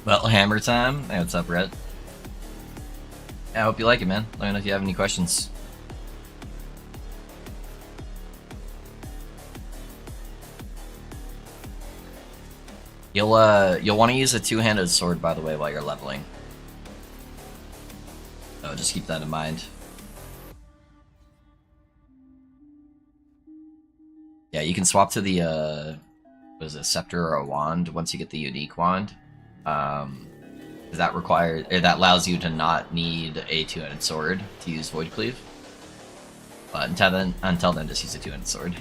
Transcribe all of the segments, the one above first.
Well, hammer time. Hey, what's up, Rhett? Yeah, I hope you like it, man. Let me know if you have any questions. You'll want to use a two-handed sword, by the way, while you're leveling. So just keep that in mind. Yeah, you can swap to the what is it, scepter or a wand once you get the unique wand. That allows you to not need a two-handed sword to use Void Cleave. But until then, just use a two-handed sword.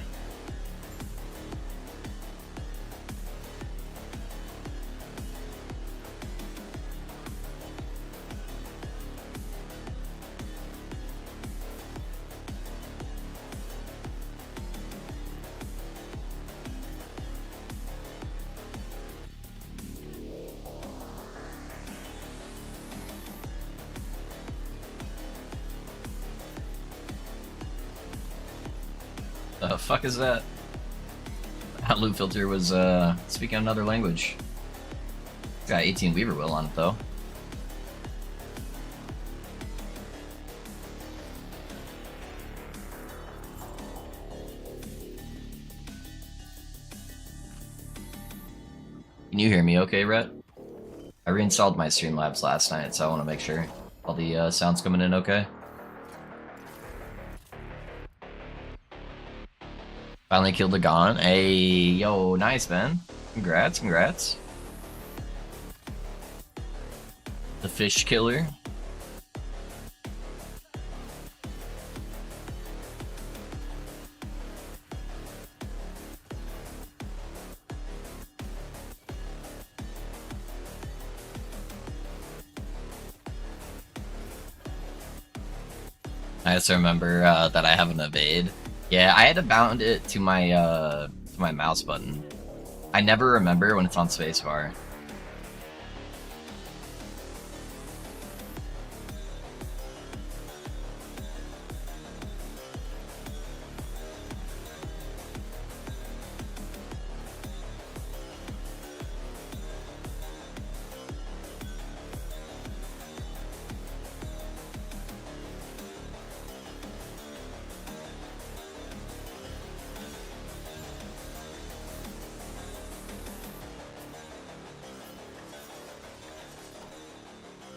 The fuck is that? That loot filter was speaking another language. It's got 18 Weaver Will on it though. Can you hear me okay, Rhett? I reinstalled my Streamlabs last night, so I want to make sure all the sound's coming in okay. Finally killed a Gon. Hey, yo, nice, man. Congrats, congrats. The fish killer. I also remember that I have an evade. Yeah, I had to bound it to my mouse button. I never remember when it's on spacebar.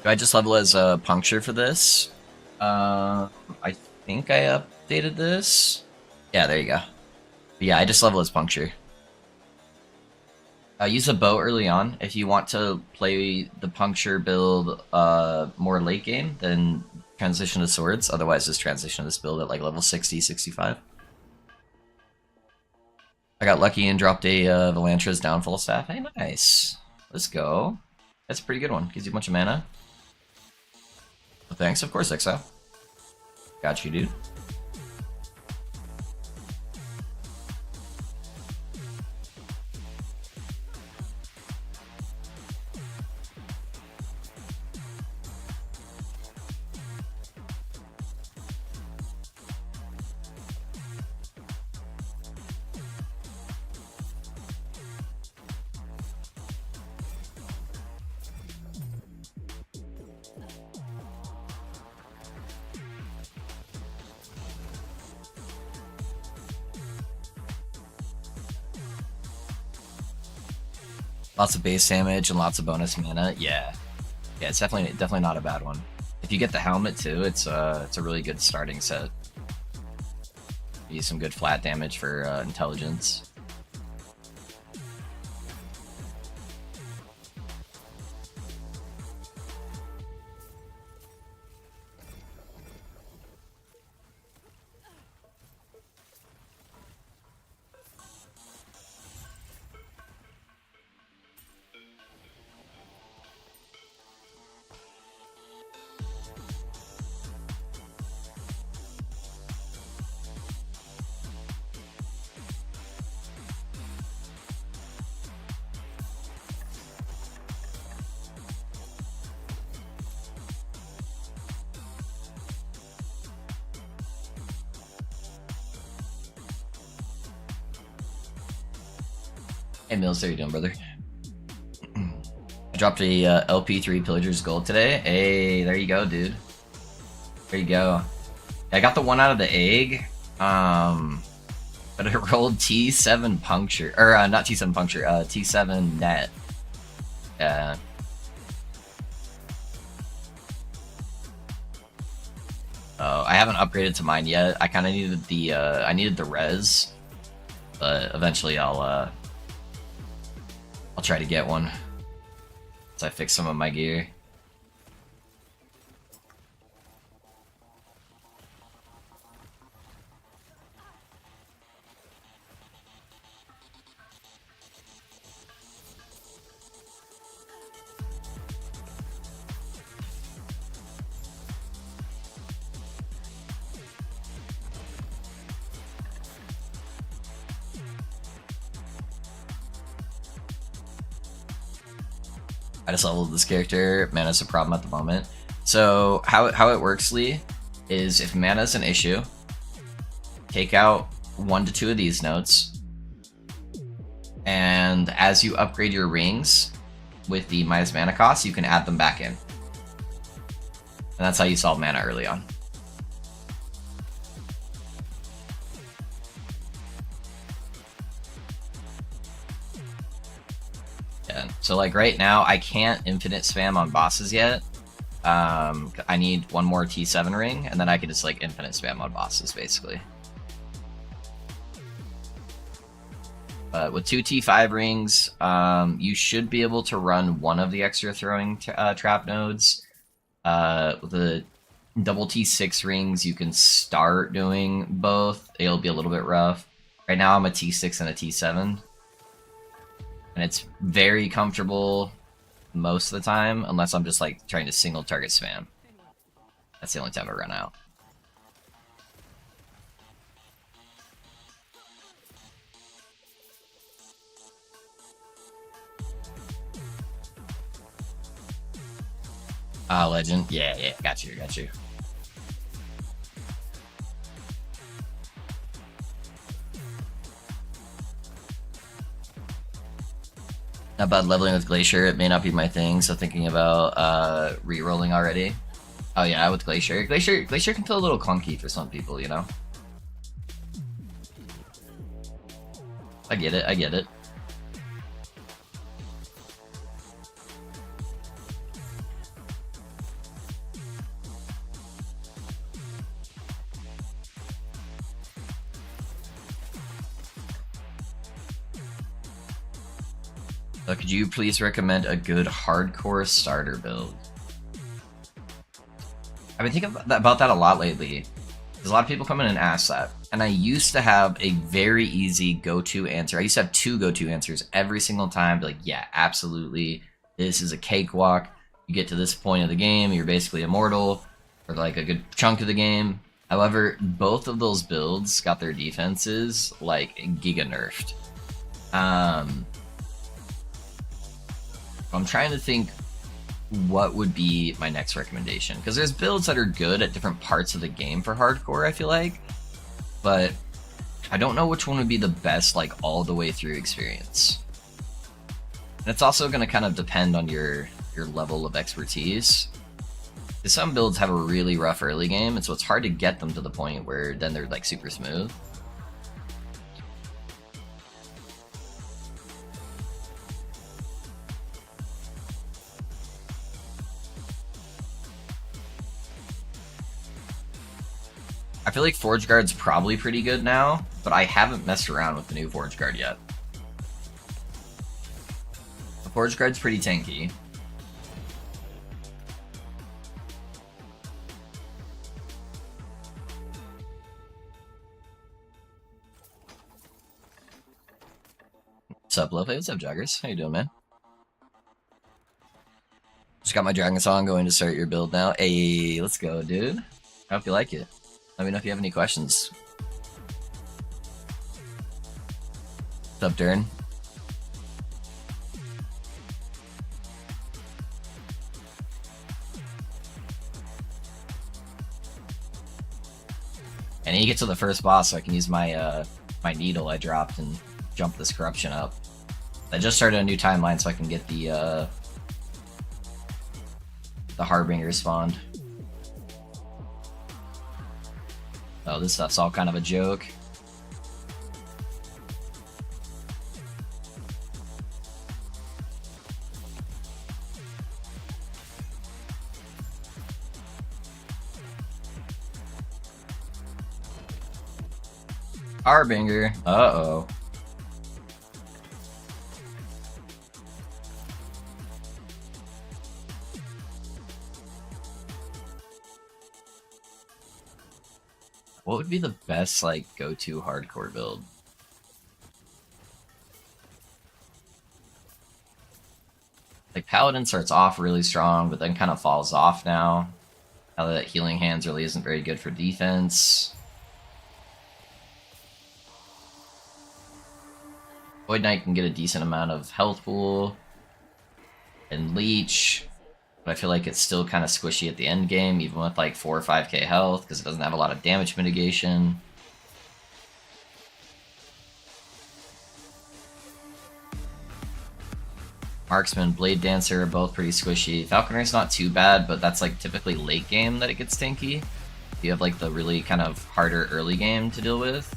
Do I just level as a puncture for this? I think I updated this. Yeah, there you go. But yeah, I just level as puncture. Use a bow early on. If you want to play the puncture build more late game, then transition to swords. Otherwise, just transition to this build at like level 60, 65. I got lucky and dropped a Valantra's Downfall Staff. Hey, nice. Let's go. That's a pretty good one. Gives you a bunch of mana. Well, thanks, of course, Exile. Got you, dude. Lots of base damage and lots of bonus mana. Yeah, it's definitely not a bad one. If you get the helmet too, it's a really good starting set. Use some good flat damage for intelligence. Hey Mills, how you doing, brother? I dropped a LP3 Pillager's Gold today. Hey, there you go, dude. There you go. I got the one out of the egg, but it rolled T7 puncture, or not T7 puncture, T7 net. Yeah. Oh, I haven't upgraded to mine yet. I kind of needed the I needed the res, but eventually I'll try to get one once I fix some of my gear. I just leveled this character. Mana's a problem at the moment. So how it works, Lee, is if mana's an issue, take out 1 to 2 of these notes, and as you upgrade your rings with the minus mana cost, you can add them back in. And that's how you solve mana early on. So like right now, I can't infinite spam on bosses yet. I need 1 more T7 ring, and then I can just like infinite spam on bosses basically. But with 2 T5 rings, you should be able to run 1 of the extra throwing trap nodes. With the double T6 rings, you can start doing both. It'll be a little bit rough. Right now I'm a T6 and a T7. And it's very comfortable most of the time, unless I'm just like trying to single target spam. That's the only time I run out. Legend. Yeah, got you. Not bad leveling with Glacier. It may not be my thing, so thinking about re-rolling already. Oh yeah, with Glacier. Glacier can feel a little clunky for some people, you know? I get it. Could you please recommend a good hardcore starter build? I've been thinking about that a lot lately. There's a lot of people come in and ask that. And I used to have a very easy go-to answer. I used to have 2 go-to answers every single time. Be like, yeah, absolutely. This is a cakewalk. You get to this point of the game, you're basically immortal, or like a good chunk of the game. However, both of those builds got their defenses like giga nerfed. I'm trying to think what would be my next recommendation, because there's builds that are good at different parts of the game for hardcore, I feel like, but I don't know which one would be the best like all the way through experience. And it's also going to kind of depend on your level of expertise. Because some builds have a really rough early game, and so it's hard to get them to the point where then they're like super smooth. I feel like Forge Guard's probably pretty good now, but I haven't messed around with the new Forge Guard yet. The Forge Guard's pretty tanky. What's up, Lovely? What's up, Joggers? How you doing, man? Just got my Dragon Song going to start your build now. Hey, let's go, dude. I hope you like it. Let me know if you have any questions. What's up, Dern? And you get to the first boss, so I can use my my needle I dropped and jump this corruption up. I just started a new timeline, so I can get the the Harbinger spawned. Oh, this stuff's all kind of a joke. Harbinger. Uh-oh. What would be the best, like, go-to hardcore build? Like, Paladin starts off really strong, but then kind of falls off now. Now that Healing Hands really isn't very good for defense. Void Knight can get a decent amount of health pool. And Leech. But I feel like it's still kind of squishy at the end game, even with like 4 or 5k health, because it doesn't have a lot of damage mitigation. Marksman, Blade Dancer are both pretty squishy. Falconer's not too bad, but that's like typically late game that it gets tanky. You have like the really kind of harder early game to deal with.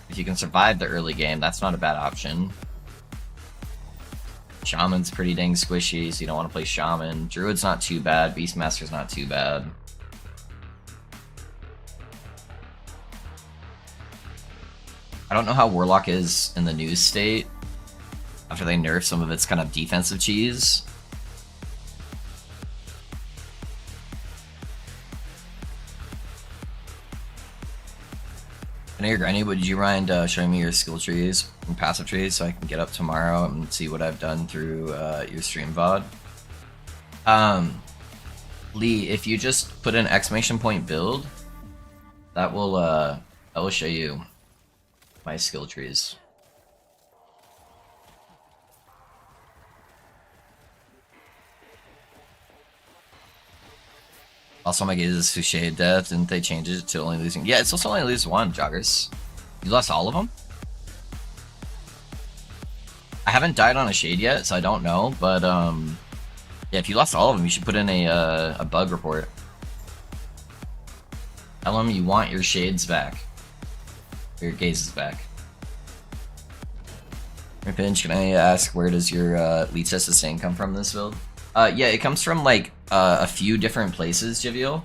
If you can survive the early game, that's not a bad option. Shaman's pretty dang squishy, so you don't want to play Shaman. Druid's not too bad. Beastmaster's not too bad. I don't know how Warlock is in the new state after they nerf some of its kind of defensive cheese. And here, Granny, would you mind showing me your skill trees and passive trees so I can get up tomorrow and see what I've done through your stream VOD? Lee, if you just put an exclamation point build, that will show you my skill trees. Also, my gaze is Suchet Death. Didn't they change it to only losing? Yeah, it's also only lose one, Joggers. You lost all of them? I haven't died on a shade yet, so I don't know, but yeah, if you lost all of them, you should put in a bug report. Tell them you want your shades back. Or your gazes back. Pinch, can I ask, where does your lead test sustain come from this build? Yeah, it comes from like a few different places, Jivial.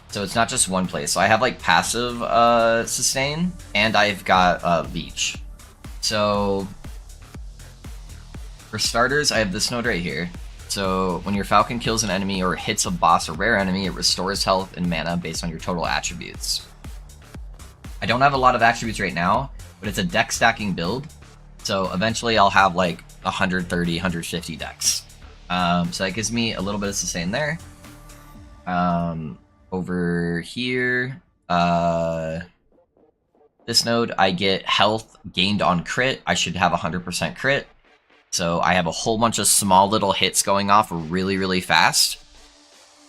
So it's not just one place. So I have like passive sustain, and I've got leech. So for starters, I have this node right here. So when your Falcon kills an enemy or hits a boss or rare enemy, it restores health and mana based on your total attributes. I don't have a lot of attributes right now, but it's a deck stacking build. So eventually I'll have like 130, 150 decks. So that gives me a little bit of sustain there. Over here, this node, I get health gained on crit. I should have 100% crit. So I have a whole bunch of small little hits going off really, really fast.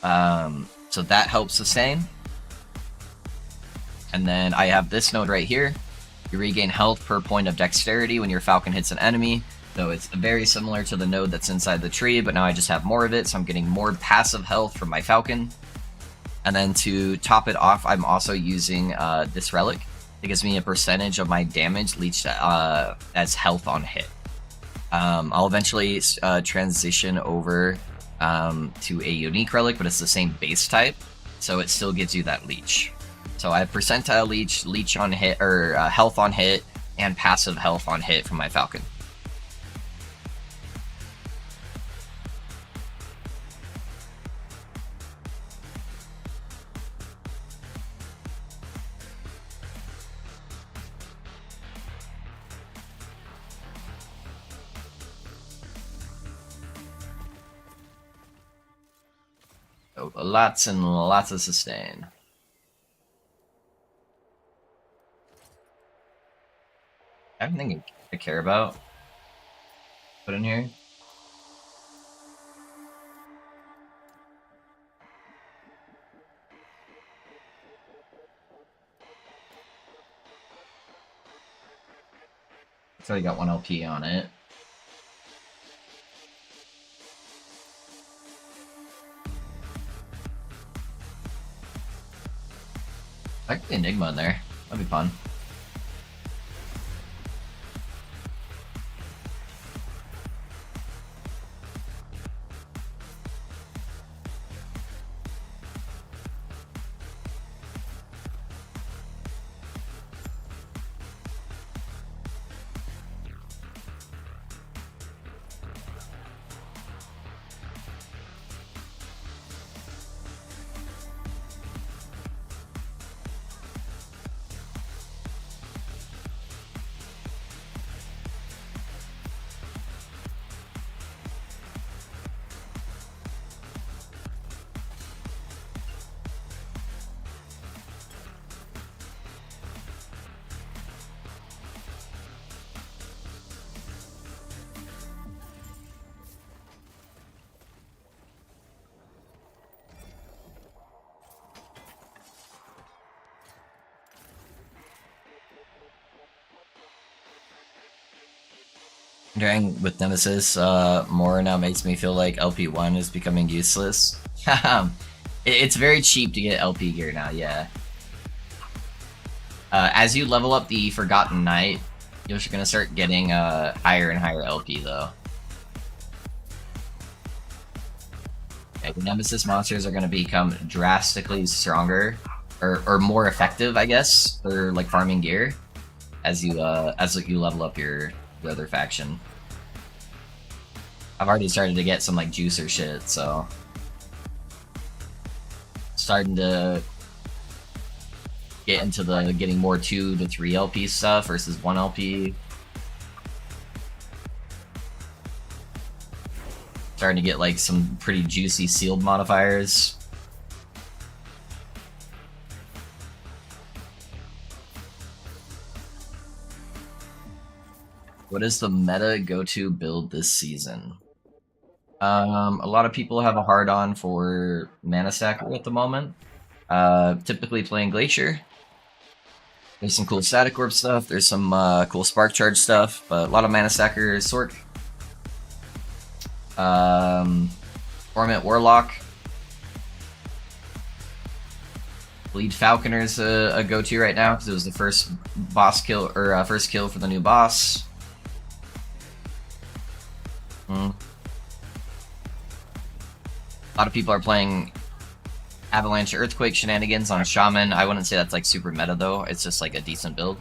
So that helps sustain. And then I have this node right here. You regain health per point of dexterity when your Falcon hits an enemy. So it's very similar to the node that's inside the tree, but now I just have more of it, so I'm getting more passive health from my Falcon. And then to top it off, I'm also using this relic. It gives me a percentage of my damage leached as health on hit. I'll eventually transition over to a unique relic, but it's the same base type, so it still gives you that leech. So I have percentile leech, leech on hit, or health on hit, and passive health on hit from my Falcon. So lots and lots of sustain. Everything I care about. Put in here. So you got 1 LP on it. Actually, Enigma in there. That'd be fun. During with Nemesis, more now makes me feel like LP1 is becoming useless. It's very cheap to get LP gear now, yeah. As you level up the Forgotten Knight, you're gonna start getting higher and higher LP though. Okay, the Nemesis monsters are gonna become drastically stronger, or more effective, I guess, for like farming gear, as you level up your other faction. I've already started to get some like juicer shit, so starting to get into the getting more 2 to 3 LP stuff versus 1 LP. Starting to get like some pretty juicy sealed modifiers. What is the meta go-to build this season? A lot of people have a hard-on for Mana Stacker at the moment. Typically playing Glacier. There's some cool Static Orb stuff, there's some cool Spark Charge stuff, but a lot of Mana Stacker Sork. Torment Warlock. Bleed Falconer's a go-to right now, because it was the first boss kill, or first kill for the new boss. A lot of people are playing Avalanche Earthquake shenanigans on a Shaman. I wouldn't say that's like super meta though, it's just like a decent build.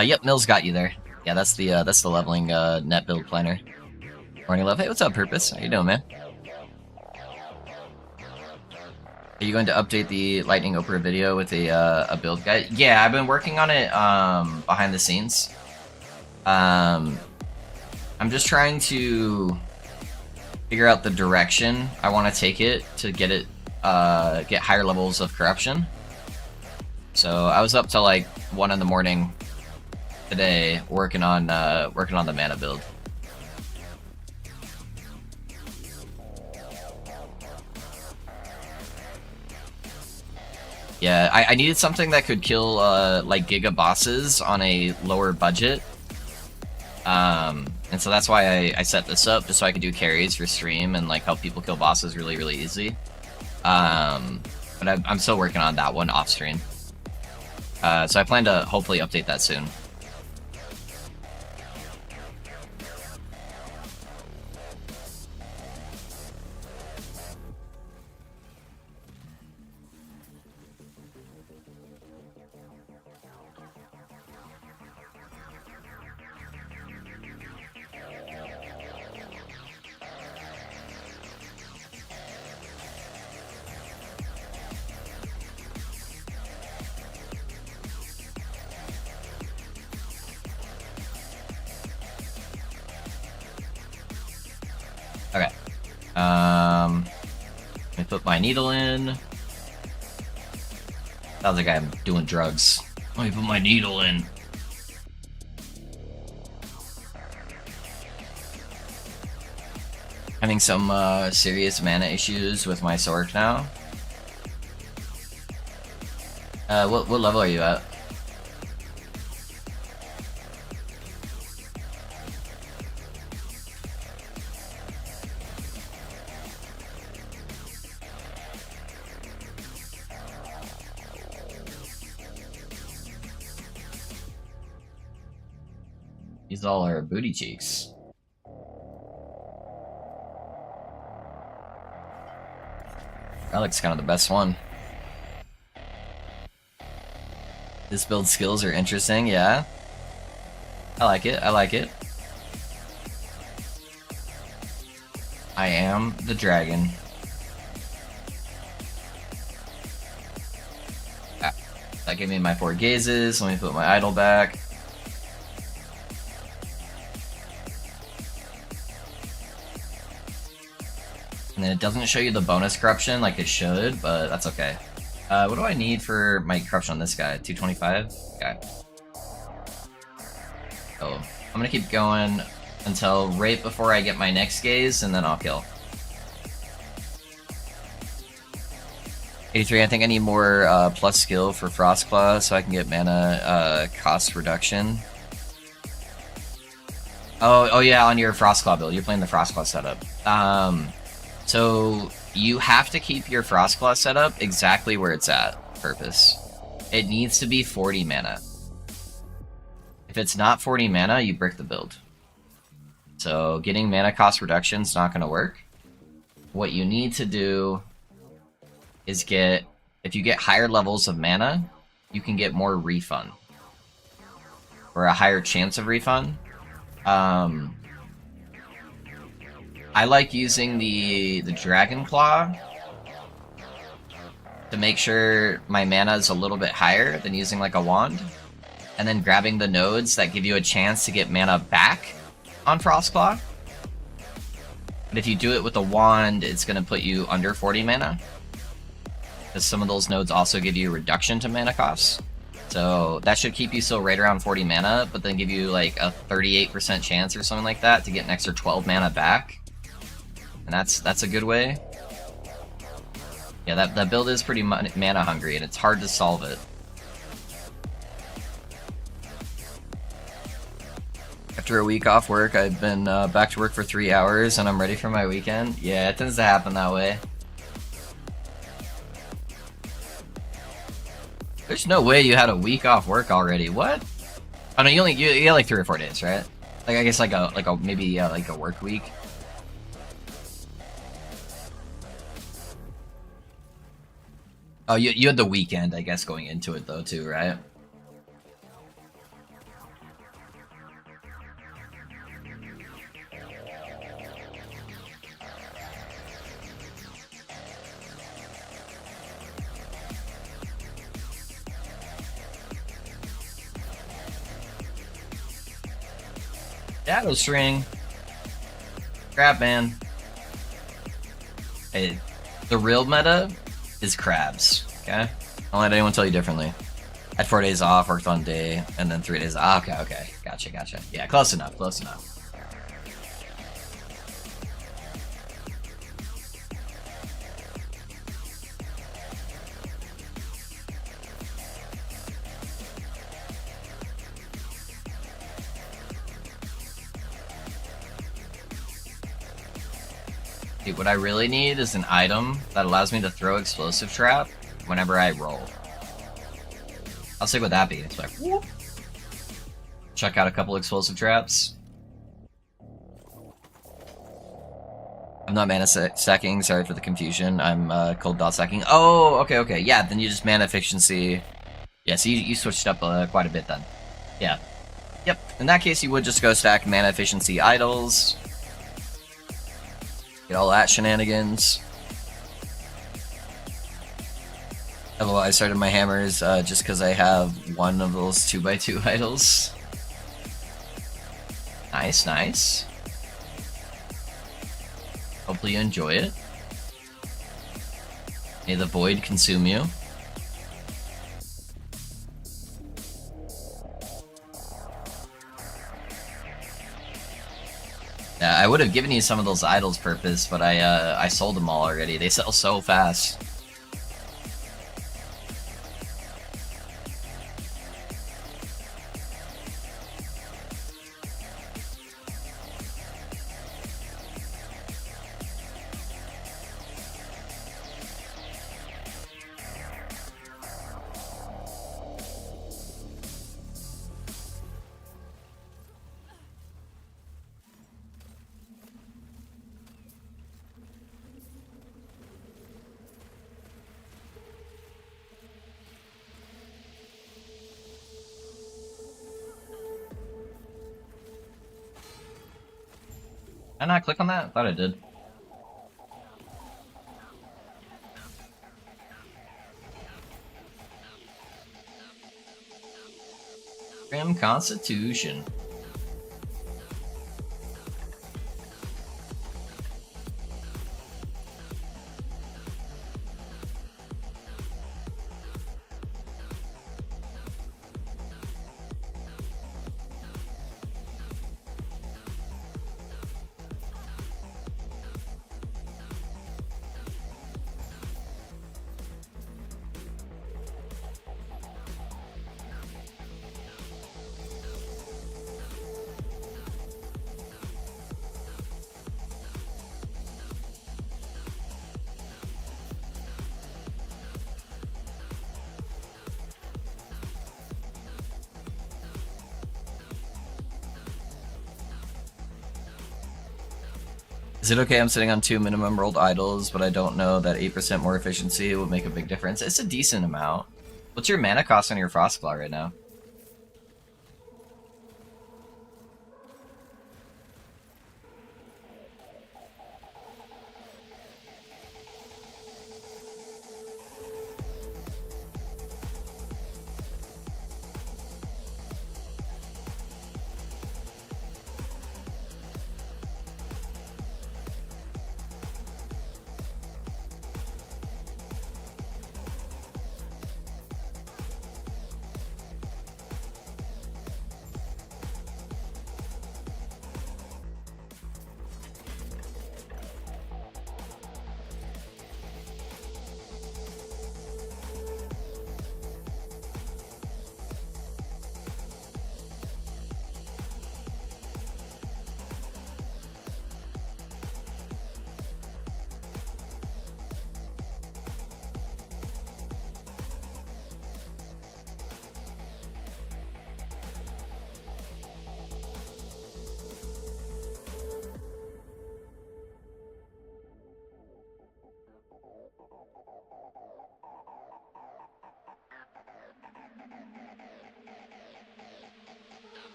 Yep, Mill's got you there. Yeah, that's the leveling net build planner. Morning love. Hey, what's up, Purpose? How you doing, man? Are you going to update the Lightning Opera video with a build guide? Yeah, I've been working on it behind the scenes. I'm just trying to figure out the direction I want to take it to get it get higher levels of corruption. So I was up till like 1 in the morning today working on the mana build. Yeah, I needed something that could kill like giga bosses on a lower budget. And so that's why I set this up, just so I could do carries for stream and like help people kill bosses really, really easy. But I'm still working on that one off stream. So I plan to hopefully update that soon. Okay. Let me put my needle in. Sounds like I'm doing drugs. Let me put my needle in. Having some serious mana issues with my sword now. What level are you at? These all are booty cheeks. That looks kind of the best one. This build skills are interesting, yeah. I like it, I like it. I am the dragon. Ah, that gave me my 4 gazes. Let me put my idol back. And then it doesn't show you the bonus corruption like it should, but that's okay. What do I need for my corruption on this guy? 225? Okay. Oh, I'm gonna keep going until right before I get my next gaze, and then I'll kill. 83, I think I need more plus skill for Frostclaw so I can get mana cost reduction. Oh yeah, on your Frostclaw build. You're playing the Frostclaw setup. So you have to keep your Frostclaw setup exactly where it's at, purpose. It needs to be 40 mana. If it's not 40 mana, you brick the build. So getting mana cost reduction is not going to work. What you need to do is if you get higher levels of mana, you can get more refund. Or a higher chance of refund. I like using the Dragon Claw to make sure my mana is a little bit higher than using like a wand, and then grabbing the nodes that give you a chance to get mana back on Frostclaw. But if you do it with a wand, it's going to put you under 40 mana, because some of those nodes also give you a reduction to mana costs. So that should keep you still right around 40 mana, but then give you like a 38% chance or something like that to get an extra 12 mana back. And that's a good way. Yeah, that build is pretty mana hungry, and it's hard to solve it. After a week off work, I've been back to work for 3 hours, and I'm ready for my weekend. Yeah, it tends to happen that way. There's no way you had a week off work already. What? Oh no, you had like 3 or 4 days, right? Like I guess like a maybe like a work week. Oh, you had the weekend, I guess, going into it, though, too, right? Shadow String. Crab Man. Hey, the real meta is crabs, okay? Don't let anyone tell you differently. I had 4 days off, worked on day, and then 3 days off. Okay. Gotcha. Yeah, close enough. Dude, what I really need is an item that allows me to throw explosive trap whenever I roll. How sick would that be? It's like, whoop. Check out a couple explosive traps. I'm not mana stacking, sorry for the confusion. I'm cold dot stacking. Oh, okay. Yeah, then you just mana efficiency. Yeah, so you switched up quite a bit then. Yeah. Yep, in that case you would just go stack mana efficiency idols. Get all that shenanigans. Otherwise, I started my hammers just because I have one of those 2x2 idols. Nice. Hopefully you enjoy it. May the void consume you. Yeah, I would have given you some of those idols purpose, but I sold them all already. They sell so fast. Did I not click on that? I thought I did. Grim Constitution. Is it okay I'm sitting on 2 minimum rolled idols, but I don't know that 8% more efficiency would make a big difference? It's a decent amount. What's your mana cost on your Frostclaw right now?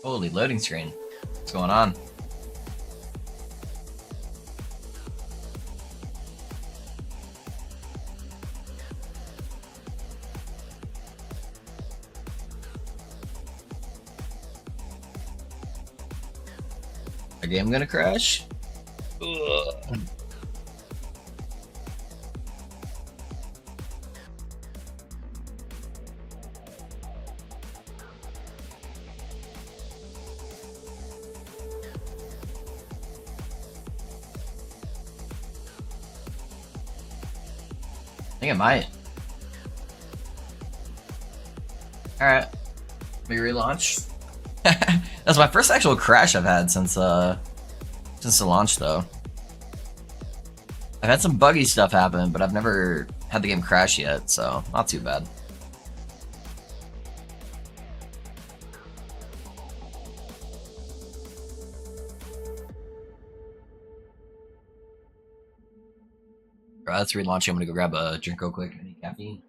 Holy loading screen. What's going on? Our game gonna crash? Ugh. I think it might. Alright. We relaunch. That's my first actual crash I've had since the launch though. I've had some buggy stuff happen, but I've never had the game crash yet, so not too bad. Alright, let's relaunch. I'm gonna go grab a drink real quick. Any caffeine?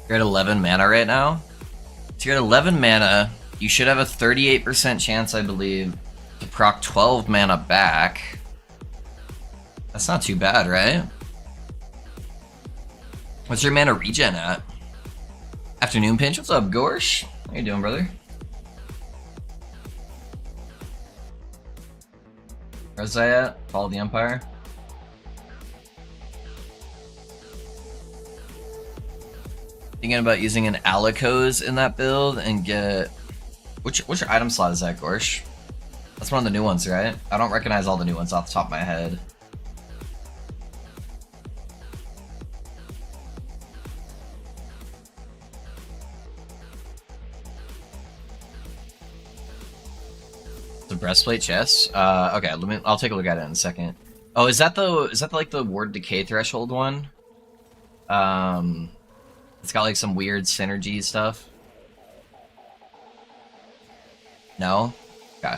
You're at 11 mana right now? So you're at 11 mana. You should have a 38% chance, I believe, to proc 12 mana back. That's not too bad, right? What's your mana regen at? Afternoon Pinch, what's up, Gorsh? How you doing, brother? Where's I at? Fall of the Empire? Thinking about using an Alicos in that build and get... Which item slot is that, Gorsh? That's one of the new ones, right? I don't recognize all the new ones off the top of my head. The breastplate chest? Okay, I'll take a look at it in a second. Oh, is that like the ward decay threshold one? It's got like some weird synergy stuff. No? Okay.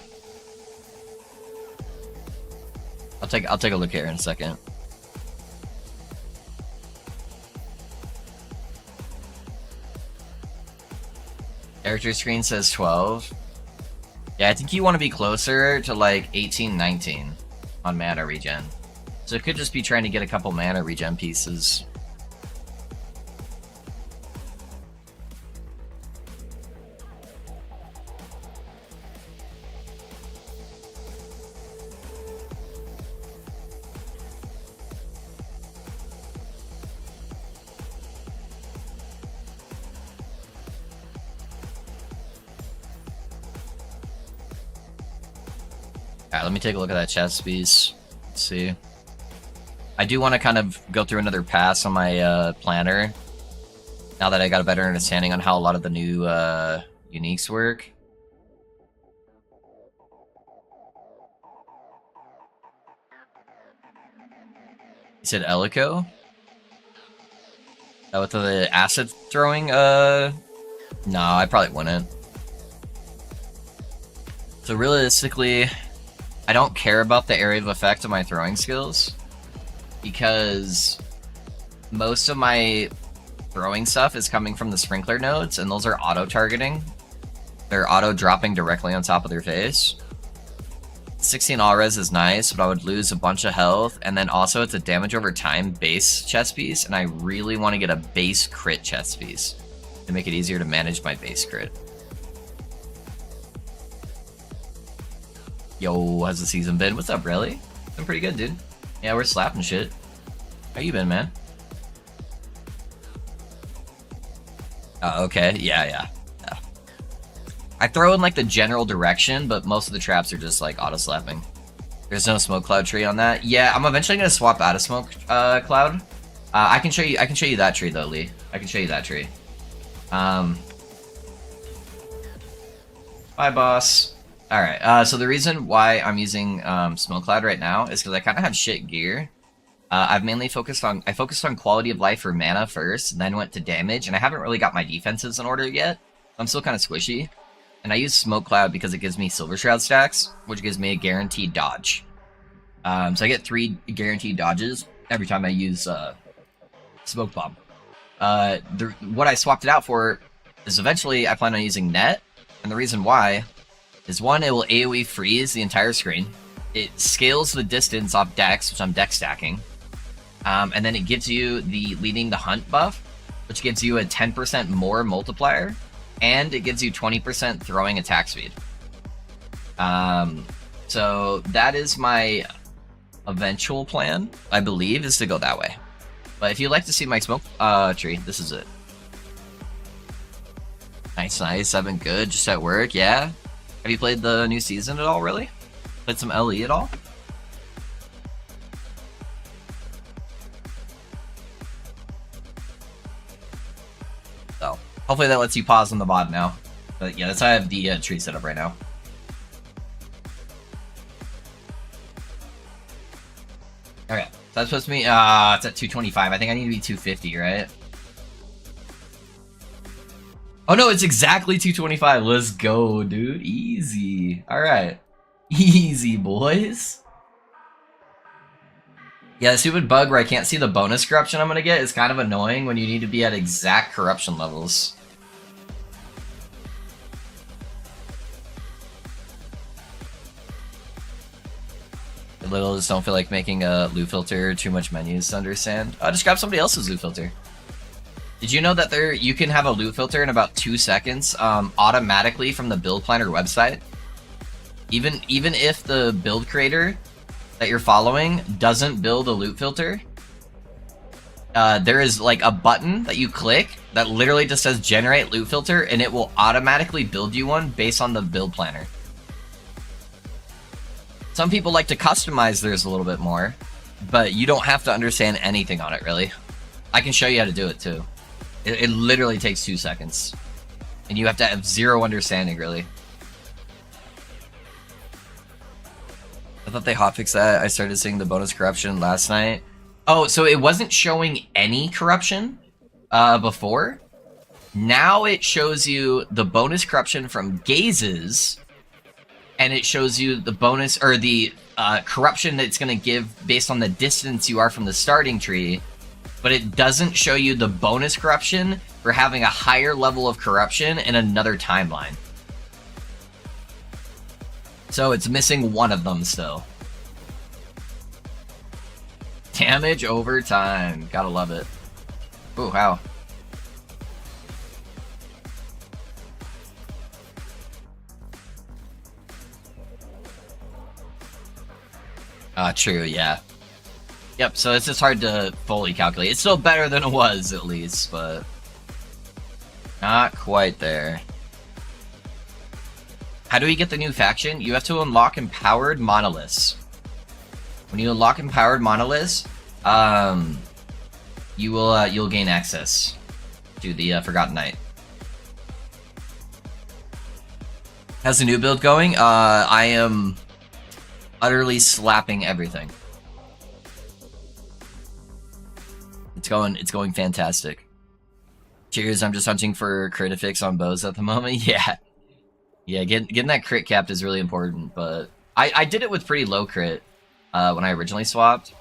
I'll take a look here in a second. Character screen says 12. Yeah, I think you want to be closer to like 18, 19 on mana regen. So it could just be trying to get a couple mana regen pieces. Alright, let me take a look at that chest piece. Let's see. I do want to kind of go through another pass on my planner, now that I got a better understanding on how a lot of the new uniques work. You said Elico? With the acid throwing? No, I probably wouldn't. So realistically, I don't care about the area of effect of my throwing skills, because most of my throwing stuff is coming from the sprinkler nodes, and those are auto-targeting. They're auto-dropping directly on top of their face. 16 all-res is nice, but I would lose a bunch of health, and then also it's a damage over time base chest piece, and I really want to get a base crit chest piece to make it easier to manage my base crit. Yo, how's the season been? What's up, Relly? Been pretty good, dude. Yeah, we're slapping shit. How you been, man? Okay. Yeah. I throw in like the general direction, but most of the traps are just like auto slapping. There's no smoke cloud tree on that. Yeah, I'm eventually gonna swap out of smoke cloud. I can show you that tree though, Lee. I can show you that tree. Bye, boss. Alright, so the reason why I'm using Smoke Cloud right now is because I kind of have shit gear. I've mainly focused on quality of life for mana first, then went to damage, and I haven't really got my defenses in order yet. I'm still kind of squishy. And I use Smoke Cloud because it gives me Silver Shroud stacks, which gives me a guaranteed dodge. So I get 3 guaranteed dodges every time I use Smoke Bomb. What I swapped it out for is eventually I plan on using Net, and the reason why is 1, it will AoE freeze the entire screen. It scales the distance off Dex, which I'm Dex stacking. And then it gives you the Leading the Hunt buff, which gives you a 10% more multiplier, and it gives you 20% throwing attack speed. So that is my eventual plan, I believe, is to go that way. But if you'd like to see my smoke tree, this is it. Nice. I've been good, just at work, yeah. Have you played the new season at all, really? Played some LE at all? So, hopefully that lets you pause on the VOD now. But yeah, that's how I have the tree set up right now. Okay, so that's supposed to be, it's at 225. I think I need to be 250, right? Oh no, it's exactly 225. Let's go, dude. Easy. Alright. Easy, boys. Yeah, the stupid bug where I can't see the bonus corruption I'm gonna get is kind of annoying when you need to be at exact corruption levels. The littles don't feel like making a loot filter, too much menus to understand. Just grab somebody else's loot filter. Did you know that you can have a loot filter in about 2 seconds automatically from the build planner website? Even if the build creator that you're following doesn't build a loot filter, there is like a button that you click that literally just says generate loot filter, and it will automatically build you one based on the build planner. Some people like to customize theirs a little bit more, but you don't have to understand anything on it, really. I can show you how to do it, too. It literally takes 2 seconds. And you have to have zero understanding, really. I thought they hotfixed that. I started seeing the bonus corruption last night. Oh, so it wasn't showing any corruption before. Now it shows you the bonus corruption from gazes, and it shows you the bonus, or the corruption that it's going to give based on the distance you are from the starting tree, but it doesn't show you the bonus corruption for having a higher level of corruption in another timeline. So it's missing one of them still. Damage over time. Gotta love it. Ooh, wow. True, yeah. Yep, so it's just hard to fully calculate. It's still better than it was, at least, but not quite there. How do we get the new faction? You have to unlock Empowered Monoliths. When you unlock Empowered Monoliths, you'll gain access to the Forgotten Knight. How's the new build going? I am utterly slapping everything. It's going fantastic. Cheers, I'm just hunting for critifix on bows at the moment. Yeah, getting that crit capped is really important, but I did it with pretty low crit when I originally swapped.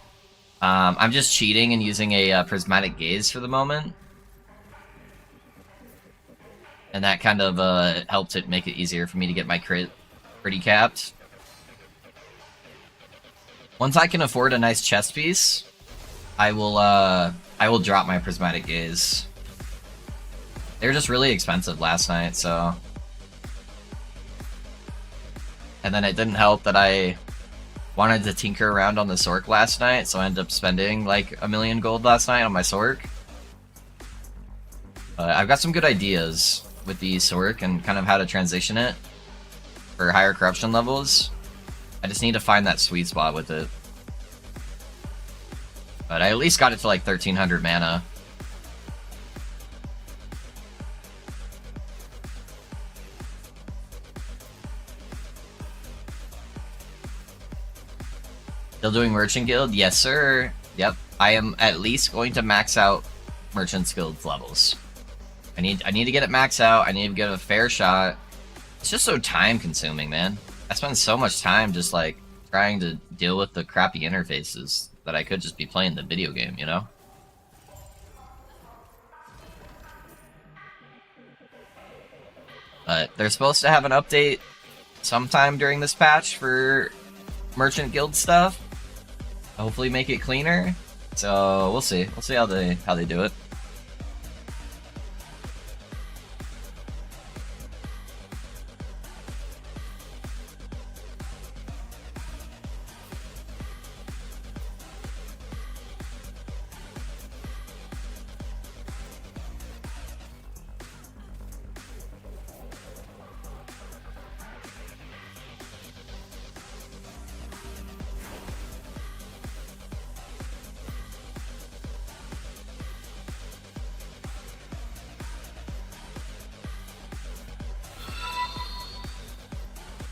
I'm just cheating and using a prismatic gaze for the moment. And that kind of helped it make it easier for me to get my crit pretty capped. Once I can afford a nice chest piece, I will drop my prismatic gaze. They were just really expensive last night, so. And then it didn't help that I wanted to tinker around on the Sork last night, so I ended up spending like 1 million gold last night on my Sork. I've got some good ideas with the Sork and kind of how to transition it for higher corruption levels. I just need to find that sweet spot with it. But I at least got it to like 1300 mana. Still doing Merchant Guild? Yes, sir. Yep. I am at least going to max out Merchant Guild levels. I need to get it maxed out. I need to get a fair shot. It's just so time consuming, man. I spend so much time just like trying to deal with the crappy interfaces that I could just be playing the video game, you know? But they're supposed to have an update sometime during this patch for Merchant Guild stuff. Hopefully make it cleaner. So we'll see. We'll see how they do it.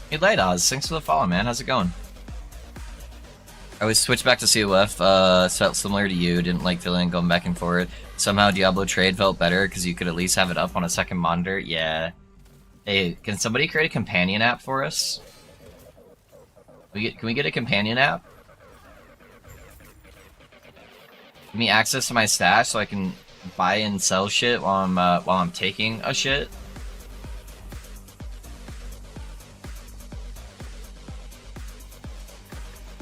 Hey Light Oz, thanks for the follow, man. How's it going? I always switched back to COF, felt similar to you, didn't like feeling going back and forth. Somehow Diablo Trade felt better because you could at least have it up on a second monitor. Yeah. Hey, can somebody create a companion app for us? Can we get a companion app? Give me access to my stash so I can buy and sell shit while I'm taking a shit.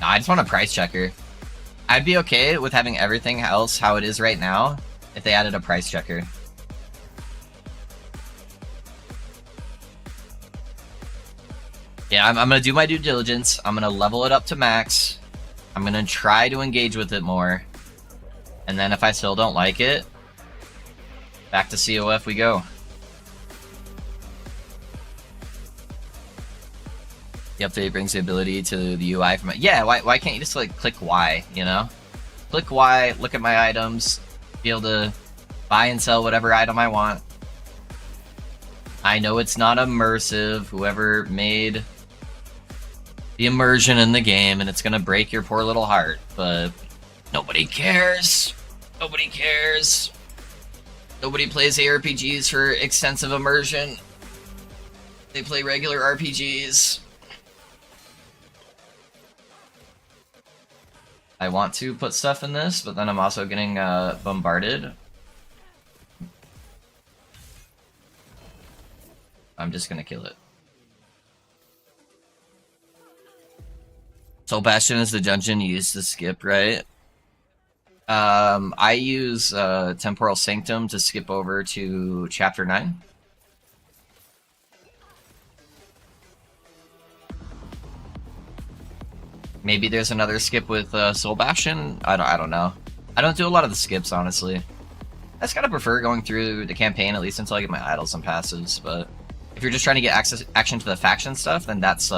Nah, I just want a price checker. I'd be okay with having everything else how it is right now if they added a price checker. Yeah, I'm gonna do my due diligence. I'm gonna level it up to max. I'm gonna try to engage with it more. And then if I still don't like it, back to COF we go. The update brings the ability to the UI from it. Yeah, why can't you just like click Y, you know? Click Y, look at my items, be able to buy and sell whatever item I want. I know it's not immersive, whoever made the immersion in the game, and it's gonna break your poor little heart, but nobody cares. Nobody cares. Nobody plays ARPGs for extensive immersion. They play regular RPGs. I want to put stuff in this, but then I'm also getting bombarded. I'm just gonna kill it. Soul Bastion is the dungeon you use to skip, right? I use Temporal Sanctum to skip over to Chapter 9. Maybe there's another skip with Soul Bastion. I don't know. I don't do a lot of the skips, honestly. I just kind of prefer going through the campaign at least until I get my idols and passives. But if you're just trying to get action to the faction stuff, then that's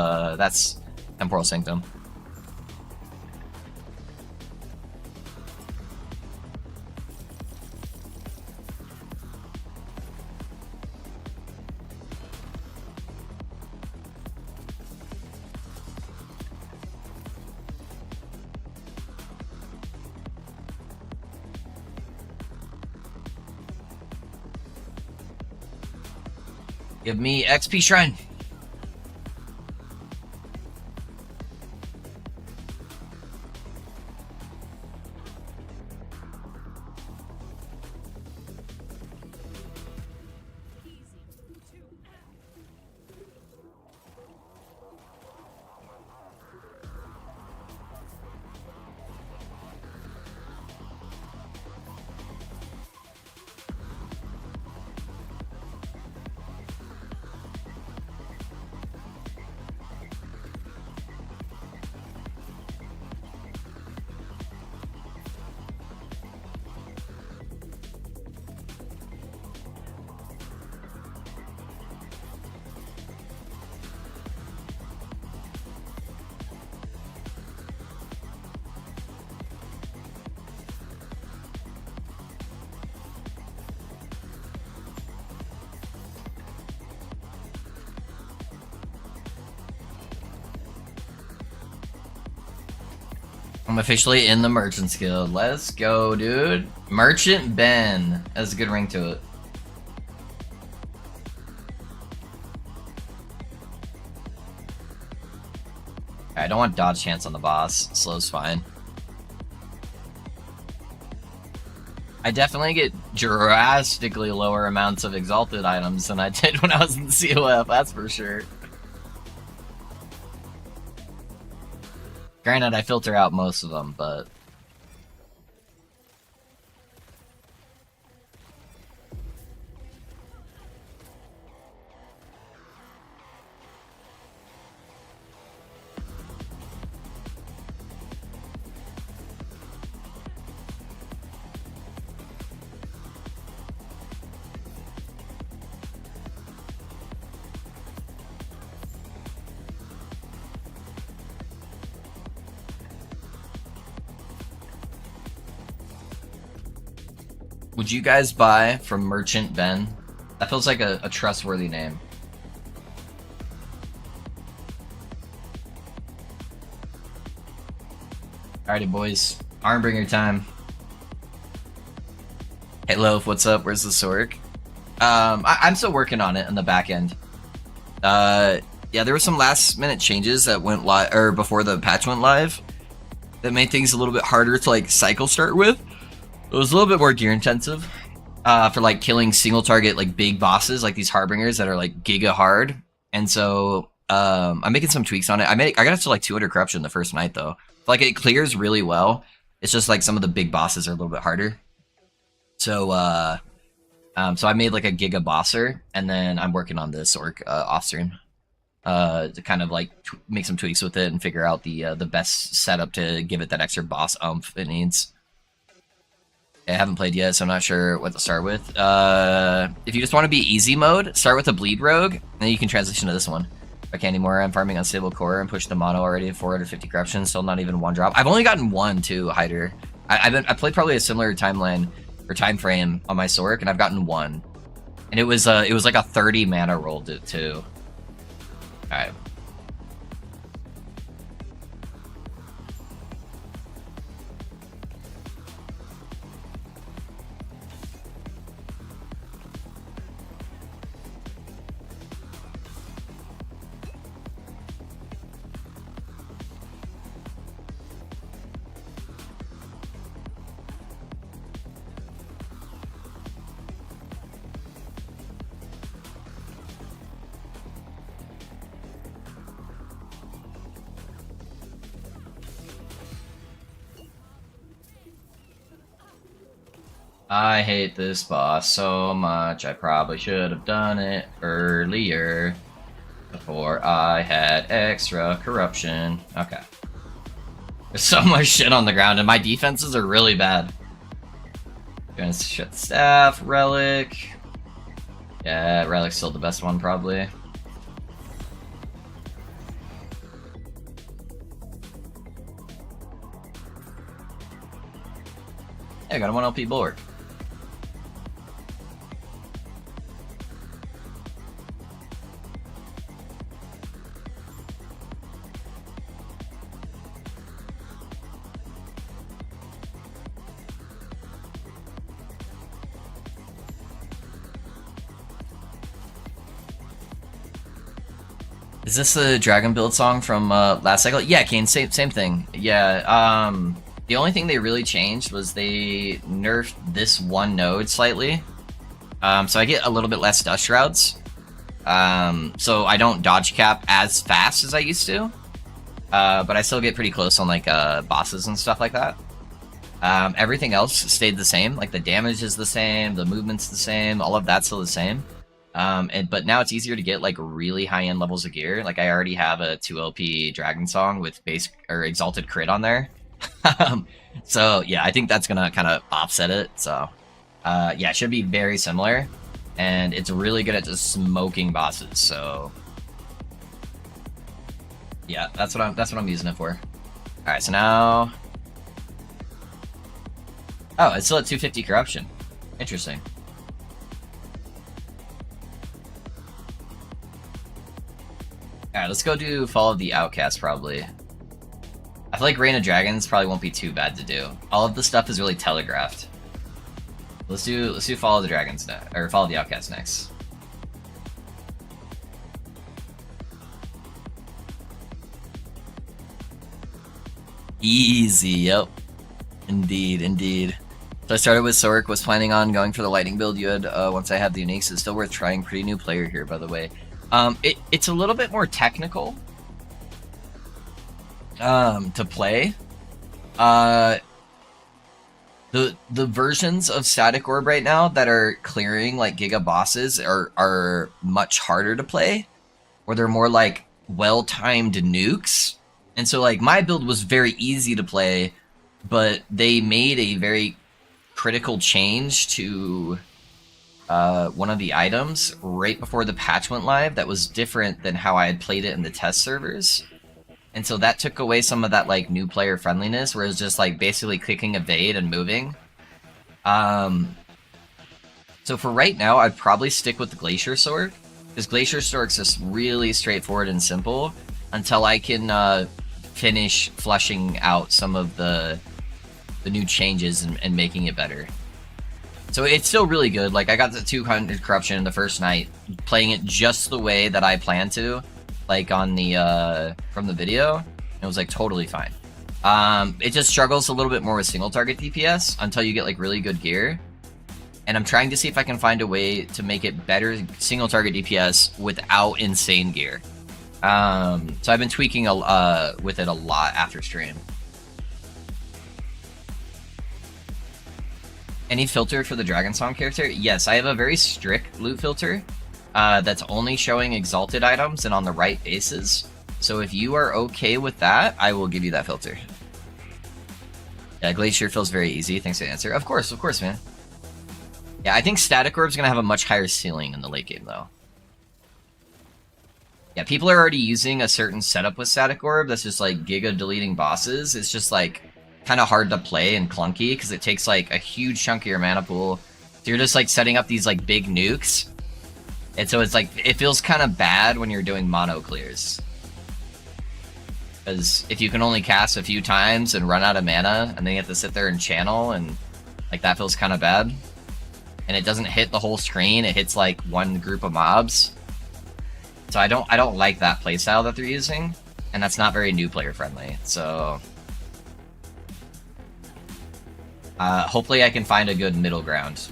Temporal Sanctum. Give me XP Shrine. I'm officially in the Merchant's Guild. Let's go, dude. Merchant Ben has a good ring to it. I don't want dodge chance on the boss. Slow's fine. I definitely get drastically lower amounts of exalted items than I did when I was in COF, that's for sure. Granted, I filter out most of them, but... Would you guys buy from Merchant Ben? That feels like a trustworthy name. Alrighty, boys. Harbinger time. Hey, Loaf, what's up? Where's the Sork? I'm still working on it in the back end. Yeah, there were some last-minute changes that went live, or before the patch went live, that made things a little bit harder to, like, cycle start with. It was a little bit more gear intensive for like killing single target like big bosses like these Harbingers that are like giga hard. And so I'm making some tweaks on it. I got it to like 200 corruption the first night though. Like it clears really well. It's just like some of the big bosses are a little bit harder. So so I made like a giga bosser, and then I'm working on this orc off stream to kind of like make some tweaks with it and figure out the best setup to give it that extra boss oomph it needs. I haven't played yet, so I'm not sure what to start with. If you just want to be easy mode, start with a bleed rogue, and then you can transition to this one. I can't anymore. I'm farming unstable core and pushed the mono already at 450 corruption. Still not even one drop. I've only gotten one too, Hider. I played probably a similar timeline or time frame on my Sork, and I've gotten one, and it was like a 30 mana roll too. All right. I hate this boss so much. I probably should have done it earlier before I had extra corruption. Okay. There's so much shit on the ground, and my defenses are really bad. Gonna shut the staff, relic. Yeah, relic's still the best one, probably. Yeah, I got a 1 LP bulwark. Is this the Dragon Build song from last cycle? Yeah, Kane, same thing. Yeah, the only thing they really changed was they nerfed this one node slightly. So I get a little bit less dust shrouds. So I don't dodge cap as fast as I used to. But I still get pretty close on like bosses and stuff like that. Everything else stayed the same. Like the damage is the same, the movement's the same, all of that's still the same. But now it's easier to get like really high-end levels of gear. Like I already have a 2 LP Dragon Song with base or exalted crit on there. So yeah, I think that's gonna kind of offset it. So yeah, it should be very similar, and it's really good at just smoking bosses. So yeah, that's what I'm using it for. All right, so now, oh, it's still at 250 corruption. Interesting. Alright, let's go do Fall of the Outcast, probably. I feel like Reign of Dragons probably won't be too bad to do. All of the stuff is really telegraphed. Let's do Fall of the Dragons next, or Fall of the Outcast next. Easy, yep. Indeed. So I started with Sork, was planning on going for the lightning build you had once I had the uniques. It's still worth trying. Pretty new player here, by the way. It's a little bit more technical to play. The versions of Static Orb right now that are clearing like Giga bosses are much harder to play, or they're more like well-timed nukes. And so like my build was very easy to play, but they made a very critical change to one of the items right before the patch went live that was different than how I had played it in the test servers. And so that took away some of that like new player friendliness, where it was just like basically clicking evade and moving. So for right now, I'd probably stick with the Glacier Sword, because Glacier Sword's just really straightforward and simple until I can finish flushing out some of the new changes and making it better. So it's still really good. Like I got the 200 corruption the first night, playing it just the way that I planned to, like on the from the video. It was like totally fine. It just struggles a little bit more with single target DPS until you get like really good gear. And I'm trying to see if I can find a way to make it better single target DPS without insane gear. So I've been tweaking with it a lot after stream. Any filter for the Dragon Song character? Yes, I have a very strict loot filter that's only showing exalted items and on the right bases. So if you are okay with that, I will give you that filter. Yeah, Glacier feels very easy. Thanks for the answer. Of course, man. Yeah, I think Static Orb's gonna have a much higher ceiling in the late game, though. Yeah, people are already using a certain setup with Static Orb that's just like giga deleting bosses. It's just like kind of hard to play and clunky because it takes like a huge chunk of your mana pool. So you're just like setting up these like big nukes. And so it's like, it feels kind of bad when you're doing mono clears. Because if you can only cast a few times and run out of mana, and then you have to sit there and channel, and like that feels kind of bad. And it doesn't hit the whole screen, it hits like one group of mobs. So I don't like that playstyle that they're using, and that's not very new player friendly. So hopefully I can find a good middle ground.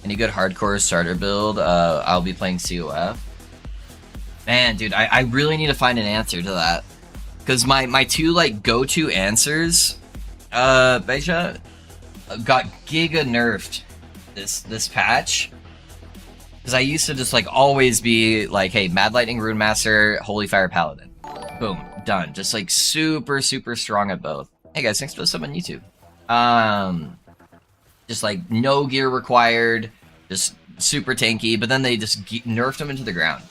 Any good hardcore starter build? I'll be playing COF. Man, dude, I really need to find an answer to that. Because my two like go-to answers, Beja, got giga nerfed this patch. Because I used to just like always be like, hey, Mad Lightning Rune Master, Holy Fire Paladin. Boom, done. Just like super strong at both. Hey guys, thanks for the sub on YouTube. Just like no gear required, just super tanky, but then they just nerfed them into the ground.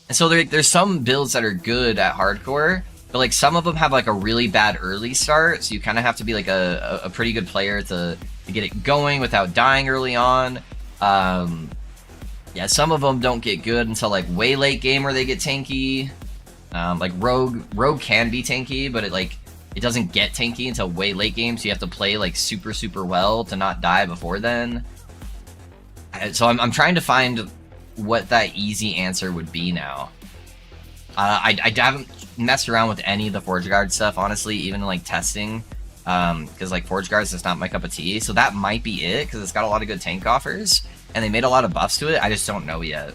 And so there's some builds that are good at hardcore, but like some of them have like a really bad early start, so you kind of have to be like a pretty good player to get it going without dying early on. Yeah, some of them don't get good until like way late game where they get tanky. Like Rogue can be tanky, but it doesn't get tanky until way late game, so you have to play like super well to not die before then. So I'm trying to find what that easy answer would be now. I haven't messed around with any of the Forge Guard stuff, honestly, even like testing, because like Forge Guard is just not my cup of tea. So that might be it, because it's got a lot of good tank offers, and they made a lot of buffs to it. I just don't know yet.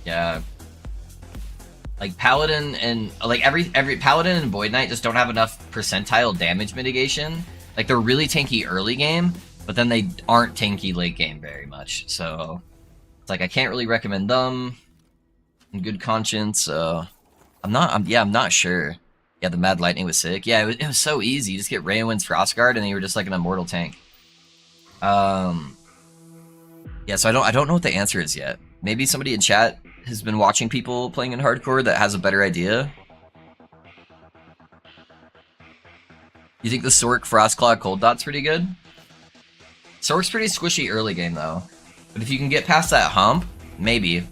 Yeah. Like Paladin and like every Paladin and Void Knight just don't have enough percentile damage mitigation. Like they're really tanky early game, but then they aren't tanky late game very much. So it's like I can't really recommend them in good conscience. I'm not sure. Yeah, the Mad Lightning was sick. Yeah, it was so easy. You just get Raywind's Frostguard and then you were just like an immortal tank. Yeah, so I don't know what the answer is yet. Maybe somebody in chat has been watching people playing in hardcore that has a better idea. You think the Sork Frostclaw Cold Dot's pretty good? Sork's pretty squishy early game though. But if you can get past that hump, maybe.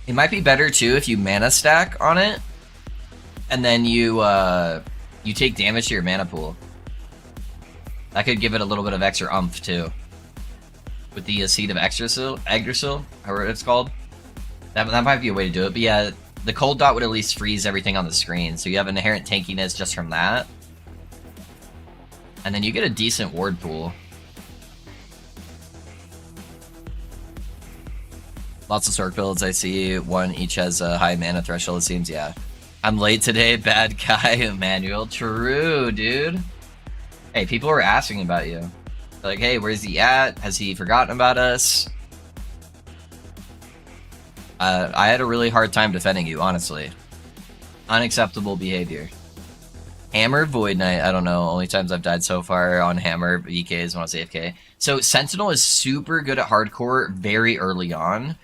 It might be better too if you mana stack on it, and then you take damage to your mana pool. That could give it a little bit of extra umph too. With the Seed of Yggdrasil, however it's called. That might be a way to do it, but yeah, the Cold Dot would at least freeze everything on the screen, so you have an inherent tankiness just from that. And then you get a decent ward pool. Lots of Sork builds I see, one each has a high mana threshold it seems, yeah. I'm late today, bad guy, Emmanuel. True, dude. Hey, people were asking about you. Like, hey, where's he at? Has he forgotten about us? I had a really hard time defending you, honestly. Unacceptable behavior. Hammer, Void Knight, I don't know. Only times I've died so far on Hammer, EK is when I was AFK. So Sentinel is super good at hardcore very early on.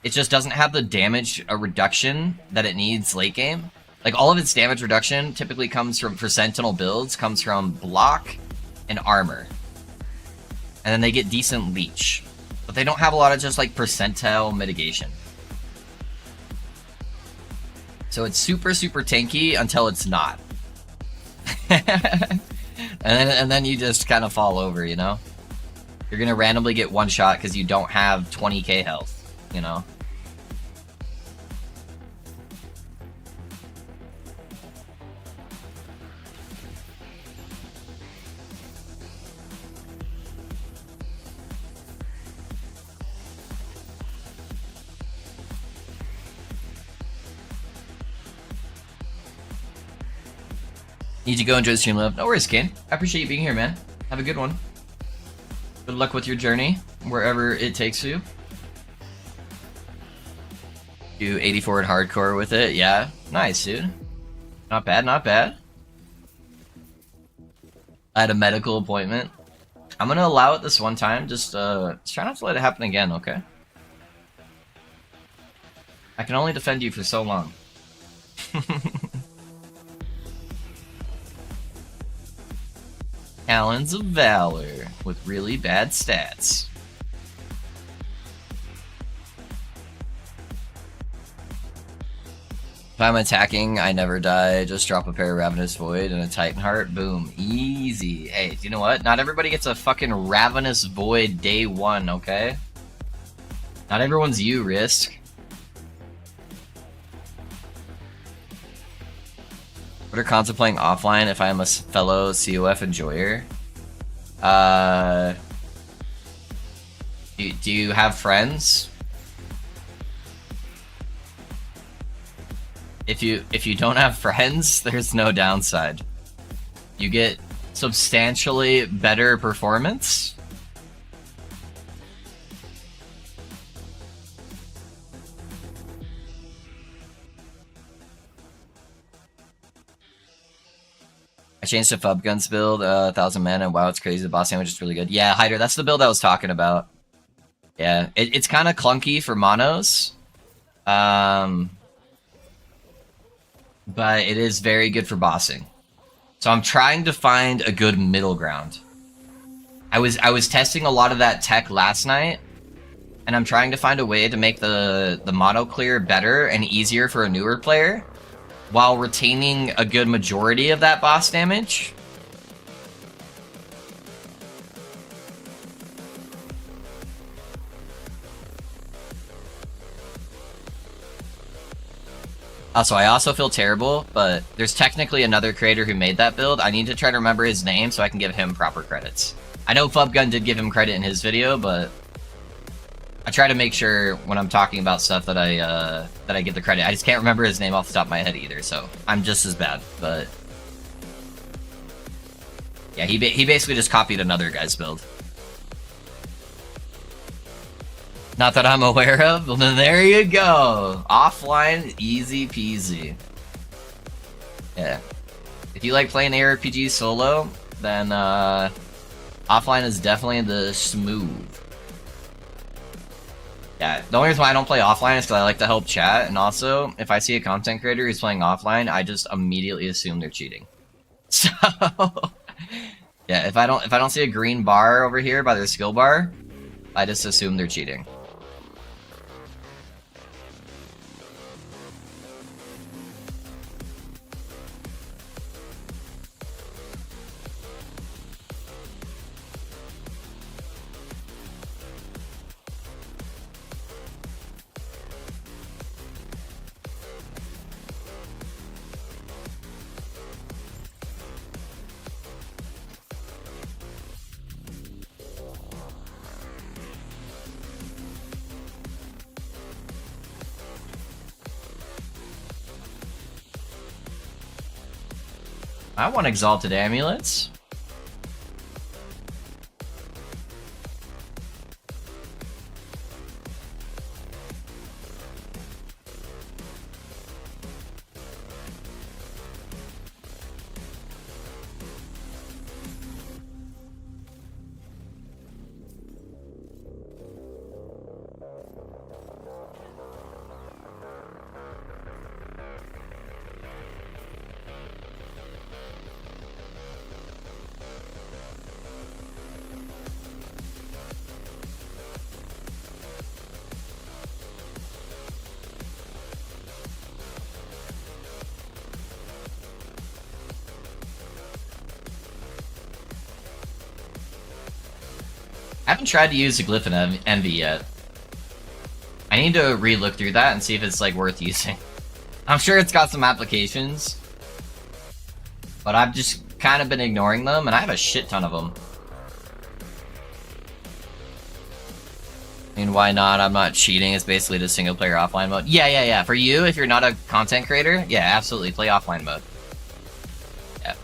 It just doesn't have the damage reduction that it needs late game. Like, all of its damage reduction typically comes from, for Sentinel builds, comes from block and armor. And then they get decent leech. But they don't have a lot of just like percentile mitigation. So it's super tanky until it's not. and then you just kind of fall over, you know? You're gonna randomly get one shot because you don't have 20k health, you know? Need to go enjoy the stream, love. No worries, Kane. I appreciate you being here, man. Have a good one. Good luck with your journey, wherever it takes you. Do 84 in hardcore with it, yeah. Nice, dude. Not bad, not bad. I had a medical appointment. I'm gonna allow it this one time, just try not to let it happen again, okay? I can only defend you for so long. Talons of Valor with really bad stats. If I'm attacking, I never die. Just drop a pair of Ravenous Void and a Titan Heart. Boom. Easy. Hey, do you know what? Not everybody gets a fucking Ravenous Void day one, okay? Not everyone's you, Risk. What are cons of playing offline if I am a fellow COF enjoyer? Do you have friends? If you don't have friends, there's no downside. You get substantially better performance. I changed to Fub Guns build, 1,000 men, and wow, it's crazy. The boss sandwich is really good. Yeah, Hyder, that's the build I was talking about. Yeah, it's kind of clunky for monos. But it is very good for bossing. So I'm trying to find a good middle ground. I was testing a lot of that tech last night, and I'm trying to find a way to make the mono clear better and easier for a newer player, while retaining a good majority of that boss damage. Also, I also feel terrible, but there's technically another creator who made that build. I need to try to remember his name so I can give him proper credits. I know Fubgun did give him credit in his video, but I try to make sure when I'm talking about stuff that I give the credit. I just can't remember his name off the top of my head either, so I'm just as bad. But yeah, he basically just copied another guy's build. Not that I'm aware of. Well, then there you go. Offline, easy peasy. Yeah. If you like playing ARPG solo, then offline is definitely the smooth. Yeah, the only reason why I don't play offline is because I like to help chat, and also, if I see a content creator who's playing offline, I just immediately assume they're cheating. So, yeah, if I don't see a green bar over here by their skill bar, I just assume they're cheating. I want Exalted Amulets. haven't tried to use the Glyph and Envy yet. I need to re-look through that and see if it's like worth using. I'm sure it's got some applications, but I've just kind of been ignoring them, and I have a shit ton of them. I mean, why not? I'm not cheating. It's basically just single player offline mode. Yeah. For you, if you're not a content creator, yeah, absolutely play offline mode. Yeah.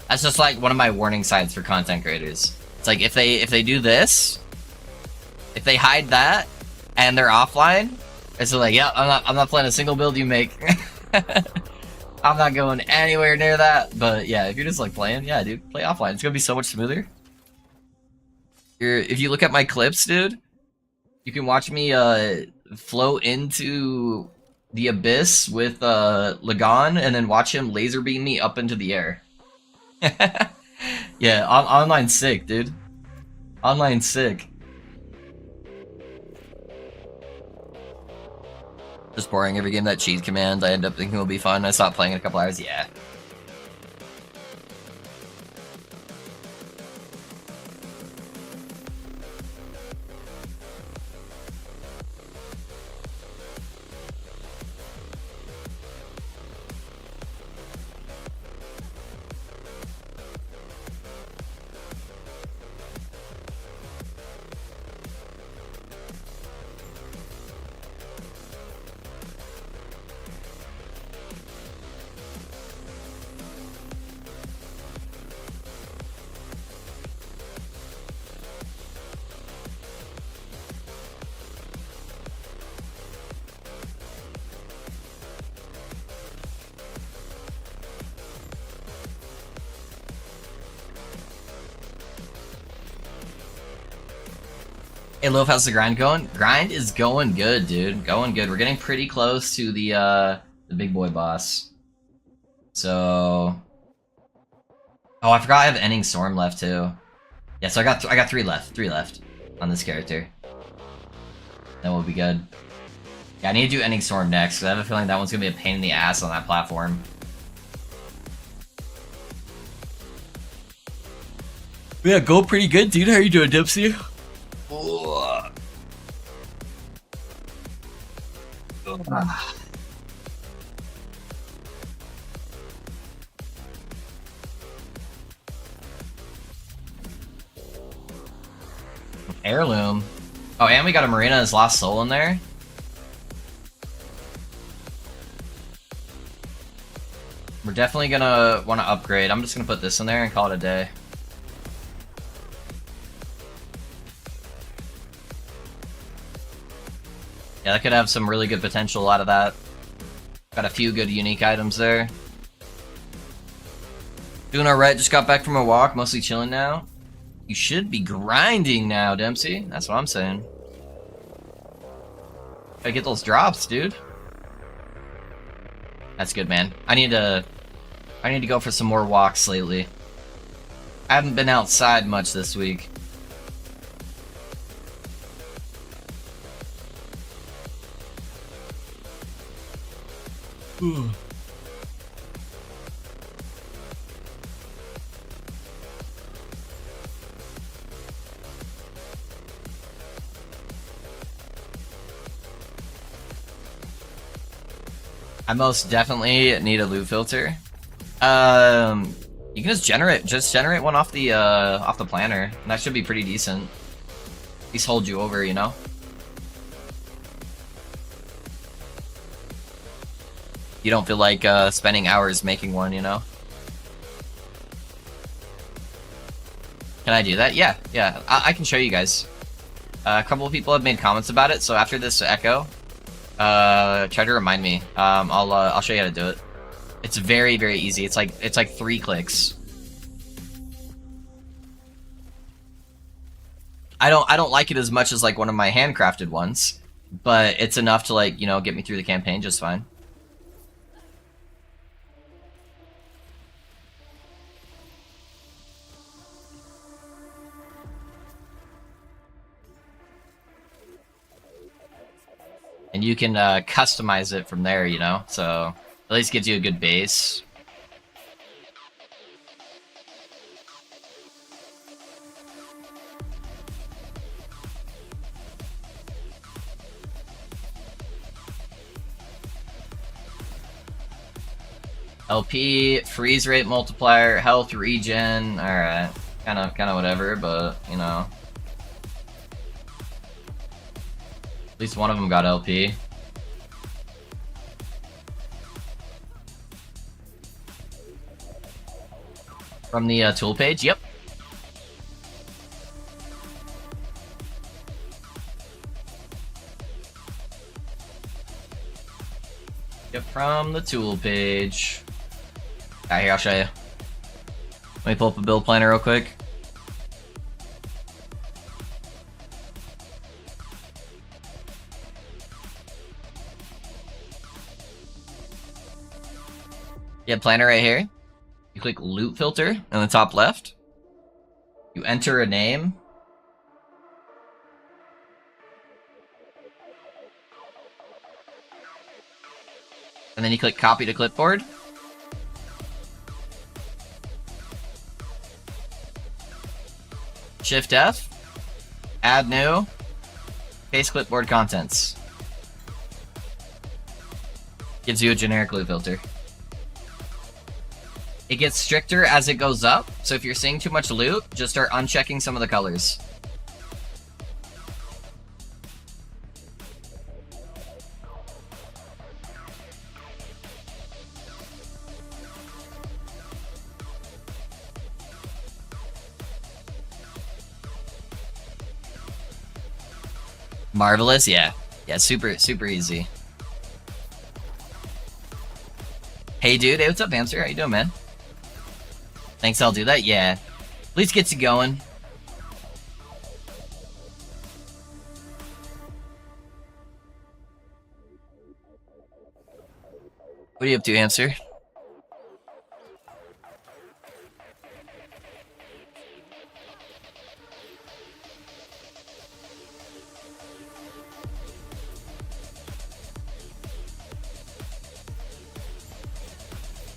That's just like one of my warning signs for content creators. It's like if they do this, if they hide that and they're offline, it's like, yeah, I'm not playing a single build you make. I'm not going anywhere near that. But yeah, if you're just like playing, yeah, dude, play offline. It's gonna be so much smoother. If you look at my clips, dude, you can watch me float into the abyss with Lagon and then watch him laser beam me up into the air. Yeah, online's sick, dude. Online's sick. Just boring. Every game that cheese command I end up thinking will be fun. I stopped playing in a couple hours. Yeah. Hey, Loaf, how's the grind going? Grind is going good, dude. Going good. We're getting pretty close to the big boy boss. So, oh, I forgot I have Ending Storm left too. Yeah, so I got 3 left. 3 left on this character. Then we'll be good. Yeah, I need to do Ending Storm next, because I have a feeling that one's gonna be a pain in the ass on that platform. Yeah, go pretty good, dude. How you doing, Dipsy? Heirloom. Oh, and we got a Marina's Lost Soul in there. We're definitely gonna want to upgrade. I'm just gonna put this in there and call it a day. Yeah, that could have some really good potential out of that. Got a few good unique items there. Doing alright, just got back from a walk, mostly chilling now. You should be grinding now, Dempsey. That's what I'm saying. Gotta get those drops, dude. That's good, man. I need to go for some more walks lately. I haven't been outside much this week. Ooh. I most definitely need a loot filter. You can just generate one off the planner, and that should be pretty decent. At least hold you over, you know. You don't feel like spending hours making one, you know. Can I do that? Yeah. I can show you guys. A couple of people have made comments about it, so after this echo, try to remind me. I'll show you how to do it. It's very, very easy. It's like 3 clicks. I don't like it as much as like one of my handcrafted ones, but it's enough to, like, you know, get me through the campaign just fine. And you can customize it from there, you know? So, at least gives you a good base. LP, freeze rate multiplier, health regen. Alright. Kinda whatever, but, you know. At least one of them got LP. From the tool page, yep. Yep, from the tool page. Here, I'll show you. Let me pull up a build planner real quick. Yeah, planner right here. You click loot filter in the top left. You enter a name. And then you click copy to clipboard. Shift F. Add new. Paste clipboard contents. Gives you a generic loot filter. It gets stricter as it goes up, so if you're seeing too much loot, just start unchecking some of the colors. Marvelous, yeah. Yeah, super easy. Hey dude, hey, what's up, Hamster? How you doing, man? Thanks, I'll do that, yeah. At least gets you going. What are you up to, Hamster?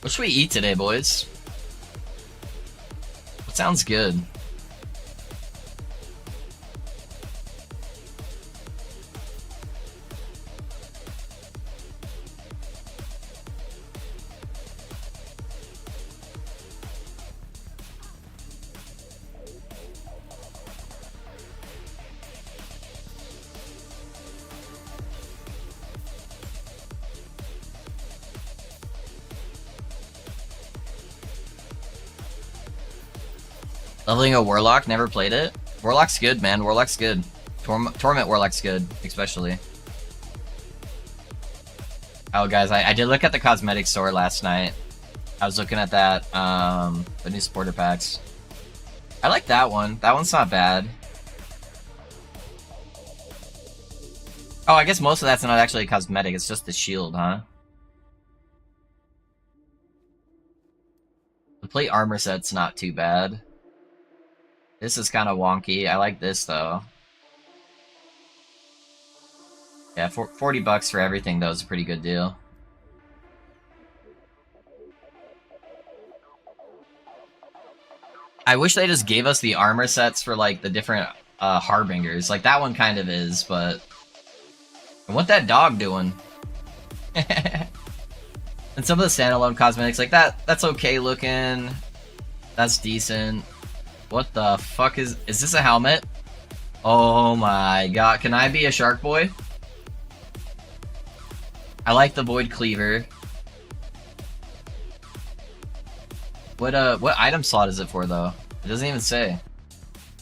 What should we eat today, boys? What sounds good? Leveling a Warlock, never played it. Warlock's good, man. Warlock's good. Torment Warlock's good, especially. Oh, guys, I did look at the Cosmetic store last night. I was looking at that, the new supporter packs. I like that one. That one's not bad. Oh, I guess most of that's not actually cosmetic. It's just the shield, huh? The plate armor set's not too bad. This is kind of wonky. I like this, though. Yeah, 40 bucks for everything, though, is a pretty good deal. I wish they just gave us the armor sets for, like, the different Harbingers. Like, that one kind of is, but... what that dog doing? And some of the standalone cosmetics, like, that's okay looking. That's decent. What the fuck is this a helmet? Oh my god, can I be a shark boy? I like the Void Cleaver. What item slot is it for, though? It doesn't even say.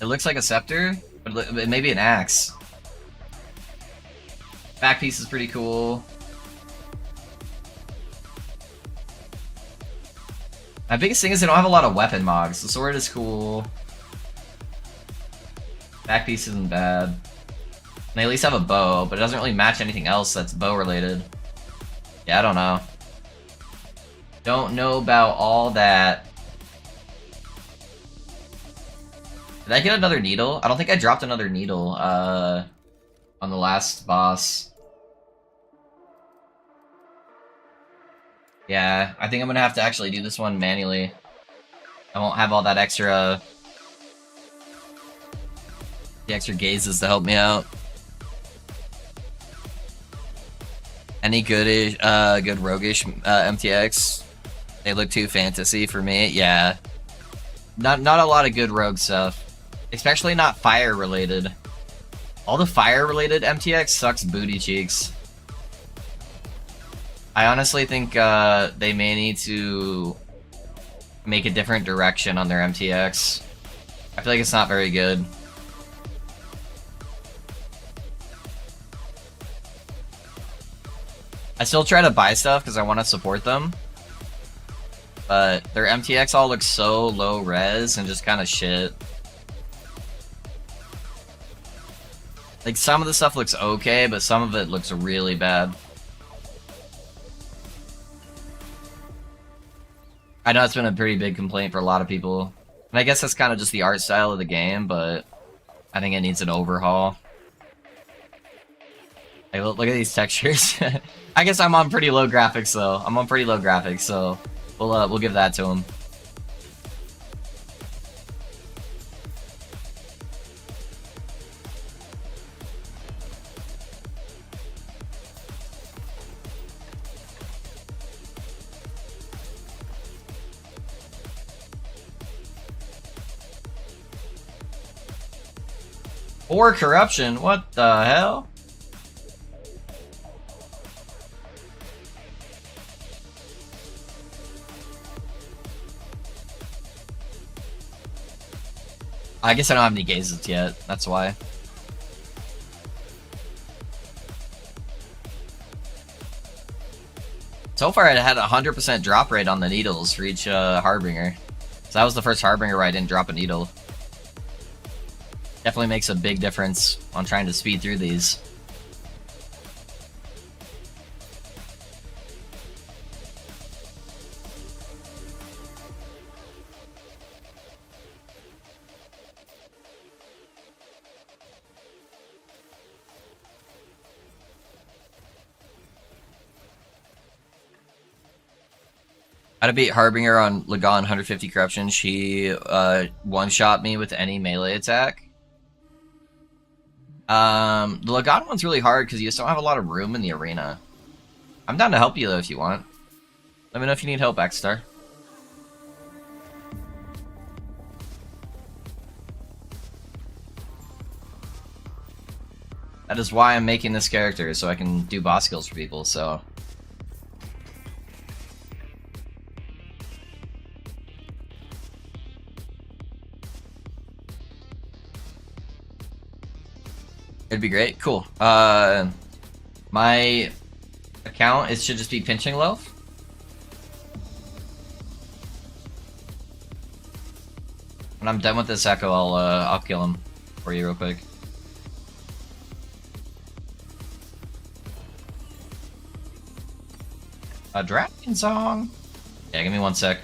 It looks like a scepter, but it may be an axe. Back piece is pretty cool. My biggest thing is they don't have a lot of weapon mods. The sword is cool. Back piece isn't bad. And they at least have a bow, but it doesn't really match anything else that's bow related. Yeah, I don't know. Don't know about all that. Did I get another needle? I don't think I dropped another needle on the last boss. Yeah, I think I'm gonna have to actually do this one manually. I won't have all that extra... the extra gazes to help me out. Any good roguish MTX? They look too fantasy for me. Yeah, not a lot of good rogue stuff, especially not fire related. All the fire related MTX sucks booty cheeks. I honestly think they may need to make a different direction on their MTX. I feel like it's not very good. I still try to buy stuff because I want to support them, but their MTX all looks so low res and just kind of shit. Like, some of the stuff looks okay, but some of it looks really bad. I know it's been a pretty big complaint for a lot of people. And I guess that's kind of just the art style of the game, but I think it needs an overhaul. Hey, look at these textures. I guess I'm on pretty low graphics, though. I'm on pretty low graphics, so we'll give that to him. Or corruption, what the hell? I guess I don't have any gazes yet, that's why. So far I had a 100% drop rate on the needles for each Harbinger. So that was the first Harbinger where I didn't drop a needle. Definitely makes a big difference on trying to speed through these. How to beat Harbinger on Lagan 150 corruption. She one-shot me with any melee attack. The Lagan one's really hard because you just don't have a lot of room in the arena. I'm down to help you though if you want. Let me know if you need help, X-Star. That is why I'm making this character, so I can do boss kills for people, so... It'd be great. Cool. My account, it should just be Pinching Loaf. When I'm done with this echo, I'll kill him for you real quick. A dragon song? Yeah, give me 1 sec.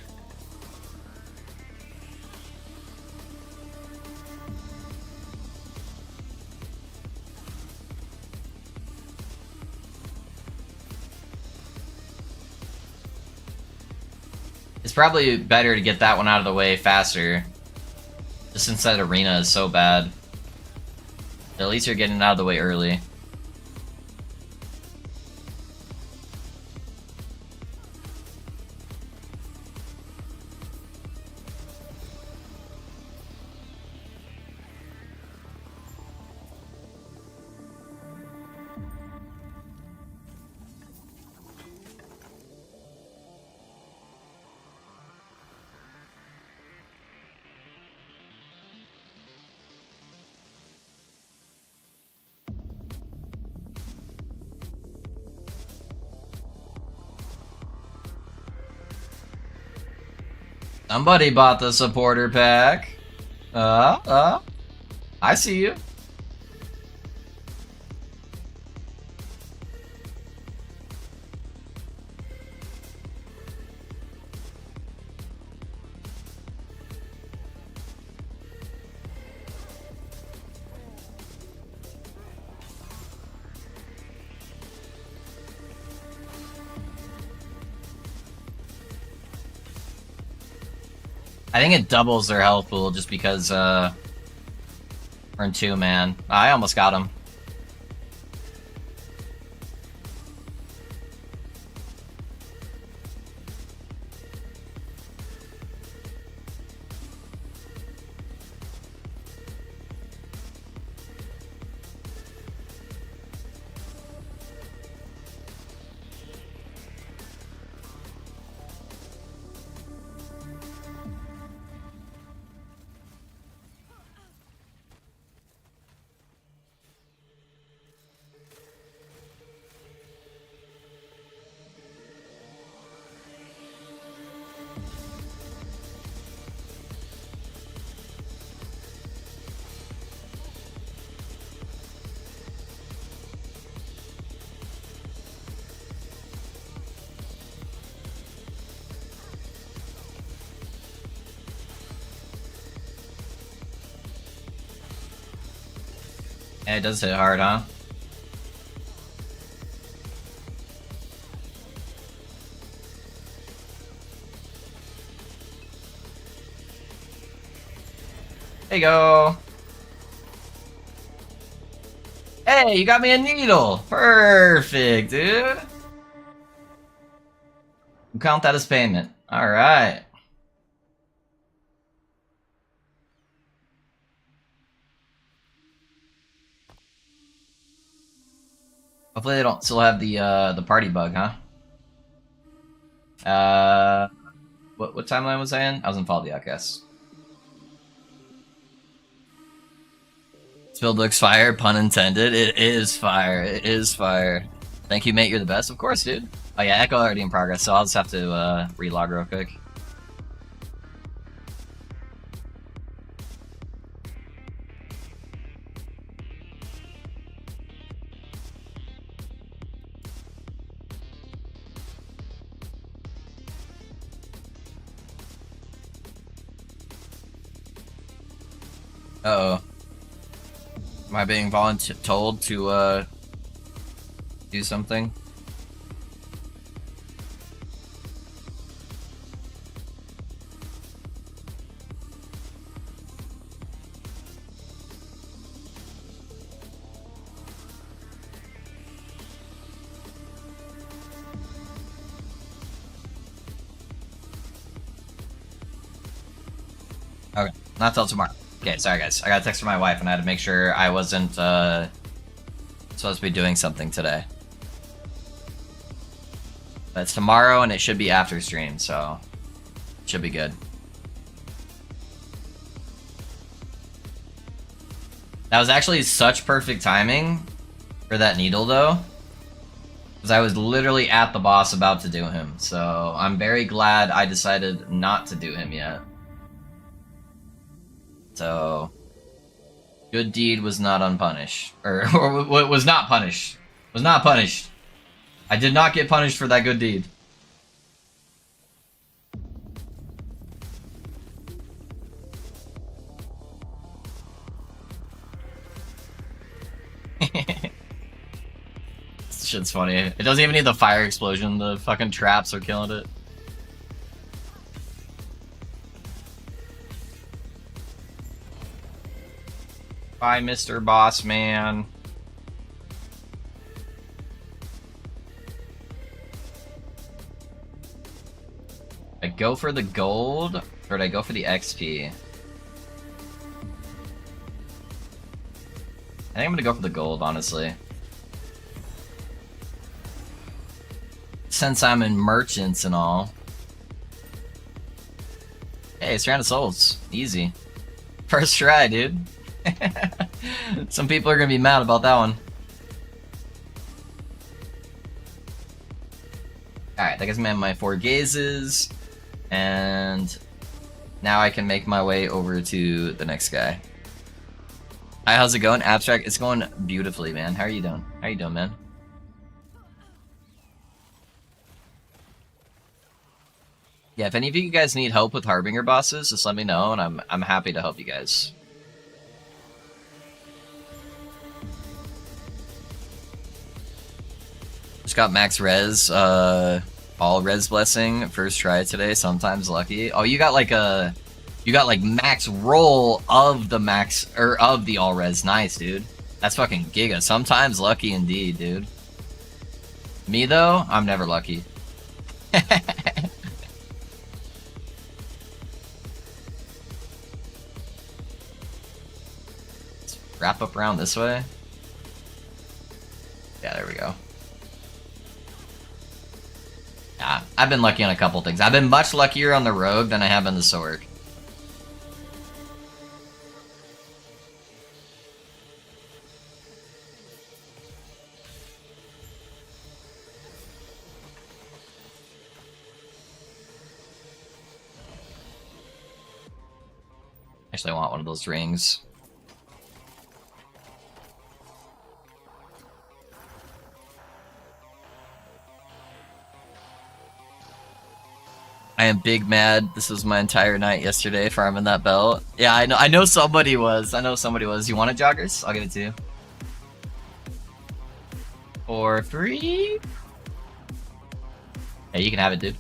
It's probably better to get that one out of the way faster. Just since that arena is so bad. At least you're getting it out of the way early. Somebody bought the supporter pack. I see you. I think it doubles their health pool just because, turn 2, man. I almost got him. Yeah, it does hit hard, huh? There you go. Hey, you got me a needle. Perfect, dude. Count that as payment. All right. Hopefully they don't still have the party bug, huh? What timeline was I in? I was in Fall of the Outcasts. This build looks fire, pun intended. It is fire. It is fire. Thank you, mate. You're the best. Of course, dude. Oh yeah, Echo already in progress, so I'll just have to relog real quick. Uh-oh. Am I being told to do something? Okay, not till tomorrow. Okay, sorry guys. I got a text from my wife and I had to make sure I wasn't supposed to be doing something today. But it's tomorrow and it should be after stream, so it should be good. That was actually such perfect timing for that needle though, because I was literally at the boss about to do him, so I'm very glad I decided not to do him yet. So, good deed was not unpunished. Or was not punished. Was not punished. I did not get punished for that good deed. This shit's funny. It doesn't even need the fire explosion. The fucking traps are killing it. Bye, Mr. Boss Man. I go for the gold, or did I go for the XP? I think I'm gonna go for the gold, honestly. Since I'm in merchants and all. Hey, Strand of Souls. Easy. First try, dude. Some people are gonna be mad about that one. Alright, that gives me my 4 gazes. And now I can make my way over to the next guy. Hi, how's it going? Abstract, it's going beautifully, man. How are you doing? How you doing, man? Yeah, if any of you guys need help with Harbinger bosses, just let me know, and I'm happy to help you guys. Just got max res, all res blessing, first try today, sometimes lucky. Oh, you got like max roll of the max, or of the all res. Nice, dude. That's fucking giga. Sometimes lucky indeed, dude. Me though, I'm never lucky. Let's wrap up around this way. Yeah, there we go. Yeah, I've been lucky on a couple things. I've been much luckier on the rogue than I have on the sword. Actually, I want one of those rings. I am big mad. This was my entire night yesterday farming that belt. Yeah, I know somebody was. I know somebody was. You want it, joggers? I'll give it to you. For free? Hey, you can have it, dude.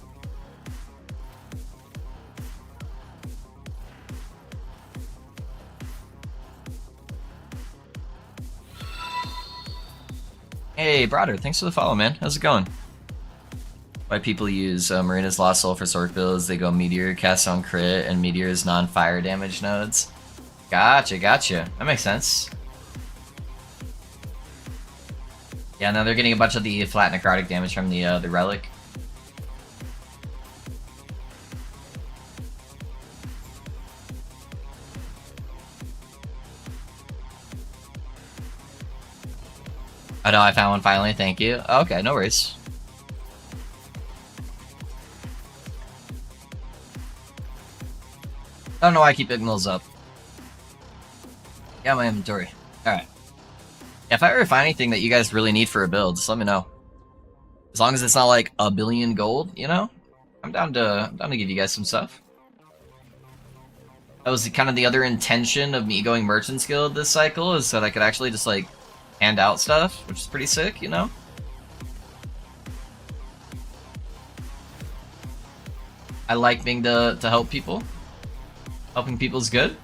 Hey, Broder, thanks for the follow, man. How's it going? Why people use Marina's Lost Soul for sword builds, they go Meteor, cast on crit, and Meteor's non-fire damage nodes. Gotcha, gotcha. That makes sense. Yeah, now they're getting a bunch of the flat necrotic damage from the relic. Oh no, I found one finally, thank you. Okay, no worries. I don't know why I keep picking those up. Got my inventory. Alright. If I ever find anything that you guys really need for a build, just let me know. As long as it's not like a billion gold, you know? I'm down to give you guys some stuff. That was kind of the other intention of me going Merchant's Guild this cycle, is that I could actually just like hand out stuff, which is pretty sick, you know? I like being to help people. Helping people is good.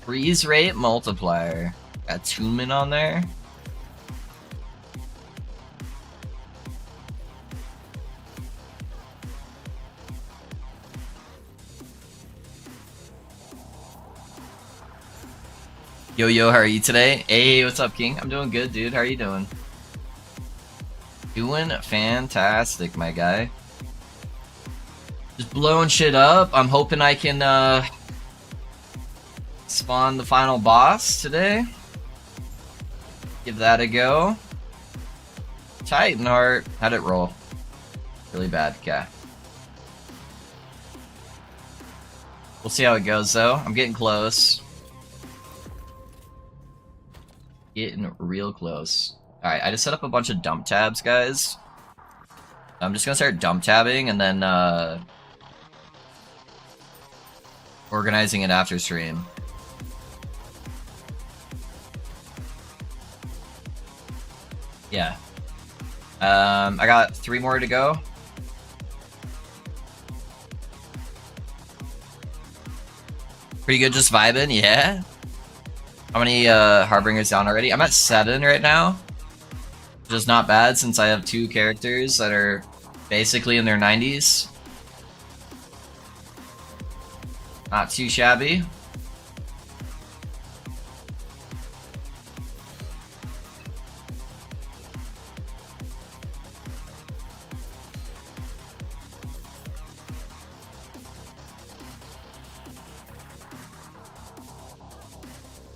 Freeze rate multiplier. Attunement on there. Yo, how are you today? Hey, what's up, King? I'm doing good, dude. How are you doing? Doing fantastic, my guy. Just blowing shit up. I'm hoping I can spawn the final boss today. Give that a go. Titanheart. How'd it roll? Really bad. Okay. We'll see how it goes, though. I'm getting close. Getting real close. Alright, I just set up a bunch of dump tabs, guys. I'm just gonna start dump tabbing and then organizing it after stream. Yeah. I got 3 more to go. Pretty good, just vibing, yeah. How many Harbingers down already? I'm at 7 right now. Which is not bad since I have 2 characters that are basically in their 90s. Not too shabby.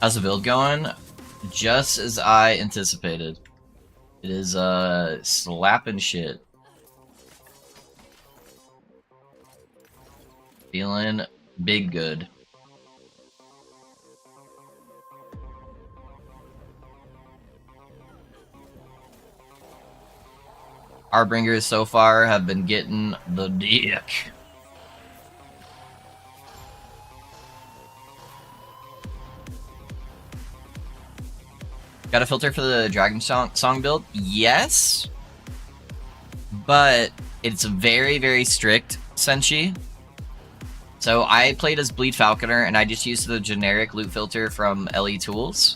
How's the build going? Just as I anticipated. It is slapping shit. Feeling big good. Harbingers so far have been getting the dick. Got a filter for the Dragon Song build? Yes. But it's very, very strict, Senshi. So I played as Bleed Falconer, and I just used the generic loot filter from LE Tools.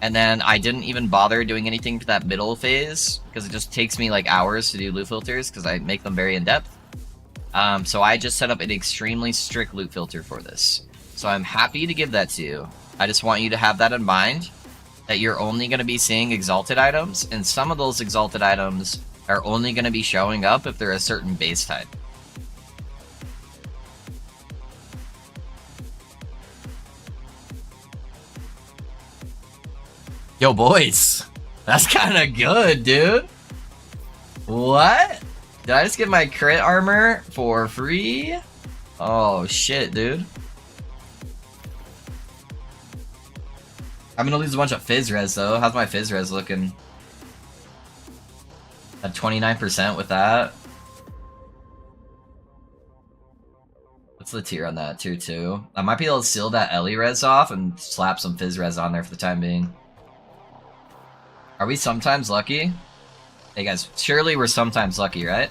And then I didn't even bother doing anything for that middle phase, because it just takes me like hours to do loot filters, because I make them very in-depth. So I just set up an extremely strict loot filter for this. So I'm happy to give that to you. I just want you to have that in mind, that you're only going to be seeing exalted items, and some of those exalted items are only going to be showing up if they're a certain base type. Yo, boys, that's kind of good, dude. What? Did I just get my crit armor for free? Oh, shit, dude. I'm gonna lose a bunch of Fizz res though. How's my Fizz res looking? At 29% with that. What's the tier on that? Tier 2. I might be able to seal that Ellie res off and slap some Fizz res on there for the time being. Are we sometimes lucky? Hey guys, surely we're sometimes lucky, right?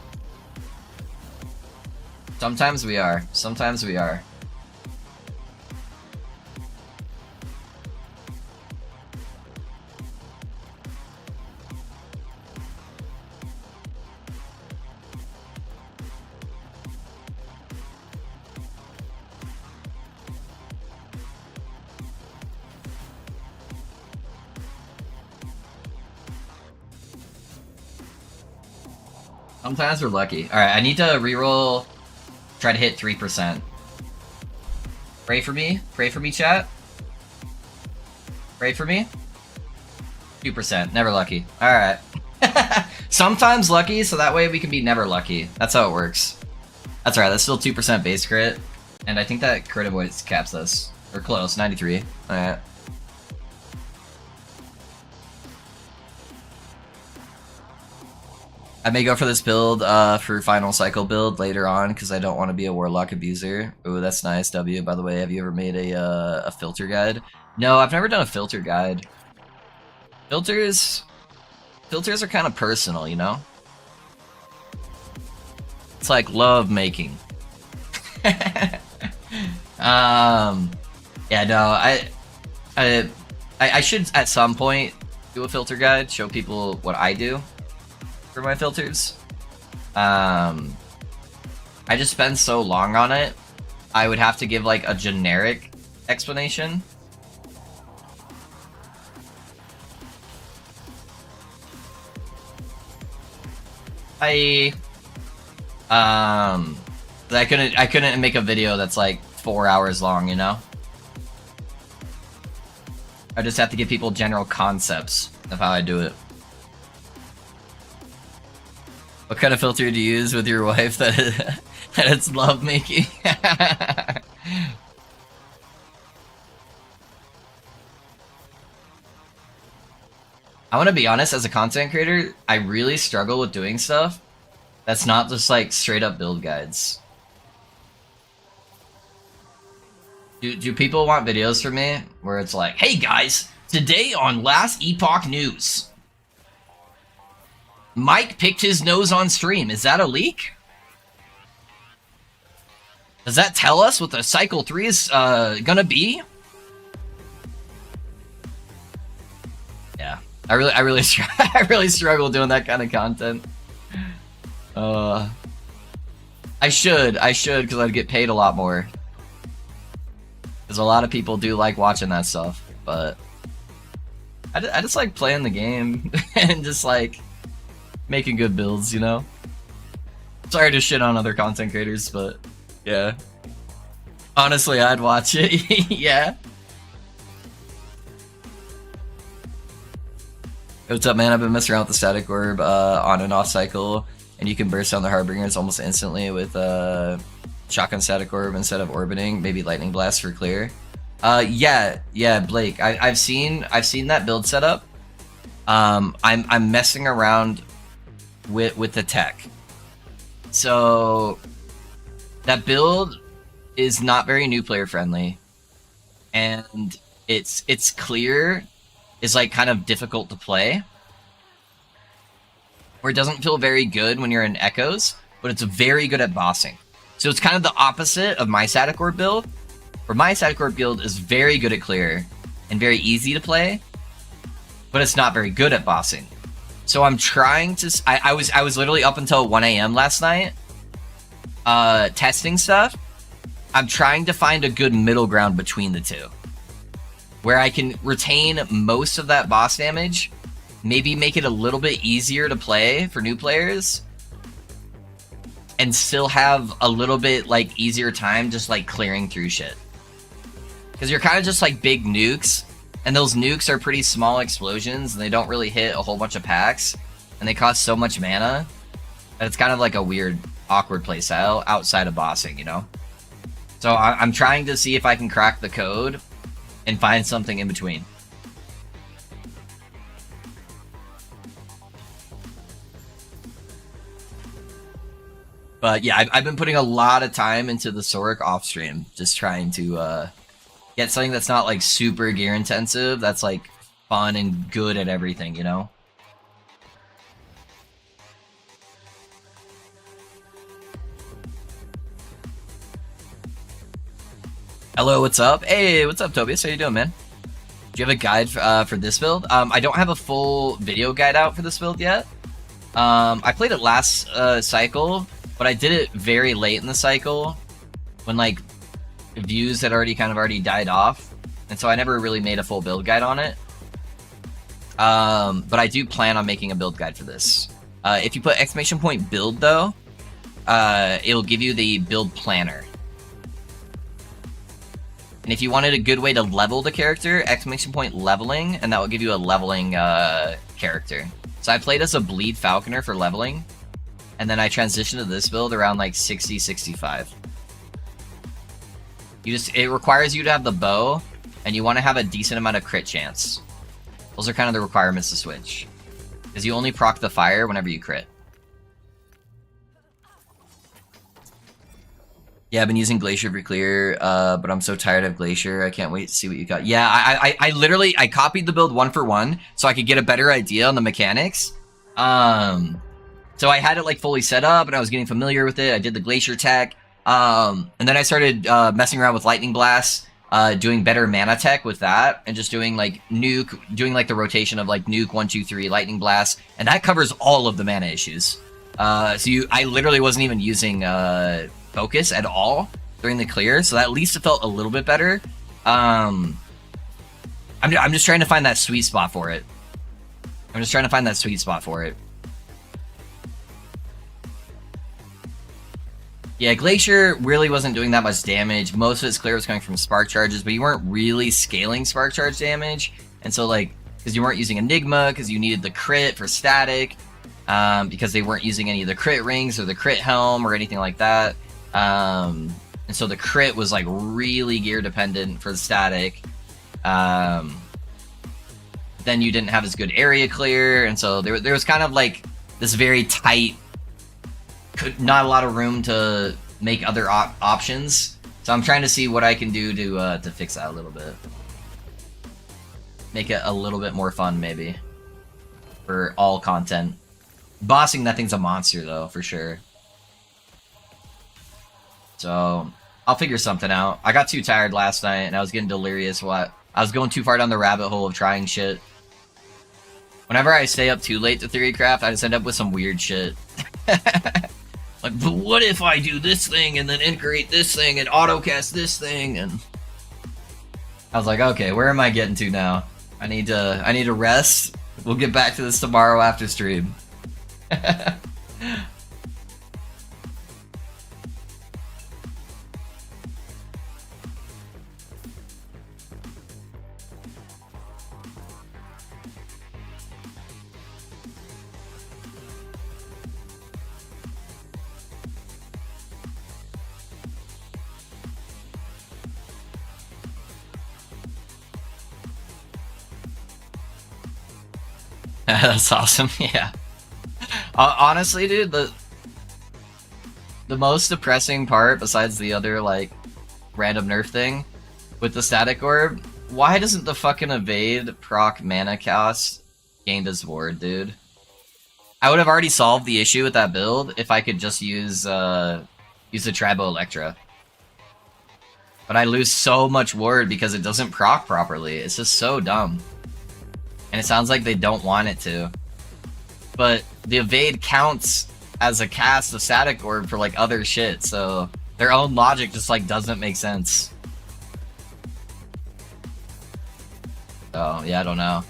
Sometimes we are. Sometimes we are. Sometimes we're lucky. Alright, I need to reroll, try to hit 3%. Pray for me. Pray for me, chat. Pray for me. 2%. Never lucky. Alright. Sometimes lucky, so that way we can be never lucky. That's how it works. That's alright, that's still 2% base crit. And I think that crit avoidance caps us. Or close, 93. Alright. I may go for this build for final cycle build later on because I don't want to be a warlock abuser. Ooh, that's nice, W. By the way, have you ever made a filter guide? No, I've never done a filter guide. Filters are kind of personal, you know? It's like love making. Yeah, no, I should at some point do a filter guide, show people what I do for my filters. I just spend so long on it, I would have to give like a generic explanation. I couldn't make a video that's like 4 hours long, you know? I just have to give people general concepts of how I do it. What kind of filter do you use with your wife that it's love making? I want to be honest, as a content creator, I really struggle with doing stuff that's not just like straight up build guides. Do people want videos from me where it's like, hey guys, today on Last Epoch News, Mike picked his nose on stream. Is that a leak? Does that tell us what the Cycle 3 is gonna be? Yeah, I really struggle doing that kind of content. I should, because I'd get paid a lot more. Because a lot of people do like watching that stuff, but I just like playing the game and just like making good builds, you know? Sorry to shit on other content creators, but yeah. Honestly, I'd watch it. Yeah. What's up, man? I've been messing around with the static orb on and off cycle, and you can burst down the Harbingers almost instantly with shotgun static orb instead of orbiting. Maybe lightning blast for clear. Yeah, Blake. I've seen that build setup. I'm messing around with the tech. So that build is not very new player friendly, and it's clear is like kind of difficult to play, or it doesn't feel very good when you're in echoes, but it's very good at bossing. So it's kind of the opposite of my static orb build, where my static orb build is very good at clear and very easy to play, but it's not very good at bossing. So I'm trying to. I was literally up until 1 a.m. last night, testing stuff. I'm trying to find a good middle ground between the two, where I can retain most of that boss damage, maybe make it a little bit easier to play for new players, and still have a little bit like easier time just like clearing through shit. Because you're kind of just like big nukes, and those nukes are pretty small explosions, and they don't really hit a whole bunch of packs, and they cost so much mana that it's kind of like a weird, awkward playstyle outside of bossing, you know? So I'm trying to see if I can crack the code and find something in between. But yeah, I've been putting a lot of time into the Soric off stream, just trying to get something that's not like super gear intensive, that's like fun and good at everything, you know? Hello, what's up? Hey, what's up, Tobias? How you doing, man? Do you have a guide for this build? I don't have a full video guide out for this build yet. I played it last cycle, but I did it very late in the cycle when like views had already died off, and so I never really made a full build guide on it. But I do plan on making a build guide for this. If you put !build though, it'll give you the build planner. And if you wanted a good way to level the character, !leveling, and that will give you a leveling character. So I played as a Bleed Falconer for leveling, and then I transitioned to this build around like 60, 65. It requires you to have the bow, and you want to have a decent amount of crit chance. Those are kind of the requirements to switch. Because you only proc the fire whenever you crit. Yeah, I've been using Glacier for clear, but I'm so tired of Glacier. I can't wait to see what you got. Yeah, I literally copied the build 1-for-1 so I could get a better idea on the mechanics. So I had it like fully set up and I was getting familiar with it. I did the Glacier tech. And then I started messing around with Lightning Blast, doing better mana tech with that, and just doing like nuke, doing like the rotation of like nuke 1, 2, 3, Lightning Blast, and that covers all of the mana issues. I literally wasn't even using focus at all during the clear, so at least it felt a little bit better. I'm just trying to find that sweet spot for it. Yeah, Glacier really wasn't doing that much damage. Most of its clear was coming from spark charges, but you weren't really scaling spark charge damage. And so like, because you weren't using Enigma, because you needed the crit for static, because they weren't using any of the crit rings or the crit helm or anything like that. And so the crit was like really gear dependent for the static. Then you didn't have as good area clear, and so there was kind of like this very tight, not a lot of room to make other options. So I'm trying to see what I can do to fix that a little bit, make it a little bit more fun maybe for all content. Bossing that thing's a monster though, for sure. So I'll figure something out. I got too tired last night and I was getting delirious. I was going too far down the rabbit hole of trying shit. Whenever I stay up too late to theorycraft, I just end up with some weird shit. Like, but what if I do this thing and then integrate this thing and autocast this thing? And I was like, okay, where am I getting to now? I need to rest. We'll get back to this tomorrow after stream. That's awesome. Yeah. Honestly, dude, the most depressing part, besides the other like random nerf thing with the static orb, why doesn't the fucking evade proc mana cost gained as ward, dude? I would have already solved the issue with that build if I could just use the Tribo Electra. But I lose so much ward because it doesn't proc properly. It's just so dumb. And it sounds like they don't want it to. But the evade counts as a cast of static orb for like other shit, so their own logic just like doesn't make sense. So yeah, I don't know.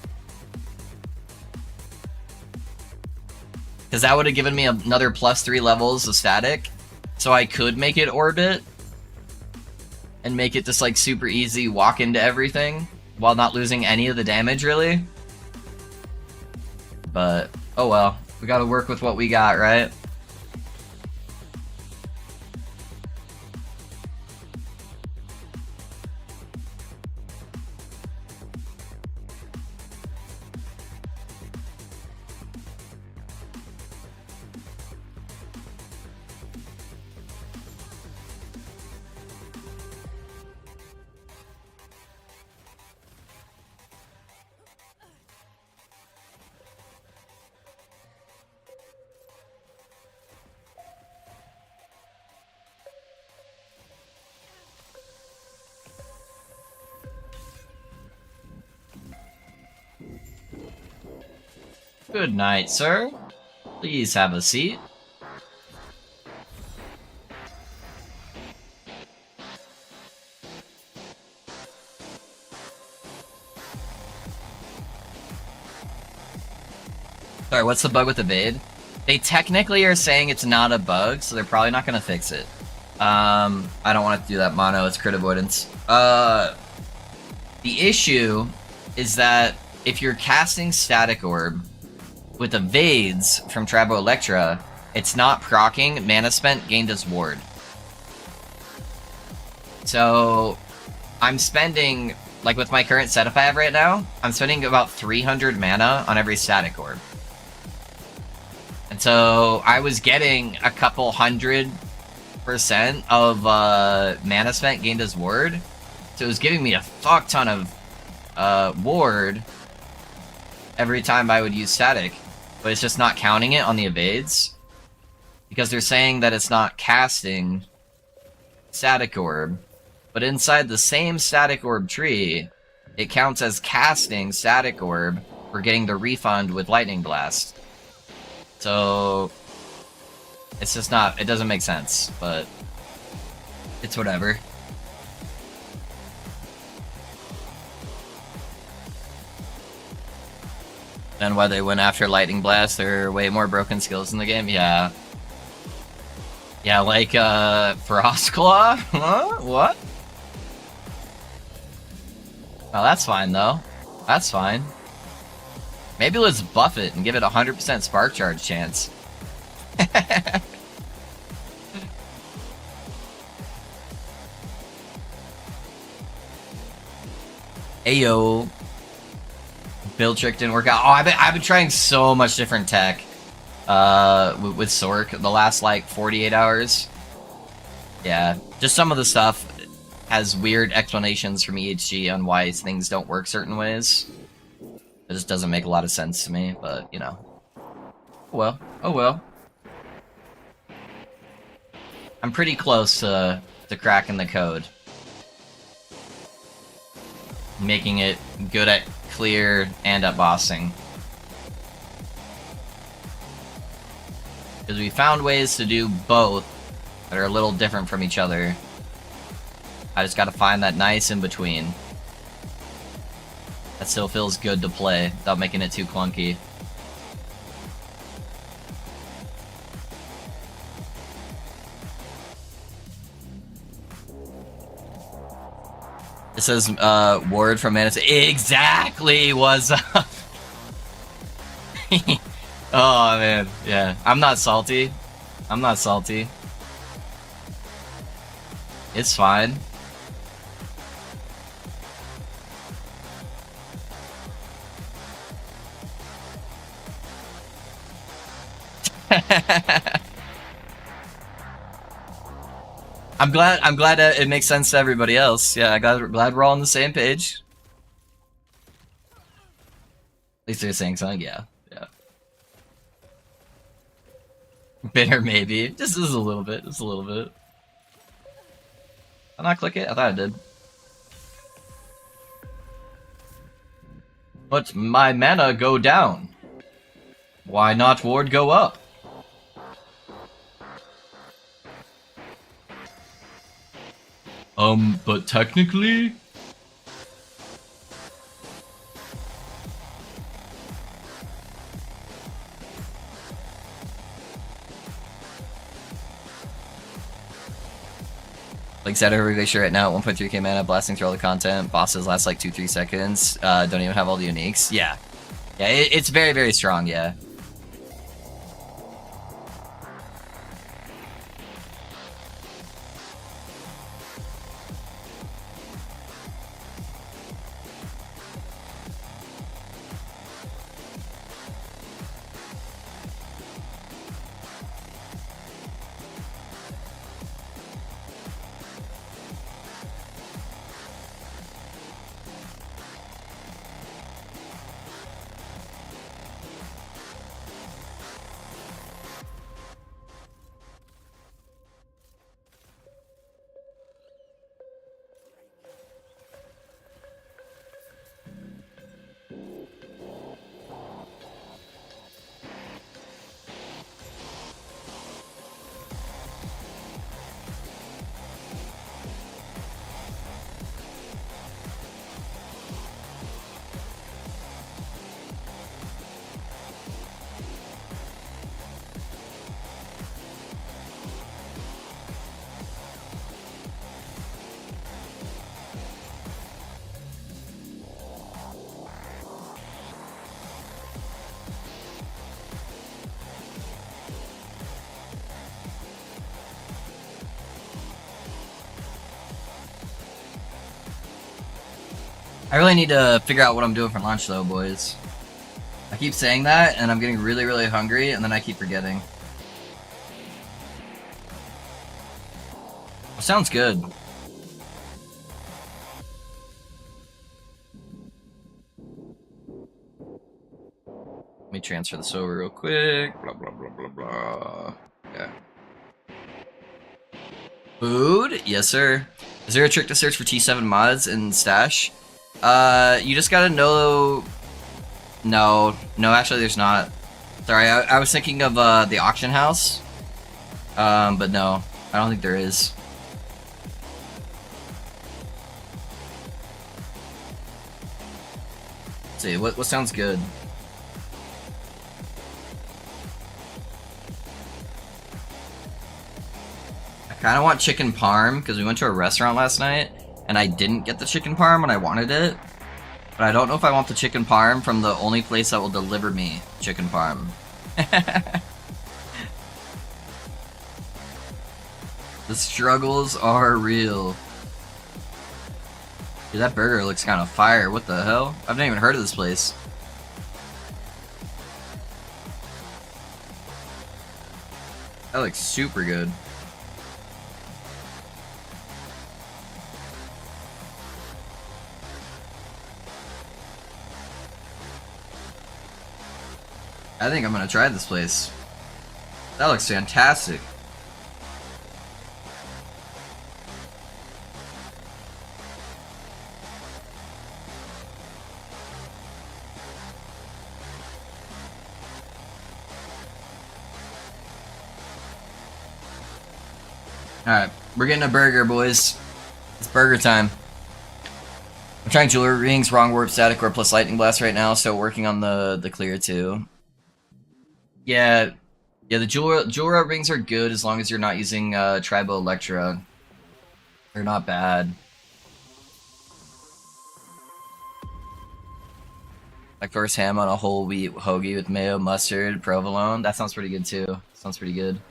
Because that would have given me another +3 levels of static, so I could make it orbit and make it just like super easy walk into everything while not losing any of the damage really. But oh well, we gotta work with what we got, right? Good night, sir. Please have a seat. Sorry, what's the bug with evade? They technically are saying it's not a bug, so they're probably not gonna fix it. I don't want to do that mono, it's crit avoidance. The issue is that if you're casting Static Orb with evades from Trabo Electra, it's not proccing mana spent gained as ward. So I'm spending, like with my current setup I have right now, I'm spending about 300 mana on every Static Orb. And so I was getting a couple 100% of mana spent gained as ward. So it was giving me a fuck ton of ward every time I would use static. But it's just not counting it on the evades. Because they're saying that it's not casting Static Orb. But inside the same Static Orb tree, it counts as casting Static Orb for getting the refund with Lightning Blast. So it's just not, it doesn't make sense, but it's whatever. And why they went after Lightning Blast, there are way more broken skills in the game, yeah. Yeah, like, Frostclaw? Huh? What? Oh, that's fine, though. That's fine. Maybe let's buff it and give it a 100% Spark Charge chance. Ayo. Build trick didn't work out. Oh, I've been trying so much different tech with Sork the last like 48 hours. Yeah, just some of the stuff has weird explanations from EHG on why things don't work certain ways. It just doesn't make a lot of sense to me, but, you know. Oh well. Oh well. I'm pretty close to cracking the code. Making it good at clear and at bossing. Because we found ways to do both that are a little different from each other. I just gotta find that nice in between. That still feels good to play without making it too clunky. It says, word from Manus. Exactly, what's up? Oh, man. Yeah. I'm not salty. I'm not salty. It's fine. I'm glad that it makes sense to everybody else. Yeah, glad we're all on the same page. At least they're saying something, yeah. Yeah. Bitter maybe. Just a little bit. Just a little bit. Did I not click it? I thought I did. But my mana go down. Why not ward go up? But technically... Like said, everybody sure right now, 1.3k mana, blasting through all the content, bosses last like 2-3 seconds, don't even have all the uniques. Yeah. Yeah, it's very, very strong, yeah. I really need to figure out what I'm doing for lunch, though, boys. I keep saying that, and I'm getting really, really hungry, and then I keep forgetting. Well, sounds good. Let me transfer this over real quick. Blah, blah, blah, blah, blah. Yeah. Food? Yes, sir. Is there a trick to search for T7 mods in Stash? You just gotta know... No, actually there's not. Sorry, I was thinking of the auction house. But no, I don't think there is. Let's see, what sounds good? I kind of want chicken parm, because we went to a restaurant last night, and I didn't get the chicken parm when I wanted it. But I don't know if I want the chicken parm from the only place that will deliver me chicken parm. The struggles are real. Dude, that burger looks kind of fire. What the hell? I've never even heard of this place. That looks super good. I think I'm gonna try this place. That looks fantastic. Alright, we're getting a burger, boys. It's burger time. I'm trying jewelry rings, wrong warp, static or plus lightning blast right now, so working on the clear too. Yeah, the jewel rings are good as long as you're not using Tribo Electra. They're not bad. Like first ham on a whole wheat hoagie with mayo, mustard, provolone. That sounds pretty good too. Sounds pretty good.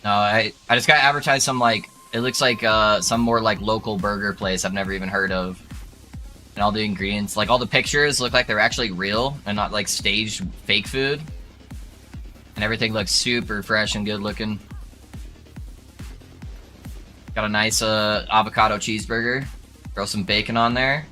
No, I just got advertised some like, it looks like some more like local burger place I've never even heard of. And all the ingredients, like all the pictures look like they're actually real and not like staged fake food. And everything looks super fresh and good looking. Got a nice avocado cheeseburger. Throw some bacon on there.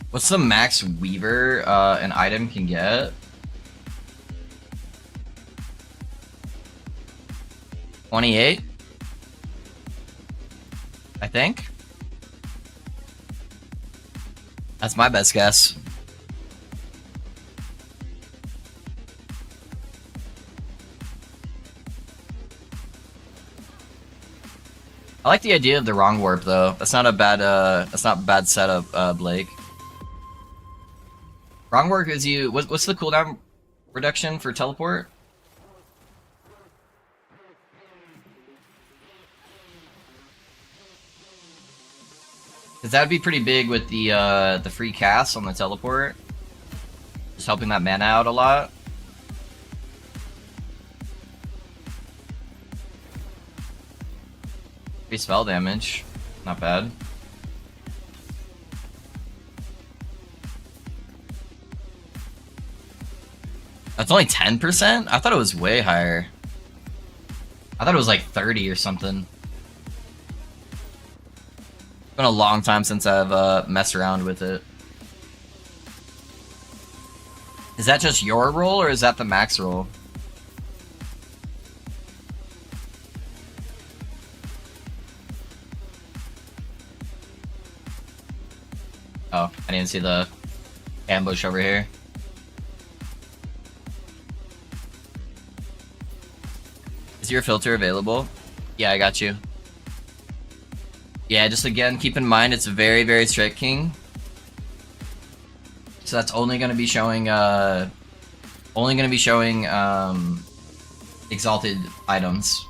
What's the max Weaver an item can get? 28? I think. That's my best guess. I like the idea of the wrong warp though. That's not a bad setup, Blake. Wrong warp gives you what's the cooldown reduction for teleport? Cause that'd be pretty big with the free cast on the teleport. Just helping that mana out a lot. Free spell damage. Not bad. That's only 10%? I thought it was way higher. I thought it was like 30 or something. It's been a long time since I've messed around with it. Is that just your roll or is that the max roll? Oh, I didn't see the ambush over here. Is your filter available? Yeah, I got you. Yeah, just again, keep in mind it's very, very strict, King. So that's only going to be showing, exalted items.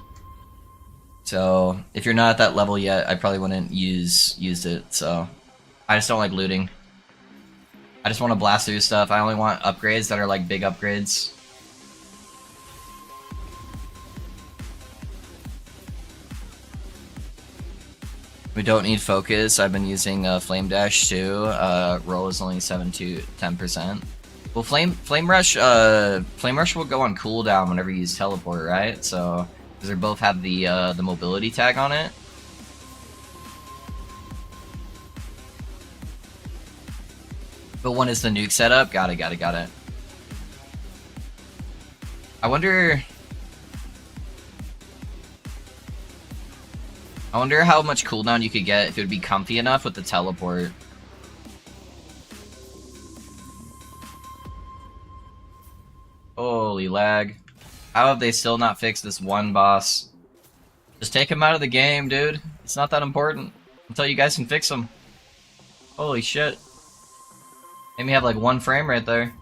So if you're not at that level yet, I probably wouldn't use it. So I just don't like looting. I just want to blast through stuff. I only want upgrades that are like big upgrades. We don't need focus. I've been using Flame Dash too. Roll is only 7 to 10%. Well, Flame Rush will go on cooldown whenever you use Teleport, right? So, because they both have the mobility tag on it. But one is the nuke setup. Got it. I wonder how much cooldown you could get if it would be comfy enough with the teleport. Holy lag. How have they still not fixed this one boss? Just take him out of the game, dude. It's not that important until you guys can fix him. Holy shit. Made me have like 1 frame right there.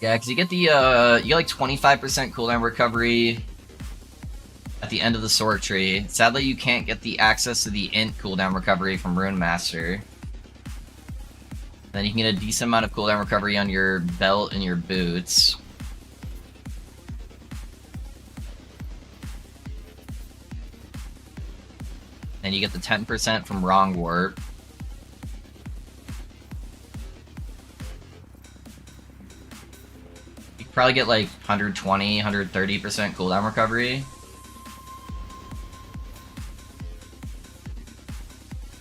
Yeah, because you get the, you get like 25% cooldown recovery at the end of the sword tree. Sadly, you can't get the access to the int cooldown recovery from Rune Master. Then you can get a decent amount of cooldown recovery on your belt and your boots. And you get the 10% from Wrong Warp. You could probably get like 120, 130% cooldown recovery.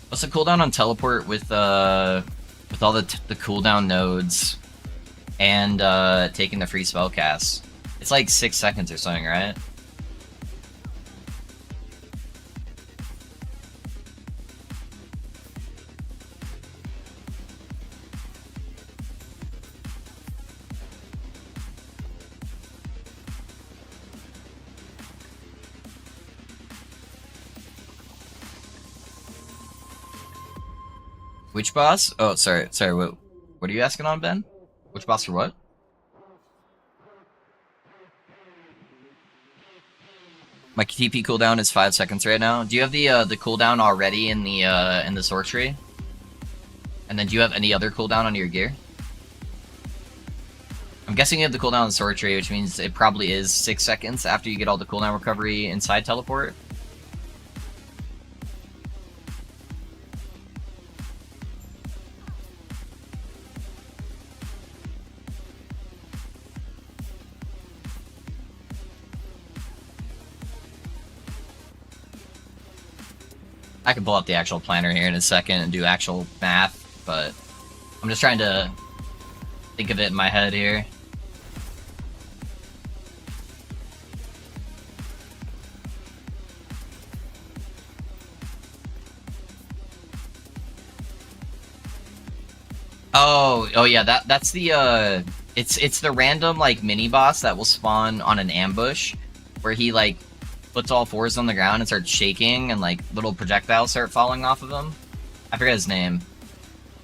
What's the cooldown on teleport with all the cooldown nodes and taking the free spell cast? It's like 6 seconds or something, right? Which boss? Oh, sorry. What are you asking on, Ben? Which boss for what? My TP cooldown is 5 seconds right now. Do you have the cooldown already in the sword tree? And then do you have any other cooldown on your gear? I'm guessing you have the cooldown on the sword tree, which means it probably is 6 seconds after you get all the cooldown recovery inside teleport. I can pull up the actual planner here in a second and do actual math, but I'm just trying to think of it in my head here. Oh yeah, that's the it's the random like mini boss that will spawn on an ambush where he like puts all 4s on the ground and starts shaking and like little projectiles start falling off of him. I forget his name.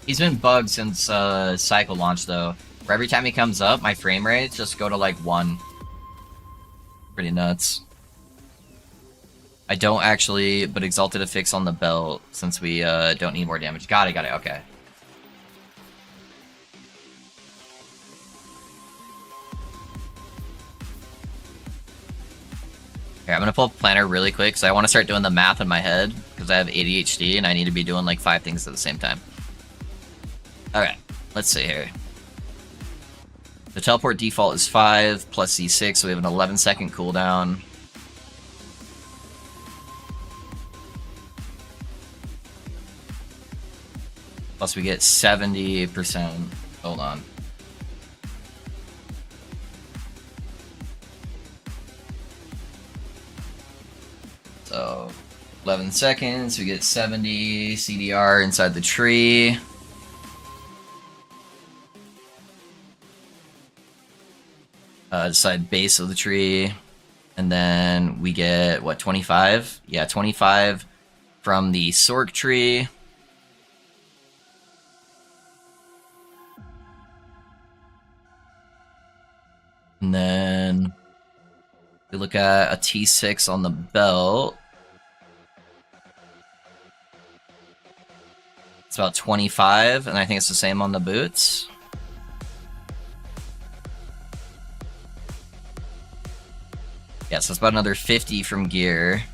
He's been bugged since Cycle launch though. Where every time he comes up, my frame rates just go to like 1. Pretty nuts. I don't actually, but Exalted a fix on the belt since we don't need more damage. Got it, okay. Here, I'm gonna pull up Planner really quick because I want to start doing the math in my head because I have ADHD and I need to be doing like 5 things at the same time. Okay, let's see here. The teleport default is 5 plus C6, so we have an 11-second cooldown. Plus we get 70%. Hold on. So 11 seconds, we get 70 CDR inside the tree. Decide base of the tree. And then we get, what, 25? Yeah, 25 from the Sork tree. And then we look at a T6 on the belt. It's about 25, and I think it's the same on the boots. Yeah, so it's about another 50 from gear.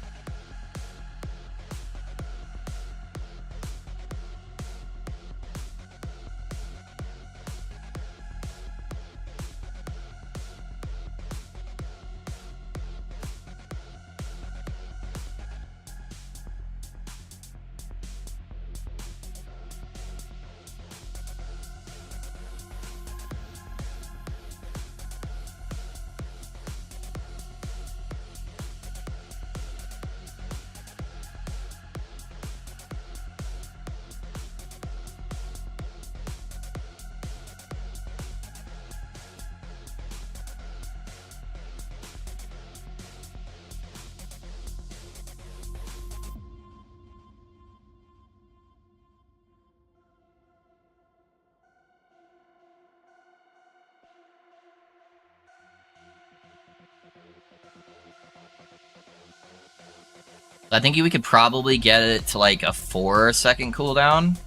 I think we could probably get it to like a 4-second cooldown.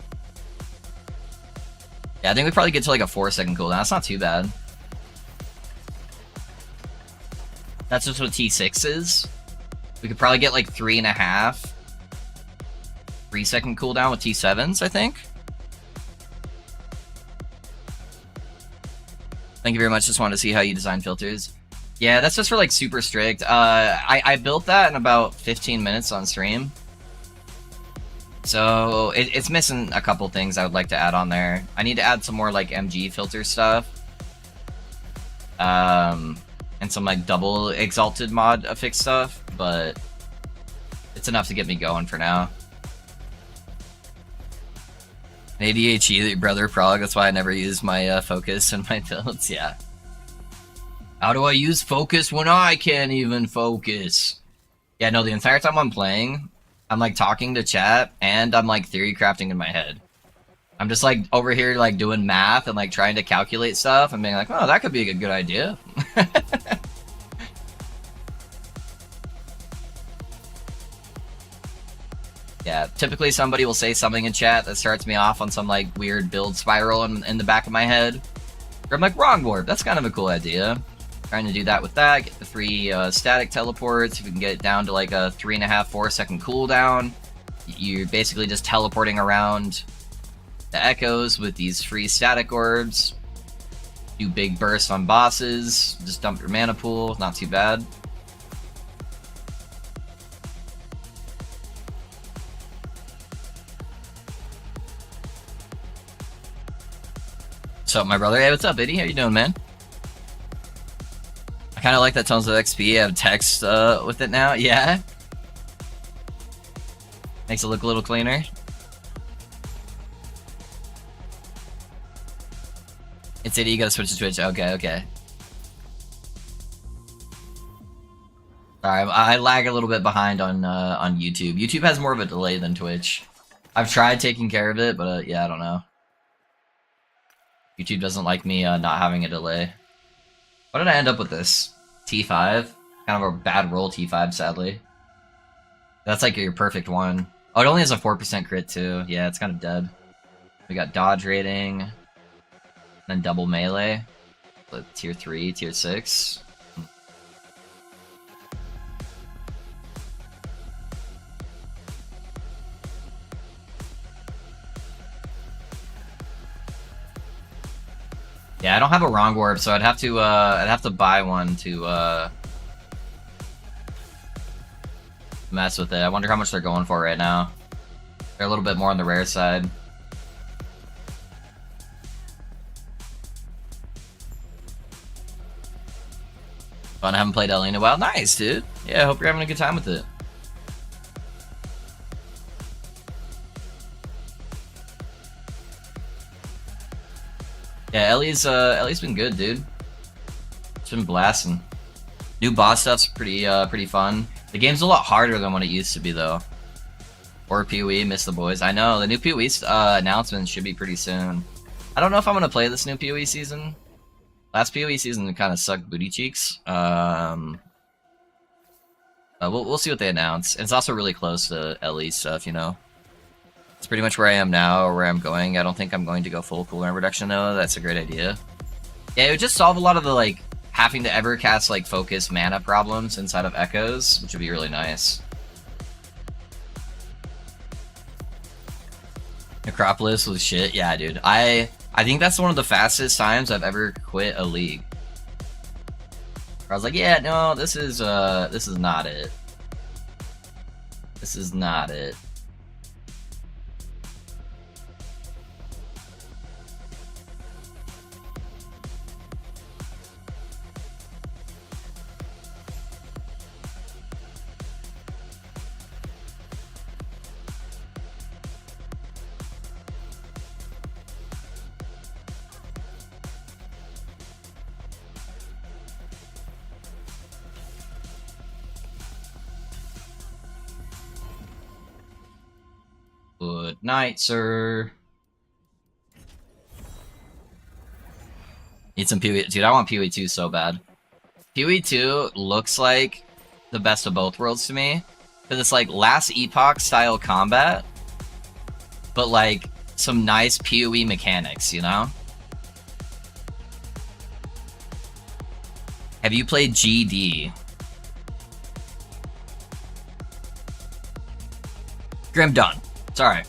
Yeah, I think we probably get to like a 4-second cooldown. That's not too bad. That's just what T6 is. We could probably get like 3.5, 3-second cooldown with T7s, I think. Thank you very much. Just wanted to see how you design filters. Yeah, that's just for like super strict. I built that in about 15 minutes on stream. So it's missing a couple things I would like to add on there. I need to add some more like MG filter stuff. And some like double exalted mod affix stuff, but it's enough to get me going for now. ADHD brother prog, that's why I never use my focus in my builds, yeah. How do I use focus when I can't even focus? Yeah, no, the entire time I'm playing, I'm like talking to chat, and I'm like theory crafting in my head. I'm just like over here like doing math and like trying to calculate stuff and being like, oh, that could be a good idea. Yeah, typically somebody will say something in chat that starts me off on some like weird build spiral in the back of my head. Or I'm like, wrong warp, that's kind of a cool idea. Trying to do that with that, get the 3 static teleports. If we can get it down to like a 3.5, 4-second cooldown, you're basically just teleporting around the echoes with these free static orbs. Do big bursts on bosses, just dump your mana pool, not too bad. What's up, my brother? Hey, what's up, Eddie? How you doing, man? I kind of like that tons of XP. I have text with it now. Yeah. Makes it look a little cleaner. It's Eddie, you gotta switch to Twitch. Okay. Alright, I lag a little bit behind on YouTube. YouTube has more of a delay than Twitch. I've tried taking care of it, but yeah, I don't know. YouTube doesn't like me not having a delay. Why did I end up with this? T5? Kind of a bad roll T5, sadly. That's like your perfect one. Oh, it only has a 4% crit too. Yeah, it's kind of dead. We got dodge rating. Then double melee. So tier 3, tier 6. Yeah, I don't have a wrong warp, so I'd have to buy one to mess with it. I wonder how much they're going for right now. They're a little bit more on the rare side. Fun, I haven't played LE in a while. Nice, dude. Yeah, I hope you're having a good time with it. Yeah, Ellie's been good, dude. It's been blasting. New boss stuff's pretty fun. The game's a lot harder than what it used to be, though. Or PoE, miss the boys. I know, the new PoE announcement should be pretty soon. I don't know if I'm going to play this new PoE season. Last PoE season kind of sucked booty cheeks. We'll see what they announce. It's also really close to LE stuff, you know. It's pretty much where I am now, or where I'm going. I don't think I'm going to go full cooldown reduction, though. That's a great idea. Yeah, it would just solve a lot of the, like, having to ever cast, like, focus mana problems inside of Echoes, which would be really nice. Necropolis was shit. Yeah, dude. I think that's one of the fastest times I've ever quit a league. I was like, yeah, no, this is not it. This is not it. Good night, sir. Need some PoE. Dude, I want PoE 2 so bad. PoE 2 looks like the best of both worlds to me. Because it's like Last Epoch style combat, but like some nice PoE mechanics, you know? Have you played GD? Grim Dawn. Sorry.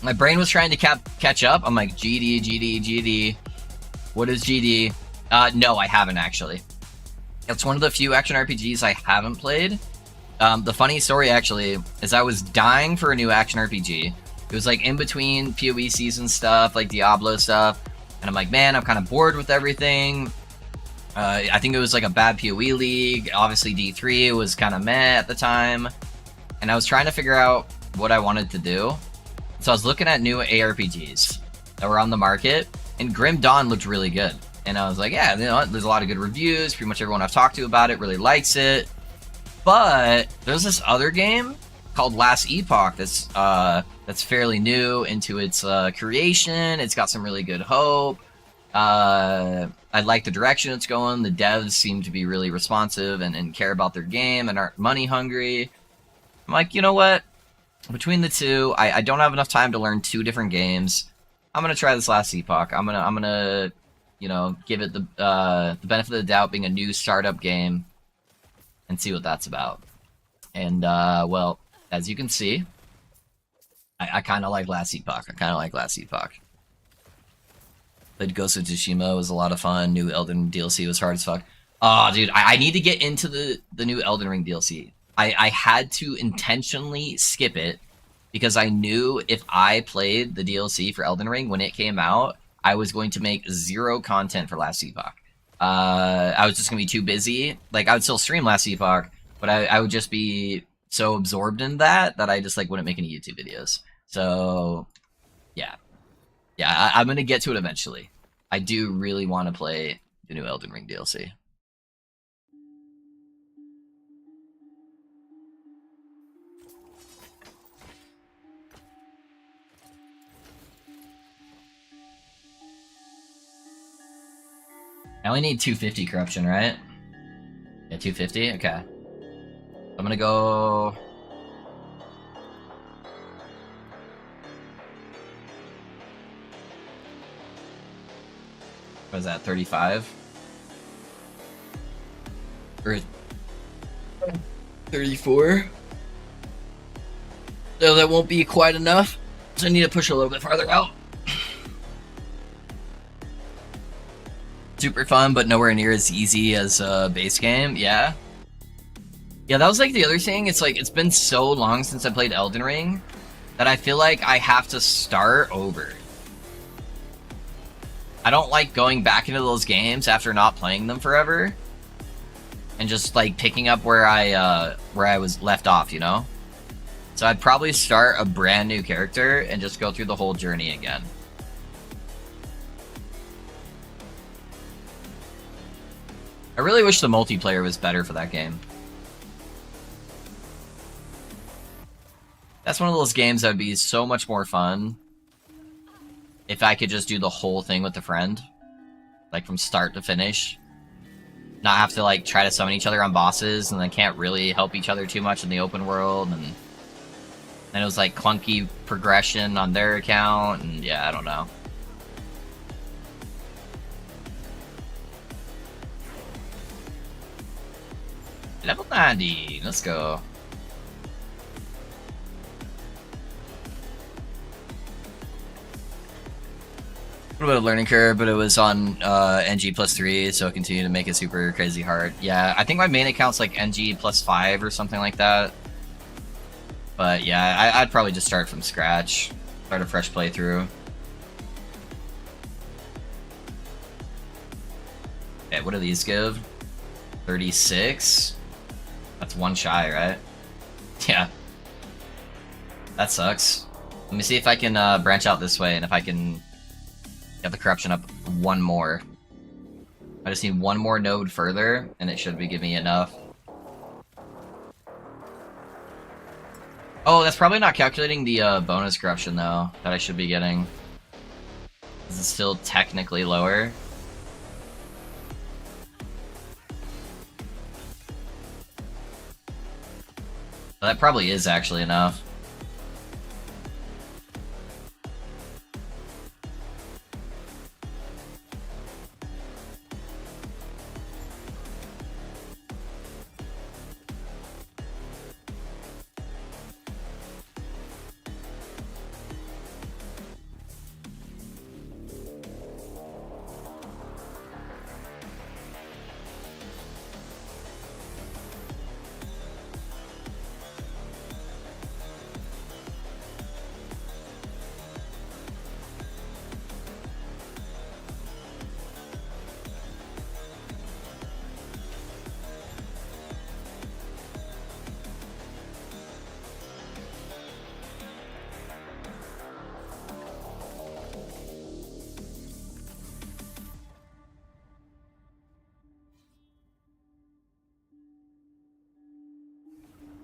My brain was trying to catch up. I'm like, GD. What is GD? No, I haven't actually. It's one of the few action RPGs I haven't played. The funny story actually is I was dying for a new action RPG. It was like in between PoE season stuff, like Diablo stuff. And I'm like, man, I'm kind of bored with everything. I think it was like a bad PoE league. Obviously D3 was kind of meh at the time. And I was trying to figure out what I wanted to do. So I was looking at new ARPGs that were on the market, and Grim Dawn looked really good. And I was like, yeah, you know, there's a lot of good reviews. Pretty much everyone I've talked to about it really likes it. But there's this other game called Last Epoch that's fairly new into its creation. It's got some really good hope. I like the direction it's going. The devs seem to be really responsive and care about their game and aren't money hungry. I'm like, you know what? Between the two, I don't have enough time to learn two different games. I'm gonna try this Last Epoch. I'm gonna, you know, give it the benefit of the doubt, being a new startup game, and see what that's about. And well, as you can see, I kind of like Last Epoch. Played Ghost of Tsushima, was a lot of fun. New Elden DLC was hard as fuck. Oh, dude, I need to get into the new Elden Ring DLC. I had to intentionally skip it because I knew if I played the DLC for Elden Ring when it came out, I was going to make zero content for Last Epoch. I was just going to be too busy. Like, I would still stream Last Epoch, but I would just be so absorbed in that I just, like, wouldn't make any YouTube videos. So, yeah. Yeah, I'm going to get to it eventually. I do really want to play the new Elden Ring DLC. I only need 250 corruption, right? Yeah, 250? Okay. I'm gonna go... What is that, 35? Or 34? No, that won't be quite enough, so I need to push a little bit farther out. Super fun, but nowhere near as easy as a base game. Yeah. Yeah, that was like the other thing. It's like, it's been so long since I played Elden Ring that I feel like I have to start over. I don't like going back into those games after not playing them forever and just like picking up where I was left off, you know? So I'd probably start a brand new character and just go through the whole journey again. I really wish the multiplayer was better for that game. That's one of those games that would be so much more fun if I could just do the whole thing with a friend, like from start to finish. Not have to like try to summon each other on bosses, and then can't really help each other too much in the open world, and then it was like clunky progression on their account, and yeah, I don't know. Level 90, let's go. A little bit of learning curve, but it was on NG +3, so it continued to make it super crazy hard. Yeah, I think my main account's like NG +5 or something like that. But yeah, I'd probably just start from scratch, start a fresh playthrough. Okay, what do these give? 36? That's one shy, right? Yeah. That sucks. Let me see if I can branch out this way, and if I can get the corruption up one more. I just need one more node further, and it should be giving me enough. Oh, that's probably not calculating the bonus corruption, though, that I should be getting. This is still technically lower. But that probably is actually enough.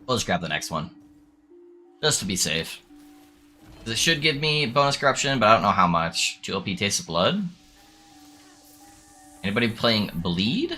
We'll just grab the next one. Just to be safe. It should give me bonus corruption, but I don't know how much. 2 LP Taste of Blood? Anybody playing Bleed?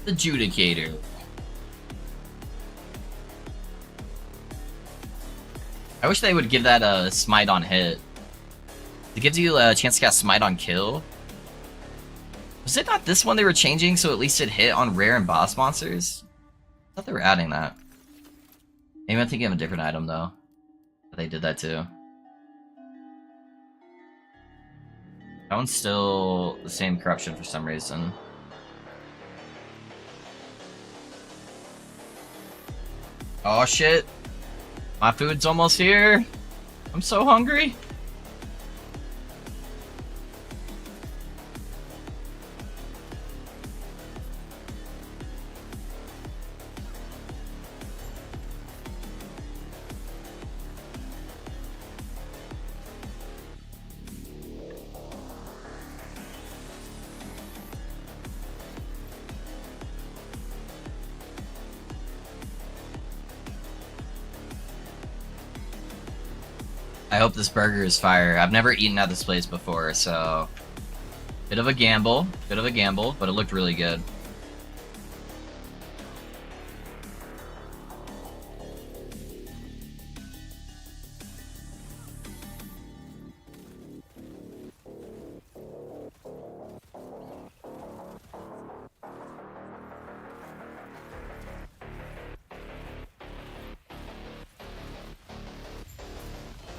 Adjudicator. I wish they would give that a smite on hit. It gives you a chance to cast smite on kill. Was it not this one they were changing so at least it hit on rare and boss monsters? I thought they were adding that. Maybe I'm thinking of a different item though. But they did that too. That one's still the same corruption for some reason. Oh shit. My food's almost here. I'm so hungry. I hope this burger is fire. I've never eaten at this place before, so... Bit of a gamble, but it looked really good.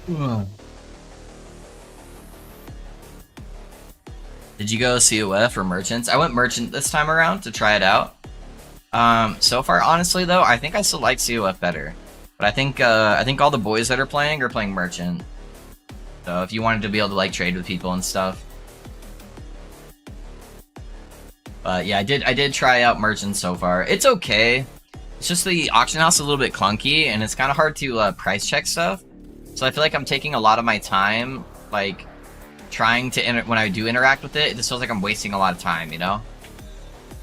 Ugh. Did you go COF or Merchants? I went Merchant this time around to try it out. So far, honestly though, I think I still like COF better. But I think all the boys that are playing Merchant. So if you wanted to be able to like trade with people and stuff. But yeah, I did try out Merchant so far. It's okay. It's just the auction house is a little bit clunky, and it's kind of hard to price check stuff. So I feel like I'm taking a lot of my time, like, trying to, when I do interact with it, it just feels like I'm wasting a lot of time, you know?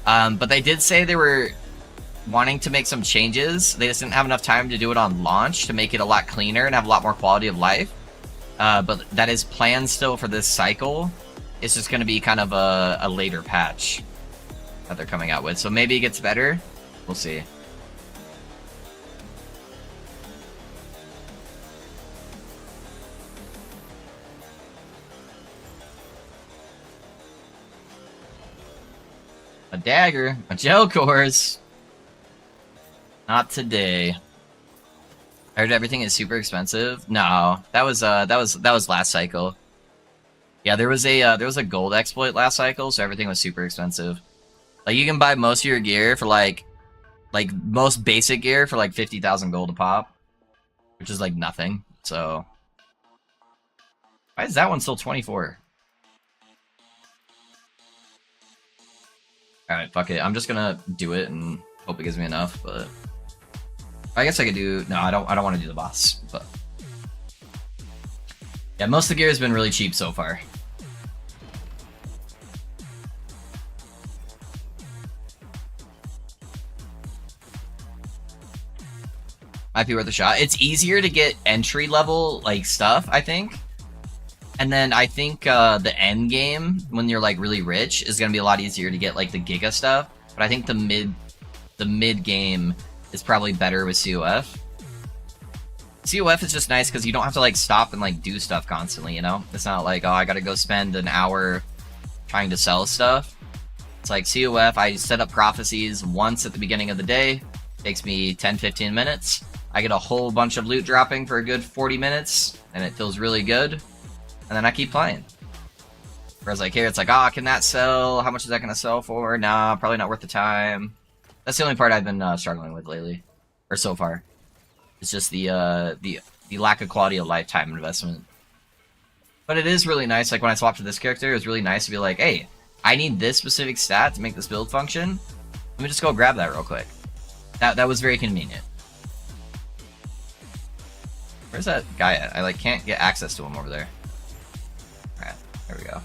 But they did say they were wanting to make some changes. They just didn't have enough time to do it on launch to make it a lot cleaner and have a lot more quality of life. But that is planned still for this cycle. It's just going to be kind of a later patch that they're coming out with. So maybe it gets better. We'll see. A dagger, a gel cores. Not today. I heard everything is super expensive. No, that was last cycle. Yeah, there was a gold exploit last cycle, so everything was super expensive. Like you can buy most of your gear for like most basic gear for like 50,000 gold a pop, which is like nothing. So why is that one still 24? Alright, fuck it. I'm just gonna do it and hope it gives me enough, but I guess I could do... No, I don't want to do the boss, but... Yeah, most of the gear has been really cheap so far. Might be worth a shot. It's easier to get entry-level, like, stuff, I think. And then I think the end game, when you're like really rich, is gonna be a lot easier to get like the Giga stuff. But I think the mid game is probably better with COF. COF is just nice because you don't have to like stop and like do stuff constantly, you know? It's not like, oh, I gotta go spend an hour trying to sell stuff. It's like COF, I set up prophecies once at the beginning of the day. Takes me 10-15 minutes. I get a whole bunch of loot dropping for a good 40 minutes, and it feels really good. And then I keep playing. Whereas like here, it's like, can that sell? How much is that going to sell for? Nah, probably not worth the time. That's the only part I've been struggling with lately, or so far. It's just the lack of quality of lifetime investment. But it is really nice. Like when I swapped to this character, it was really nice to be like, hey, I need this specific stat to make this build function. Let me just go grab that real quick. That was very convenient. Where's that guy at? I like can't get access to him over there. Alright, there we go.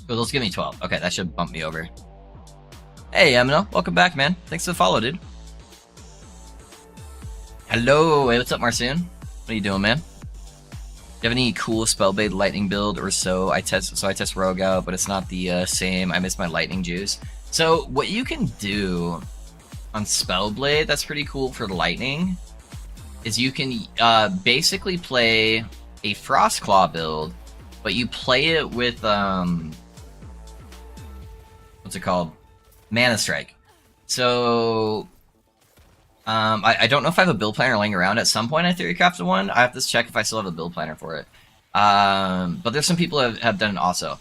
Oh, let's give me 12. Okay, that should bump me over. Hey, Emino, welcome back, man. Thanks for the follow, dude. Hello, hey, what's up, Marsoon? What are you doing, man? Do you have any cool Spellblade lightning build or so? I test Rogue out, but it's not the same. I miss my lightning juice. So what you can do on Spellblade that's pretty cool for lightning is you can basically play a Frostclaw build, but you play it with what's it called? Mana Strike. So I don't know if I have a build planner laying around. At some point I theory crafted one. I have to check if I still have a build planner for it. But there's some people who have done it also.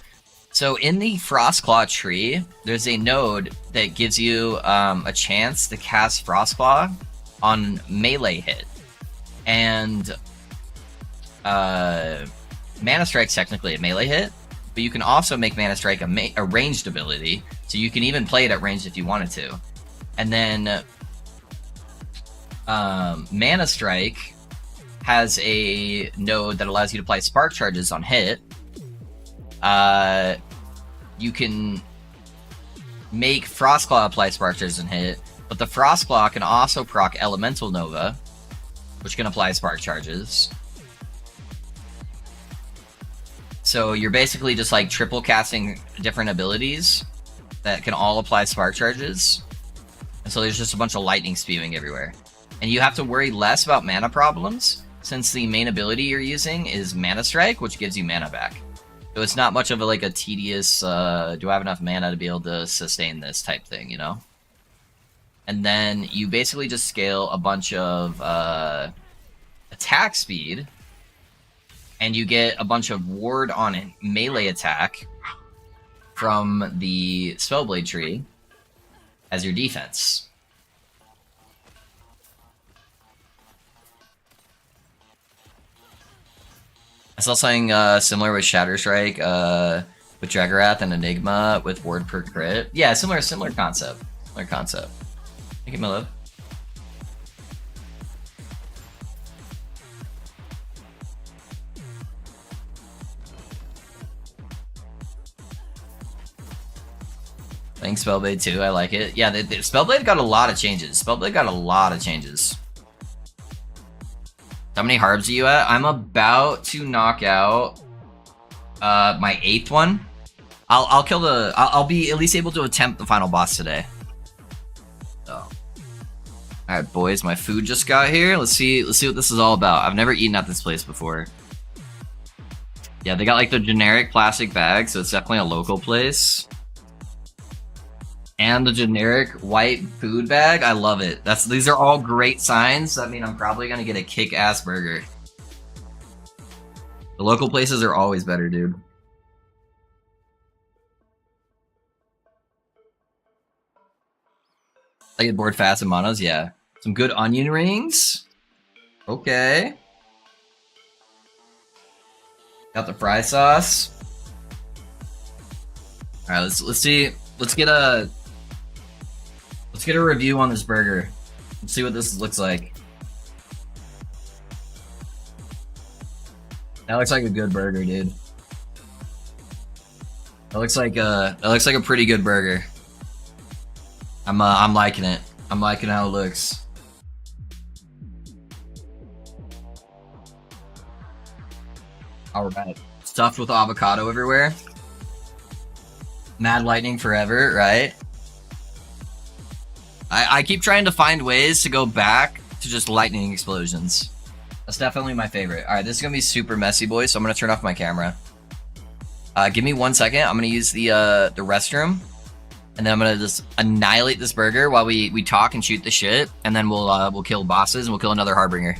So in the Frostclaw tree, there's a node that gives you a chance to cast Frostclaw on melee hit. And Mana Strike's technically a melee hit, but you can also make Mana Strike a ranged ability, so you can even play it at range if you wanted to. And then Mana Strike has a node that allows you to apply spark charges on hit. You can make Frostclaw apply spark charges on hit, but the Frostclaw can also proc Elemental Nova, which can apply spark charges. So you're basically just like triple casting different abilities that can all apply spark charges. And so there's just a bunch of lightning spewing everywhere. And you have to worry less about mana problems, since the main ability you're using is Mana Strike, which gives you mana back. So it's not much of a, like a tedious, do I have enough mana to be able to sustain this type thing, you know? And then you basically just scale a bunch of attack speed, and you get a bunch of ward on melee attack from the Spellblade tree as your defense. I saw something similar with Shatterstrike, with Dragorath and Enigma with ward per crit. Yeah, similar concept. Similar concept. Thank you, my love. Playing Spellblade too, I like it. Yeah, the Spellblade got a lot of changes. Spellblade got a lot of changes. How many harbs are you at? I'm about to knock out my 8th one. I'll kill the. I'll be at least able to attempt the final boss today. So, all right, boys, my food just got here. Let's see what this is all about. I've never eaten at this place before. Yeah, they got like the generic plastic bag, so it's definitely a local place. And the generic white food bag, I love it. These are all great signs. That mean I'm probably gonna get a kick-ass burger. The local places are always better, dude. I get bored fast in monos, yeah. Some good onion rings. Okay. Got the fry sauce. All right, let's see. Let's get a review on this burger. Let's see what this looks like. That looks like a good burger, dude. That looks like a pretty good burger. I'm liking it. I'm liking how it looks. All right. Stuffed with avocado everywhere. Mad lightning forever, right? I keep trying to find ways to go back to just lightning explosions. That's definitely my favorite. All right, this is gonna be super messy, boys. So I'm gonna turn off my camera. Give me 1 second. I'm gonna use the restroom, and then I'm gonna just annihilate this burger while we talk and shoot the shit, and then we'll kill bosses and we'll kill another Harbinger.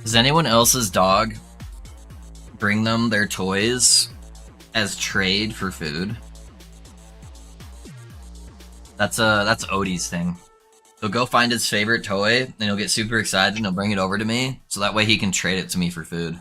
Does anyone else's dog bring them their toys as trade for food? That's Odie's thing. He'll go find his favorite toy, and he'll get super excited, and he'll bring it over to me, so that way he can trade it to me for food.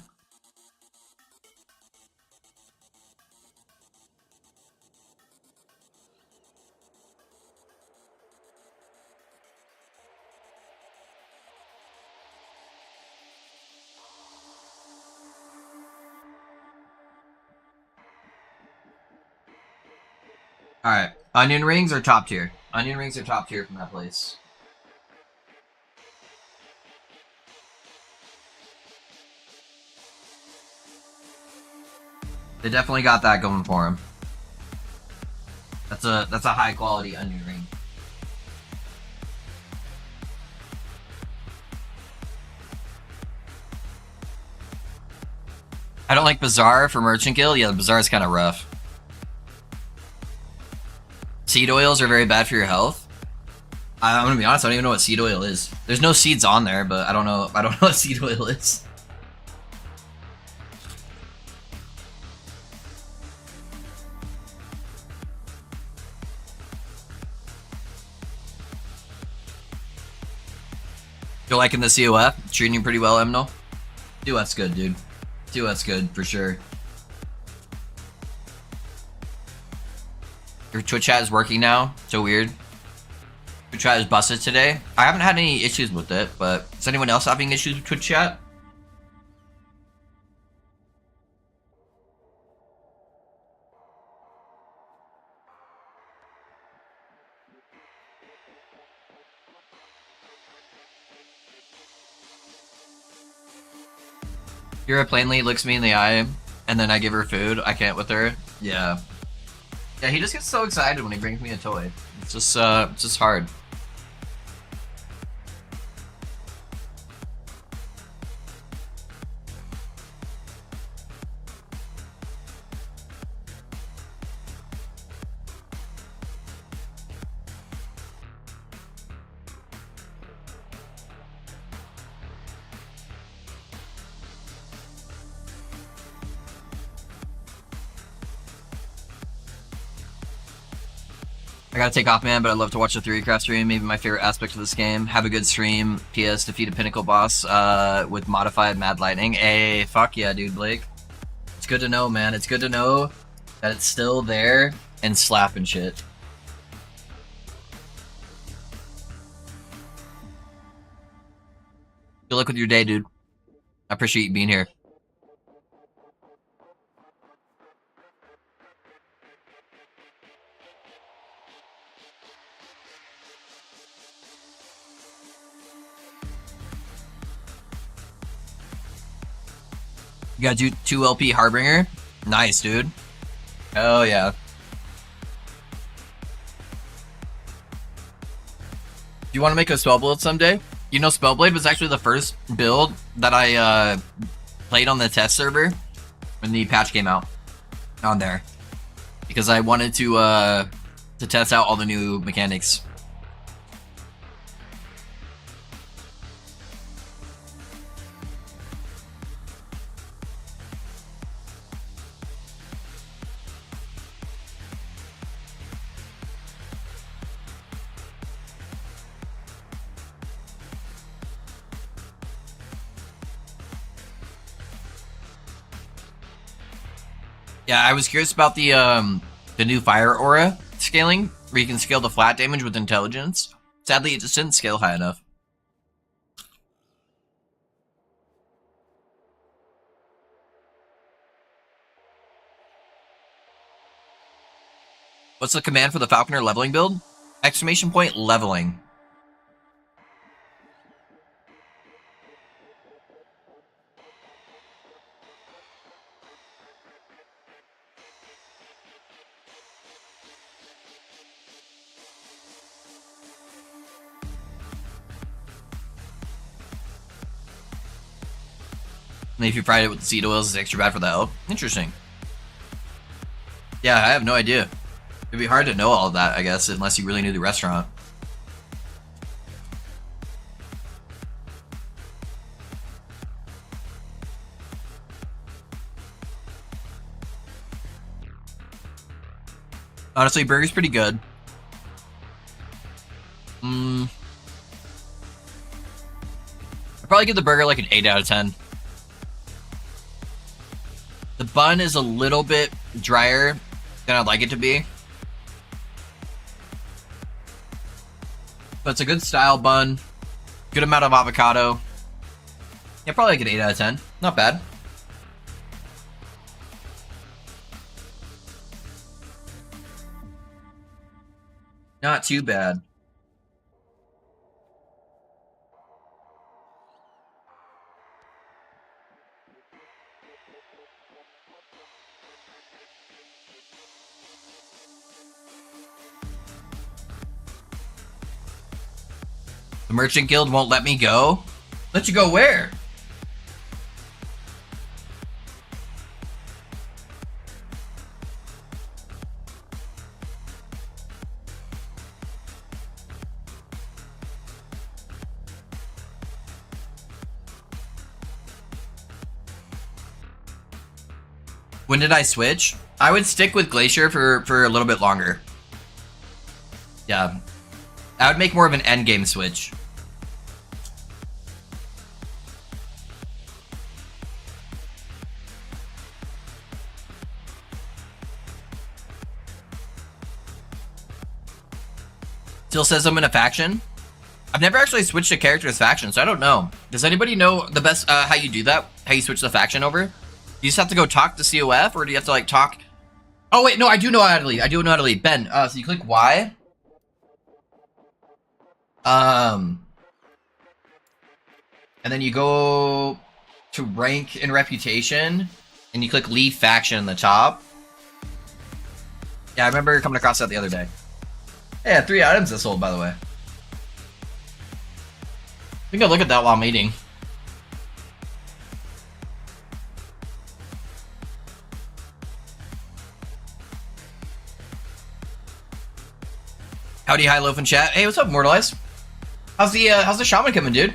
Alright, onion rings are top tier. Onion rings are top tier from that place. They definitely got that going for them. That's a high quality onion ring. I don't like Bazaar for Merchant Guild. Yeah, the Bazaar is kind of rough. Seed oils are very bad for your health. I'm gonna be honest, I don't even know what seed oil is. There's no seeds on there, but I don't know what seed oil is. You're liking the COF? Treating you pretty well, Emnol? COF's good, dude. COF's good, for sure. Your Twitch chat is working now? So weird. Twitch chat is busted today. I haven't had any issues with it, but is anyone else having issues with Twitch chat? Kira plainly looks me in the eye, and then I give her food. I can't with her. Yeah. Yeah, he just gets so excited when he brings me a toy. It's just hard. I gotta take off, man, but I'd love to watch the Theorycraft stream. Maybe my favorite aspect of this game. Have a good stream. P.S. Defeat a pinnacle boss with modified Mad Lightning. Hey, fuck yeah, dude, Blake. It's good to know, man. It's good to know that it's still there and slapping shit. Good luck with your day, dude. I appreciate you being here. You got 2 LP Harbinger? Nice, dude. Oh, yeah. Do you want to make a Spellblade someday? You know, Spellblade was actually the first build that I played on the test server when the patch came out on there. Because I wanted to test out all the new mechanics. Yeah, I was curious about the new fire aura scaling, where you can scale the flat damage with intelligence. Sadly, it just didn't scale high enough. What's the command for the Falconer leveling build? Exclamation point leveling. And if you fried it with the seed oils, it's extra bad for the health. Interesting. Yeah, I have no idea. It'd be hard to know all of that, I guess, unless you really knew the restaurant. Honestly, burger's pretty good. I'd probably give the burger like an 8 out of 10. The bun is a little bit drier than I'd like it to be. But it's a good style bun. Good amount of avocado. Yeah, probably like an 8 out of 10. Not bad. Not too bad. The Merchant Guild won't let me go? Let you go where? When did I switch? I would stick with Glacier for a little bit longer. Yeah. I would make more of an endgame switch. Still says I'm in a faction. I've never actually switched a character's faction, so I don't know. Does anybody know the best how you do that? How you switch the faction over? You just have to go talk to COF, or do you have to like talk? Oh wait, no, I do know how to leave. I do know how to leave. Ben, so you click Y. And then you go to rank and reputation, and you click leave faction in the top. Yeah, I remember coming across that the other day. Yeah, 3 items that sold, by the way. I think I'll look at that while I'm eating. Howdy, hi, loaf in chat. Hey, what's up, Mortalize? How's the shaman coming, dude?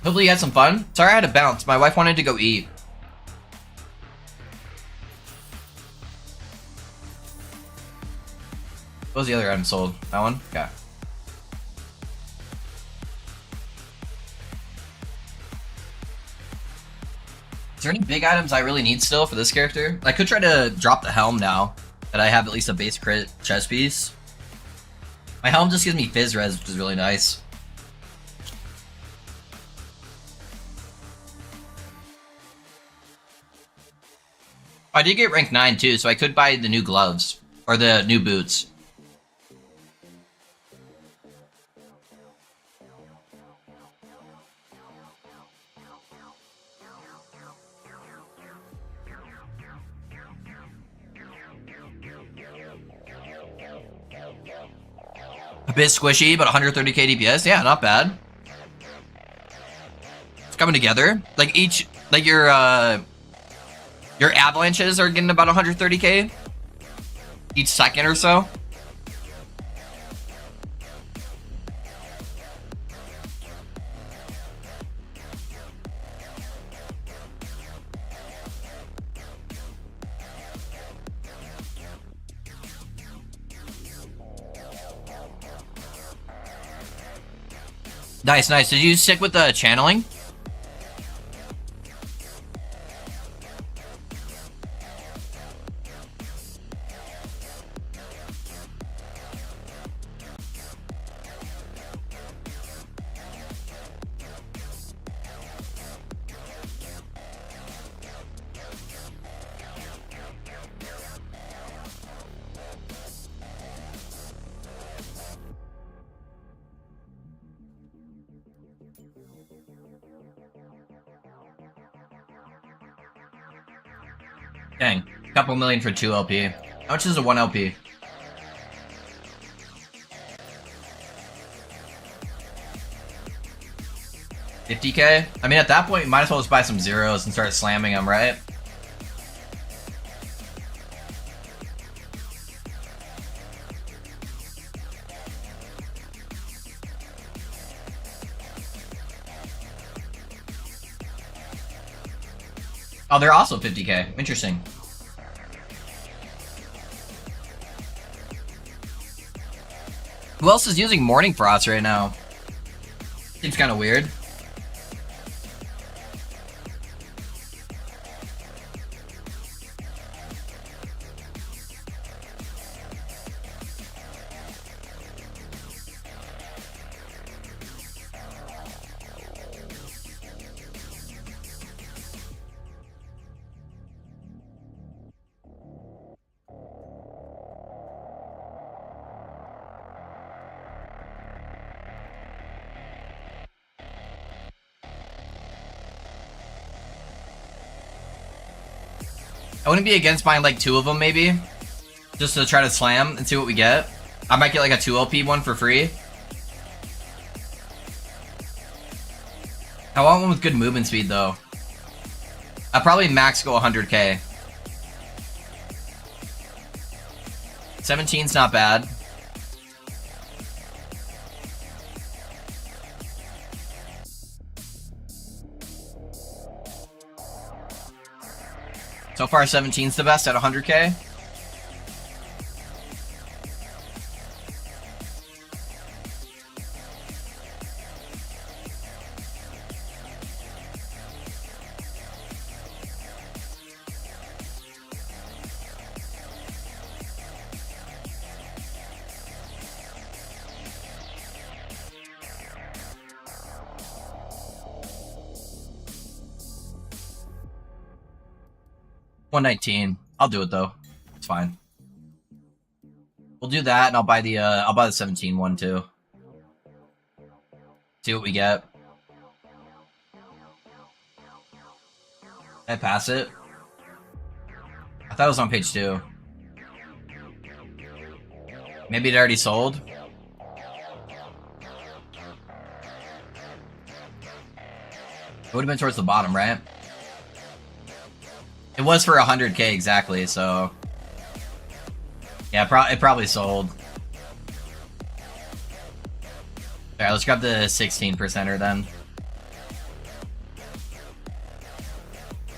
Hopefully you had some fun. Sorry I had to bounce. My wife wanted to go eat. What was the other item sold? That one? Okay. Is there any big items I really need still for this character? I could try to drop the helm now that I have at least a base crit chest piece. My helm just gives me fizz res, which is really nice. I did get rank 9 too, so I could buy the new gloves. Or the new boots. A bit squishy, but 130k DPS. Yeah, not bad. It's coming together. Like each, like your avalanches are getting about 130k each second or so. Nice, nice. Did you stick with the channeling? Dang, couple million for 2 LP. How much is a 1 LP? $50k? I mean, at that point, you might as well just buy some zeros and start slamming them, right? Oh, they're also 50k. Interesting. Who else is using Morning Frost right now? Seems kind of weird. I wouldn't be against buying like 2 of them maybe, just to try to slam and see what we get. I might get like a 2 LP one for free. I want one with good movement speed though. I'll probably max go 100k. 17's not bad. So far, 17's the best at 100k. 119. I'll do it though. It's fine. We'll do that, and I'll buy the 17 one too. See what we get. Did I pass it? I thought it was on page 2. Maybe it already sold. It would have been towards the bottom, right? It was for 100k exactly, so yeah, it probably sold. Alright, let's grab the 16%er then.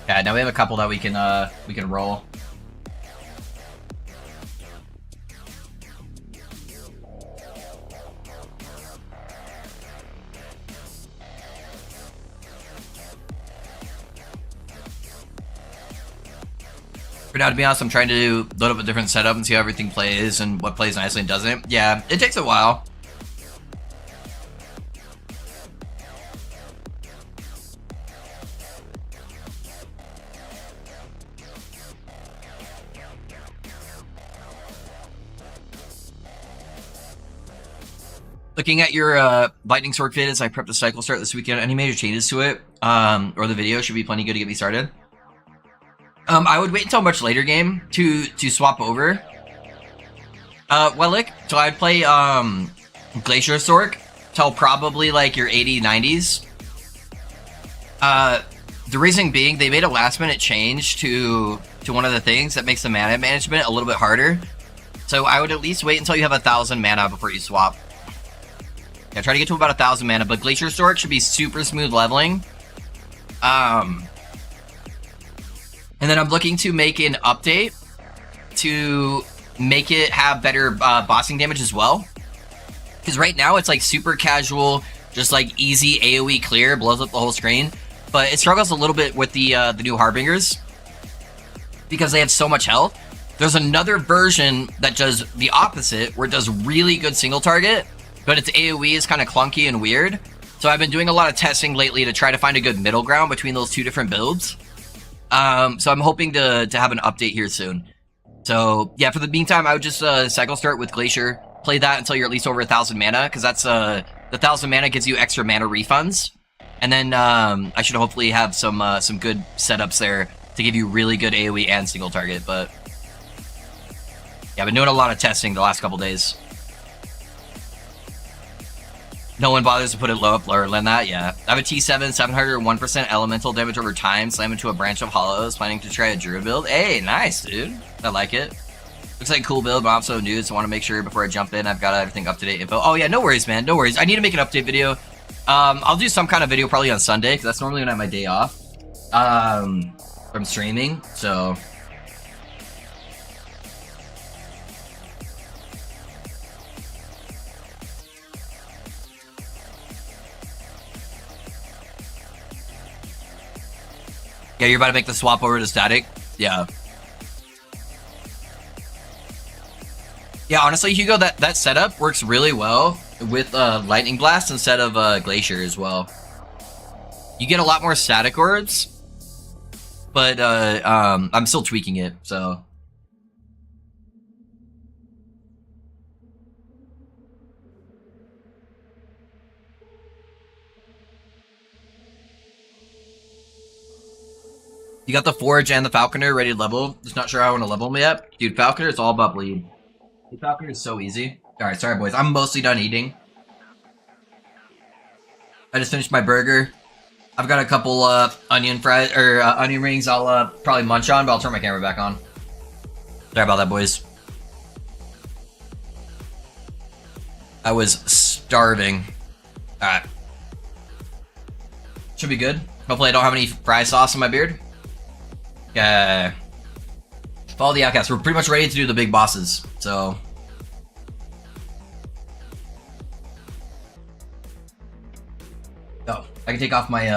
Yeah, now we have a couple that we can roll. For now, to be honest, I'm trying to load up a different setup and see how everything plays and what plays nicely and doesn't. Yeah, it takes a while. Looking at your lightning sword fit as I prep the cycle start this weekend, any major changes to it or the video should be plenty good to get me started? I would wait until a much later game to swap over. Wellick, so I'd play Glacier Sork till probably like your 80s, 90s. The reason being, they made a last minute change to one of the things that makes the mana management a little bit harder. So I would at least wait until you have 1,000 mana before you swap. Yeah, try to get to about 1,000 mana, but Glacier Stork should be super smooth leveling. And then I'm looking to make an update to make it have better bossing damage as well. Because right now it's like super casual, just like easy AoE clear, blows up the whole screen. But it struggles a little bit with the new Harbingers because they have so much health. There's another version that does the opposite, where it does really good single target, but its AoE is kind of clunky and weird. So I've been doing a lot of testing lately to try to find a good middle ground between those two different builds. So I'm hoping to have an update here soon. So yeah, for the meantime, I would just cycle start with Glacier, play that until you're at least over 1,000 mana, because that's the 1,000 mana gives you extra mana refunds. And then I should hopefully have some good setups there to give you really good AoE and single target. But yeah, I've been doing a lot of testing the last couple days. No one bothers to put it low up lower than that, yeah. I have a T7, 701% elemental damage over time, slam into a branch of hollows, planning to try a druid build. Hey, nice, dude. I like it. Looks like a cool build, but I'm so new, so I want to make sure before I jump in, I've got everything up-to-date info. Oh yeah, no worries, man, no worries. I need to make an update video. I'll do some kind of video probably on Sunday, because that's normally when I have my day off from streaming, so... Yeah, you're about to make the swap over to static? Yeah. Yeah, honestly, Hugo, that setup works really well with Lightning Blast instead of Glacier as well. You get a lot more static orbs, but I'm still tweaking it, so... You got the Forge and the Falconer ready to level. Just not sure how I want to level them yet. Dude, Falconer is all about bleed. The Falconer is so easy. Alright, sorry boys. I'm mostly done eating. I just finished my burger. I've got a couple onion fries or onion rings I'll probably munch on, but I'll turn my camera back on. Sorry about that, boys. I was starving. Alright. Should be good. Hopefully I don't have any fry sauce in my beard. Follow the outcast. We're pretty much ready to do the big bosses, so... Oh, I can take off my,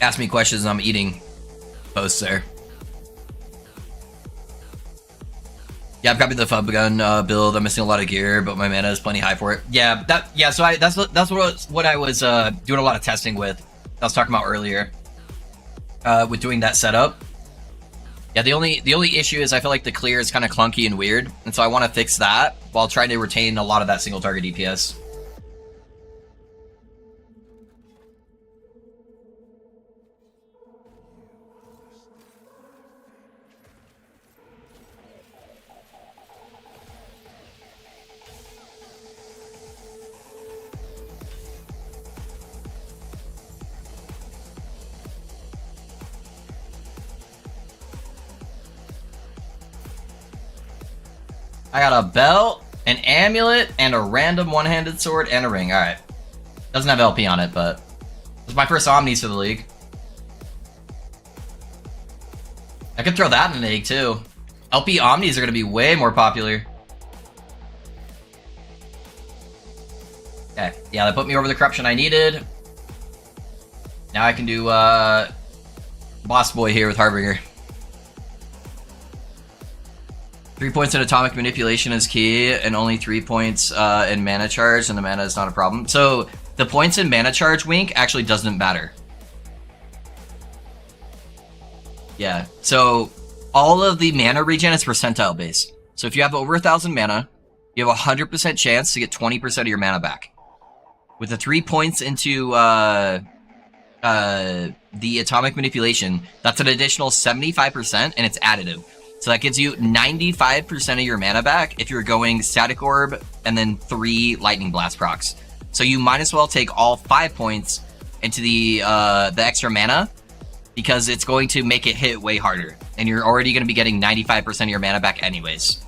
ask me questions I'm eating posts there. Yeah, I've copied the Fub gun build. I'm missing a lot of gear, but my mana is plenty high for it. Yeah, so that's what I was doing a lot of testing with. I was talking about earlier. With doing that setup. Yeah, the only issue is I feel like the clear is kind of clunky and weird, and so I want to fix that while trying to retain a lot of that single target DPS. I got a belt, an amulet, and a random one-handed sword, and a ring. Alright. Doesn't have LP on it, but it's my first Omnis for the league. I could throw that in an egg, too. LP Omnis are going to be way more popular. Okay, yeah, that put me over the corruption I needed. Now I can do, Boss Boy here with Harbinger. 3 points in atomic manipulation is key, and only 3 points in mana charge, and the mana is not a problem. So the points in mana charge, Wink, actually doesn't matter. Yeah, so all of the mana regen is percentile based. So if you have over 1,000 mana, you have a 100% chance to get 20% of your mana back. With the 3 points into the atomic manipulation, that's an additional 75%, and it's additive. So that gives you 95% of your mana back if you're going Static Orb and then 3 Lightning Blast procs. So you might as well take all 5 points into the extra mana, because it's going to make it hit way harder. And you're already going to be getting 95% of your mana back anyways.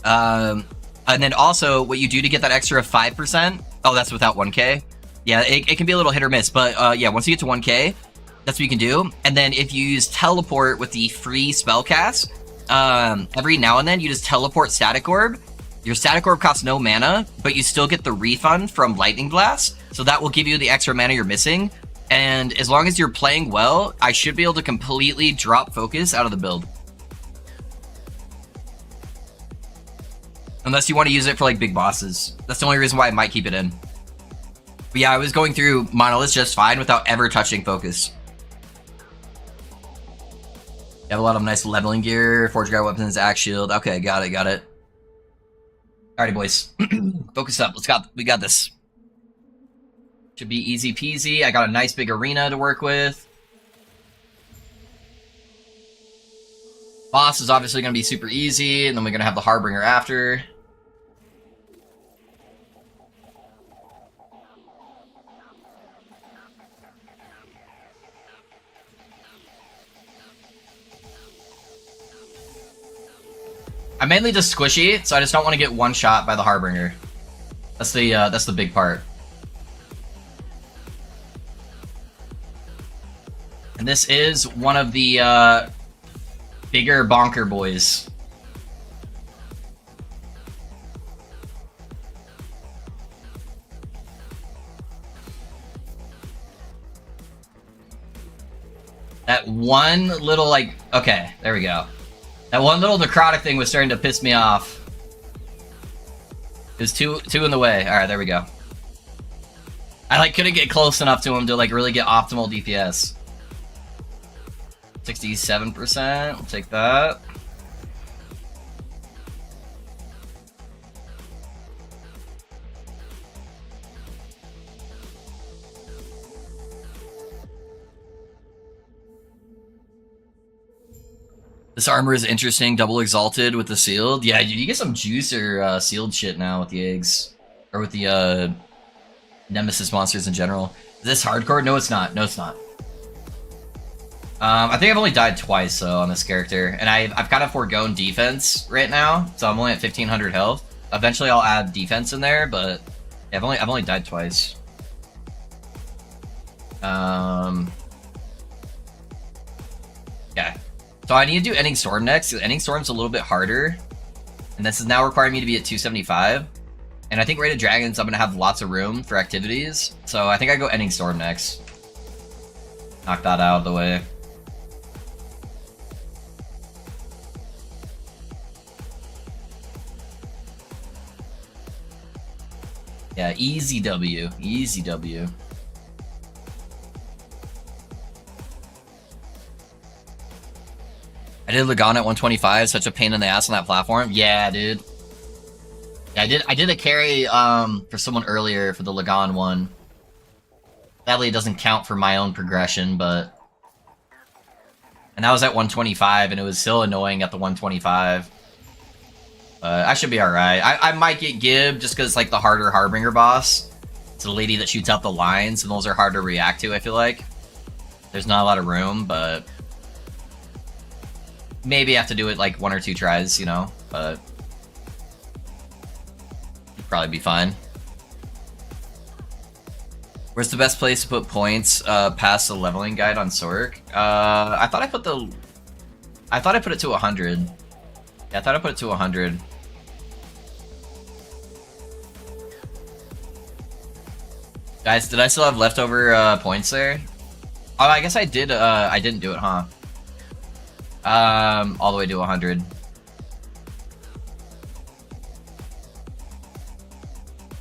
And then also, what you do to get that extra 5%... Oh, that's without 1k? Yeah, it can be a little hit or miss, but yeah, once you get to 1k... that's what you can do. And then if you use teleport with the free spell cast, every now and then you just teleport Static Orb. Your Static Orb costs no mana, but you still get the refund from Lightning Blast. So that will give you the extra mana you're missing. And as long as you're playing well, I should be able to completely drop focus out of the build. Unless you want to use it for like big bosses. That's the only reason why I might keep it in. But yeah, I was going through Monoliths just fine without ever touching focus. You have a lot of nice leveling gear, Forge Guard weapons, Axe Shield. Okay, got it, got it. Alrighty, boys. Focus up. We got this. Should be easy peasy. I got a nice big arena to work with. Boss is obviously going to be super easy, and then we're going to have the Harbinger after. I'm mainly just squishy, so I just don't want to get one shot by the Harbinger. That's the big part. And this is one of the bigger bonker boys. That one little, like, okay, there we go. That one little necrotic thing was starting to piss me off. It was two in the way. Alright, there we go. I like couldn't get close enough to him to like really get optimal DPS. 67%, we'll take that. This armor is interesting, double exalted with the sealed. Yeah, you get some juicer sealed shit now with the eggs. Or with the Nemesis monsters in general. Is this hardcore? No, it's not. No, it's not. I think I've only died twice, though, on this character. And I've kind of foregone defense right now, so I'm only at 1500 health. Eventually I'll add defense in there, but yeah, I've only died twice. Yeah. So I need to do Ending Storm next, because Ending Storm's a little bit harder. And this is now requiring me to be at 275. And I think Rated Dragons, I'm going to have lots of room for activities. So I think I go Ending Storm next. Knock that out of the way. Yeah, easy W. Easy W. I did Lagan at 125, such a pain in the ass on that platform. Yeah, dude. Yeah, I did a carry for someone earlier for the Lagan one. Sadly, it doesn't count for my own progression, but... And that was at 125, and it was still annoying at the 125. I should be alright. I might get Gib, just because it's like the harder Harbinger boss. It's the lady that shoots out the lines, and those are hard to react to, I feel like. There's not a lot of room, but... Maybe I have to do it like 1 or 2 tries, you know? But... It'd probably be fine. Where's the best place to put points past the leveling guide on Sork? I thought I put it to 100. Yeah, I thought I put it to 100. Guys, did I still have leftover points there? Oh, I guess I did. I didn't do it, huh? All the way to 100.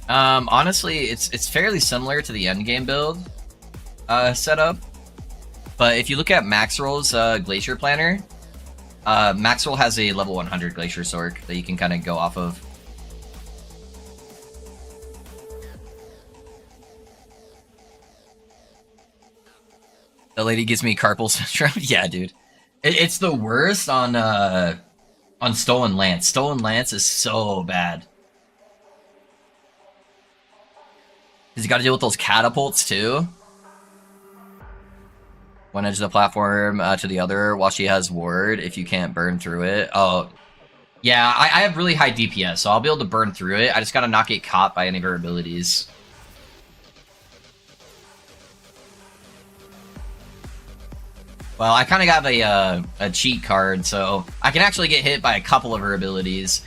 Honestly, it's fairly similar to the endgame build setup. But if you look at Maxroll's Glacier Planner, Maxroll has a level 100 Glacier Sork that you can kind of go off of. The lady gives me carpal syndrome. Yeah, dude. It's the worst on Stolen Lance. Stolen Lance is so bad. Because you gotta deal with those catapults, too. One edge of the platform to the other while she has ward if you can't burn through it. Oh, yeah, I have really high DPS, so I'll be able to burn through it. I just gotta not get caught by any of her abilities. Well, I kind of got a cheat card, so I can actually get hit by a couple of her abilities.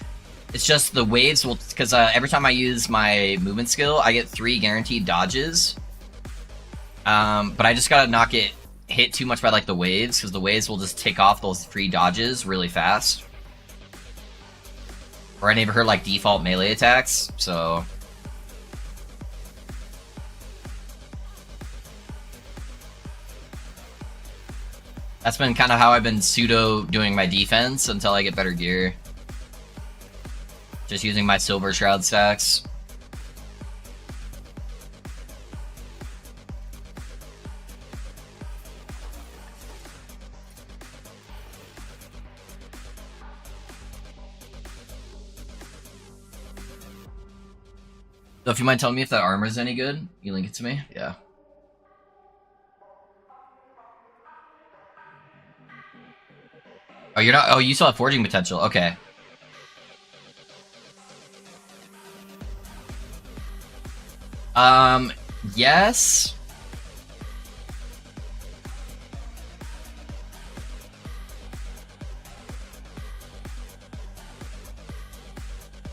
It's just the waves will... Because every time I use my movement skill, I get 3 guaranteed dodges. But I just gotta not get hit too much by, like, the waves, because the waves will just take off those 3 dodges really fast. Or any of her, like, default melee attacks, so... That's been kind of how I've been pseudo doing my defense until I get better gear. Just using my silver shroud stacks. So if you mind telling me if that armor is any good, you link it to me? Yeah. Oh, you're not... Oh, you still have forging potential. Okay. Yes.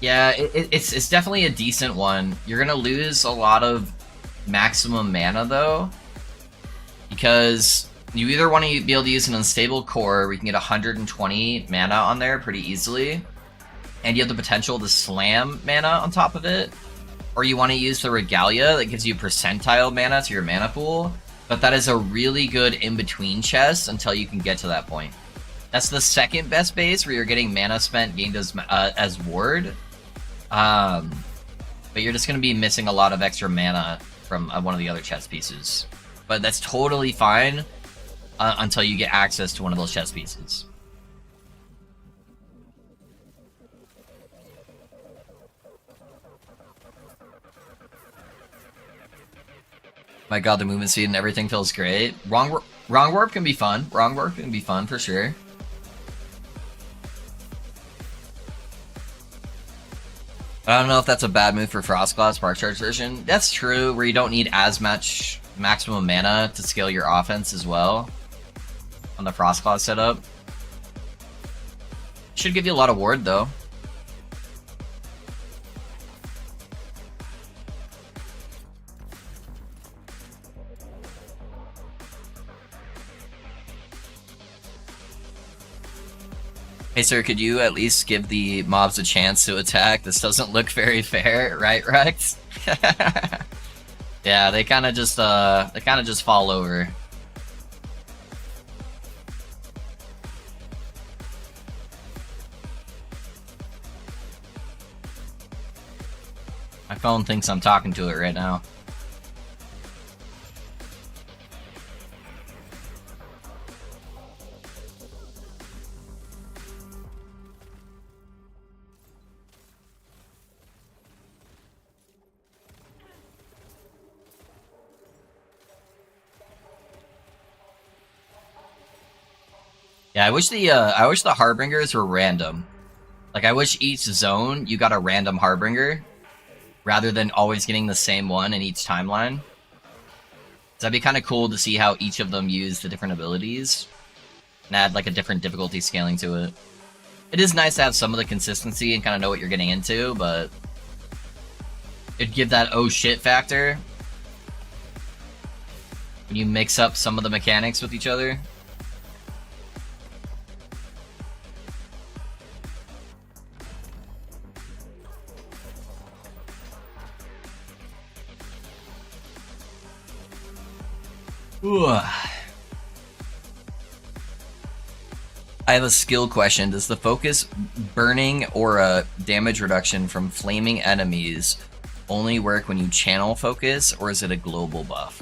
Yeah, it's definitely a decent one. You're gonna lose a lot of maximum mana, though. Because... You either want to be able to use an unstable core where you can get 120 mana on there pretty easily, and you have the potential to slam mana on top of it, or you want to use the Regalia that gives you percentile mana to your mana pool, but that is a really good in-between chest until you can get to that point. That's the second best base where you're getting mana spent gained as ward, but you're just going to be missing a lot of extra mana from one of the other chest pieces. But that's totally fine. Until you get access to one of those chess pieces. My god, the movement speed and everything feels great. Wrong warp can be fun. Wrong warp can be fun for sure. I don't know if that's a bad move for Frostclaw Spark Charge version. That's true, where you don't need as much maximum mana to scale your offense as well. On the Frostclaw setup. Should give you a lot of ward, though. Hey, sir, could you at least give the mobs a chance to attack? This doesn't look very fair, right, Rex? Yeah, they kind of just fall over. phone thinks I'm talking to it right now. Yeah, I wish the Harbingers were random. Like, I wish each zone you got a random Harbinger, rather than always getting the same one in each timeline. That'd be kind of cool to see how each of them use the different abilities, and add like a different difficulty scaling to it. It is nice to have some of the consistency and kind of know what you're getting into, but it'd give that oh shit factor when you mix up some of the mechanics with each other. Ooh. I have a skill question. Does the focus, burning, or a damage reduction from flaming enemies only work when you channel focus, or is it a global buff?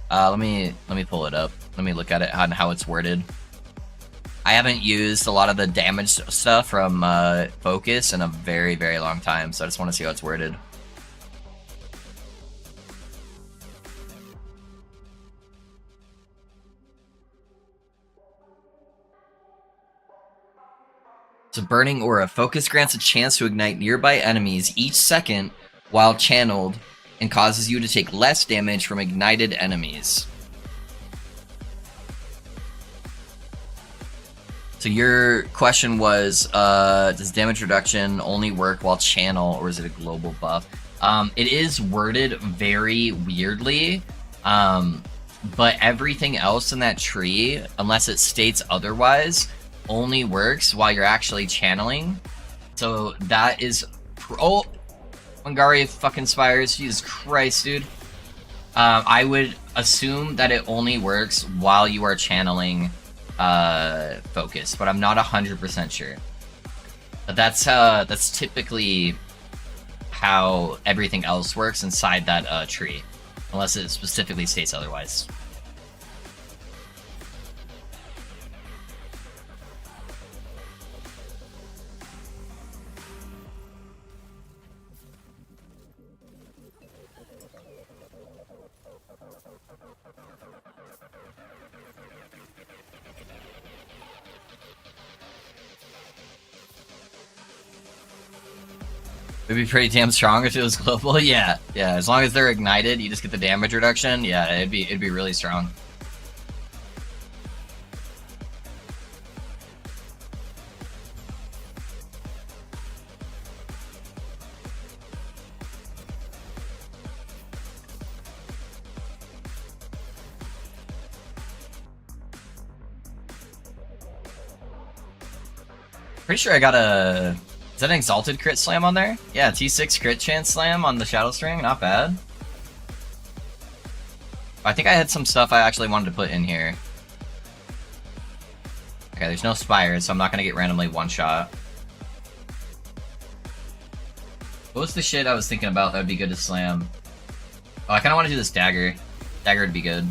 Let me pull it up. Let me look at it and how it's worded. I haven't used a lot of the damage stuff from focus in a very, very long time, so I just want to see how it's worded. So burning aura. Focus grants a chance to ignite nearby enemies each second while channeled, and causes you to take less damage from ignited enemies. So your question was, does damage reduction only work while channel, or is it a global buff? It is worded very weirdly, but everything else in that tree, unless it states otherwise, only works while you're actually channeling. So that is... Oh! Hungary fucking spires. Jesus Christ, dude. I would assume that it only works while you are channeling focus, but I'm not 100% sure. But that's typically how everything else works inside that tree, unless it specifically states otherwise. It'd be pretty damn strong if it was global. Yeah, as long as they're ignited, you just get the damage reduction. Yeah, it'd be really strong. Pretty sure I got a... Is that an Exalted crit slam on there? Yeah, T6 crit chance slam on the Shadow String, not bad. I think I had some stuff I actually wanted to put in here. Okay, there's no spires, so I'm not gonna get randomly one-shot. What was the shit I was thinking about that would be good to slam? Oh, I kinda wanna do this dagger. Dagger would be good.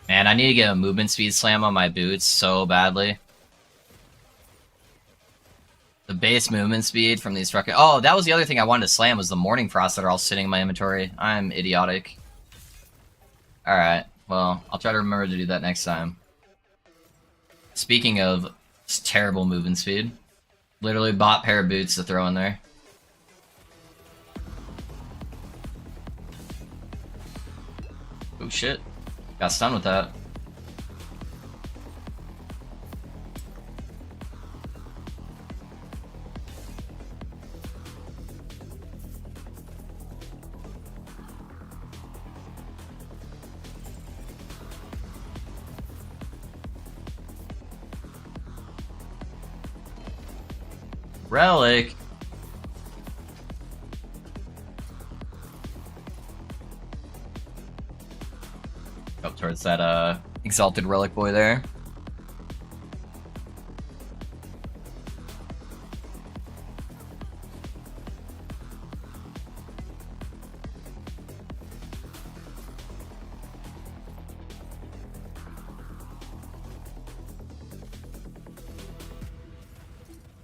Man, I need to get a movement speed slam on my boots so badly. The base movement speed from these fucking... Oh, that was the other thing I wanted to slam, was the Morning Frost that are all sitting in my inventory. I'm idiotic. Alright, well, I'll try to remember to do that next time. Speaking of terrible movement speed, literally bought a pair of boots to throw in there. Oh shit. Got stunned with that. relic. Up towards that exalted relic boy there.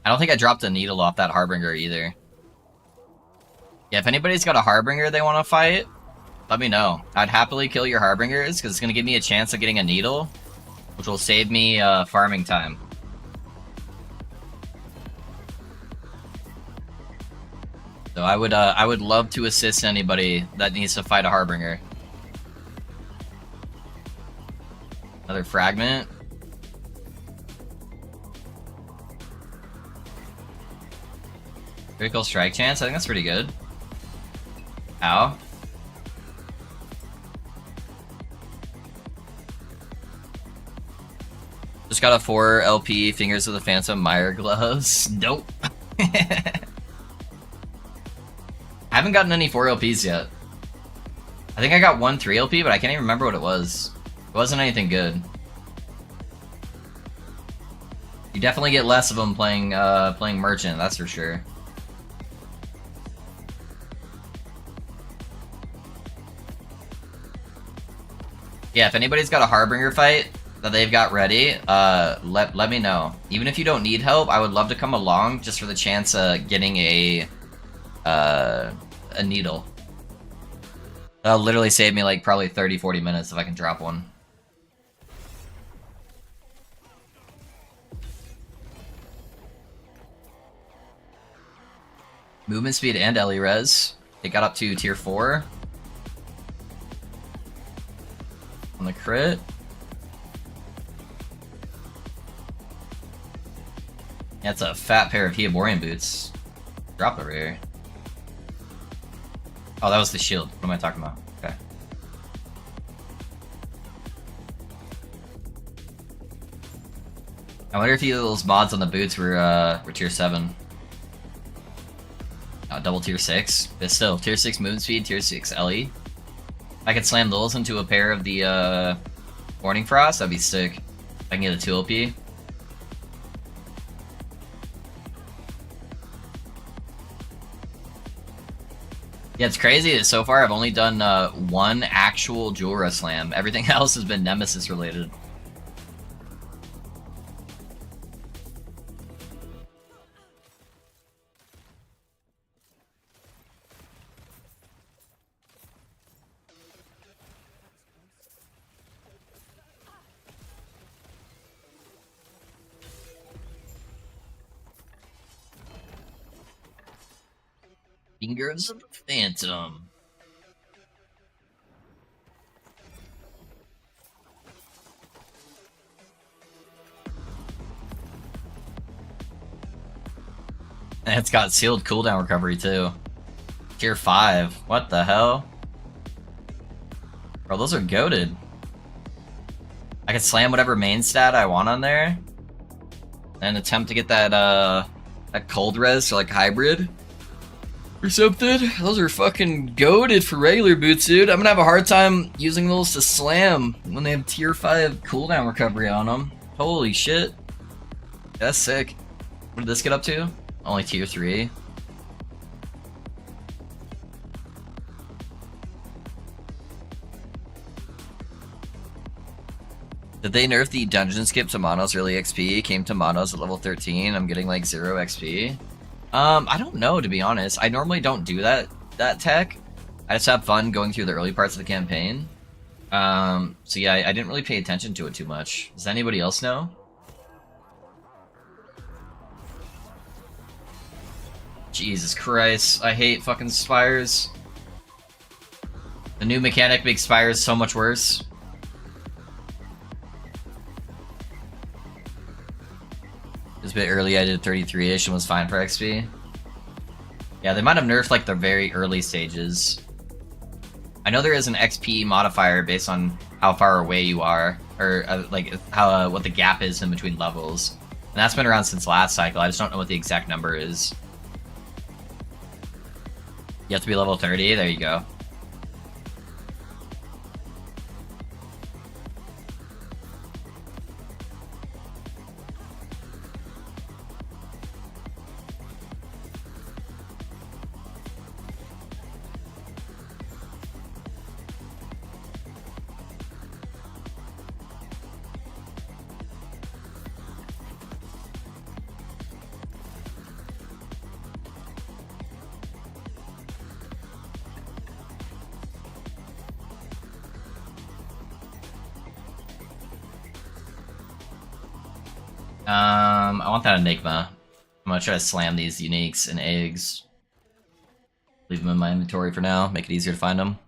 I don't think I dropped a needle off that Harbinger either. Yeah, if anybody's got a Harbinger they want to fight, let me know. I'd happily kill your Harbingers, because it's going to give me a chance of getting a needle, which will save me farming time. So I would love to assist anybody that needs to fight a Harbinger. Another fragment. Critical strike chance? I think that's pretty good. Ow. Just got a 4 LP Fingers of the Phantom Meyer gloves. Nope. I haven't gotten any 4 LPs yet. I think I got 1 3 LP, but I can't even remember what it was. It wasn't anything good. You definitely get less of them playing Merchant, that's for sure. Yeah, if anybody's got a Harbinger fight that they've got ready, let me know. Even if you don't need help, I would love to come along just for the chance of getting a needle. That'll literally save me like probably 30-40 minutes if I can drop one. Movement speed and Ellie res. It got up to tier 4. On the crit. That's a fat pair of Heoborian boots. Drop over here. Oh, that was the shield. What am I talking about? Okay. I wonder if either of those mods on the boots were tier 7. Double tier 6. But still, tier 6 movement speed, tier 6 LE. I could slam those into a pair of the Morning Frost, that'd be sick. I can get a 2 LP. Yeah, it's crazy that so far I've only done 1 actual Jura slam. Everything else has been Nemesis related. Fingers of the Phantom. And it's got sealed cooldown recovery too. Tier 5. What the hell? Bro, those are goated. I can slam whatever main stat I want on there. And attempt to get that that cold res or like hybrid. Or something. Those are fucking goated for regular boots, dude. I'm gonna have a hard time using those to slam when they have tier 5 cooldown recovery on them. Holy shit. That's sick. What did this get up to? Only tier 3. Did they nerf the dungeon skip to Mono's early XP? Came to Mono's at level 13. I'm getting like 0 XP. I don't know, to be honest. I normally don't do that tech. I just have fun going through the early parts of the campaign. So yeah, I didn't really pay attention to it too much. Does anybody else know? Jesus Christ, I hate fucking spires. The new mechanic makes spires so much worse. It was a bit early, I did 33-ish and was fine for XP. Yeah, they might have nerfed like the very early stages. I know there is an XP modifier based on how far away you are, or like how what the gap is in between levels. And that's been around since last cycle. I just don't know what the exact number is. You have to be level 30. There you go. I want that Enigma. I'm gonna try to slam these uniques and eggs. Leave them in my inventory for now, make it easier to find them.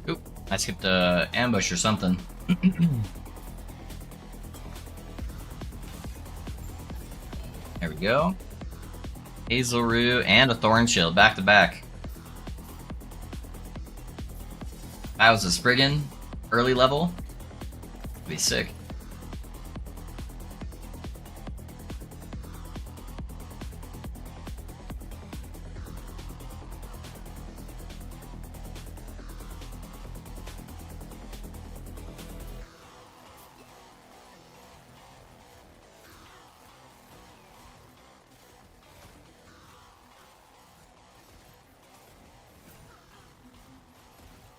Oop, I skipped a ambush or something. There we go. Hazel Rue and a Thorn Shield back to back. That was a Spriggan early level. That'd be sick.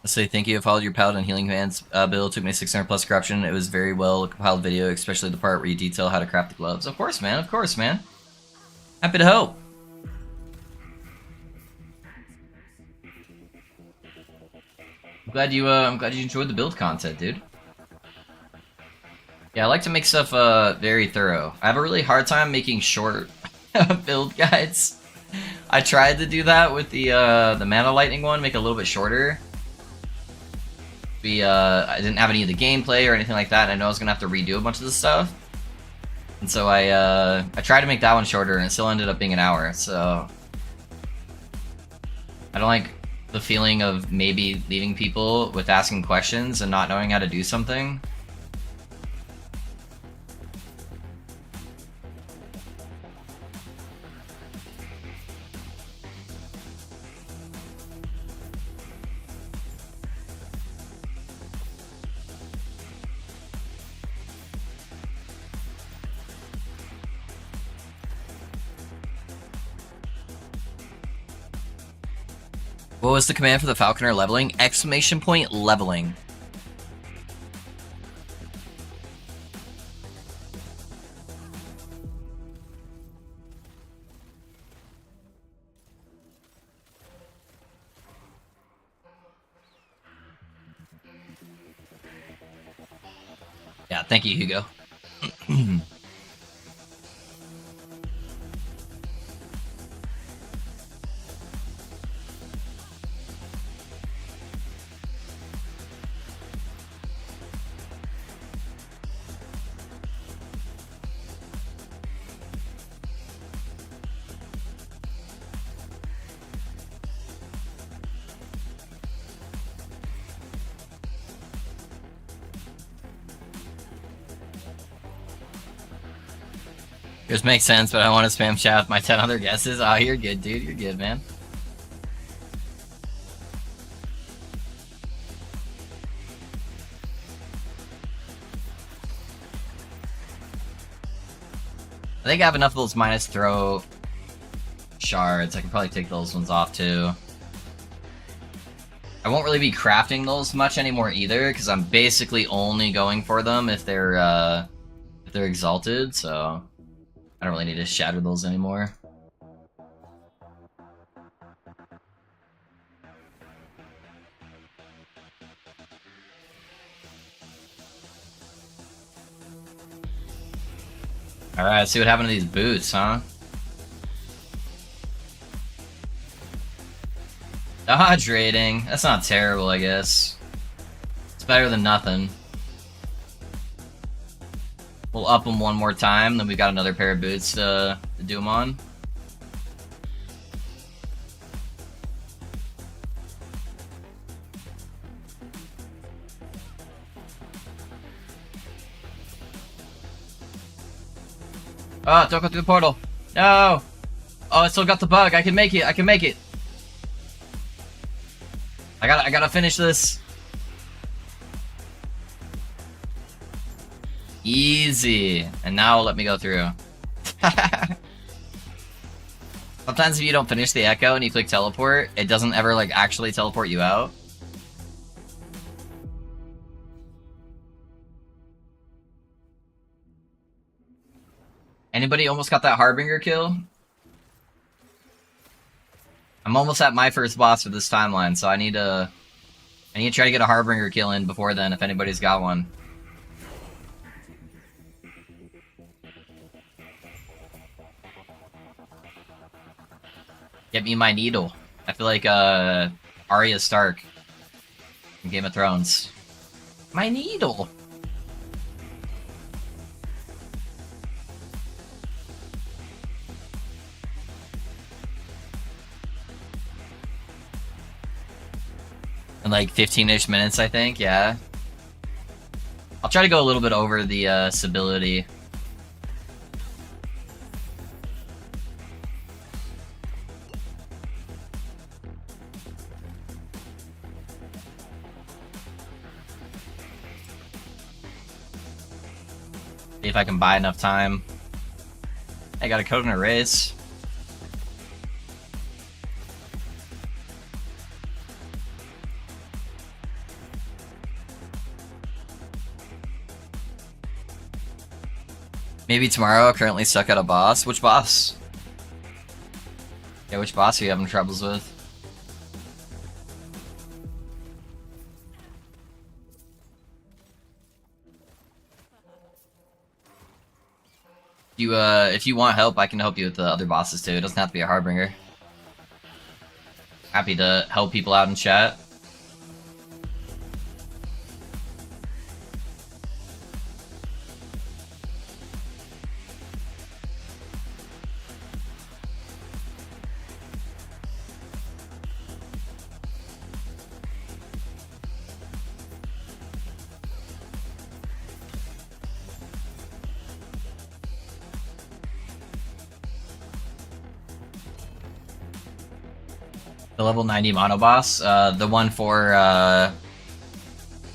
Let's say thank you. I followed your Paladin Healing Commands build. Took me 600 plus corruption. It was very well compiled video, especially the part where you detail how to craft the gloves. Of course, man. Of course, man. Happy to help. I'm glad you enjoyed the build content, dude. Yeah, I like to make stuff very thorough. I have a really hard time making short build guides. I tried to do that with the Mana Lightning one, make it a little bit shorter. I didn't have any of the gameplay or anything like that. I know I was gonna have to redo a bunch of the stuff, and so I tried to make that one shorter, and it still ended up being an hour. So I don't like the feeling of maybe leaving people with asking questions and not knowing how to do something. What was the command for the Falconer leveling? Exclamation point leveling. Yeah, thank you, Hugo. Yours makes sense, but I want to spam chat with my 10 other guesses. Oh, you're good, dude. You're good, man. I think I have enough of those minus throw shards. I can probably take those ones off too. I won't really be crafting those much anymore either, because I'm basically only going for them if they're exalted, so I don't really need to shatter those anymore. Alright, let's see what happened to these boots, huh? Dodge rating. That's not terrible, I guess. It's better than nothing. We'll up them one more time, then we got another pair of boots to do them on. Oh, don't go through the portal. No! Oh, I still got the bug. I can make it. I can make it. I gotta finish this. Easy. And now let me go through. Sometimes if you don't finish the echo and you click teleport, it doesn't ever like actually teleport you out. Anybody almost got that Harbinger kill? I'm almost at my first boss for this timeline, so I need to try to get a Harbinger kill in before then if anybody's got one. Get me my needle. I feel like Arya Stark from Game of Thrones. My needle! In like 15-ish minutes, I think, yeah. I'll try to go a little bit over the stability. See if I can buy enough time. I got a coconut race. Maybe tomorrow. Currently stuck at a boss. Which boss? Yeah, which boss are you having troubles with? If you want help, I can help you with the other bosses too. It doesn't have to be a Harbinger. Happy to help people out in chat. The level 90 mono boss, the one for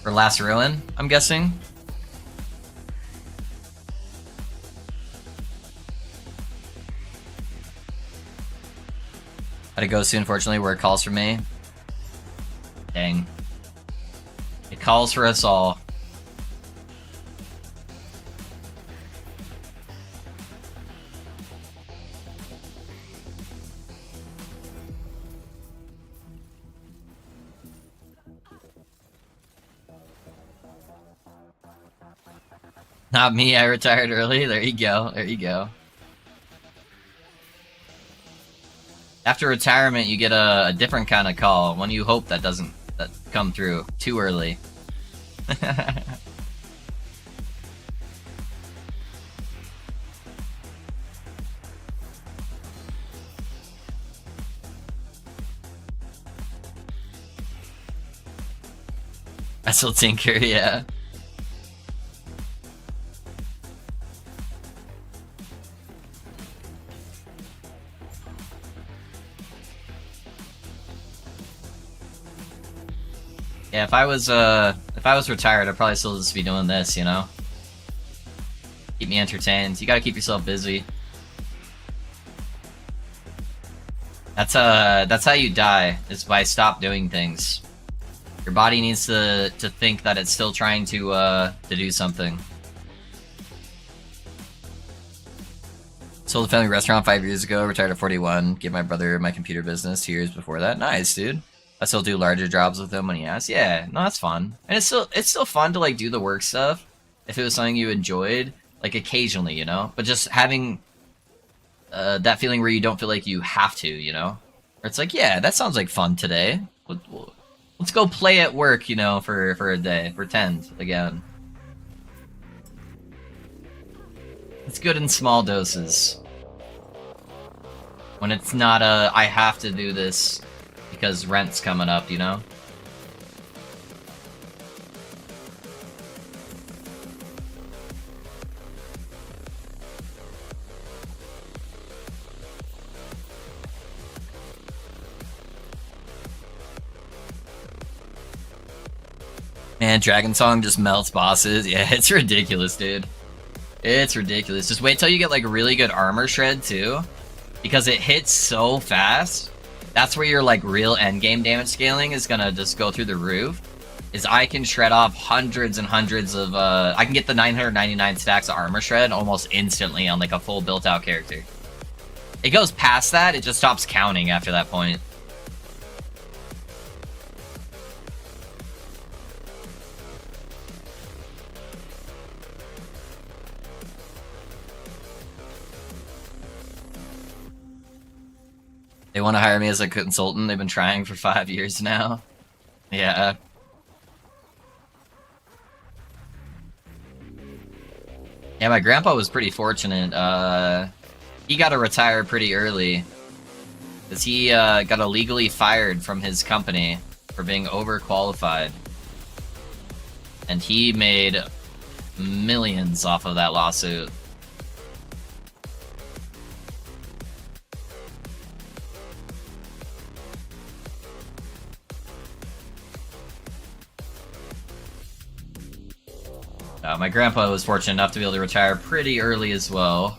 Last Ruin, I'm guessing. Gotta go soon, unfortunately, where it calls for me. Dang. It calls for us all. Not me, I retired early. There you go. There you go. After retirement, you get a different kind of call. One you hope that doesn't come through too early. I still tinker, yeah. Yeah, if I was retired, I'd probably still just be doing this, you know? Keep me entertained. You gotta keep yourself busy. That's how you die, is by stop doing things. Your body needs to think that it's still trying to do something. Sold a family restaurant 5 years ago, retired at 41, gave my brother my computer business 2 years before that. Nice, dude. I still do larger jobs with him when he asks. Yeah, no, that's fun. And it's still fun to like do the work stuff if it was something you enjoyed, like occasionally, you know? But just having that feeling where you don't feel like you have to, you know? Or it's like, yeah, that sounds like fun today. Let's go play at work, you know, for a day. Pretend again. It's good in small doses. When it's not a, I have to do this because rent's coming up, you know? Man, Dragon Song just melts bosses. Yeah, it's ridiculous, dude. It's ridiculous. Just wait till you get like really good armor shred too, because it hits so fast. That's where your like real endgame damage scaling is gonna just go through the roof. Is I can shred off hundreds and hundreds of I can get the 999 stacks of armor shred almost instantly on like a full built out character. It goes past that, it just stops counting after that point. They want to hire me as a consultant. They've been trying for 5 years now. Yeah. Yeah, my grandpa was pretty fortunate. He got to retire pretty early. Because he got illegally fired from his company for being overqualified. And he made millions off of that lawsuit. My grandpa was fortunate enough to be able to retire pretty early as well.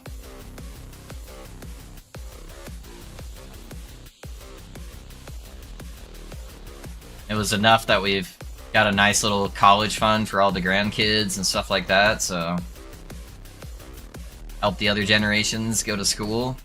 It was enough that we've got a nice little college fund for all the grandkids and stuff like that, so help the other generations go to school.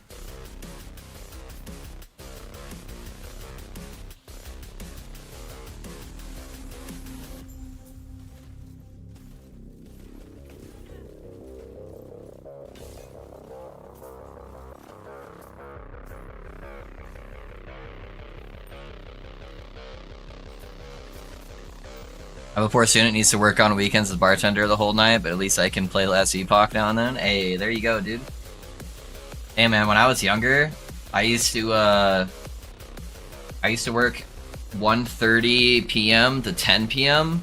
I'm a poor student, needs to work on weekends as bartender the whole night, but at least I can play Last Epoch now and then. Hey, there you go, dude. Hey man, when I was younger, I used to work 1:30 p.m. to 10 p.m.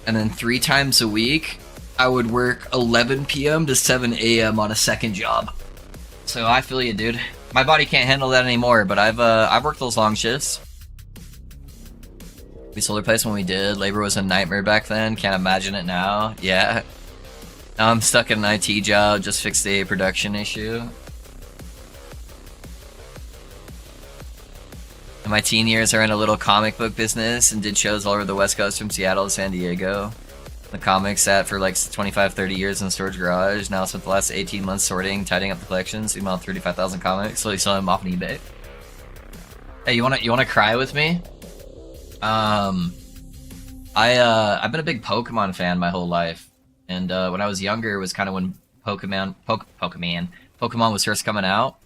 and then 3 times a week I would work 11 p.m. to 7 a.m. on a second job. So I feel you, dude. My body can't handle that anymore, but I've worked those long shifts. We sold our place when we did. Labor was a nightmare back then. Can't imagine it now. Yeah. Now I'm stuck in an IT job. Just fixed a production issue. In my teen years, I ran a little comic book business and did shows all over the West Coast from Seattle to San Diego. The comics sat for like 25, 30 years in the storage garage. Now I spent the last 18 months sorting, tidying up the collections. Emailed 35,000 comics. Slowly selling them off on eBay. Hey, you wanna cry with me? I've been a big Pokemon fan my whole life, and when I was younger, it was kind of when Pokemon was first coming out,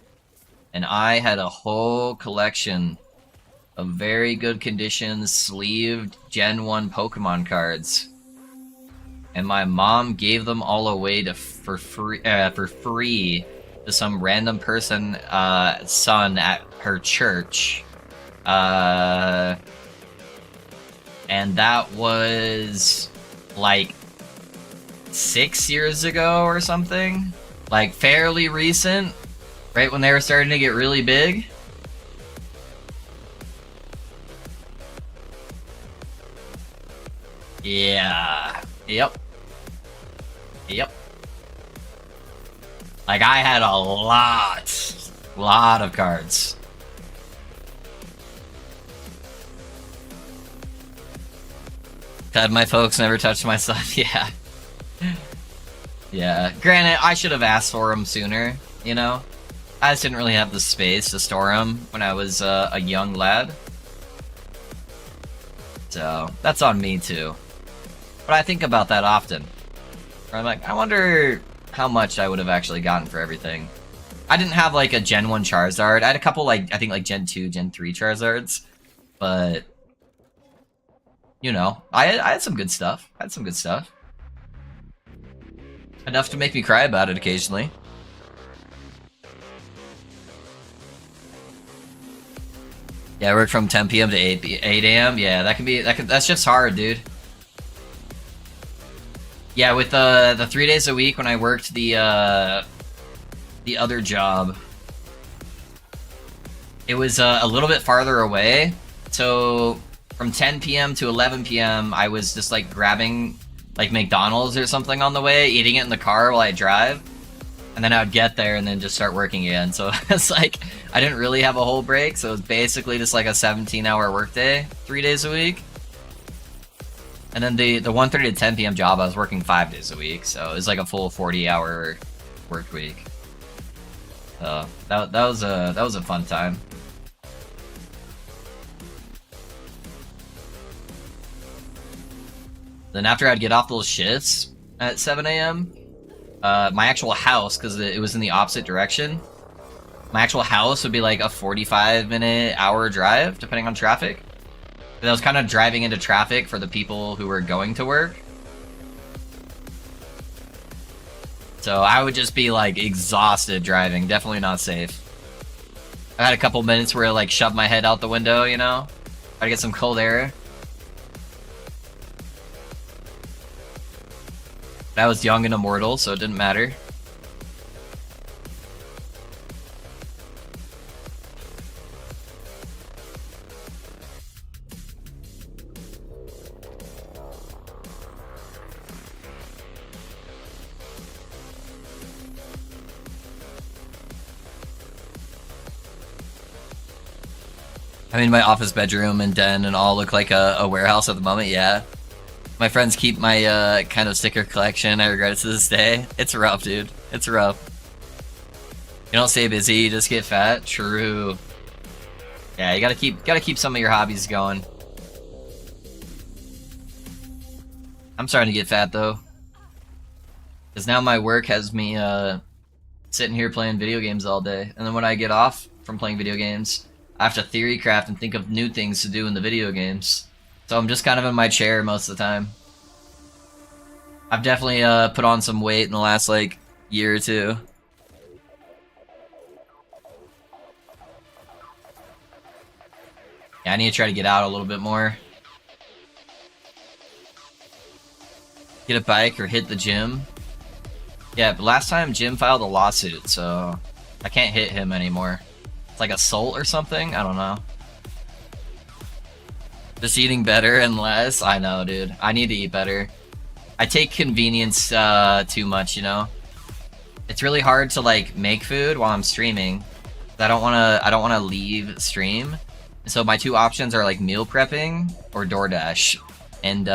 and I had a whole collection of very good condition sleeved Gen 1 Pokemon cards, and my mom gave them all away for free to some random person son at her church. And that was like 6 years ago or something. Like fairly recent, right when they were starting to get really big. Yeah. Yep. Like I had a lot of cards. Had my folks never touched my stuff. Yeah. Yeah. Granted, I should have asked for them sooner, you know? I just didn't really have the space to store them when I was a young lad. So, that's on me too. But I think about that often. Where I'm like, I wonder how much I would have actually gotten for everything. I didn't have like a Gen 1 Charizard. I had a couple like, I think like Gen 2, Gen 3 Charizards. But, you know, I had some good stuff. I had some good stuff. Enough to make me cry about it occasionally. Yeah, I work from 10 p.m. to 8 a.m. Yeah, that's just hard, dude. Yeah, with the 3 days a week when I worked the other job, it was a little bit farther away. So from 10 p.m. to 11 p.m., I was just like grabbing like McDonald's or something on the way, eating it in the car while I drive. And then I would get there and then just start working again. So it's like, I didn't really have a whole break. So it was basically just like a 17-hour workday, 3 days a week. And then the 1:30 to 10 p.m. job, I was working 5 days a week. So it was like a full 40-hour work week. That was a fun time. Then after I'd get off those shifts at 7 a.m., my actual house, because it was in the opposite direction, my actual house would be like a 45-minute, hour drive, depending on traffic. And I was kind of driving into traffic for the people who were going to work. So I would just be like exhausted driving, definitely not safe. I had a couple minutes where I like shoved my head out the window, you know? Try to get some cold air. I was young and immortal, so it didn't matter. I mean, my office bedroom and den and all look like a warehouse at the moment, yeah. My friends keep my kind of sticker collection. I regret it to this day. It's rough, dude. It's rough. You don't stay busy, you just get fat. True. Yeah, you gotta keep some of your hobbies going. I'm starting to get fat though, because now my work has me sitting here playing video games all day, and then when I get off from playing video games, I have to theory craft and think of new things to do in the video games. So I'm just kind of in my chair most of the time. I've definitely put on some weight in the last like year or two. Yeah, I need to try to get out a little bit more. Get a bike or hit the gym. Yeah, but last time Jim filed a lawsuit, so I can't hit him anymore. It's like assault or something? I don't know. Just eating better and less? I know, dude. I need to eat better. I take convenience too much, you know? It's really hard to like make food while I'm streaming. I don't wanna leave stream. So my two options are like meal prepping or DoorDash. And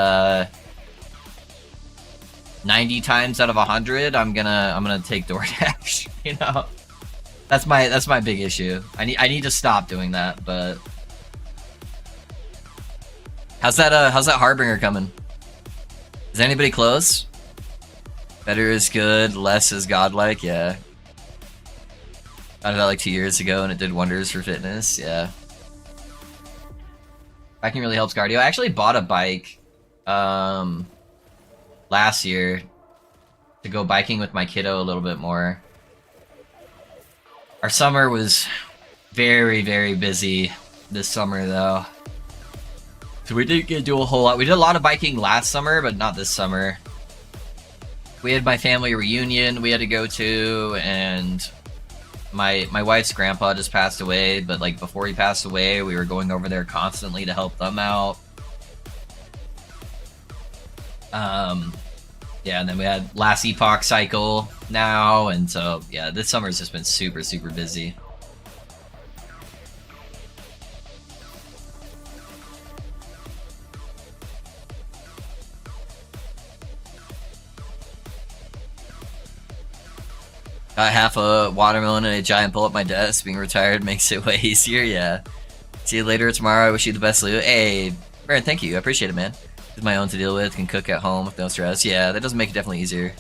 90 times out of 100, I'm gonna take DoorDash, you know? That's my big issue. I need to stop doing that, but how's that Harbinger coming? Is anybody close? Better is good, less is godlike, yeah. Got it out like 2 years ago and it did wonders for fitness, yeah. Biking really helps cardio. I actually bought a bike last year to go biking with my kiddo a little bit more. Our summer was very, very busy this summer though. So we didn't get to do a whole lot. We did a lot of biking last summer, but not this summer. We had my family reunion we had to go to, and my wife's grandpa just passed away, but like before he passed away, we were going over there constantly to help them out. Yeah, and then we had last epoch cycle now, and so yeah, this summer's just been super, super busy. Got half a watermelon and a giant pull at my desk. Being retired makes it way easier, yeah. See you later tomorrow. I wish you the best, Lou. Hey, Baron, thank you. I appreciate it, man. It's my own to deal with. Can cook at home with no stress. Yeah, that does make it definitely easier.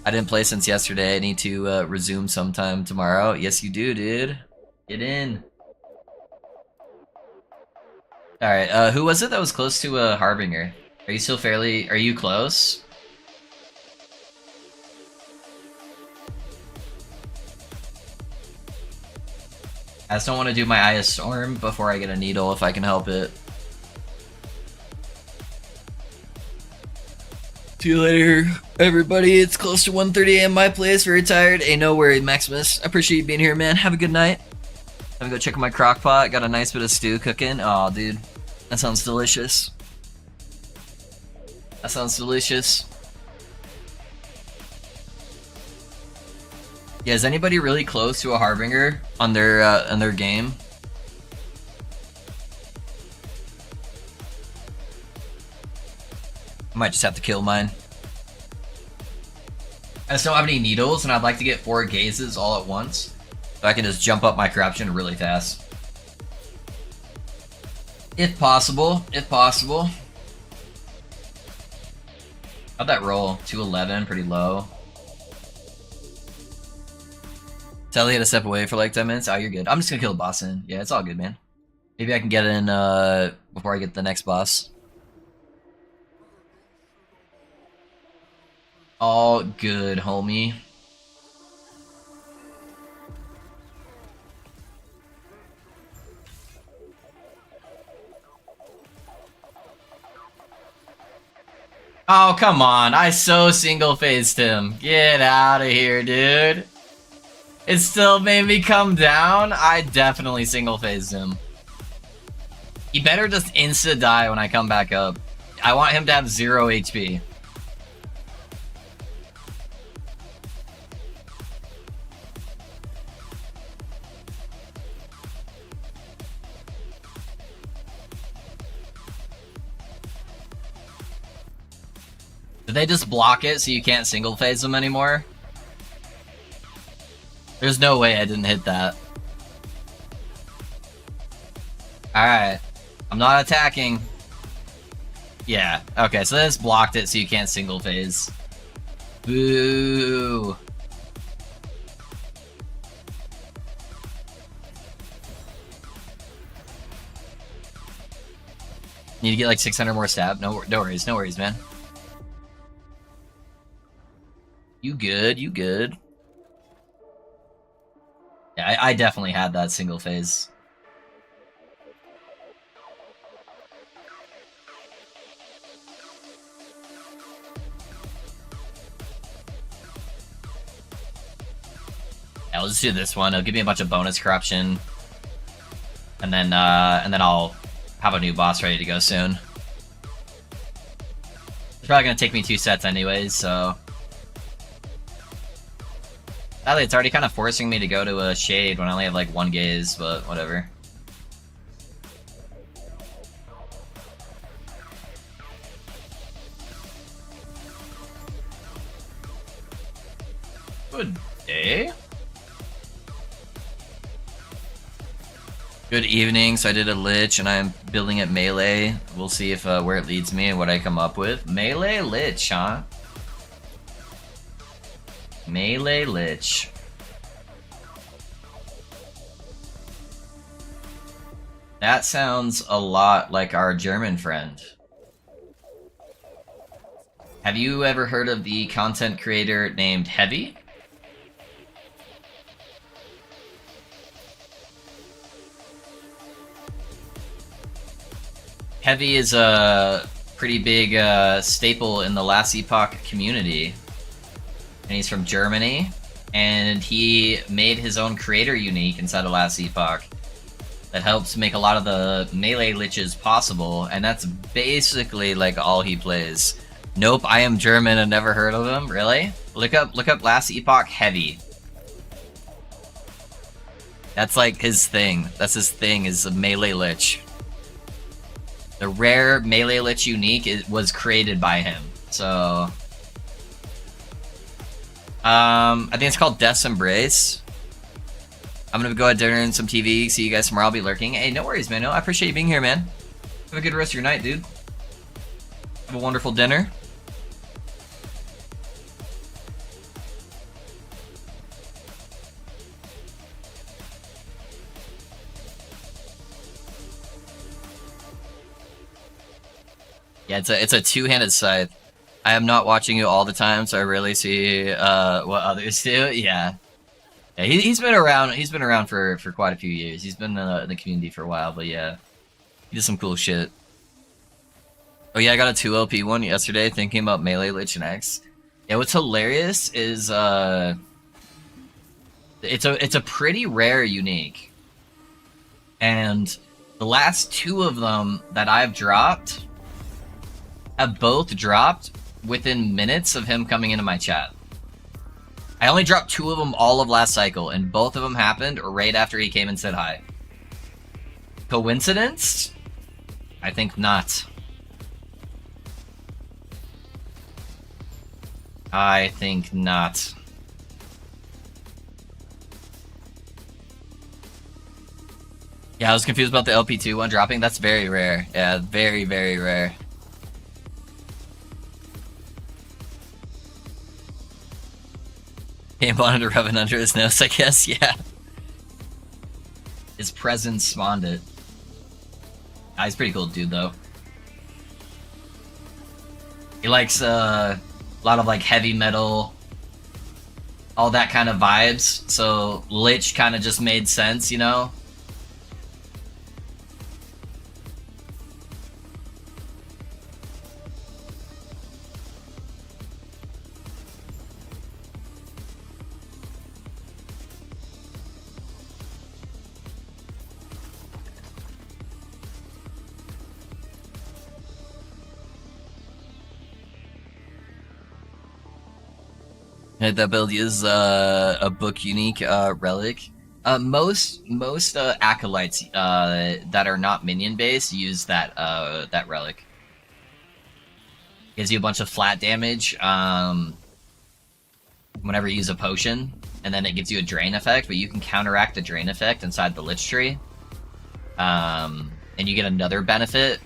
I didn't play since yesterday. I need to resume sometime tomorrow. Yes, you do, dude. Get in. Alright, who was it that was close to Harbinger? Are you still fairly... Are you close? I just don't want to do my Eye of Storm before I get a needle if I can help it. See you later, everybody. It's close to 1:30 a.m. my place. Very tired. Hey, no worry, Maximus. I appreciate you being here, man. Have a good night. I'm gonna go check my crock pot. Got a nice bit of stew cooking. Oh, dude. That sounds delicious. That sounds delicious. Yeah, is anybody really close to a Harbinger on their game? I might just have to kill mine. I just don't have any needles, and I'd like to get 4 gazes all at once, so I can just jump up my corruption really fast. If possible, if possible. How'd that roll? 211, pretty low. Telly had to step away for like 10 minutes. Oh, you're good. I'm just gonna kill the boss in. Yeah, it's all good, man. Maybe I can get in before I get the next boss. All good, homie. Oh, come on. I so single-phased him. Get out of here, dude. It still made me come down? I definitely single-phased him. He better just insta-die when I come back up. I want him to have 0 HP. Did they just block it so you can't single phase them anymore? There's no way I didn't hit that. Alright. I'm not attacking. Yeah. Okay, so they just blocked it so you can't single phase. Boo. Need to get like 600 more stab? No worries, man. You good, you good. Yeah, I definitely had that single phase. Yeah, let's do this one. It'll give me a bunch of bonus corruption. And then I'll have a new boss ready to go soon. It's probably gonna take me 2 sets anyways, so... Sadly, it's already kind of forcing me to go to a shade when I only have like 1 gaze, but whatever. Good day. Good evening. So I did a lich and I'm building at melee. We'll see if where it leads me and what I come up with. Melee lich, huh? Melee lich. That sounds a lot like our German friend. Have you ever heard of the content creator named Heavy? Heavy is a pretty big staple in the Last Epoch community. And he's from Germany, and he made his own creator unique inside of Last Epoch that helps make a lot of the melee liches possible, and that's basically like all he plays. Nope, I am German and never heard of him. Really? Look up Last Epoch Heavy. That's like his thing. That's his thing, is a melee lich. The rare melee lich unique was created by him. So I think it's called Death's Embrace. I'm gonna go at dinner and some TV. See you guys tomorrow. I'll be lurking. Hey, no worries, man. No, I appreciate you being here, man. Have a good rest of your night, dude. Have a wonderful dinner. Yeah, it's a two-handed scythe. I am not watching you all the time, so I rarely see what others do. Yeah. Yeah, he's been around. He's been around for quite a few years. He's been in the community for a while, but yeah, he did some cool shit. Oh yeah, I got a 2 LP one yesterday. Thinking about melee Lich and X. Yeah, what's hilarious is it's a pretty rare unique, and the last 2 of them that I've dropped have both dropped within minutes of him coming into my chat. I only dropped 2 of them all of last cycle, and both of them happened right after he came and said hi. Coincidence? I think not. I think not. Yeah, I was confused about the LP2 one dropping. That's very rare. Yeah, very, very rare. Came wanted to rub it under his nose, I guess, yeah. His presence spawned it. Ah, he's a pretty cool dude, though. He likes a lot of like heavy metal, all that kind of vibes, so Lich kind of just made sense, you know? That build is a book unique relic. Most acolytes that are not minion based use that that relic. Gives you a bunch of flat damage whenever you use a potion, and then it gives you a drain effect, but you can counteract the drain effect inside the Lich Tree. And you get another benefit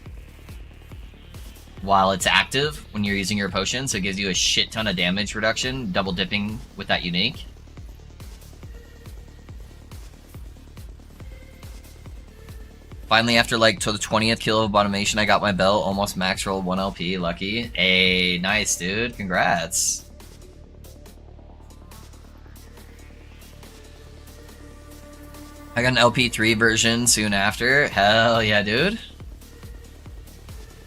while it's active when you're using your potion, so it gives you a shit ton of damage reduction, double dipping with that unique. Finally, after like to the 20th kill of Abomination, I got my belt, almost max rolled 1 LP, lucky. Hey, nice dude, congrats. I got an LP3 version soon after, hell yeah dude.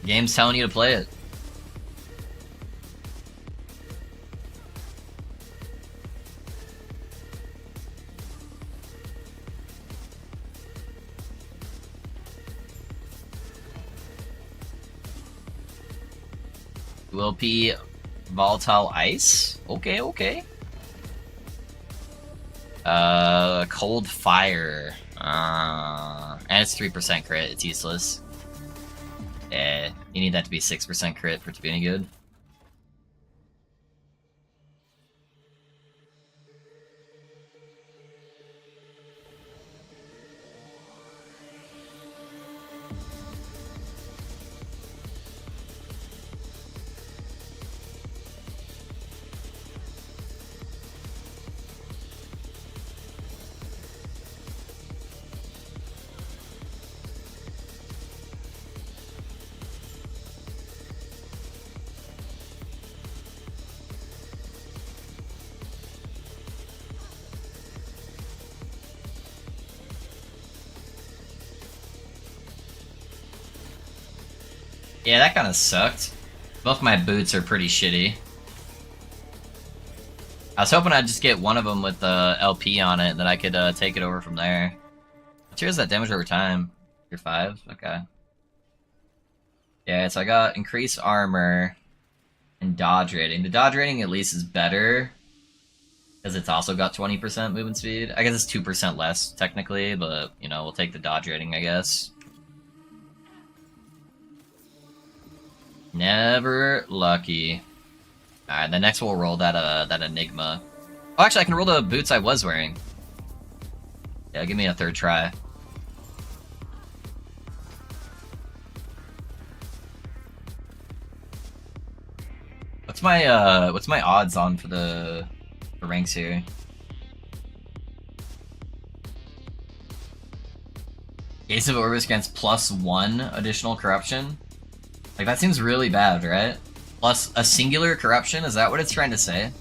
Game's telling you to play it. ULP Volatile Ice? Okay, okay. Cold Fire. And it's 3% crit, it's useless. Yeah, you need that to be 6% crit for it to be any good. Yeah, that kind of sucked. Both my boots are pretty shitty. I was hoping I'd just get one of them with the LP on it, and then I could take it over from there. How much is that damage over time? You're 5? Okay. Yeah, so I got increased armor and dodge rating. The dodge rating at least is better, because it's also got 20% movement speed. I guess it's 2% less, technically, but, you know, we'll take the dodge rating, I guess. Never lucky. Alright, the next we'll roll that that Enigma. Oh, actually, I can roll the boots I was wearing. Yeah, give me a third try. What's my odds on for the ranks here? Ace of Orbis grants +1 additional corruption. Like, that seems really bad, right? Plus a singular corruption, is that what it's trying to say?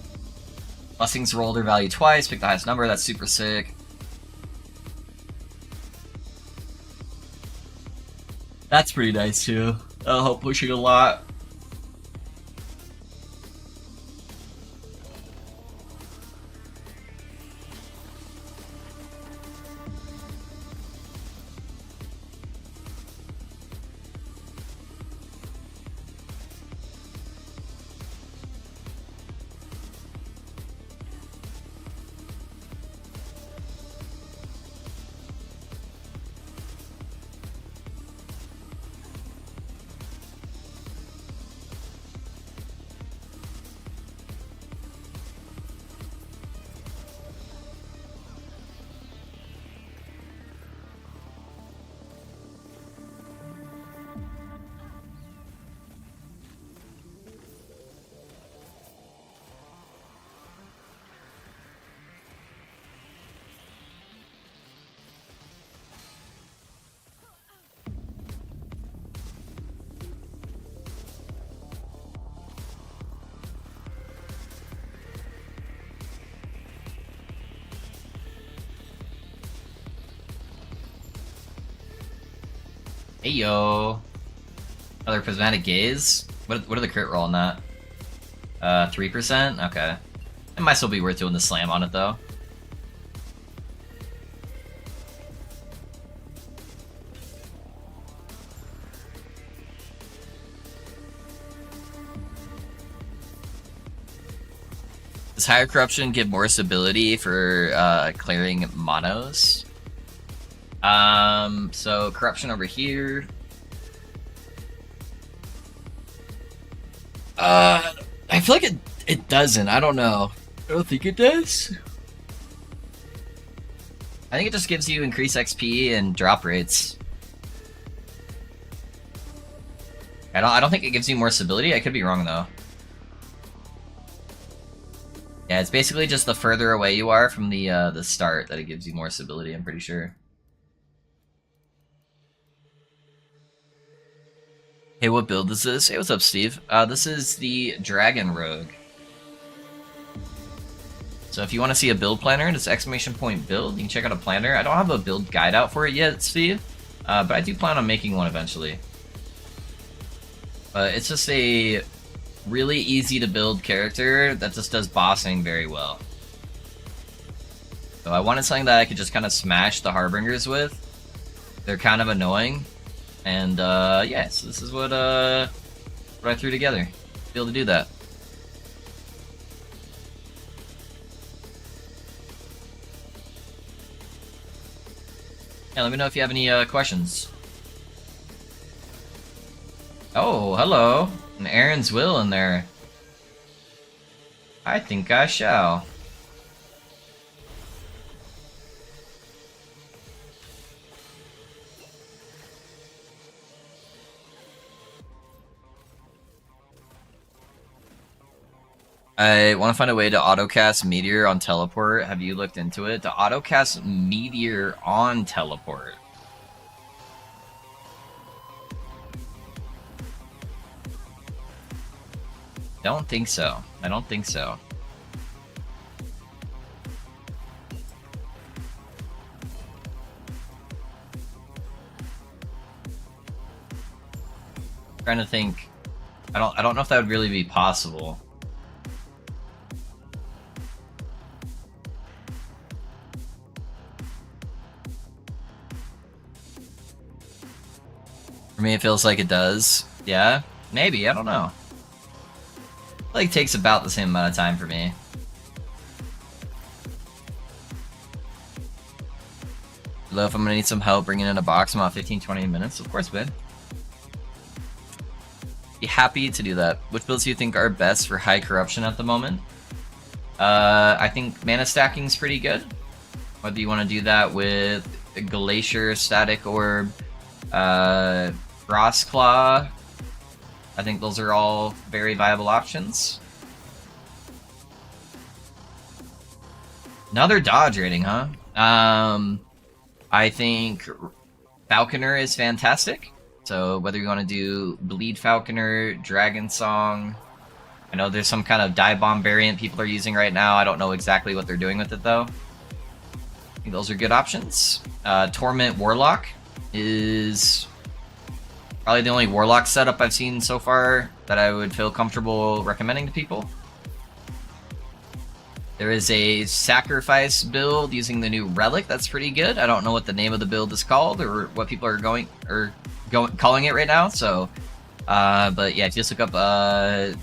Blessings roll their value twice, pick the highest number, that's super sick. That's pretty nice too. That'll help pushing a lot. Hey yo. Another prismatic gaze. What are the crit roll on that? 3%? Okay. It might still be worth doing the slam on it though. Does higher corruption give more stability for clearing monos? So corruption over here. I feel like it doesn't. I don't know. I don't think it does. I think it just gives you increased XP and drop rates. I don't think it gives you more stability. I could be wrong though. Yeah, it's basically just the further away you are from the start that it gives you more stability, I'm pretty sure. Hey, what build is this? Hey, what's up, Steve? This is the Dragon Rogue. So if you want to see a build planner, it's exclamation point build. You can check out a planner. I don't have a build guide out for it yet, Steve, but I do plan on making one eventually. It's just a really easy to build character that just does bossing very well. So I wanted something that I could just kind of smash the Harbingers with. They're kind of annoying. And yeah, so this is what I threw together to be able to do that. Yeah, let me know if you have any questions. Oh, hello. An Aaron's Will in there. I think I shall. I want to find a way to autocast Meteor on Teleport. Have you looked into it? To autocast Meteor on Teleport. Don't think so. I don't think so. Trying to think. I don't know if that would really be possible. For me, it feels like it does. Yeah, maybe. I don't know. It like takes about the same amount of time for me. Hello, if I'm gonna need some help bringing in a box in about 15-20 minutes, of course, babe. Be happy to do that. Which builds do you think are best for high corruption at the moment? I think mana stacking is pretty good. Whether you want to do that with a Glacier, Static Orb, Frost Claw, I think those are all very viable options. Another dodge rating, huh? I think Falconer is fantastic. So whether you want to do Bleed Falconer, Dragon Song, I know there's some kind of dive bomb variant people are using right now. I don't know exactly what they're doing with it though. I think those are good options. Torment Warlock is probably the only Warlock setup I've seen so far that I would feel comfortable recommending to people. There is a Sacrifice build using the new Relic that's pretty good. I don't know what the name of the build is called or what people are calling it right now. So, but yeah, if you just look up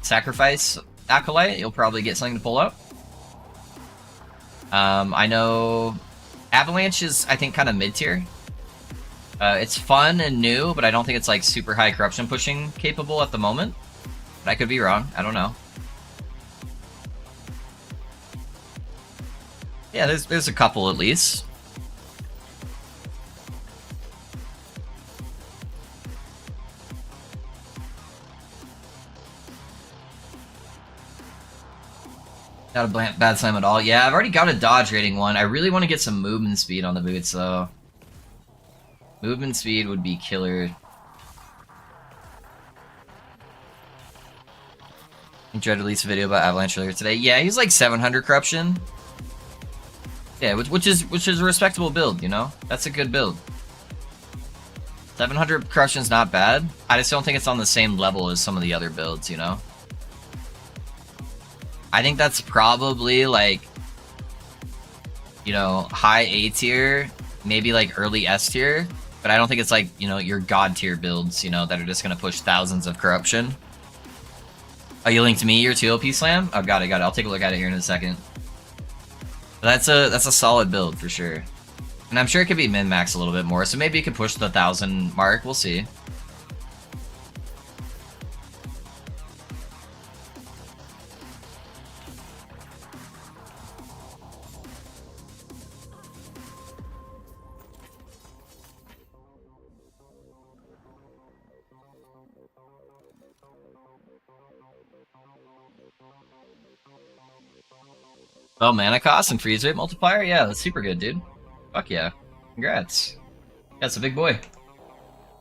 Sacrifice Acolyte, you'll probably get something to pull up. I know Avalanche is, I think, kind of mid-tier. It's fun and new, but I don't think it's like super high corruption pushing capable at the moment. But I could be wrong. I don't know. Yeah, there's a couple at least. Not a bad slam at all. Yeah, I've already got a dodge rating one. I really want to get some movement speed on the boots, though. Movement speed would be killer. I tried to release a video about Avalanche earlier today. Yeah, he's like 700 corruption. Yeah, which is a respectable build, you know? That's a good build. 700 corruption's not bad. I just don't think it's on the same level as some of the other builds, you know? I think that's probably like, you know, high A tier, maybe like early S tier, but I don't think it's like, you know, your god tier builds, you know, that are just gonna push thousands of corruption. Oh, you linked me your 2 OP slam? Oh, got it. I'll take a look at it here in a second. But that's a solid build for sure. And I'm sure it could be min-max a little bit more, so maybe it could push the 1,000 mark, we'll see. Oh, mana cost and freeze rate multiplier? Yeah, that's super good, dude. Fuck yeah. Congrats. That's a big boy.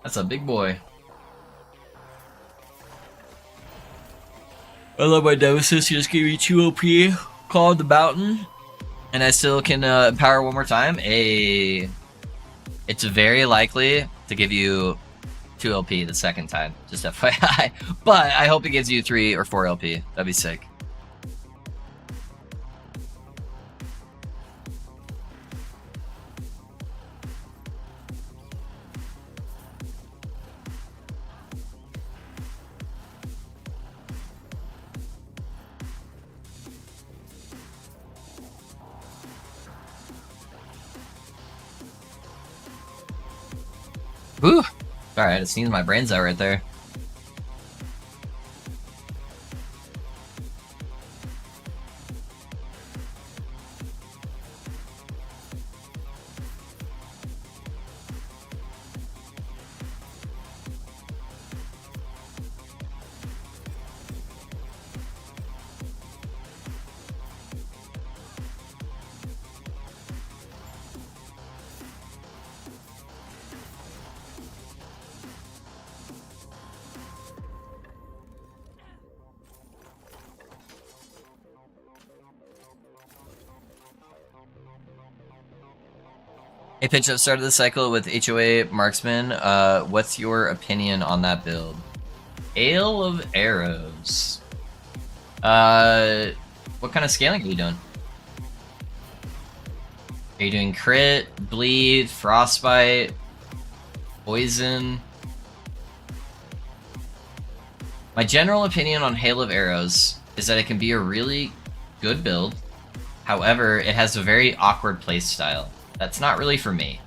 That's a big boy. I love my Nemesis. You just gave me 2 OP, called the mountain, and I still can empower one more time. It's very likely to give you 2 LP the second time, just FYI. But I hope it gives you 3 or 4 LP. That'd be sick. Whew. Alright, it sneezed my brains out right there. Hey, Pinch Up started the cycle with HOA Marksman. What's your opinion on that build? Ale of Arrows. What kind of scaling are you doing? Are you doing crit, bleed, frostbite, poison? My general opinion on Hail of Arrows is that it can be a really good build. However, it has a very awkward playstyle. That's not really for me.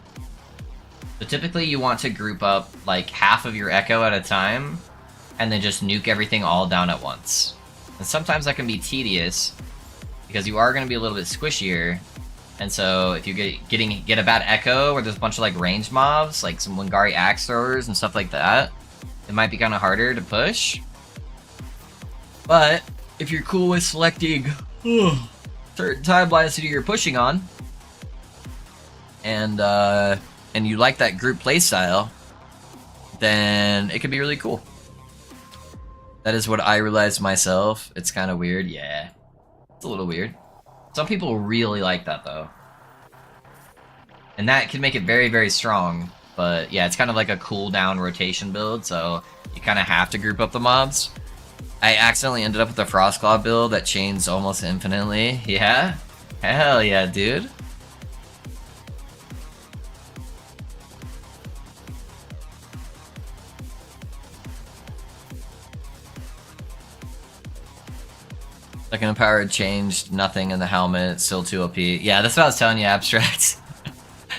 So typically you want to group up like half of your echo at a time and then just nuke everything all down at once. And sometimes that can be tedious because you are going to be a little bit squishier. And so if you get a bad echo where there's a bunch of like ranged mobs, like some Wingari axe throwers and stuff like that, it might be kind of harder to push. But if you're cool with selecting certain timelines to do your pushing on, and you like that group playstyle, then it could be really cool. That is what I realized myself. It's kind of weird. Yeah, it's a little weird. Some people really like that though. And that can make it very, very strong. But yeah, it's kind of like a cooldown rotation build, so you kind of have to group up the mobs. I accidentally ended up with a Frostclaw build that chains almost infinitely. Yeah? Hell yeah, dude. Second power changed nothing in the helmet, still 2 OP. Yeah, that's what I was telling you, Abstract.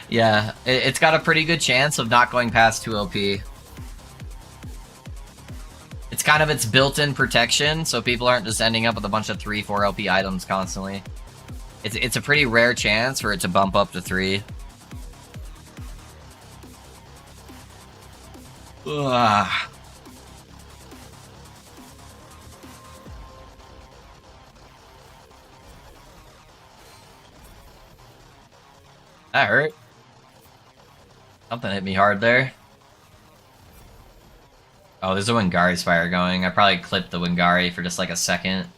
Yeah, it's got a pretty good chance of not going past 2 OP. It's kind of its built-in protection, so people aren't just ending up with a bunch of 3-4 LP items constantly. It's a pretty rare chance for it to bump up to 3. Ugh. That hurt. Something hit me hard there. Oh, there's a Wingari's fire going. I probably clipped the Wingari for just like a second.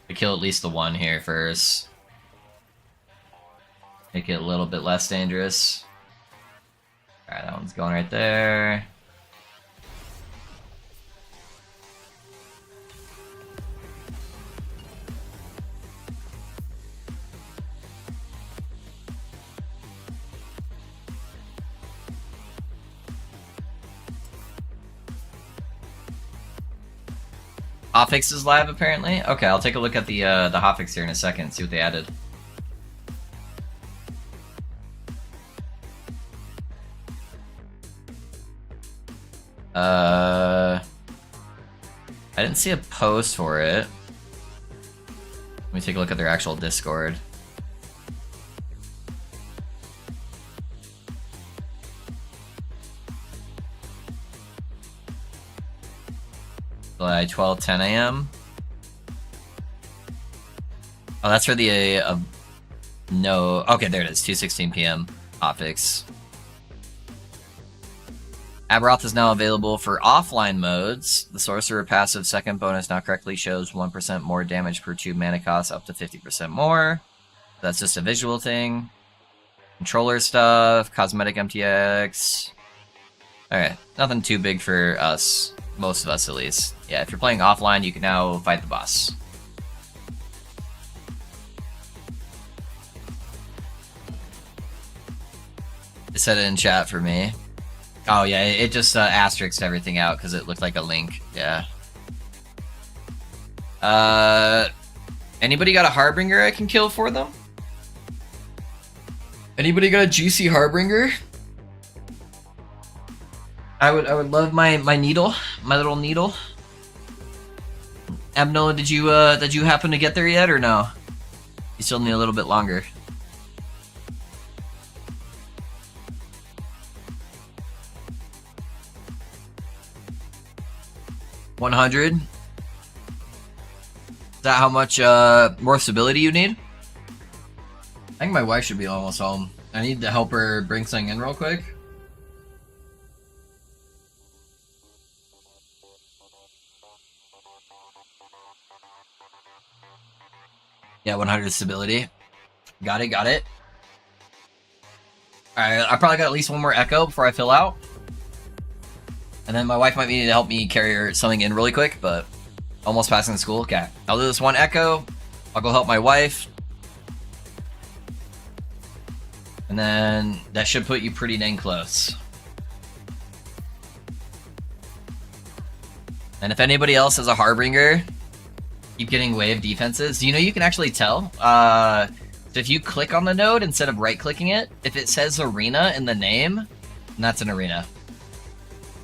To kill at least the one here first. Make it a little bit less dangerous. Alright, that one's going right there. Hotfix is live apparently? Okay, I'll take a look at the hotfix here in a second, see what they added. I didn't see a post for it. Let me take a look at their actual Discord. July 12, 10 a.m. Oh, that's for the no. Okay, there it is. 2:16 p.m. Hotfix. Aberroth is now available for offline modes. The Sorcerer passive second bonus now correctly shows 1% more damage per 2 mana cost, up to 50% more. That's just a visual thing. Controller stuff, Cosmetic MTX. Alright, nothing too big for us. Most of us, at least. Yeah, if you're playing offline, you can now fight the boss. It said it in chat for me. Oh yeah, it just asterisked everything out because it looked like a link. Yeah. Anybody got a Harbinger I can kill for them? Anybody got a juicy Harbinger? I would love my needle, my little needle. Abnola, did you happen to get there yet or no? You still need a little bit longer. $100. Is that how much more stability you need? I think my wife should be almost home. I need to help her bring something in real quick. Yeah, 100 stability. Got it, got it. Alright, I probably got at least one more echo before I fill out. And then my wife might need to help me carry something in really quick, but almost passing school. Okay, I'll do this one echo. I'll go help my wife. And then that should put you pretty dang close. And if anybody else has a Harbinger, keep getting wave defenses. Do you know you can actually tell? So if you click on the node instead of right-clicking it, if it says arena in the name, then that's an arena.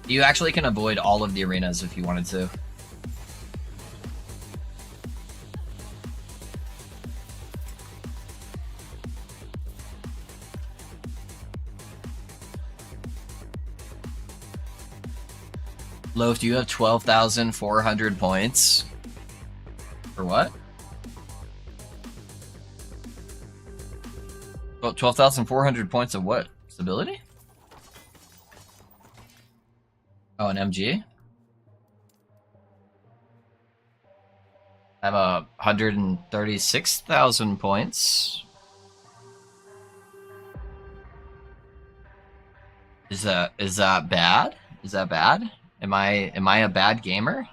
You actually can avoid all of the arenas if you wanted to. Loaf, do you have 12,400 points? For what? Well, 12,400 points of what? Stability? Oh, an MG? I have 136,000 points. Is that bad? Is that bad? Am I a bad gamer?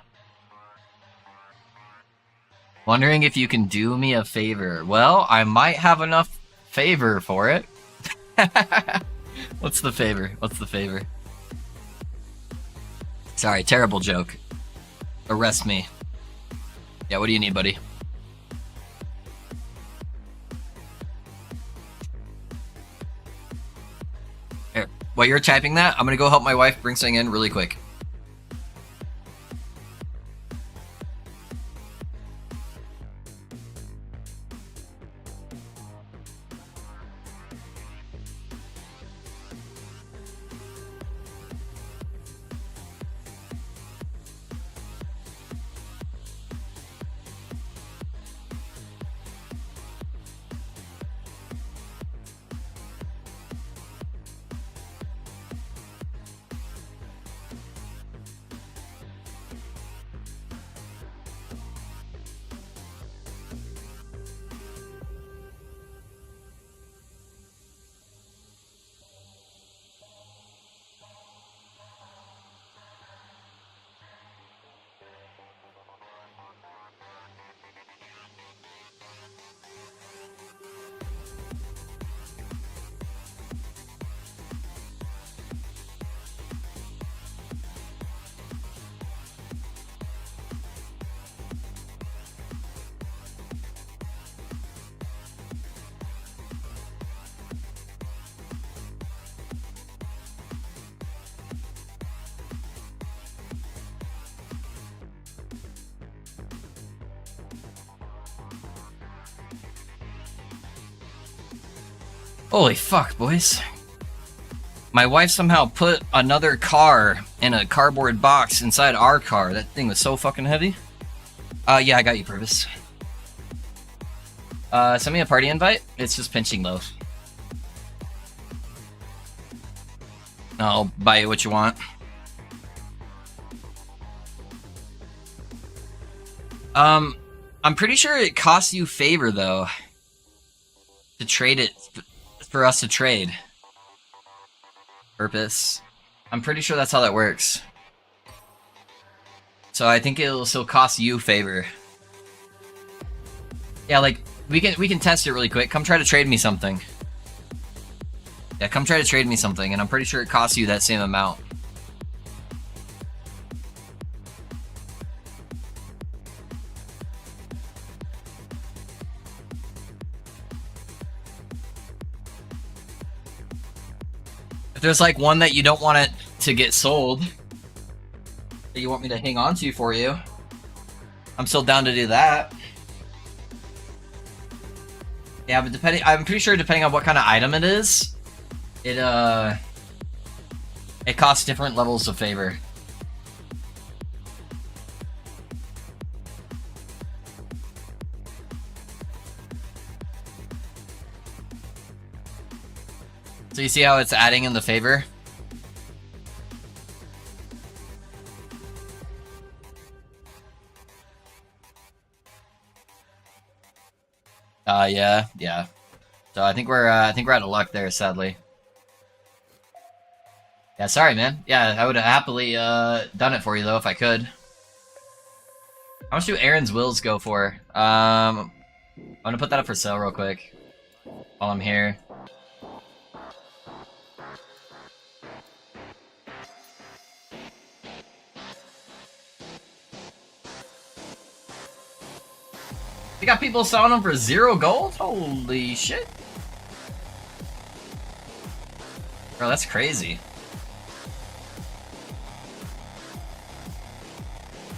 Wondering if you can do me a favor. Well, I might have enough favor for it. What's the favor? What's the favor? Sorry, terrible joke. Arrest me. Yeah, what do you need, buddy? Here, while you're typing that, I'm gonna go help my wife bring something in really quick. Holy fuck, boys. My wife somehow put another car in a cardboard box inside our car. That thing was so fucking heavy. Yeah, I got you, Purvis. Send me a party invite. It's just pinching low. I'll buy you what you want. I'm pretty sure it costs you favor, though, to trade it, for us to trade. Purpose. I'm pretty sure that's how that works. So I think it'll still cost you favor. Yeah, like, we can test it really quick. Come try to trade me something. Yeah, come try to trade me something, and I'm pretty sure it costs you that same amount. If there's like one that you don't want it to get sold, that you want me to hang on to for you, I'm still down to do that. Yeah, but I'm pretty sure depending on what kind of item it is, it costs different levels of favor. So you see how it's adding in the favor? Yeah. So I think we're out of luck there, sadly. Yeah, sorry, man. Yeah, I would have happily done it for you though if I could. How much do Aaron's wills go for? I'm gonna put that up for sale real quick while I'm here. We got people selling them for 0 gold? Holy shit. Bro, that's crazy.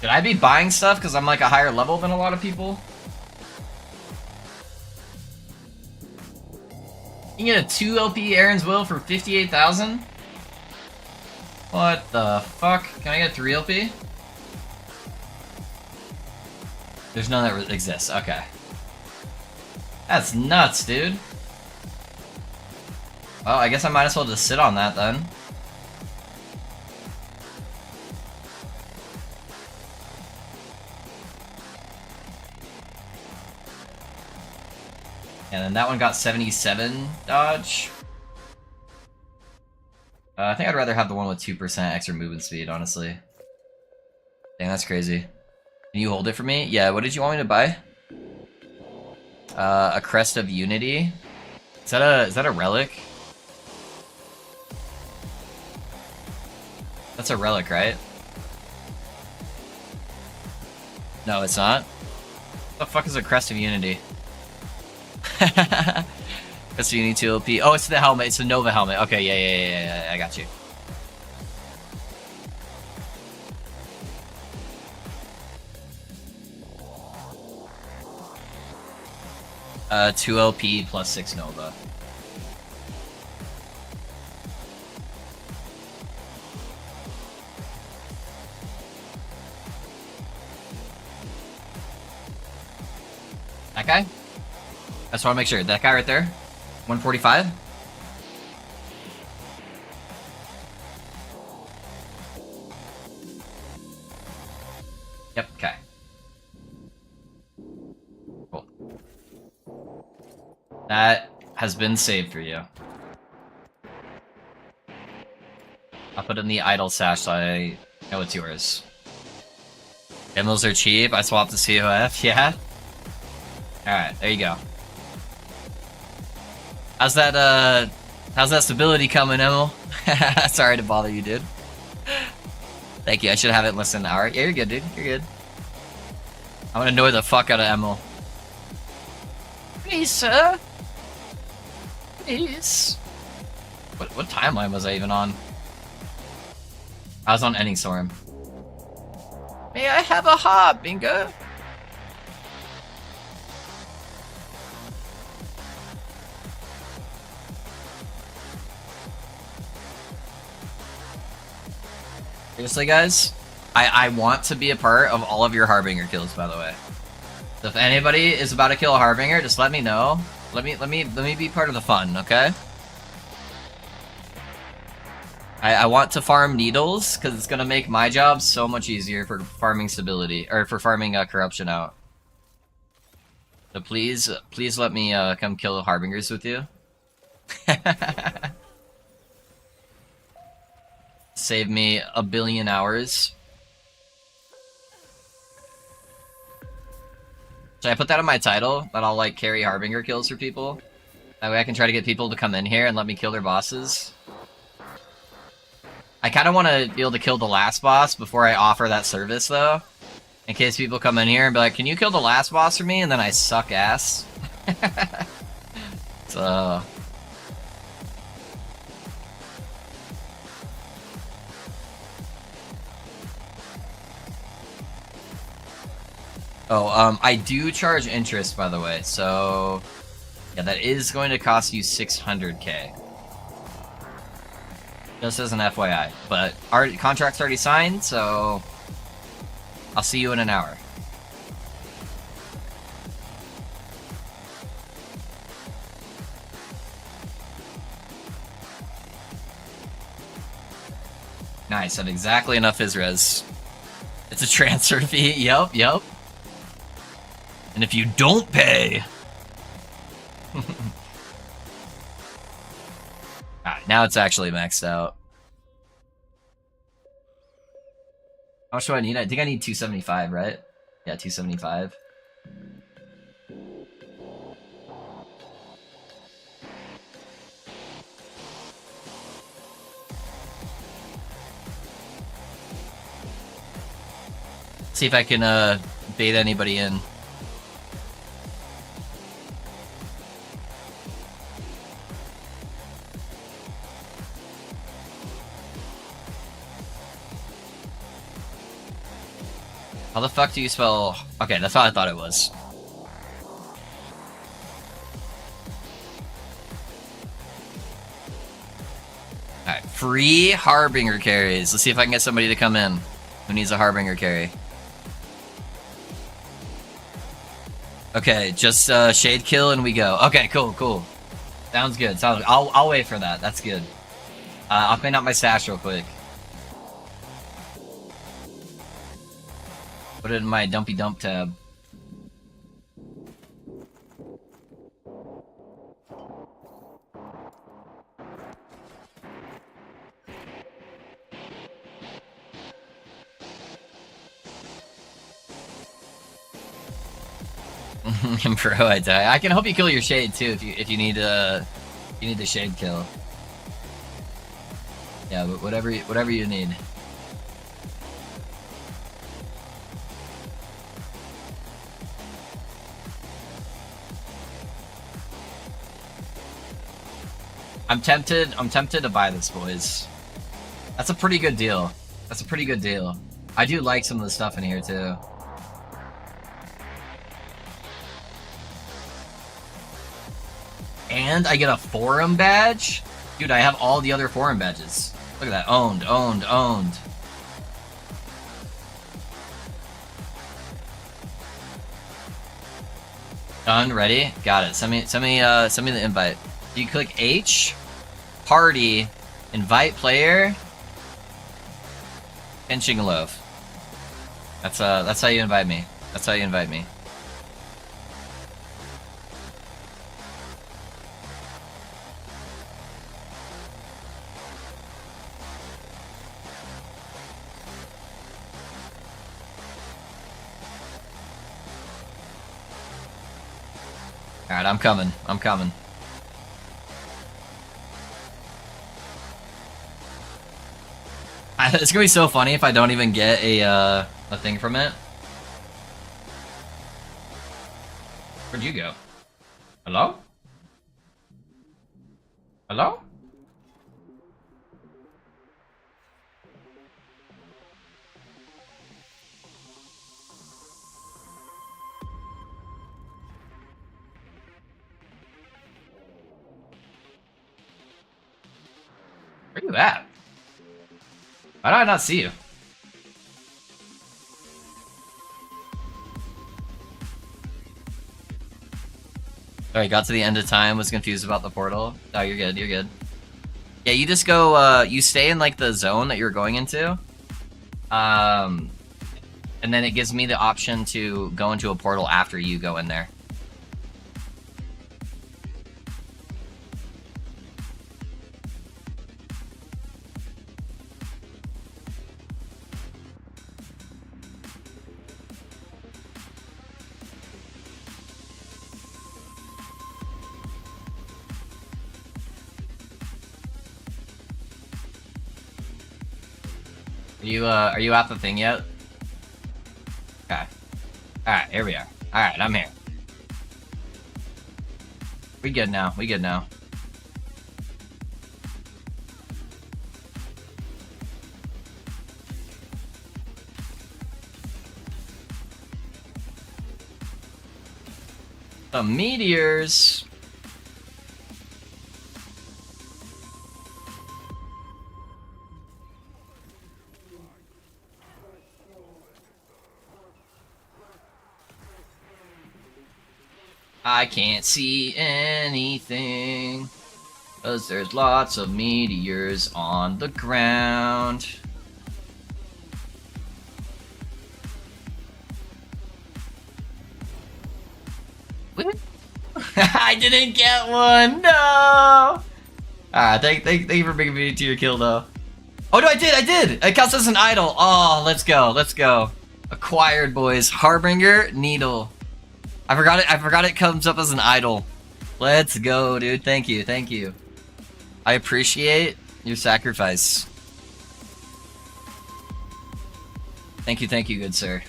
Should I be buying stuff because I'm like a higher level than a lot of people? You can get a 2 LP Aaron's Will for 58,000? What the fuck? Can I get a 3 LP? There's none that exists. Okay. That's nuts, dude. Oh, I guess I might as well just sit on that then. And then that one got 77 dodge. I think I'd rather have the one with 2% extra movement speed, honestly. Dang, that's crazy. Can you hold it for me? Yeah, what did you want me to buy? A Crest of Unity? Is that a relic? That's a relic, right? No, it's not. What the fuck is a Crest of Unity? Crest of Unity 2 OP. Oh, it's the helmet. It's the Nova helmet. Okay, yeah, I got you. Uh, 2 LP plus 6 Nova. That guy? I just want to make sure. That guy right there? 145? Yep, okay. Cool. That has been saved for you. I'll put it in the idle stash so I know it's yours. Demos are cheap. I swapped to COF, yeah? Alright, there you go. How's that stability coming, Emil? Sorry to bother you, dude. Thank you, I should have it in less than an hour. Yeah, you're good, dude. You're good. I'm gonna annoy the fuck out of Emil. Please, sir? Please? What timeline was I even on? I was on Ending Storm. May I have a Harbinger? Seriously, guys? I want to be a part of all of your Harbinger kills, by the way. So if anybody is about to kill a Harbinger, just let me know. Let me be part of the fun, okay? I want to farm needles, because it's gonna make my job so much easier for farming stability, or for farming corruption out. So please let me come kill Harbingers with you. Save me a billion hours. Should I put that in my title? That I'll like carry Harbinger kills for people? That way I can try to get people to come in here and let me kill their bosses. I kind of want to be able to kill the last boss before I offer that service though. In case people come in here and be like, can you kill the last boss for me? And then I suck ass. So... Oh, I do charge interest, by the way, so... Yeah, that is going to cost you 600k. Just as an FYI. But our contract's already signed, so... I'll see you in an hour. Nice, I have exactly enough Isres. It's a transfer fee, yep. And if you don't pay... Alright, now it's actually maxed out. How much do I need? I think I need 275, right? Yeah, 275. See if I can bait anybody in. How the fuck do you spell... Okay, that's how I thought it was. Alright, free Harbinger carries. Let's see if I can get somebody to come in who needs a Harbinger carry. Okay, just Shade Kill and we go. Okay, cool. Sounds good. I'll wait for that. That's good. I'll clean out my stash real quick. Put it in my dumpy dump tab. Bro, I die. I can help you kill your shade too if you need the shade kill. Yeah, but whatever you need. I'm tempted to buy this, boys. That's a pretty good deal. That's a pretty good deal. I do like some of the stuff in here too. And I get a forum badge? Dude, I have all the other forum badges. Look at that. Owned, owned, owned. Done, ready? Got it. Send me the invite. You click H, party, invite player, pinching loaf. That's how you invite me. That's how you invite me. Alright, I'm coming. I'm coming. It's gonna be so funny if I don't even get a thing from it. Where'd you go? Hello? Hello? Where you at? Why do I not see you? Alright, got to the end of time, was confused about the portal. Oh, you're good, you're good. Yeah, you just go, you stay in, like, the zone that you're going into. And then it gives me the option to go into a portal after you go in there. Are you at the thing yet? Okay. Alright, here we are. Alright, I'm here. We good now, we good now. The meteors. I can't see anything, 'cause there's lots of meteors on the ground. I didn't get one, no! Thank you for bringing me to your kill, though. Oh, no, I did! It counts as an idol. Oh, let's go. Acquired, boys. Harbinger, needle. I forgot it comes up as an idol. Let's go, dude. Thank you. I appreciate your sacrifice. Thank you, good sir.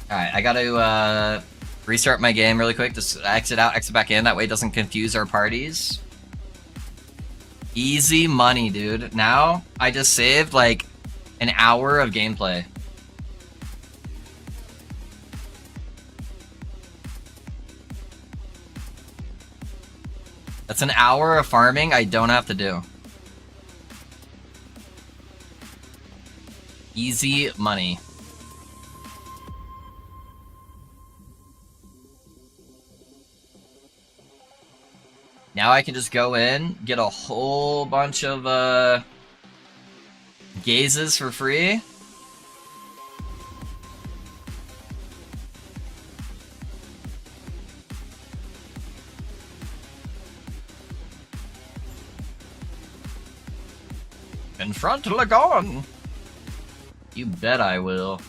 Alright, I gotta, restart my game really quick. Just exit out, exit back in. That way it doesn't confuse our parties. Easy money, dude. Now, I just saved, like, an hour of gameplay. That's an hour of farming I don't have to do. Easy money. Now I can just go in, get a whole bunch of gazes for free. Confront Lagon! You bet I will.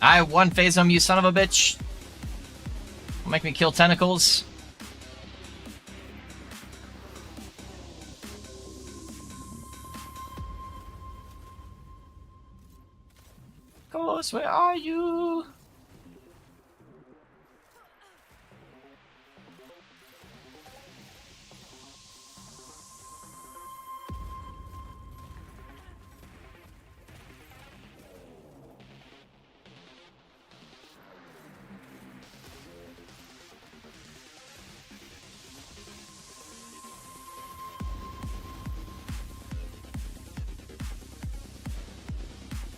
I one phase him, you son of a bitch! Don't make me kill tentacles. Ghost, where are you?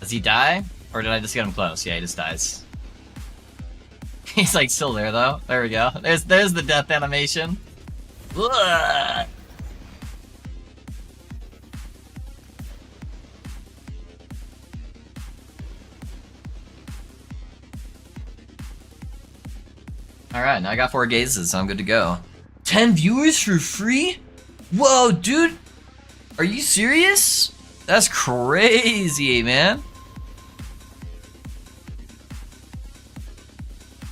Does he die? Or did I just get him close? Yeah, he just dies. He's like still there though. There we go. There's the death animation. Ugh. Alright, now I got 4 gazes, so I'm good to go. 10 viewers for free? Whoa, dude! Are you serious? That's crazy, man.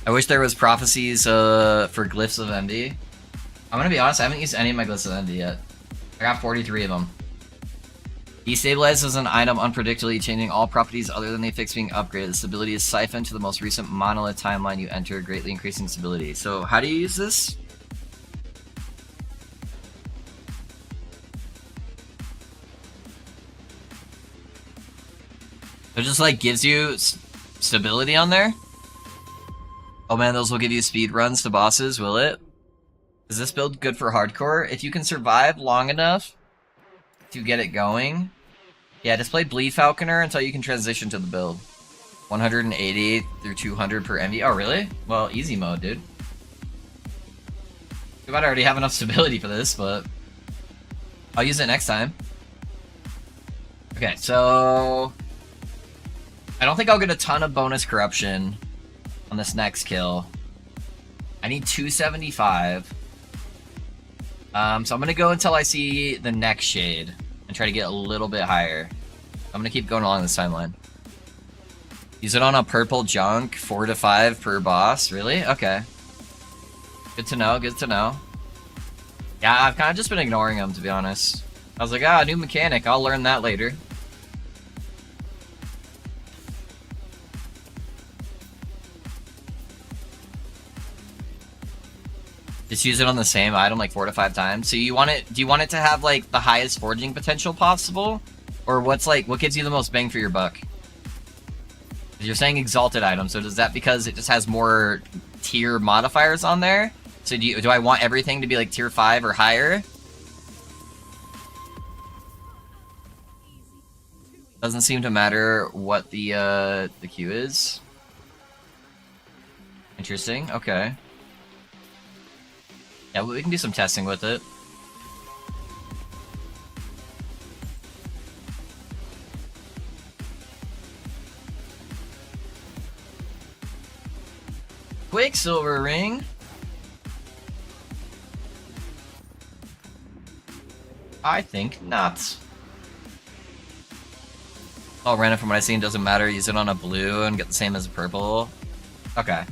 I wish there was prophecies for Glyphs of Envy. I'm gonna be honest, I haven't used any of my Glyphs of Envy yet. I got 43 of them. Destabilizes an item unpredictably, changing all properties other than the affix being upgraded. This ability is siphoned to the most recent monolith timeline you enter, greatly increasing stability. So how do you use this? It just like gives you stability on there? Oh man, those will give you speed runs to bosses, will it? Is this build good for hardcore? If you can survive long enough to get it going. Yeah, just play Bleed Falconer until you can transition to the build. 180 through 200 per MV. Oh, really? Well, easy mode, dude. We might already have enough stability for this, but I'll use it next time. Okay, so I don't think I'll get a ton of bonus corruption on this next kill. I need 275. So I'm gonna go until I see the next shade and try to get a little bit higher. I'm gonna keep going along this timeline. Use it on a purple junk, 4 to 5 per boss. Really? Okay. Good to know, good to know. Yeah, I've kind of just been ignoring them, to be honest. I was like, ah, new mechanic, I'll learn that later. Just use it on the same item like 4 to 5 times. So you want it? Do you want it to have like the highest forging potential possible, or what gives you the most bang for your buck? You're saying exalted item, so does that because it just has more tier modifiers on there? So do I want everything to be like tier 5 or higher? Doesn't seem to matter what the queue is. Interesting. Okay. Yeah, we can do some testing with it. Quicksilver ring. I think not. Oh, random from what I've seen doesn't matter. Use it on a blue and get the same as a purple. Okay.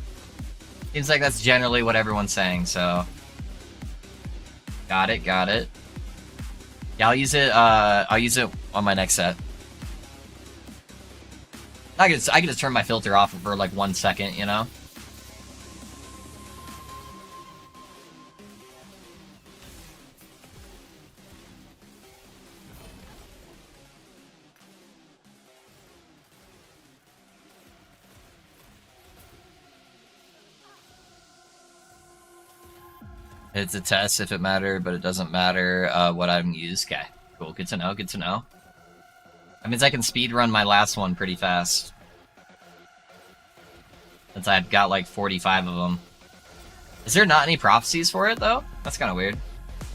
Seems like that's generally what everyone's saying, so. Got it, got it. Yeah, I'll use it on my next set. I can just turn my filter off for like 1 second, you know? It's a test if it mattered, but it doesn't matter what I'm used. Okay, cool. Good to know. Good to know. That means I can speed run my last one pretty fast. Since I've got like 45 of them. Is there not any prophecies for it though? That's kind of weird.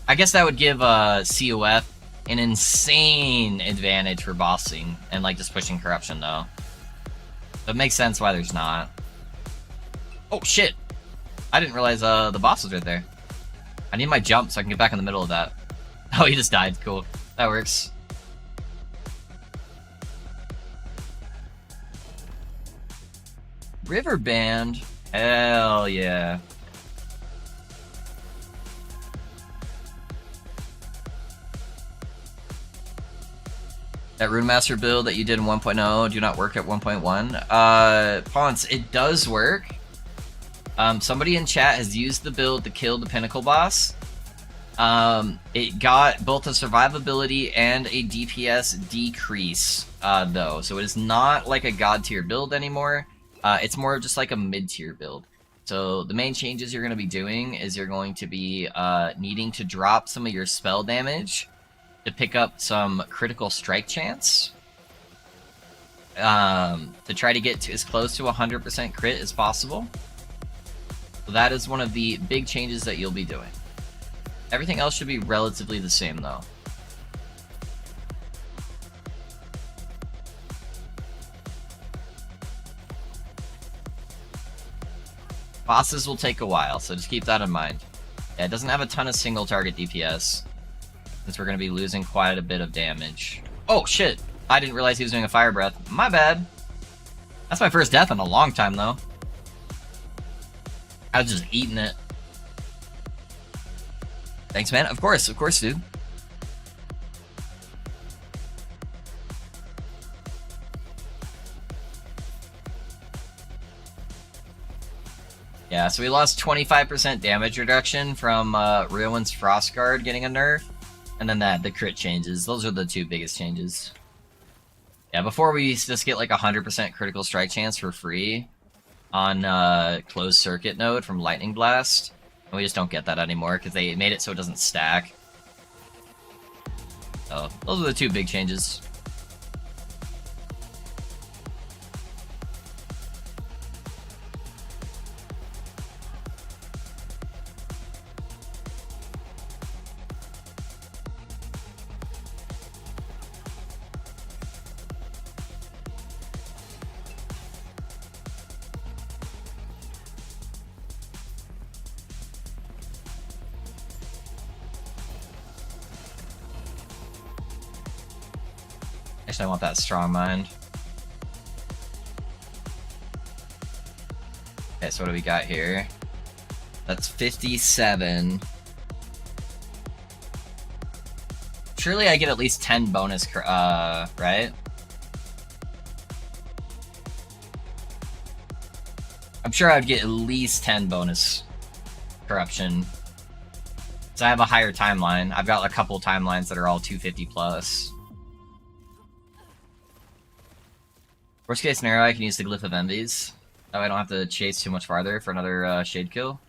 I guess that would give COF an insane advantage for bossing and like just pushing corruption though. So it makes sense why there's not. Oh shit! I didn't realize the boss was right there. I need my jump so I can get back in the middle of that. Oh, he just died. Cool. That works. River Band? Hell yeah. That Runemaster build that you did in 1.0 do not work at 1.1? Ponce, it does work. Somebody in chat has used the build to kill the Pinnacle boss. It got both a survivability and a DPS decrease, though. So it is not like a god tier build anymore. It's more of just like a mid-tier build. So the main changes you're going to be doing is you're going to be needing to drop some of your spell damage to pick up some critical strike chance. To try to get to as close to 100% crit as possible. So that is one of the big changes that you'll be doing. Everything else should be relatively the same though. Bosses will take a while, so just keep that in mind. Yeah, it doesn't have a ton of single target DPS, since we're going to be losing quite a bit of damage. Oh shit! I didn't realize he was doing a fire breath. My bad. That's my first death in a long time though. I was just eating it. Thanks, man. Of course, dude. Yeah, so we lost 25% damage reduction from Ruin's Frostguard getting a nerf, and then the crit changes. Those are the two biggest changes. Yeah, before we used to just get like 100% critical strike chance for free on closed circuit node from Lightning Blast, and we just don't get that anymore because they made it so it doesn't stack. So those are the two big changes. Actually, I want that strong mind. Okay, so what do we got here? That's 57. Surely I get at least 10 bonus, right? I'm sure I would get at least 10 bonus corruption. So I have a higher timeline. I've got a couple timelines that are all 250 plus. Worst case scenario, I can use the Glyph of Envies. That way I don't have to chase too much farther for another shade kill.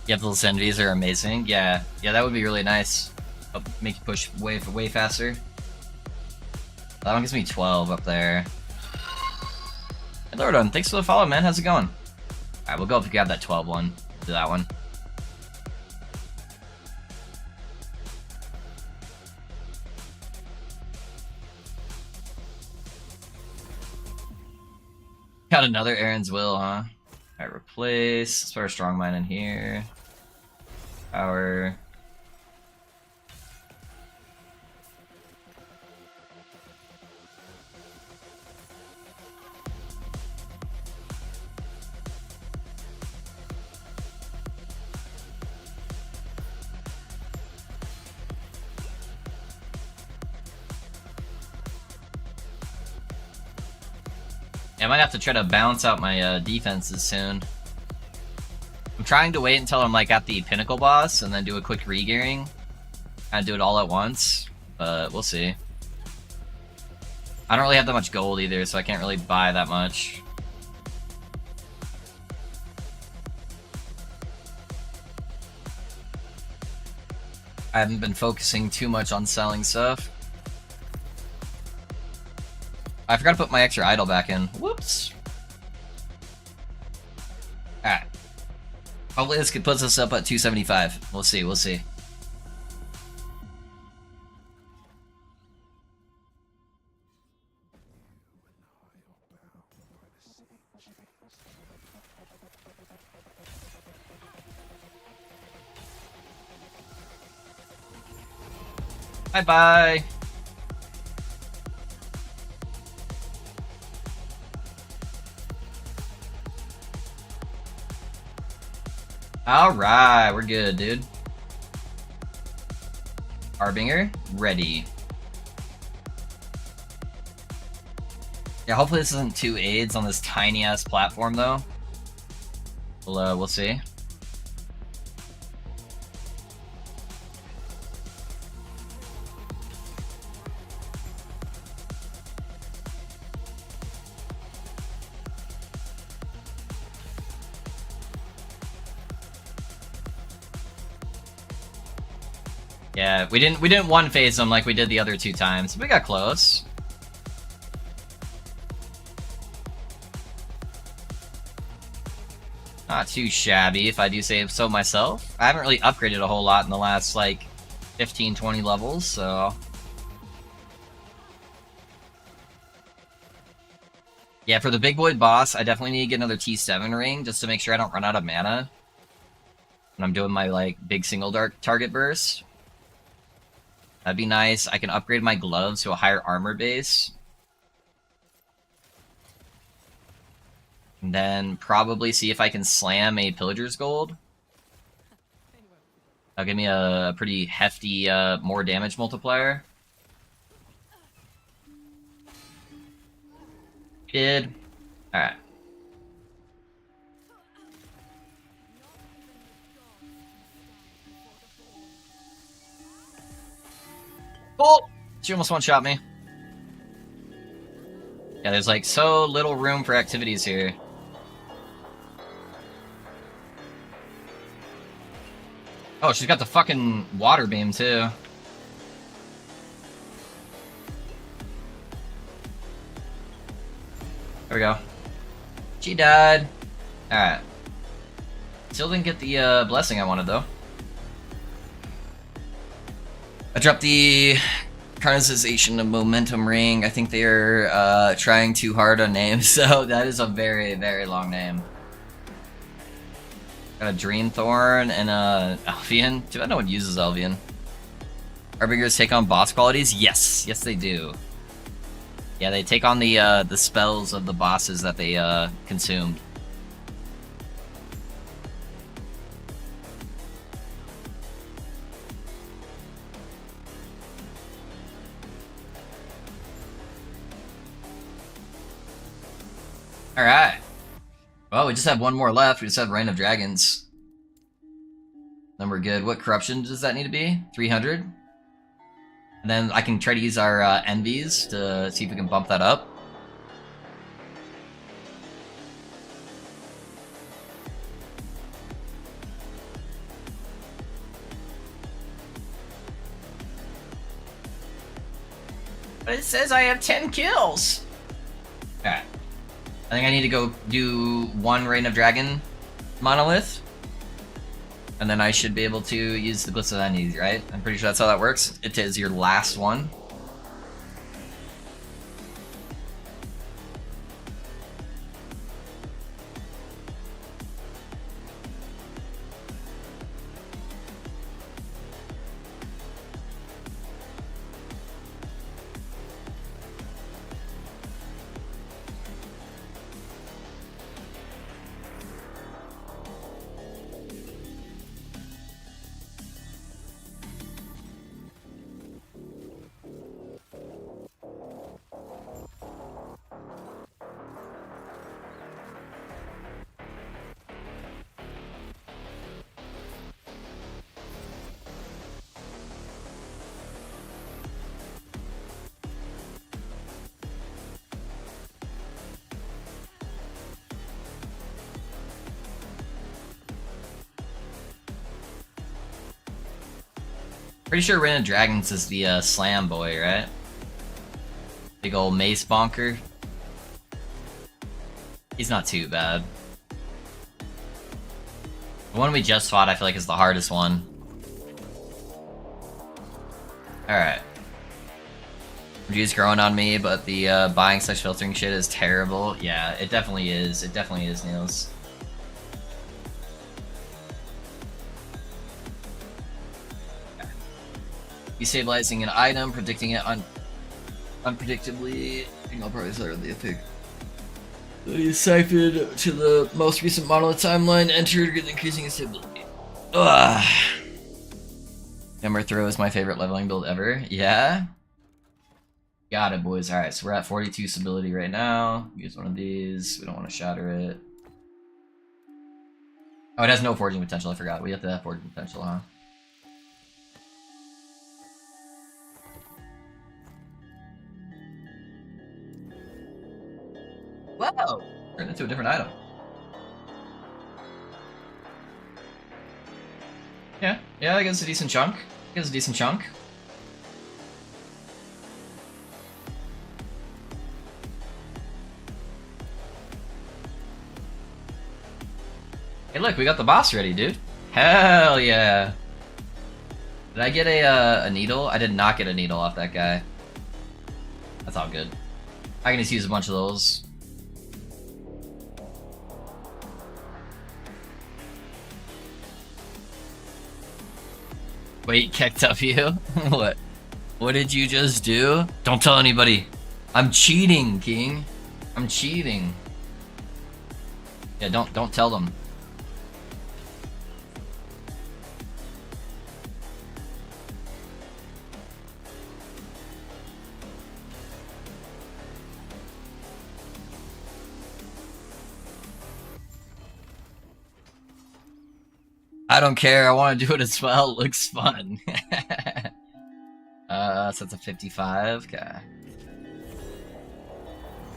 Yeah, those envies are amazing. Yeah, that would be really nice. Make you push way faster. That one gives me 12 up there. Hey, Lordon, thanks for the follow, man. How's it going? Alright, we'll go up and grab that 12 one. Do that one. got another Aaron's Will, huh? Alright, replace. Let's put our Strong Mind in here. Power. Yeah, I might have to try to balance out my defenses soon. I'm trying to wait until I'm like at the pinnacle boss and then do a quick re-gearing. Kind of do it all at once, but we'll see. I don't really have that much gold either, so I can't really buy that much. I haven't been focusing too much on selling stuff. I forgot to put my extra idol back in. Whoops. Alright. Hopefully this puts us up at 275. We'll see, we'll see. Bye-bye. Alright, we're good, dude. Harbinger, ready. Yeah, hopefully this isn't 2 aids on this tiny-ass platform, though. We'll see. Yeah, we didn't one phase them like we did the other 2 times. We got close. Not too shabby, if I do say so myself. I haven't really upgraded a whole lot in the last, like, 15, 20 levels, so... Yeah, for the big boy boss, I definitely need to get another T7 ring, just to make sure I don't run out of mana when I'm doing my, like, big single dark target burst. That'd be nice. I can upgrade my gloves to a higher armor base. And then probably see if I can slam a Pillager's Gold. That'll give me a pretty hefty, more damage multiplier. Did. Alright. Oh! She almost one-shot me. Yeah, there's like so little room for activities here. Oh, she's got the fucking water beam too. There we go. She died. Alright. Still didn't get the blessing I wanted though. I dropped the Carnization of Momentum Ring. I think they're trying too hard on names, so that is a very, very long name. Got a Dream Thorn and a Albion. Dude, I know one uses Albion. Harbingers take on boss qualities? Yes. Yes, they do. Yeah, they take on the spells of the bosses that they consumed. Alright. Well, we just have one more left. We just have Reign of Dragons. Then we're good. What corruption does that need to be? 300? And then I can try to use our envies to see if we can bump that up. But it says I have 10 kills! Alright. I think I need to go do 1 Reign of Dragon monolith. And then I should be able to use the Glyphs of Envy, right? I'm pretty sure that's how that works. It is your last one. Pretty sure Reign of Dragons is the slam boy, right? Big old mace bonker. He's not too bad. The one we just fought, I feel like, is the hardest one. Alright. Review's growing on me, but the buying / filtering shit is terrible. Yeah, it definitely is. It definitely is, Niels. Okay. Destabilizing an item, predicting it unpredictably. I think I'll probably start the epic. You siphoned to the most recent model of timeline, entered, increasing its stability. Ugh. Hammer Throw is my favorite leveling build ever. Yeah? Got it, boys. Alright, so we're at 42 stability right now. Use one of these. We don't want to shatter it. Oh, it has no forging potential. I forgot. We have to have forging potential, huh? Wow! Turned into a different item. Yeah, I guess a decent chunk. Hey, look, we got the boss ready, dude. Hell yeah! Did I get a needle? I did not get a needle off that guy. That's all good. I can just use a bunch of those. Wait, kicked up you? What? What did you just do? Don't tell anybody. I'm cheating, King. I'm cheating. Yeah, don't tell them. I don't care. I want to do it as well. It looks fun. So it's a 55. Okay.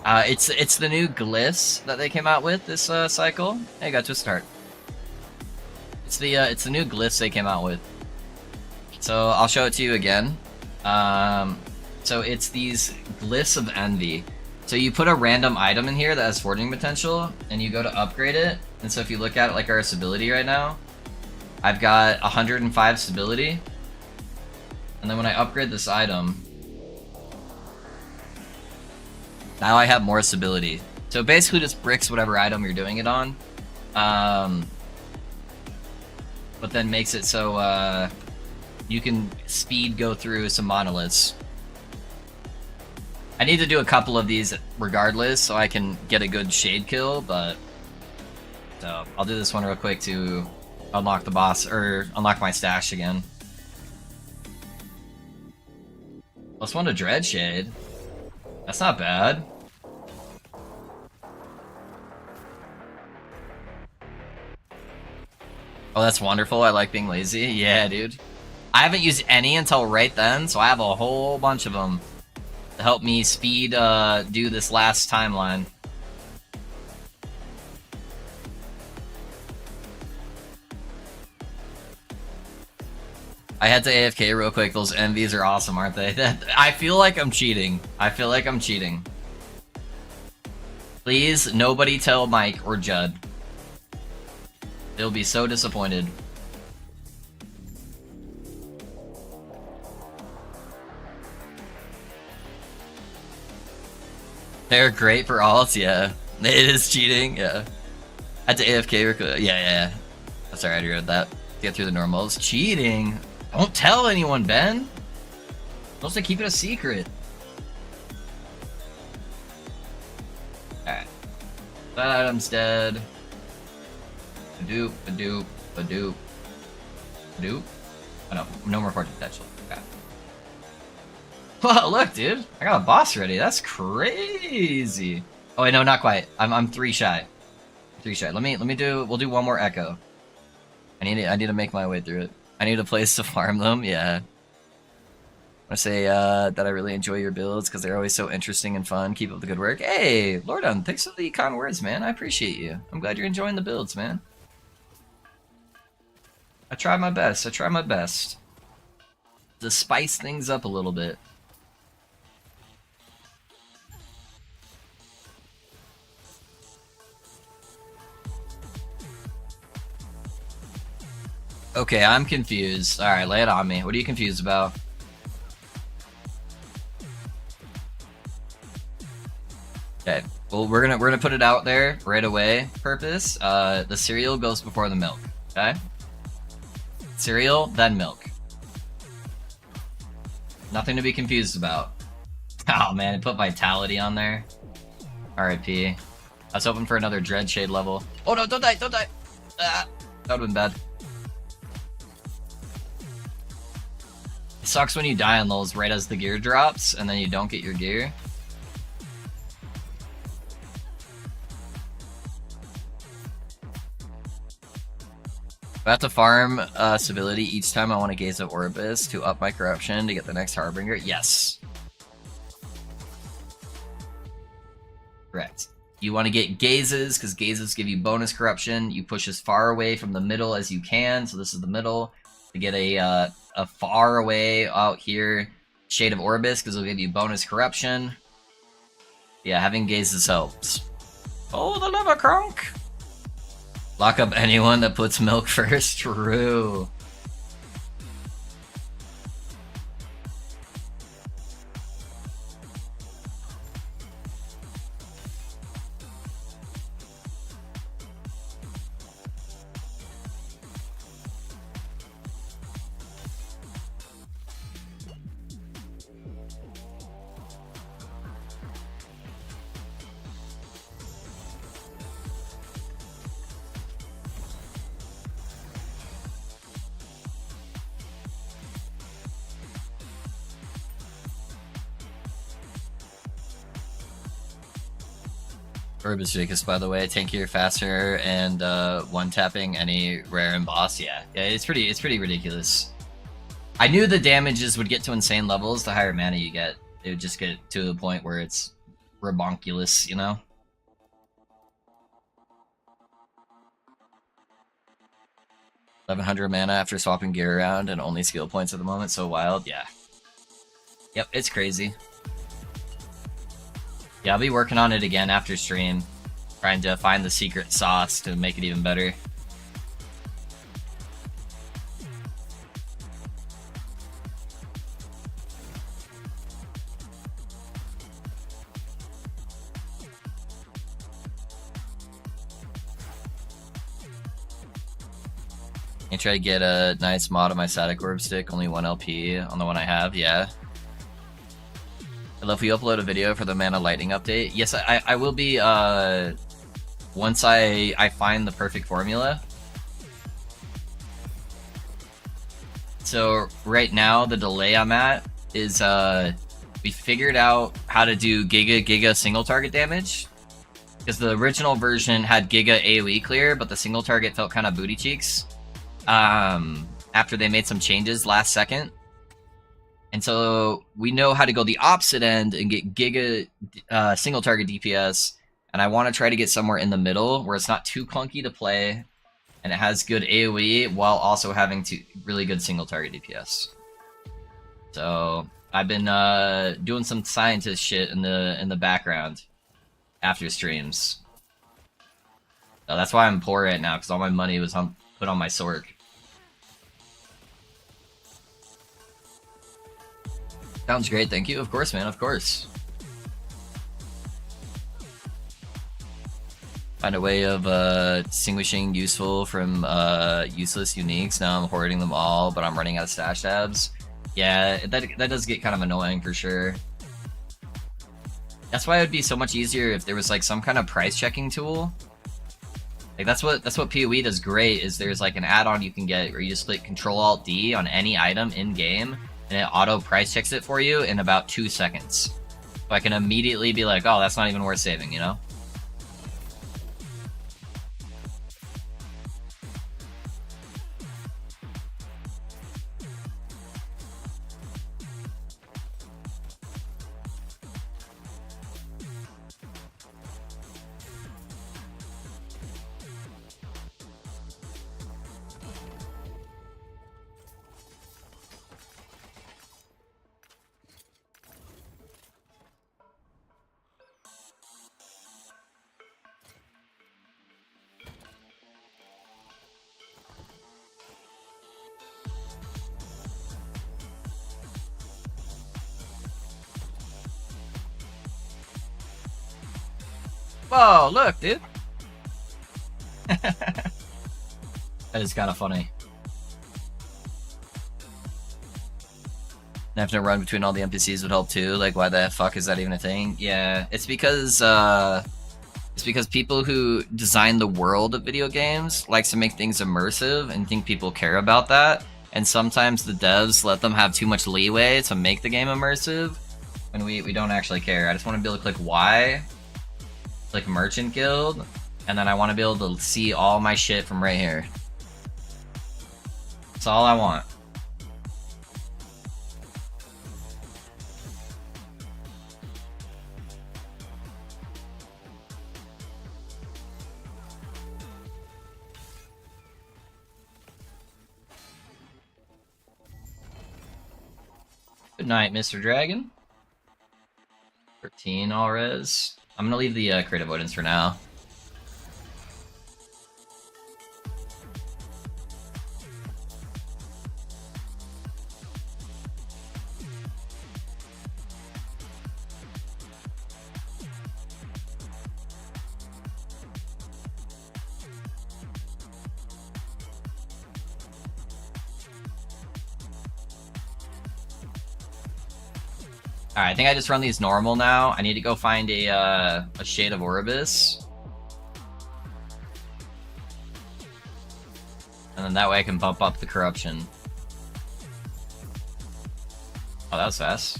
It's the new glyphs that they came out with this cycle. Hey, got to a start. It's the new glyphs they came out with. So I'll show it to you again. So it's these glyphs of envy. So you put a random item in here that has forging potential, and you go to upgrade it. And so if you look at it like our stability right now, I've got 105 stability. And then when I upgrade this item, now I have more stability. So it basically just bricks whatever item you're doing it on. But then makes it so you can speed go through some monoliths. I need to do a couple of these regardless so I can get a good shade kill, but so I'll do this one real quick to unlock the boss, or unlock my stash again. +1 to Dread Shade. That's not bad. Oh, that's wonderful. I like being lazy. Yeah, dude. I haven't used any until right then, so I have a whole bunch of them to help me speed do this last timeline. I had to AFK real quick. Those envies are awesome, aren't they? I feel like I'm cheating. Please, nobody tell Mike or Judd. They'll be so disappointed. They're great for alts, yeah. It is cheating, yeah. I had to AFK real quick. Yeah. That's alright, I read that. Get through the normals. Cheating? Don't tell anyone, Ben. Supposed to keep it a secret. Alright. That item's dead. Badoop. Oh no, no more fortune potential. Okay. Whoa, look, dude. I got a boss ready. That's crazy. Oh wait, no, not quite. I'm 3 shy. 3 shy. We'll do one more echo. I need to make my way through it. I need a place to farm them, yeah. I want to say that I really enjoy your builds because they're always so interesting and fun. Keep up the good work. Hey, Lordon, thanks for the kind words, man. I appreciate you. I'm glad you're enjoying the builds, man. I try my best. to spice things up a little bit. Okay, I'm confused. Alright, lay it on me. What are you confused about? Okay, well we're gonna put it out there right away. Purpose. The cereal goes before the milk. Okay? Cereal, then milk. Nothing to be confused about. Oh man, it put Vitality on there. RIP. I was hoping for another Dread Shade level. Oh no, don't die, don't die! Ah, that would've been bad. It sucks when you die on those right as the gear drops, and then you don't get your gear. I have to farm civility each time I want to gaze at Orbis to up my corruption to get the next Harbinger. Yes. Correct. You want to get gazes, because gazes give you bonus corruption. You push as far away from the middle as you can, so this is the middle. To get a far away out here Shade of Orbis, because it'll give you bonus corruption. Yeah, having gazes helps. Oh, the liver crunk! Lock up anyone that puts milk first. True. Orbis Jacobs, by the way, tankier, faster, and one-tapping any rare and boss. Yeah, it's pretty ridiculous. I knew the damages would get to insane levels. The higher mana you get, it would just get to the point where it's rabonkulous, you know? $1,100 mana after swapping gear around and only skill points at the moment. So wild, yeah. Yep, it's crazy. Yeah, I'll be working on it again after stream. Trying to find the secret sauce to make it even better. I try to get a nice mod on my static orb stick, only 1 LP on the one I have, yeah. I love if you upload a video for the Mana Lightning update. Yes, I will be, once I find the perfect formula. So right now, the delay I'm at is, we figured out how to do Giga single target damage. Because the original version had Giga AoE clear, but the single target felt kind of booty cheeks. After they made some changes last second. And so we know how to go the opposite end and get Giga single target DPS. And I want to try to get somewhere in the middle where it's not too clunky to play and it has good AoE while also having really good single target DPS. So I've been doing some scientist shit in the background after streams. So that's why I'm poor right now, because all my money was put on my sword. Sounds great, thank you. Of course, man, of course. Find a way of distinguishing useful from useless uniques. Now I'm hoarding them all, but I'm running out of stash tabs. Yeah, that does get kind of annoying for sure. That's why it would be so much easier if there was like some kind of price checking tool. Like that's what PoE does great, is there's like an add-on you can get where you just click Control-Alt-D on any item in game and it auto price checks it for you in about 2 seconds. So I can immediately be like, oh, that's not even worth saving, you know? Whoa, look, dude. That is kind of funny. Having to run between all the NPCs would help too. Like, why the fuck is that even a thing? Yeah, it's because people who design the world of video games likes to make things immersive and think people care about that. And sometimes the devs let them have too much leeway to make the game immersive, and we don't actually care. I just want to be able to click Y, click Merchant Guild, and then I want to be able to see all my shit from right here. That's all I want. Good night, Mr. Dragon. 13 all res. I'm gonna leave the crit avoidance for now. Alright, I think I just run these normal now. I need to go find a Shade of Orbis. And then that way I can bump up the corruption. Oh, that was fast.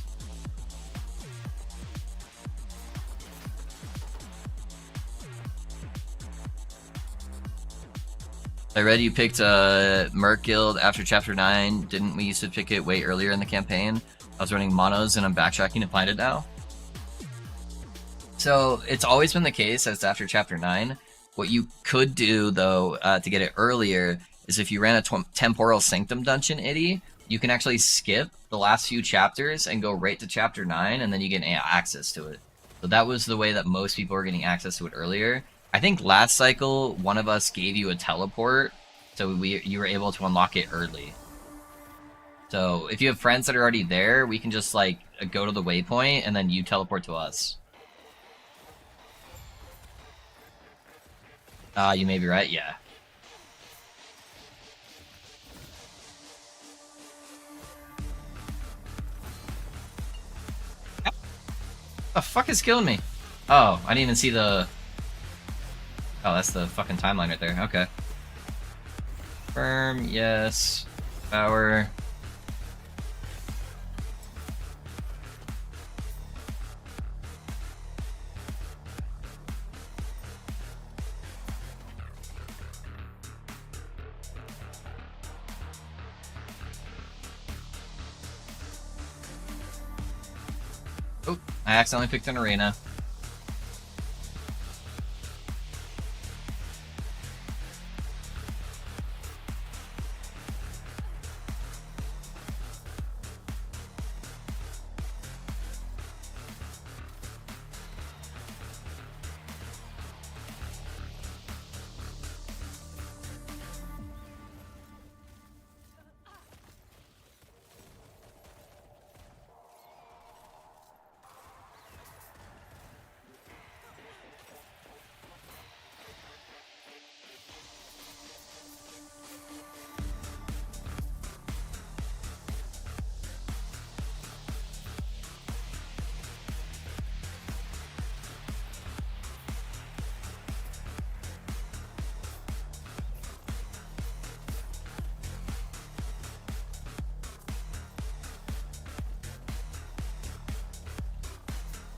I read you picked Merc Guild after Chapter 9. Didn't we used to pick it way earlier in the campaign? I was running monos and I'm backtracking to find it now. So it's always been the case as after Chapter 9. What you could do, though, to get it earlier, is if you ran a Temporal Sanctum dungeon, you can actually skip the last few chapters and go right to Chapter 9, and then you get access to it. So that was the way that most people were getting access to it earlier. I think last cycle, one of us gave you a teleport, so you were able to unlock it early. So if you have friends that are already there, we can just like go to the waypoint and then you teleport to us. You may be right, yeah. What the fuck is killing me? Oh, I didn't even see the... Oh, that's the fucking timeline right there, okay. Firm, yes. Power... Oh, I accidentally picked an arena.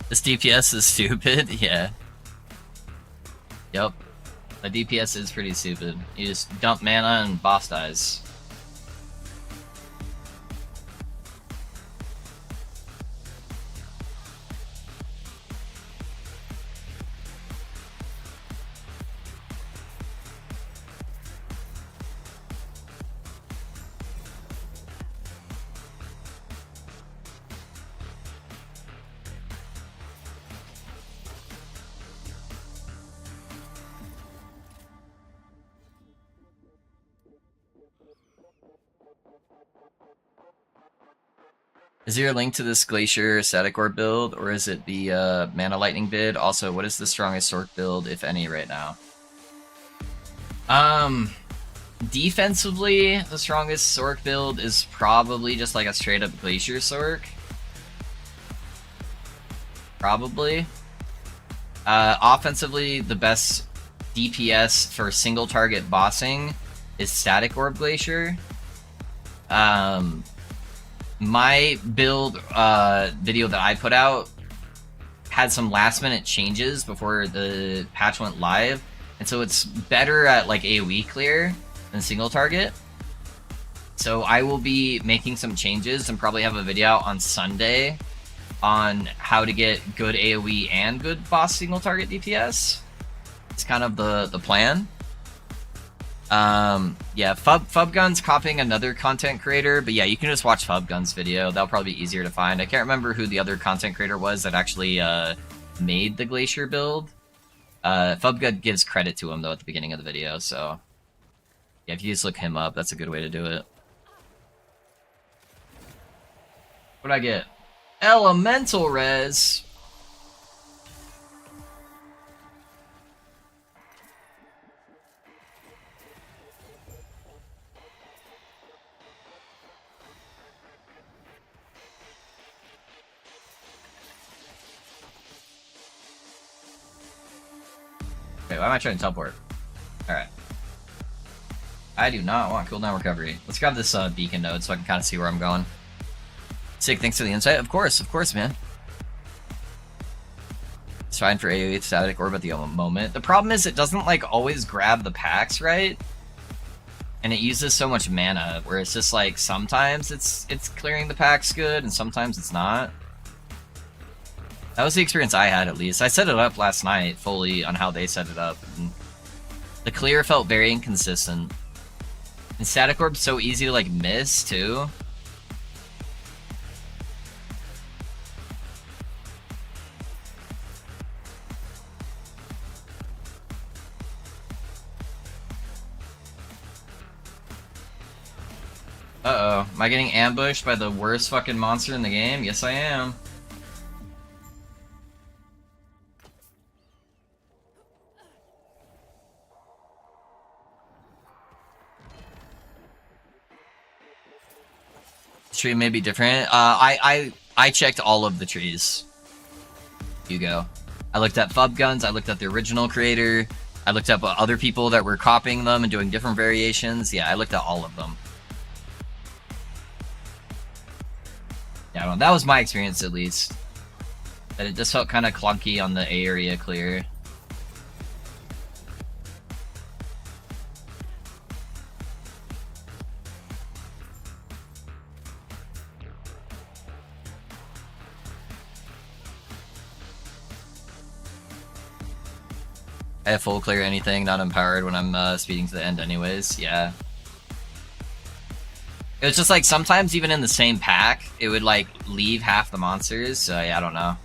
This DPS is stupid, yeah. Yep. The DPS is pretty stupid. You just dump mana and boss dies. Is there a link to this Glacier Static Orb build, or is it the Mana Lightning bid? Also, what is the strongest Sork build, if any, right now? Defensively, the strongest Sork build is probably just like a straight-up Glacier Sork. Probably. Offensively, the best DPS for single target bossing is Static Orb Glacier. My build video that I put out had some last minute changes before the patch went live, and so it's better at like AoE clear than single target. So I will be making some changes and probably have a video out on Sunday on how to get good AoE and good boss single target DPS. It's kind of the plan. Yeah, Fubgun's copying another content creator, but yeah, you can just watch Fubgun's video. That'll probably be easier to find. I can't remember who the other content creator was that actually made the Glacier build. Fubgun gives credit to him though at the beginning of the video, so yeah, if you just look him up, that's a good way to do it. What'd I get? Elemental Res. Okay, why am I trying to teleport? Alright. I do not want cooldown recovery. Let's grab this beacon node so I can kind of see where I'm going. Sick, thanks for the insight. Of course, man. It's fine for AoE Static Orb at the moment. The problem is it doesn't like always grab the packs right, and it uses so much mana where it's just like sometimes it's clearing the packs good and sometimes it's not. That was the experience I had, at least. I set it up last night fully on how they set it up, and the clear felt very inconsistent. And Static Orb's so easy to like miss too. Uh-oh. Am I getting ambushed by the worst fucking monster in the game? Yes, I am. This tree may be different. I checked all of the trees. Hugo. I looked at Fubguns, I looked at the original creator, I looked up other people that were copying them and doing different variations. Yeah, I looked at all of them. Yeah, I don't know. That was my experience, at least. That it just felt kind of clunky on the A area clear. I have full clear anything, not empowered when I'm speeding to the end anyways, yeah. It was just like, sometimes even in the same pack, it would like leave half the monsters, so yeah, I don't know.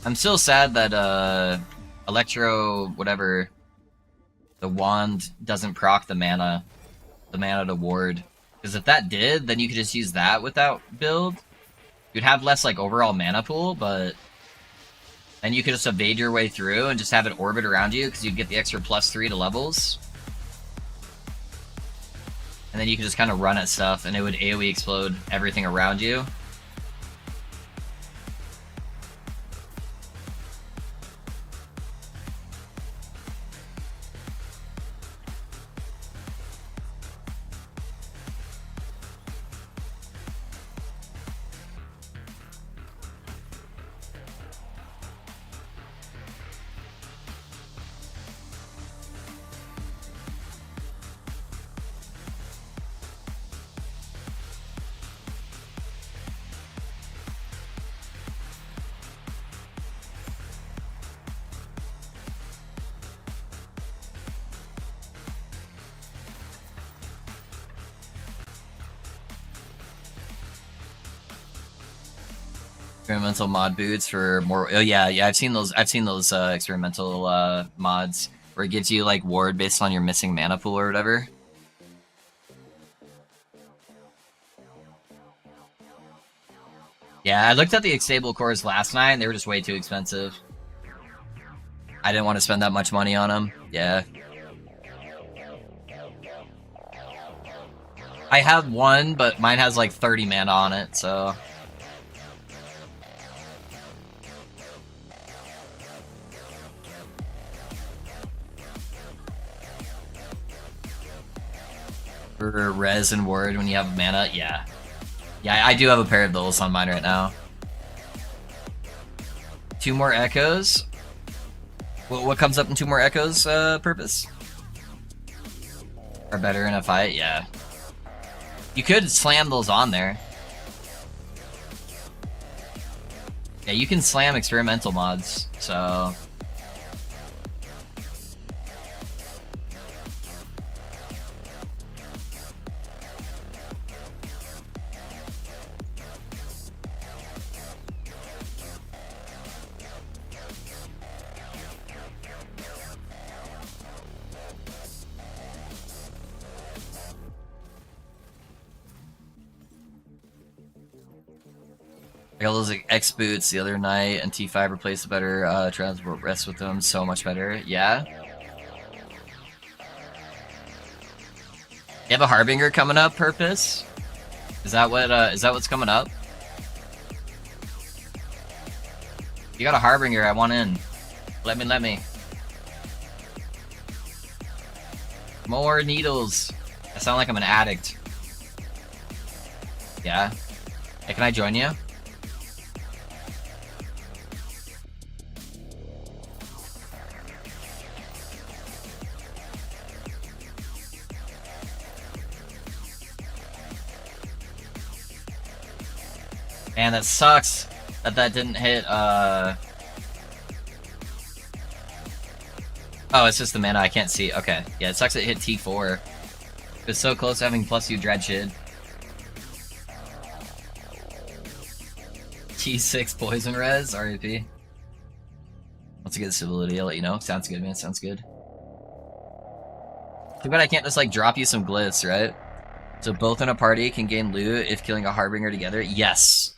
I'm still sad that Electro, whatever, the wand doesn't proc the mana to ward. Because if that did, then you could just use that without build. You'd have less like overall mana pool, but then you could just evade your way through and just have it orbit around you because you'd get the extra +3 to levels. And then you could just kind of run at stuff and it would AoE explode everything around you. Experimental mod boots for more. Oh yeah, I've seen those. I've seen those experimental mods where it gives you like ward based on your missing mana pool or whatever. Yeah, I looked at the stable cores last night, and they were just way too expensive. I didn't want to spend that much money on them. Yeah. I have one, but mine has like 30 mana on it, so... For res and ward when you have mana, yeah. Yeah, I do have a pair of those on mine right now. 2 more echoes? What comes up in 2 more echoes, purpose? Are better in a fight? Yeah. You could slam those on there. Yeah, you can slam experimental mods, so... I got those X boots the other night, and T5 replaced the better transport rest with them. So much better. Yeah. You have a Harbinger coming up, Purpose? Is that what's coming up? You got a Harbinger, I want in. Let me. More needles. I sound like I'm an addict. Yeah. Hey, can I join you? Man, that sucks that didn't hit, Oh, it's just the mana, I can't see. Okay. Yeah, it sucks it hit T4. It's so close to having +2 Dread Shid. T6 Poison Res, RAP. Once I get stability, I'll let you know. Sounds good, man. Sounds good. Too bad I can't just, like, drop you some glyphs, right? So both in a party can gain loot if killing a Harbinger together? Yes.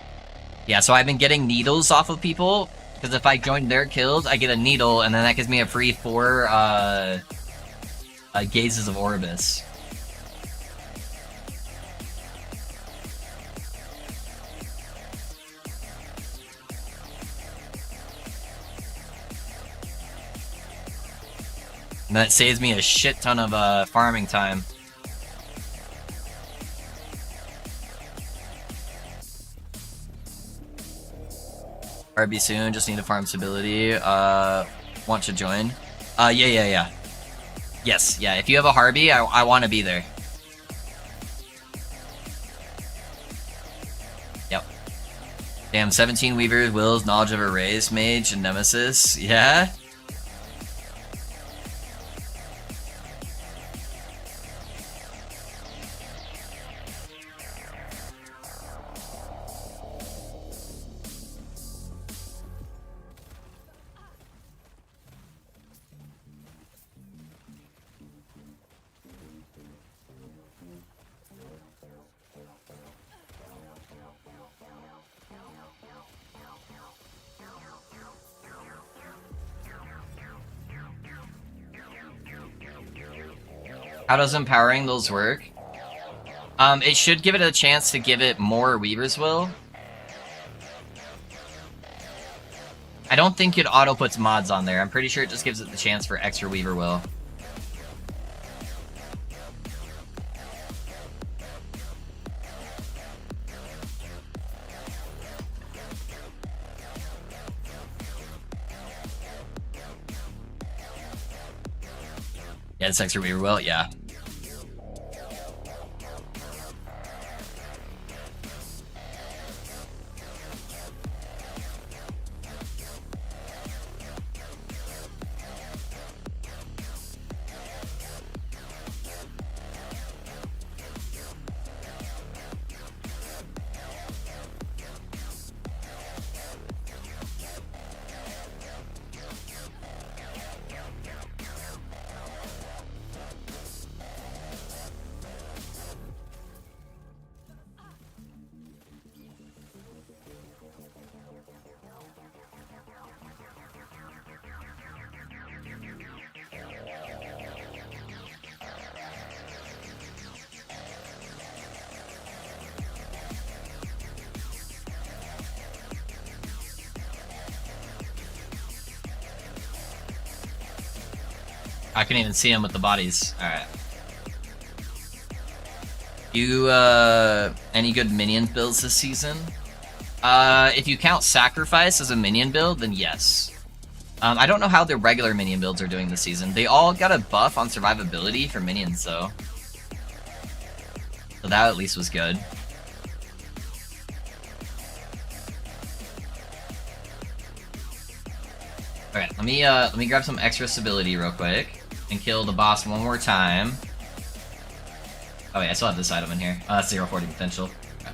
Yeah, so I've been getting needles off of people, because if I join their kills, I get a needle, and then that gives me a free 4 Gazes of Orbis. And that saves me a shit ton of farming time. RB soon, just need to farm stability. Want to join? Yeah. Yes, yeah, if you have a Harby, I want to be there. Yep. Damn, 17 Weavers, Wills, Knowledge of Arrays, Mage, and Nemesis. Yeah? How does empowering those work? It should give it a chance to give it more Weaver's Will. I don't think it auto puts mods on there. I'm pretty sure it just gives it the chance for extra Weaver Will. Yeah, it's extra Weaver Will, yeah. I couldn't even see him with the bodies. Alright. You, any good minion builds this season? If you count Sacrifice as a minion build, then yes. I don't know how the regular minion builds are doing this season. They all got a buff on survivability for minions, though. So that at least was good. Okay, let me grab some extra stability real quick and kill the boss one more time. Oh wait, I still have this item in here. 040 potential. Okay.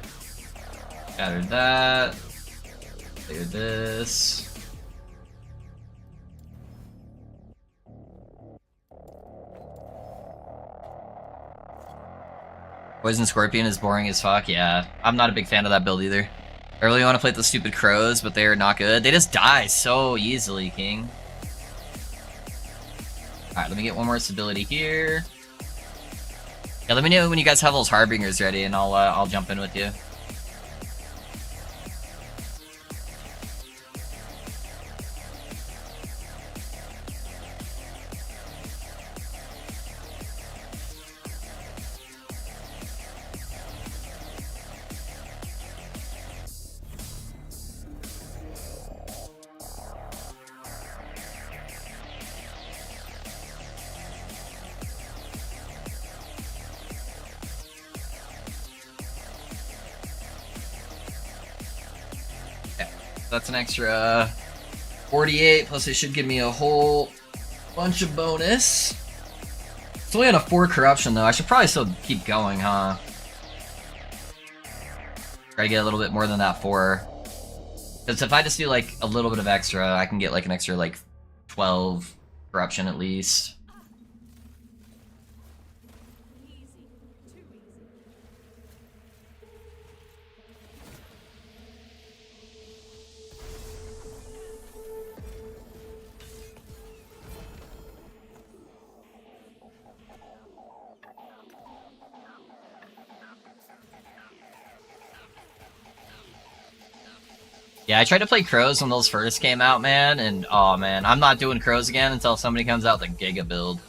Gathered that. Cleared this. Poison Scorpion is boring as fuck. Yeah, I'm not a big fan of that build either. I really want to play the stupid crows, but they're not good. They just die so easily, King. Alright, let me get one more stability here. Yeah, let me know when you guys have those Harbingers ready, and I'll jump in with you. That's an extra 48, plus it should give me a whole bunch of bonus. It's only on a 4 corruption, though. I should probably still keep going, huh? Try to get a little bit more than that 4. Because if I just do, like, a little bit of extra, I can get, like, an extra, like, 12 corruption at least. Yeah, I tried to play Crows when those first came out, man, and oh man, I'm not doing Crows again until somebody comes out with a Giga build.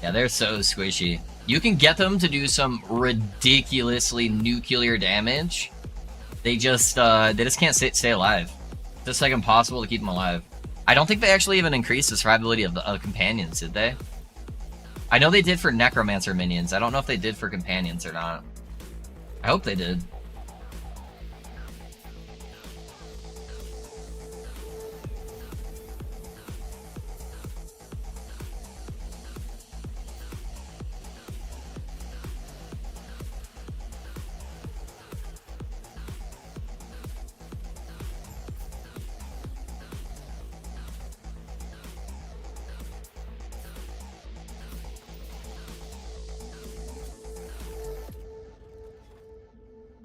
Yeah, they're so squishy. You can get them to do some ridiculously nuclear damage. They just can't stay alive. It's just like impossible to keep them alive. I don't think they actually even increased the survivability of the companions, did they? I know they did for Necromancer minions. I don't know if they did for companions or not. I hope they did.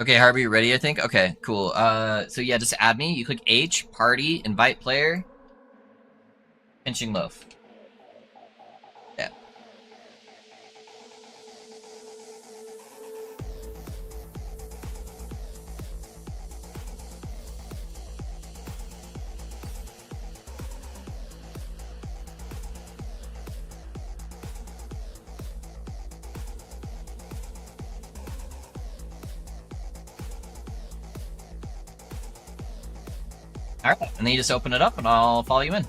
Okay, Harvey, you ready, I think? Okay, cool. So yeah, just add me. You click H, party, invite player, pinching loaf. Yeah. Alright, and then you just open it up and I'll follow you in.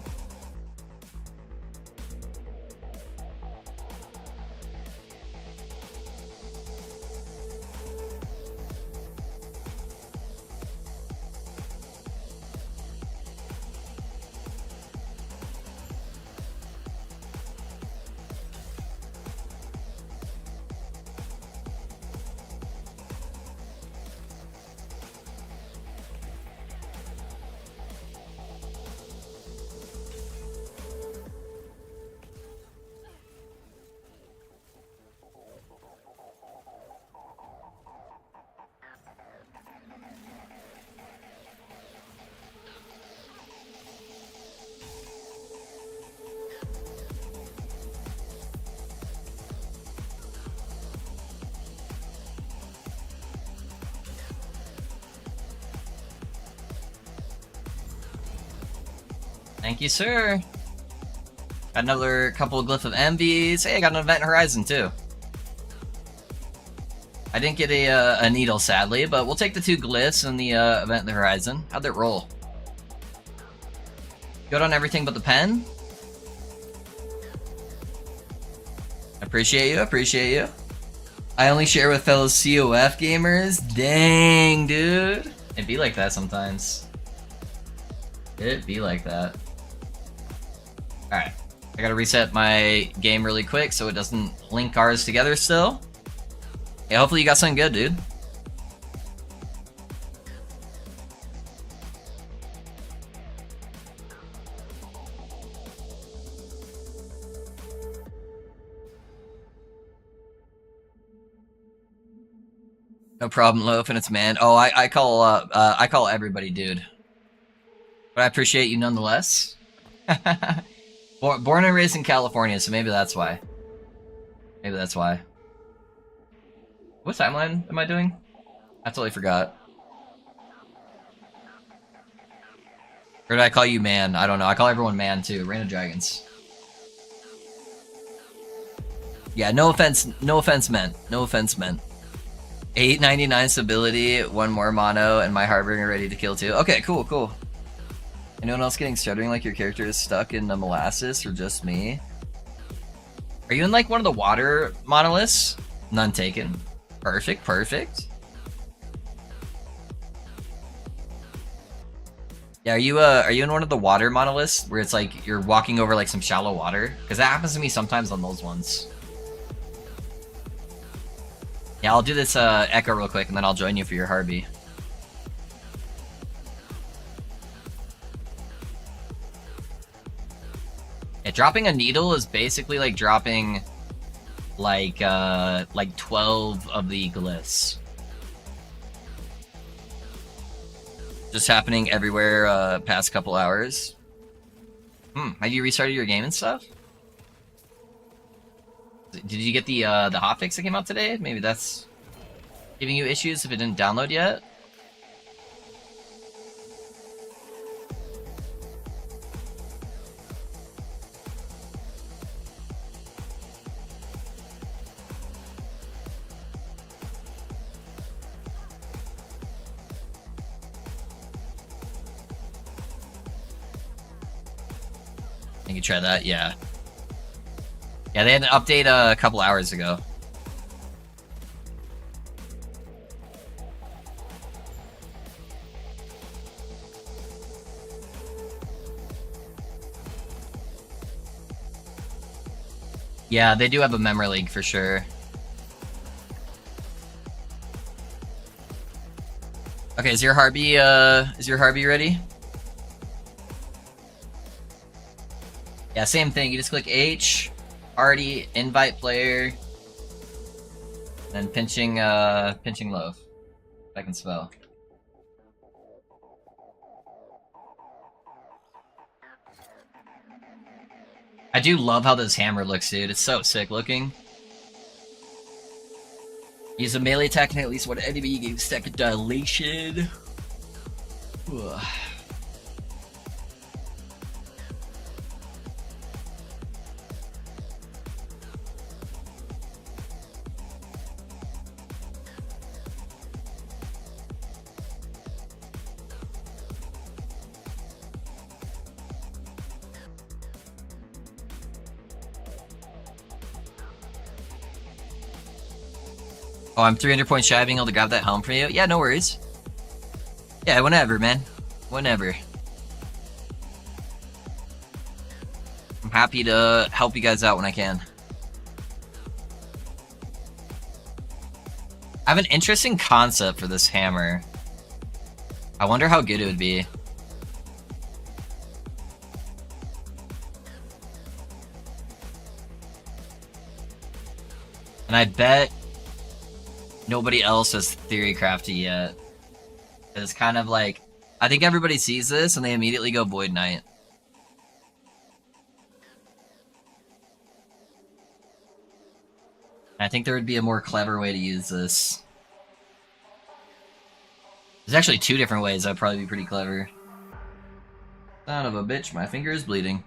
Thank you, sir. Got another couple of Glyph of Envies. Hey, I got an Event Horizon too. I didn't get a needle, sadly, but we'll take the 2 glyphs and the Event Horizon. How'd that roll? Good on everything but the pen? Appreciate you, appreciate you. I only share with fellow COF gamers? Dang, dude. It'd be like that sometimes. It'd be like that. Alright. I gotta reset my game really quick so it doesn't link ours together still. Yeah, hopefully you got something good, dude. No problem, Loaf, and it's man. Oh, I call everybody dude. But I appreciate you nonetheless. Born and raised in California, so maybe that's why. Maybe that's why. What timeline am I doing? I totally forgot. Or did I call you man? I don't know. I call everyone man too. Reign of Dragons. Yeah, no offense, men. No offense, men. 899 stability, 1 more mono, and my Harbinger ready to kill too. Okay, cool, cool. Anyone else getting stuttering like your character is stuck in the molasses, or just me? Are you in like one of the water monoliths? None taken. Perfect, perfect. Yeah, are you in one of the water monoliths where it's like you're walking over like some shallow water? Because that happens to me sometimes on those ones. Yeah, I'll do this echo real quick and then I'll join you for your Harby. Yeah, dropping a needle is basically like dropping like 12 of the glyphs. Just happening everywhere past couple hours. Have you restarted your game and stuff? Did you get the hotfix that came out today? Maybe that's giving you issues if it didn't download yet. You can try that, yeah. Yeah, they had an update a couple hours ago. Yeah, they do have a memory leak for sure. Okay, is your Harby ready? Yeah, same thing. You just click H, party, invite player, then pinching loaf. If I can spell. I do love how this hammer looks, dude. It's so sick looking. Use a melee attack and at least one enemy gains second dilation. Ugh. Oh, I'm 300 points shy of being able to grab that helm for you? Yeah, no worries. Yeah, whenever, man. Whenever. I'm happy to help you guys out when I can. I have an interesting concept for this hammer. I wonder how good it would be. And I bet nobody else has theory crafted yet. It's kind of like, I think everybody sees this and they immediately go Void Knight. I think there would be a more clever way to use this. There's actually 2 different ways that would probably be pretty clever. Son of a bitch, my finger is bleeding.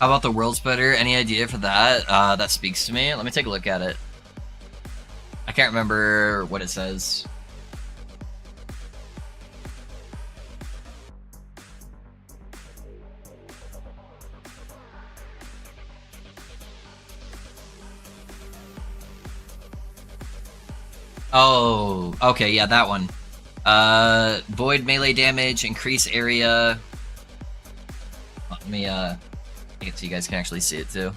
How about the world splitter? Any idea for that? That speaks to me. Let me take a look at it. I can't remember what it says. Oh, okay, yeah, that one. Void melee damage, increase area. Let me make it so you guys can actually see it too.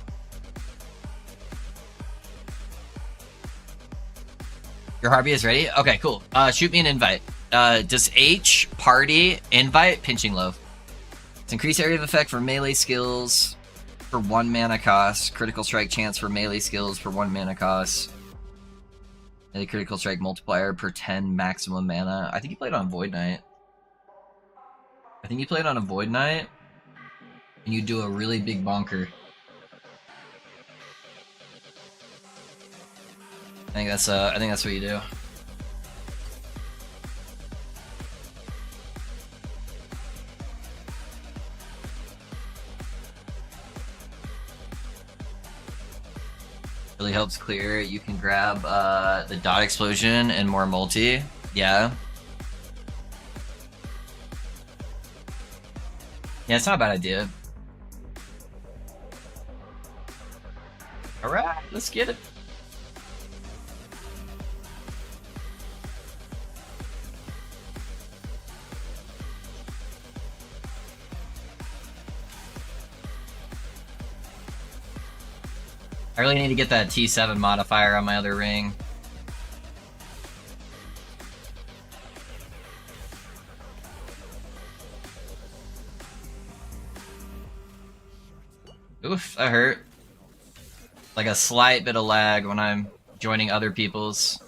Your Harvey is ready? Okay, cool. Shoot me an invite. Does H, party, invite, pinching loaf. It's increase area of effect for melee skills for 1 mana cost. Critical strike chance for melee skills for 1 mana cost. And the critical strike multiplier per 10 maximum mana. I think you played on Void Knight. And you do a really big bonker. I think that's what you do. Really helps clear. You can grab the dot explosion and more multi. Yeah. Yeah, it's not a bad idea. Alright, let's get it. I really need to get that T7 modifier on my other ring. Oof, that hurt. Like a slight bit of lag when I'm joining other people's.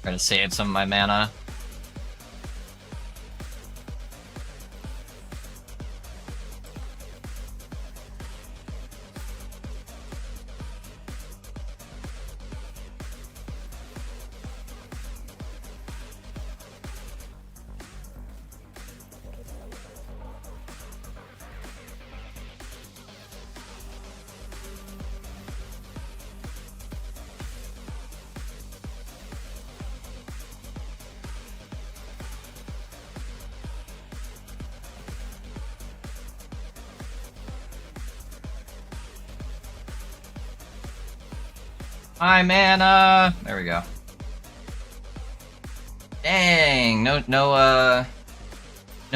Try to save some of my mana. Hi, mana. There we go. Dang, no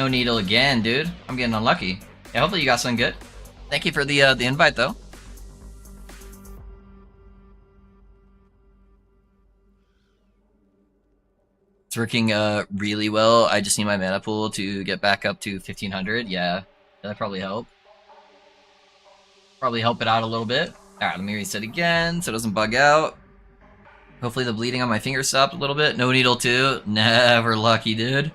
needle again, dude. I'm getting unlucky. Yeah, hopefully you got something good. Thank you for the invite, though. It's working really well. I just need my mana pool to get back up to 1500. Yeah, that'd probably help. Probably help it out a little bit. Alright, let me reset again so it doesn't bug out. Hopefully the bleeding on my finger stopped a little bit. No needle too. Never lucky, dude.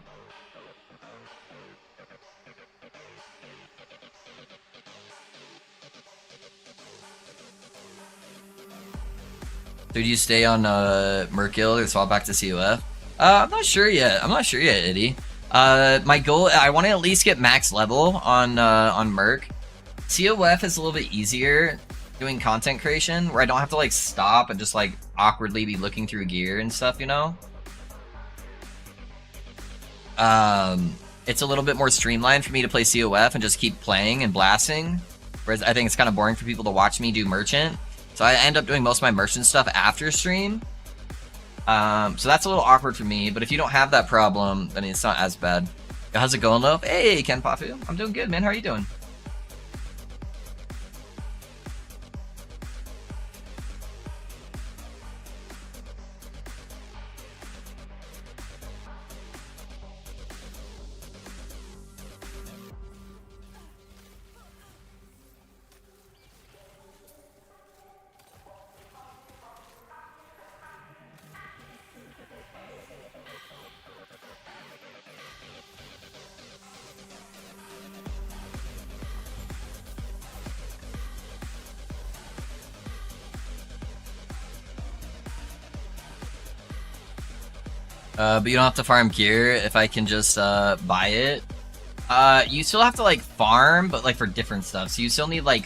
So do you stay on Merkill or swap back to COF? I'm not sure yet. Iddy. My goal, I want to at least get max level on Merc. COF is a little bit easier doing content creation, where I don't have to like stop and just like awkwardly be looking through gear and stuff, you know? It's a little bit more streamlined for me to play COF and just keep playing and blasting, whereas I think it's kind of boring for people to watch me do merchant. So I end up doing most of my merchant stuff after stream. So that's a little awkward for me, but if you don't have that problem, then it's not as bad. How's it going, Loaf? Hey, Ken Pafu. I'm doing good, man. How are you doing? But you don't have to farm gear if I can just buy it. You still have to like farm, but like for different stuff. So you still need like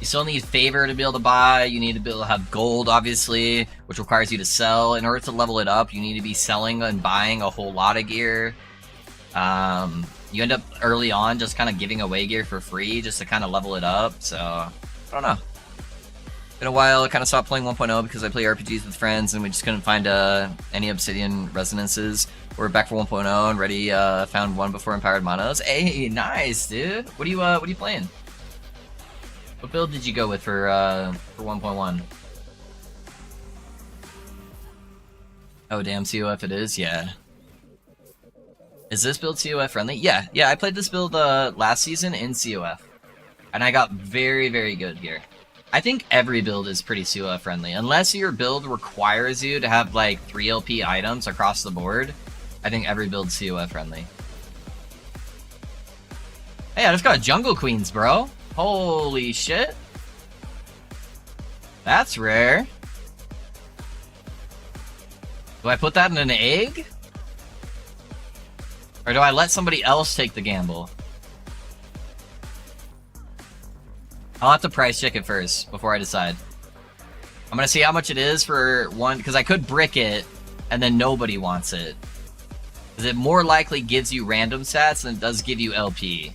you still need favor to be able to buy. You need to be able to have gold, obviously, which requires you to sell. In order to level it up, you need to be selling and buying a whole lot of gear. You end up early on just kind of giving away gear for free just to kind of level it up. So I don't know. Been a while. I kind of stopped playing 1.0 because I play RPGs with friends and we just couldn't find any Obsidian resonances. We're back for 1.0 and ready. Found one before Empowered Monos. Hey, nice, dude. What are you playing? What build did you go with for 1.1? Oh, damn, COF it is? Yeah. Is this build COF friendly? Yeah, I played this build last season in COF. And I got very, very good gear. I think every build is pretty COF friendly. Unless your build requires you to have like 3 LP items across the board, I think every build's COF friendly. Hey, I just got Jungle Queens, bro. Holy shit. That's rare. Do I put that in an egg? Or do I let somebody else take the gamble? I'll have to price check it first before I decide. I'm gonna see how much it is for one, because I could brick it and then nobody wants it. Because it more likely gives you random stats than it does give you LP.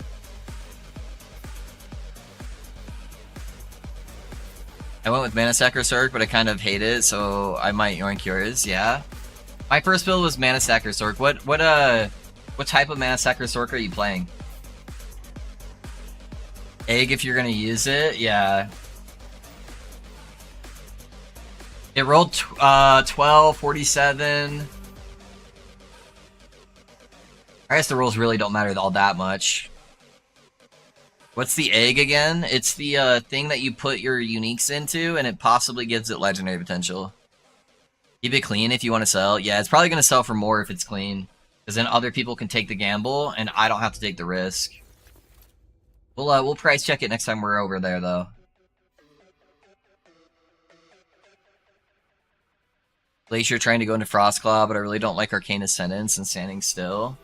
I went with Mana Sacker Sork, but I kind of hate it, so I might yoink yours, yeah. My first build was Mana Sacker Sork. What type of Mana Sacker Sork are you playing? Egg if you're gonna use it, yeah. It rolled 12, 47. I guess the rolls really don't matter all that much. What's the egg again? It's the thing that you put your uniques into, and it possibly gives it legendary potential. Keep it clean if you want to sell. Yeah, it's probably gonna sell for more if it's clean, because then other people can take the gamble, and I don't have to take the risk. We'll price check it next time we're over there, though. Glacier trying to go into Frostclaw, but I really don't like Arcane Ascendance and Standing Still.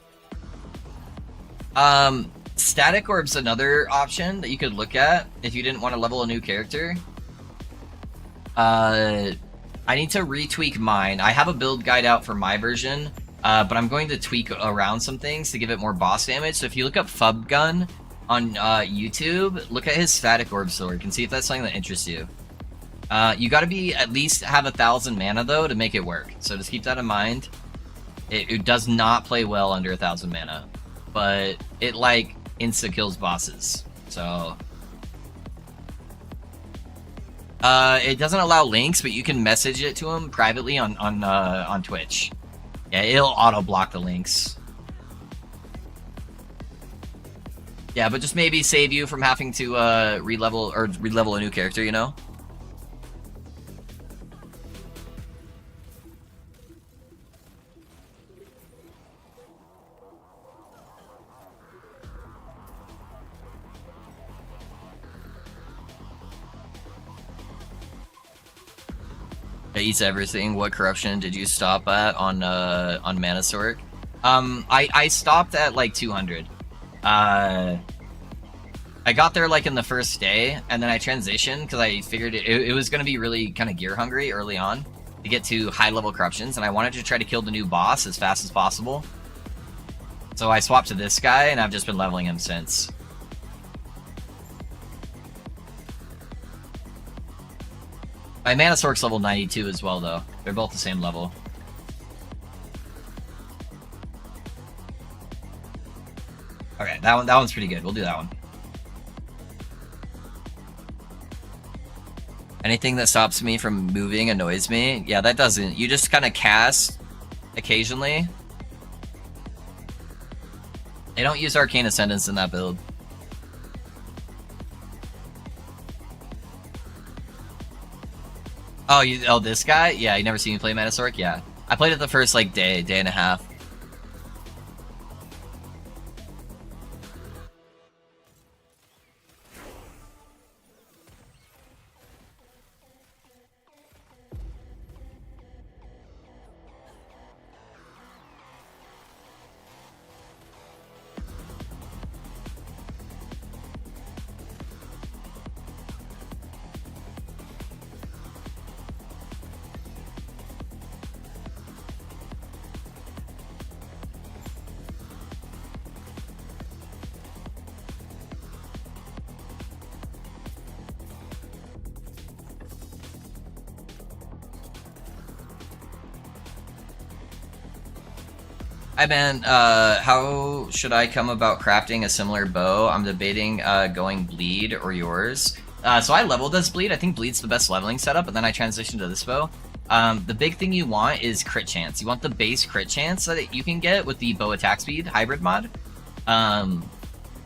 Static Orb's another option that you could look at if you didn't want to level a new character. I need to retweak mine. I have a build guide out for my version, but I'm going to tweak around some things to give it more boss damage. So if you look up Fubgun on YouTube, look at his Static Orb sword and see if that's something that interests you. You gotta be at least have 1,000 mana though to make it work, so just keep that in mind. It does not play well under 1,000 mana, but it like insta kills bosses. So it doesn't allow links, but you can message it to him privately on Twitch. Yeah, it'll auto block the links. Yeah, but just maybe save you from having to re-level a new character, you know? It eats everything. What corruption did you stop at on Mana Sork? I stopped at like 200. I got there like in the first day, and then I transitioned because I figured it was going to be really kind of gear hungry early on to get to high level corruptions, and I wanted to try to kill the new boss as fast as possible. So I swapped to this guy, and I've just been leveling him since. My Mana Sork's level 92 as well, though. They're both the same level. Okay, that one's pretty good. We'll do that one. Anything that stops me from moving annoys me. Yeah, that doesn't. You just kind of cast occasionally. They don't use Arcane Ascendance in that build. Oh, this guy? Yeah, you never seen me play Mana Sork? Yeah. I played it the first, like, day and a half. Hi man, how should I come about crafting a similar bow? I'm debating going bleed or yours. So I leveled as bleed. I think bleed's the best leveling setup, and then I transitioned to this bow. The big thing you want is crit chance. You want the base crit chance that you can get with the bow attack speed hybrid mod.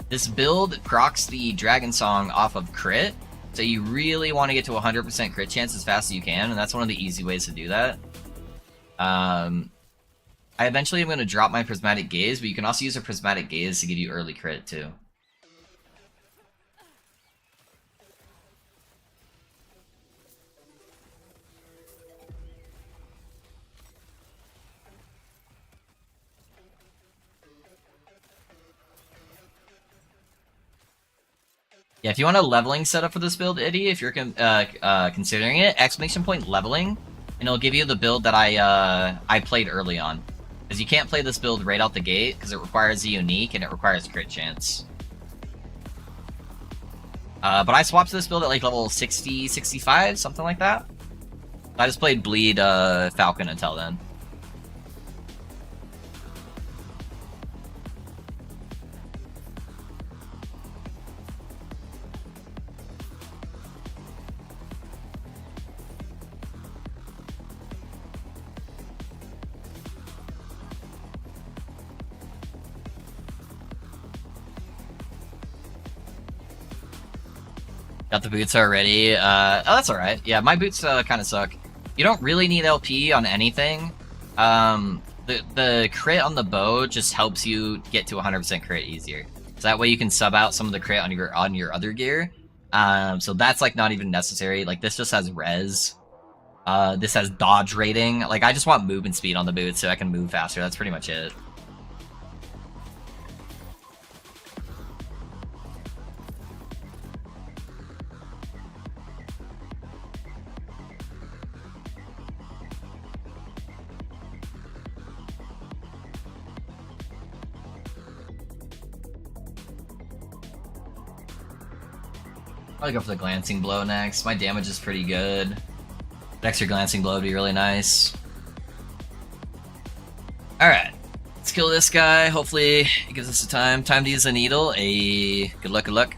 This build procs the Dragon Song off of crit, so you really want to get to 100% crit chance as fast as you can, and that's one of the easy ways to do that. I eventually am going to drop my Prismatic Gaze, but you can also use a Prismatic Gaze to give you early crit, too. Yeah, if you want a leveling setup for this build, Itty, if you're considering it, exclamation point leveling, and it'll give you the build that I played early on. Because you can't play this build right out the gate, because it requires a unique, and it requires crit chance. But I swapped to this build at like level 60, 65, something like that. I just played Bleed Falcon until then. Got the boots already. Oh, that's alright. Yeah, my boots kind of suck. You don't really need LP on anything. The crit on the bow just helps you get to 100% crit easier. So that way you can sub out some of the crit on your other gear. So that's like not even necessary. Like this just has res. This has dodge rating. Like I just want movement speed on the boots so I can move faster. That's pretty much it. Probably go for the Glancing Blow next. My damage is pretty good. An extra Glancing Blow would be really nice. Alright. Let's kill this guy. Hopefully it gives us the time. Time to use a needle. Good luck, good luck.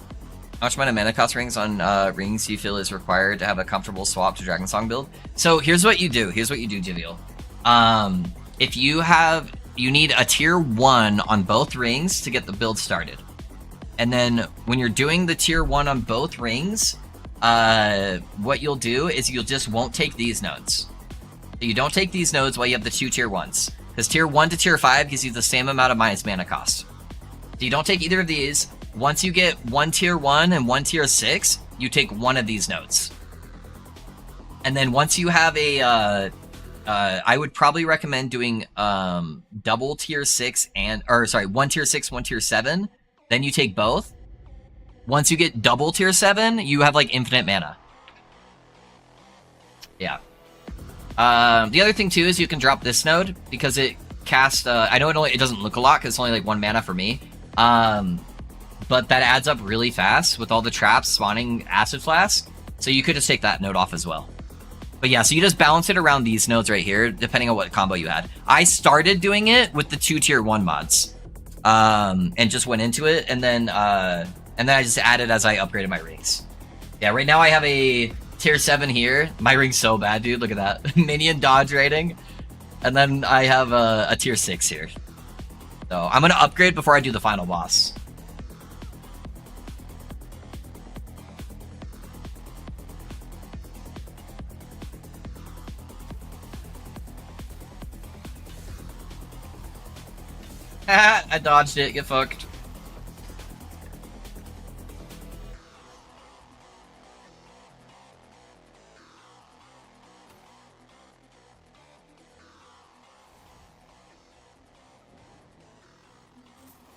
How much mana cost rings on rings you feel is required to have a comfortable swap to Dragon Song build? So here's what you do. Here's what you do, Jivial. If you need a tier 1 on both rings to get the build started. And then when you're doing the tier 1 on both rings, what you'll do is you just won't take these nodes. You don't take these nodes while you have the 2 tier 1s. Because tier 1 to tier 5 gives you the same amount of minus mana cost. So you don't take either of these. Once you get 1 tier 1 and 1 tier 6, you take one of these nodes. And then once you have a... I would probably recommend doing double tier 6 1 tier 6, 1 tier 7. Then you take both. Once you get double tier 7, you have like infinite mana. Yeah. The other thing too is you can drop this node because it casts. I know it doesn't look a lot because it's only like 1 mana for me. But that adds up really fast with all the traps spawning Acid Flask. So you could just take that node off as well. But yeah, so you just balance it around these nodes right here, depending on what combo you had. I started doing it with the 2 tier 1 mods. And just went into it, and then I just added as I upgraded my rings. Yeah, right now I have a tier 7 here. My ring's so bad, dude. Look at that. Minion dodge rating. And then I have a tier 6 here. So I'm gonna upgrade before I do the final boss. I dodged it, get fucked.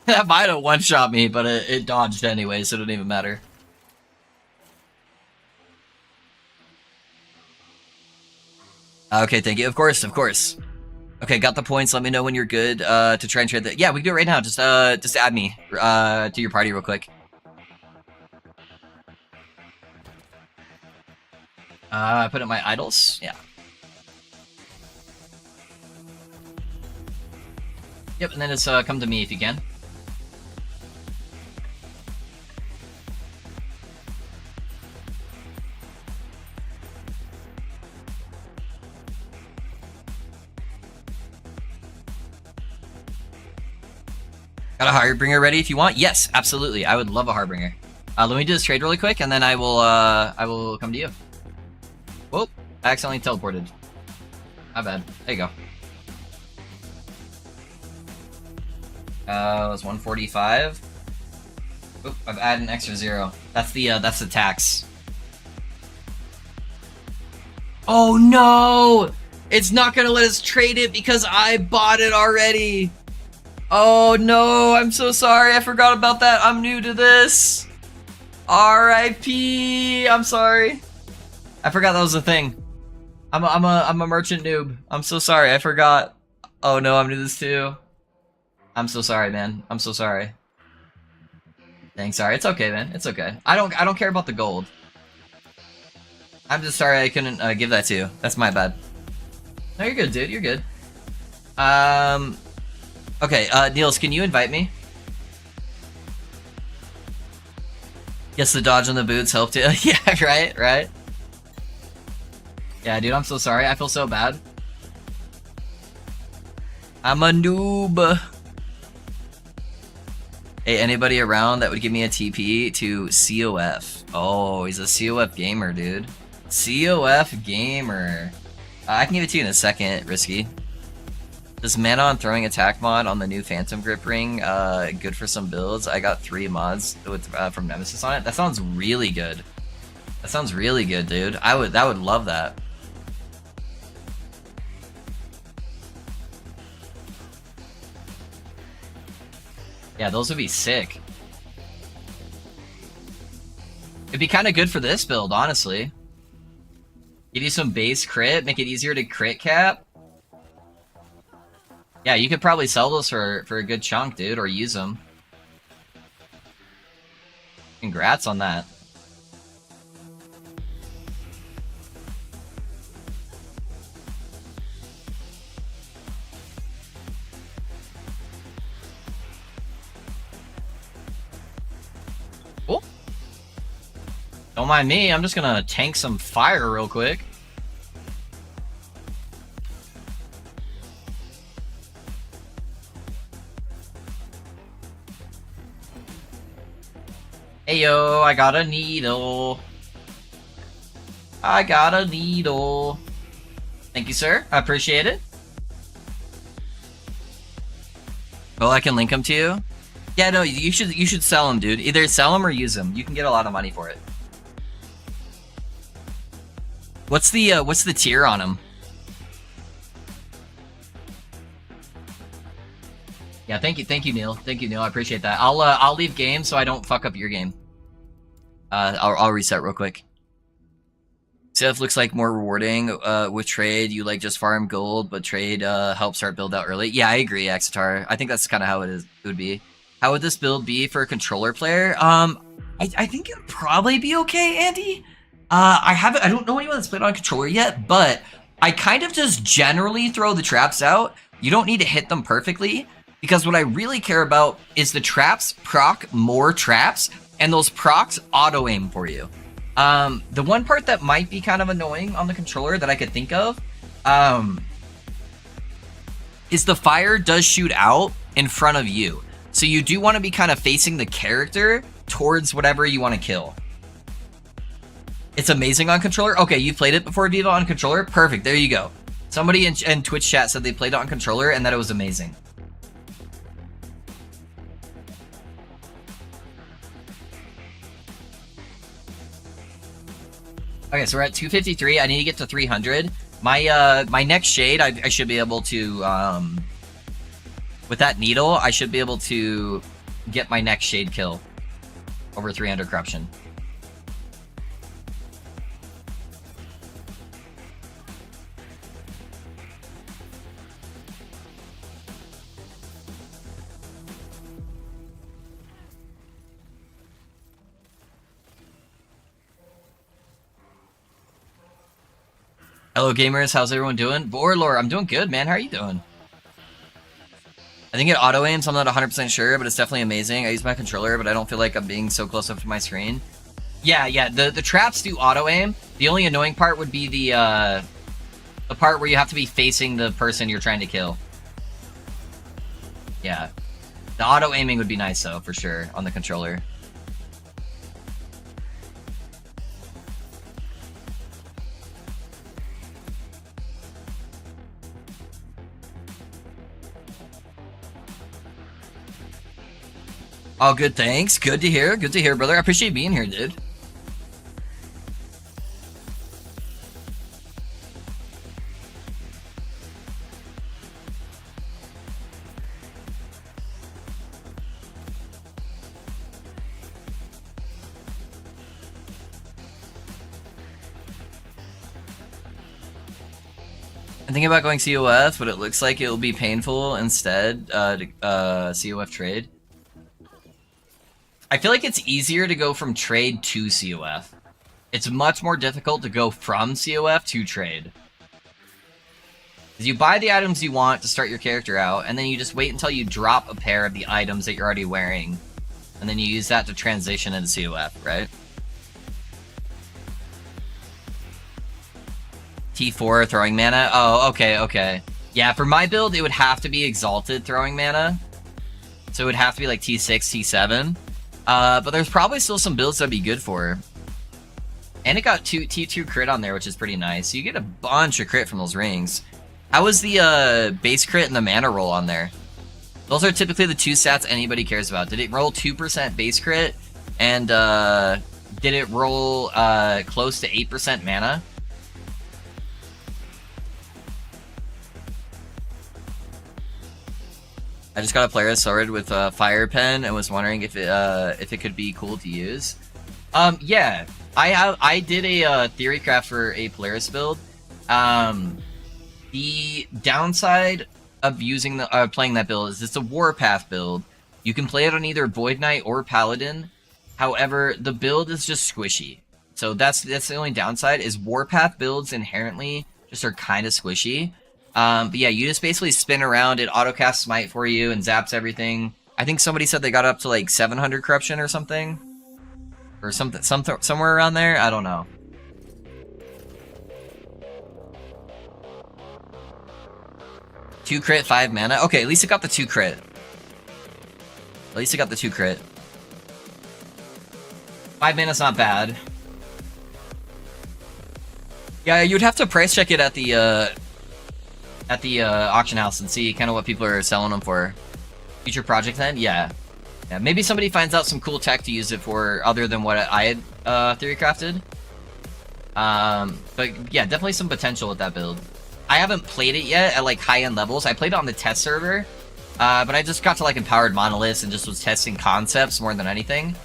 That might have one-shot me, but it dodged anyway, so it didn't even matter. Okay, thank you. Of course, of course. Okay, got the points. Let me know when you're good to try and trade that. Yeah, we can do it right now. Just add me to your party real quick. Put in my idols. Yeah. Yep, and then it's come to me if you can. Got a Harbinger ready if you want? Yes, absolutely. I would love a Harbinger. Let me do this trade really quick, and then I will come to you. Whoop! I accidentally teleported. My bad. There you go. It's 145. Oop, I've added an extra 0. That's the tax. Oh no! It's not gonna let us trade it because I bought it already. Oh no, I'm so sorry. I forgot about that. I'm new to this. RIP. I'm sorry. I forgot that was a thing. I'm a merchant noob. I'm so sorry. I forgot. Oh no, I'm new to this too. I'm so sorry, man. I'm so sorry. Dang, sorry. It's okay, man. It's okay. I don't care about the gold. I'm just sorry I couldn't give that to you. That's my bad. No, you're good, dude. You're good. Okay, Niels, can you invite me? Yes, the dodge on the boots helped too. Yeah, right? Yeah, dude, I'm so sorry. I feel so bad. I'm a noob. Hey, anybody around that would give me a TP to COF? Oh, he's a COF gamer, dude. COF gamer. I can give it to you in a second, Risky. This mana on throwing attack mod on the new Phantom Grip Ring, good for some builds. I got 3 mods with from Nemesis on it. That sounds really good. That sounds really good, dude. That would love that. Yeah, those would be sick. It'd be kind of good for this build, honestly. Give you some base crit, make it easier to crit cap. Yeah, you could probably sell those for a good chunk, dude, or use them. Congrats on that. Cool. Don't mind me, I'm just gonna tank some fire real quick. Heyo, I got a needle. I got a needle. Thank you, sir. I appreciate it. Well, I can link them to you. Yeah, no, you should sell them, dude. Either sell them or use them. You can get a lot of money for it. What's the tier on them? Yeah, thank you, Neil. Thank you, Neil. I appreciate that. I'll leave game so I don't fuck up your game. I'll reset real quick. Stuff looks like more rewarding with trade. You like just farm gold, but trade helps start build out early. Yeah, I agree, Axitar. I think that's kind of how it would be. How would this build be for a controller player? I think it would probably be okay, Andy. I don't know anyone that's played on a controller yet, but I kind of just generally throw the traps out. You don't need to hit them perfectly, because what I really care about is the traps proc more traps, and those procs auto-aim for you. The one part that might be kind of annoying on the controller that I could think of, is the fire does shoot out in front of you. So you do want to be kind of facing the character towards whatever you want to kill. It's amazing on controller. Okay, you played it before, Viva, on controller? Perfect, there you go. Somebody in Twitch chat said they played it on controller and that it was amazing. Okay, so we're at 253. I need to get to 300. My next shade, I should be able to, with that needle, I should be able to get my next shade kill over 300 corruption. Hello gamers, how's everyone doing? Borlor, I'm doing good, man. How are you doing? I think it auto-aims, I'm not 100% sure, but it's definitely amazing. I use my controller, but I don't feel like I'm being so close up to my screen. Yeah, the traps do auto-aim. The only annoying part would be the part where you have to be facing the person you're trying to kill. Yeah. The auto-aiming would be nice, though, for sure, on the controller. Oh, good, thanks. Good to hear, brother. I appreciate being here, dude. I'm thinking about going COF, but it looks like it'll be painful instead to COF trade. I feel like it's easier to go from trade to COF. It's much more difficult to go from COF to trade. Because you buy the items you want to start your character out, and then you just wait until you drop a pair of the items that you're already wearing. And then you use that to transition into COF, right? T4 throwing mana? Oh, okay. Yeah, for my build, it would have to be Exalted throwing mana. So it would have to be like T6, T7. But there's probably still some builds that'd be good for. And it got T2 crit on there, which is pretty nice. So you get a bunch of crit from those rings. How was the base crit and the mana roll on there? Those are typically the two stats anybody cares about. Did it roll 2% base crit? And did it roll close to 8% mana? I just got a player sword with a fire pen and was wondering if it could be cool to use. Yeah, I did a theory craft for a Polaris build. The downside of using the playing that build is it's a Warpath build. You can play it on either Void Knight or Paladin. However, the build is just squishy. So that's the only downside is Warpath builds inherently just are kind of squishy. But yeah, you just basically spin around, it auto-casts Smite for you and zaps everything. I think somebody said they got up to like 700 corruption or something. Or somewhere around there, I don't know. Two crit, 5 mana. Okay, at least it got the 2 crit. At least it got the 2 crit. 5 mana's not bad. Yeah, you'd have to price check it at the auction house and see kind of what people are selling them for. Future project then? Yeah. Yeah, maybe somebody finds out some cool tech to use it for other than what I had theory crafted. But yeah, definitely some potential with that build. I haven't played it yet at like high-end levels. I played it on the test server, but I just got to like empowered monoliths and just was testing concepts more than anything.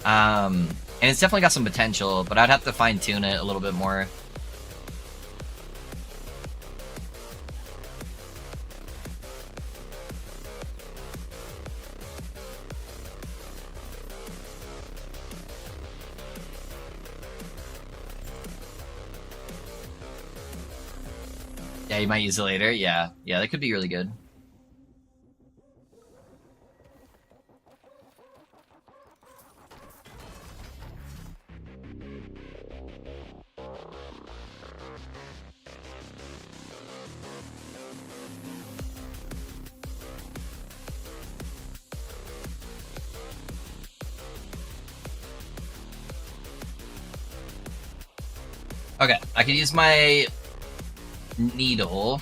And it's definitely got some potential, but I'd have to fine-tune it a little bit more. Yeah, you might use it later. Yeah, that could be really good. Okay, I could use my needle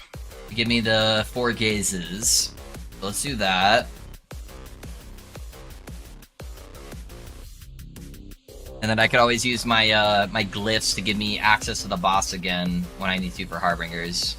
to give me the 4 gazes. So let's do that. And then I could always use my my glyphs to give me access to the boss again when I need to for Harbingers.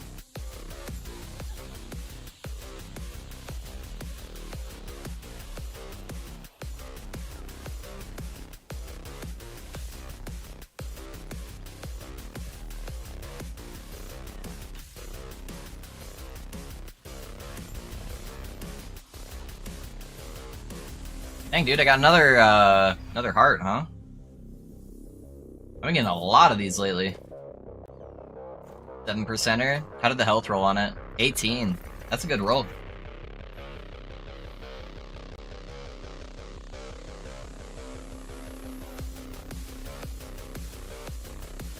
Dang, dude, I got another heart, huh? I've been getting a lot of these lately. 7%er? How did the health roll on it? 18. That's a good roll.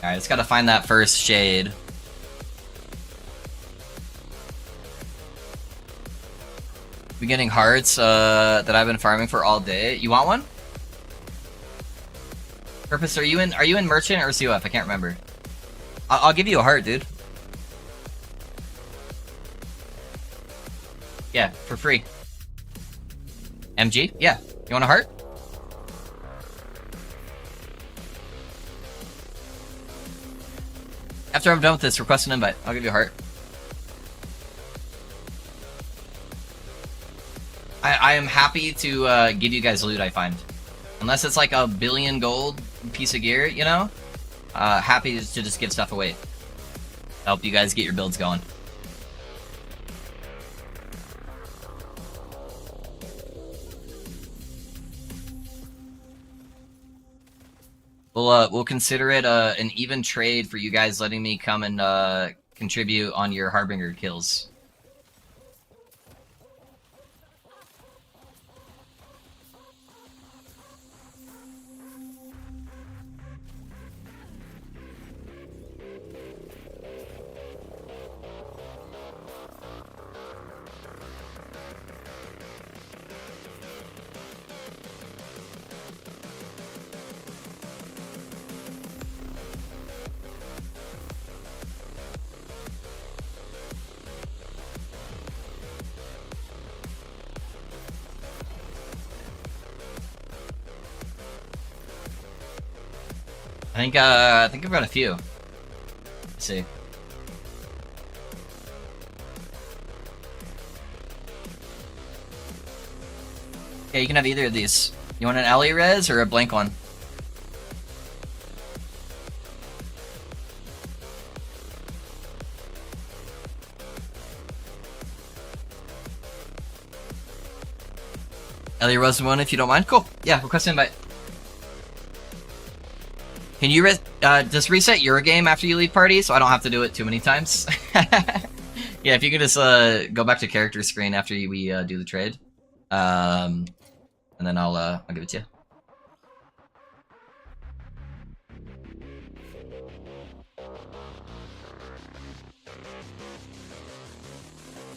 Alright, just gotta find that first shade. Beginning hearts that I've been farming for all day. You want one? Purpose, are you in merchant or COF? I can't remember. I'll give you a heart, dude. Yeah, for free. MG? Yeah. You want a heart? After I'm done with this, request an invite. I'll give you a heart. I am happy to give you guys loot I find. Unless it's like a billion gold piece of gear, you know? Happy to just give stuff away. Help you guys get your builds going. We'll consider it an even trade for you guys letting me come and contribute on your Harbinger kills. I think I've got a few. Let's see. Yeah, you can have either of these. You want an LE res or a blank one? LE res one if you don't mind. Cool. Yeah, request invite. Can you just reset your game after you leave party so I don't have to do it too many times? Yeah, if you could just go back to character screen after we do the trade. And then I'll give it to you.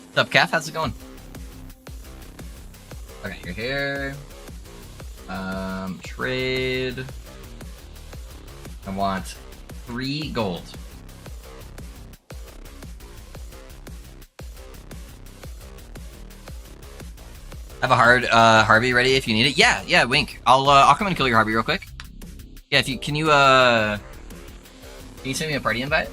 What's up, Calf? How's it going? Okay, you're here. Trade. I want 3 gold. I have a hard Harvey ready if you need it. Yeah, Wink. I'll come and kill your Harvey real quick. Yeah, if you can you send me a party invite?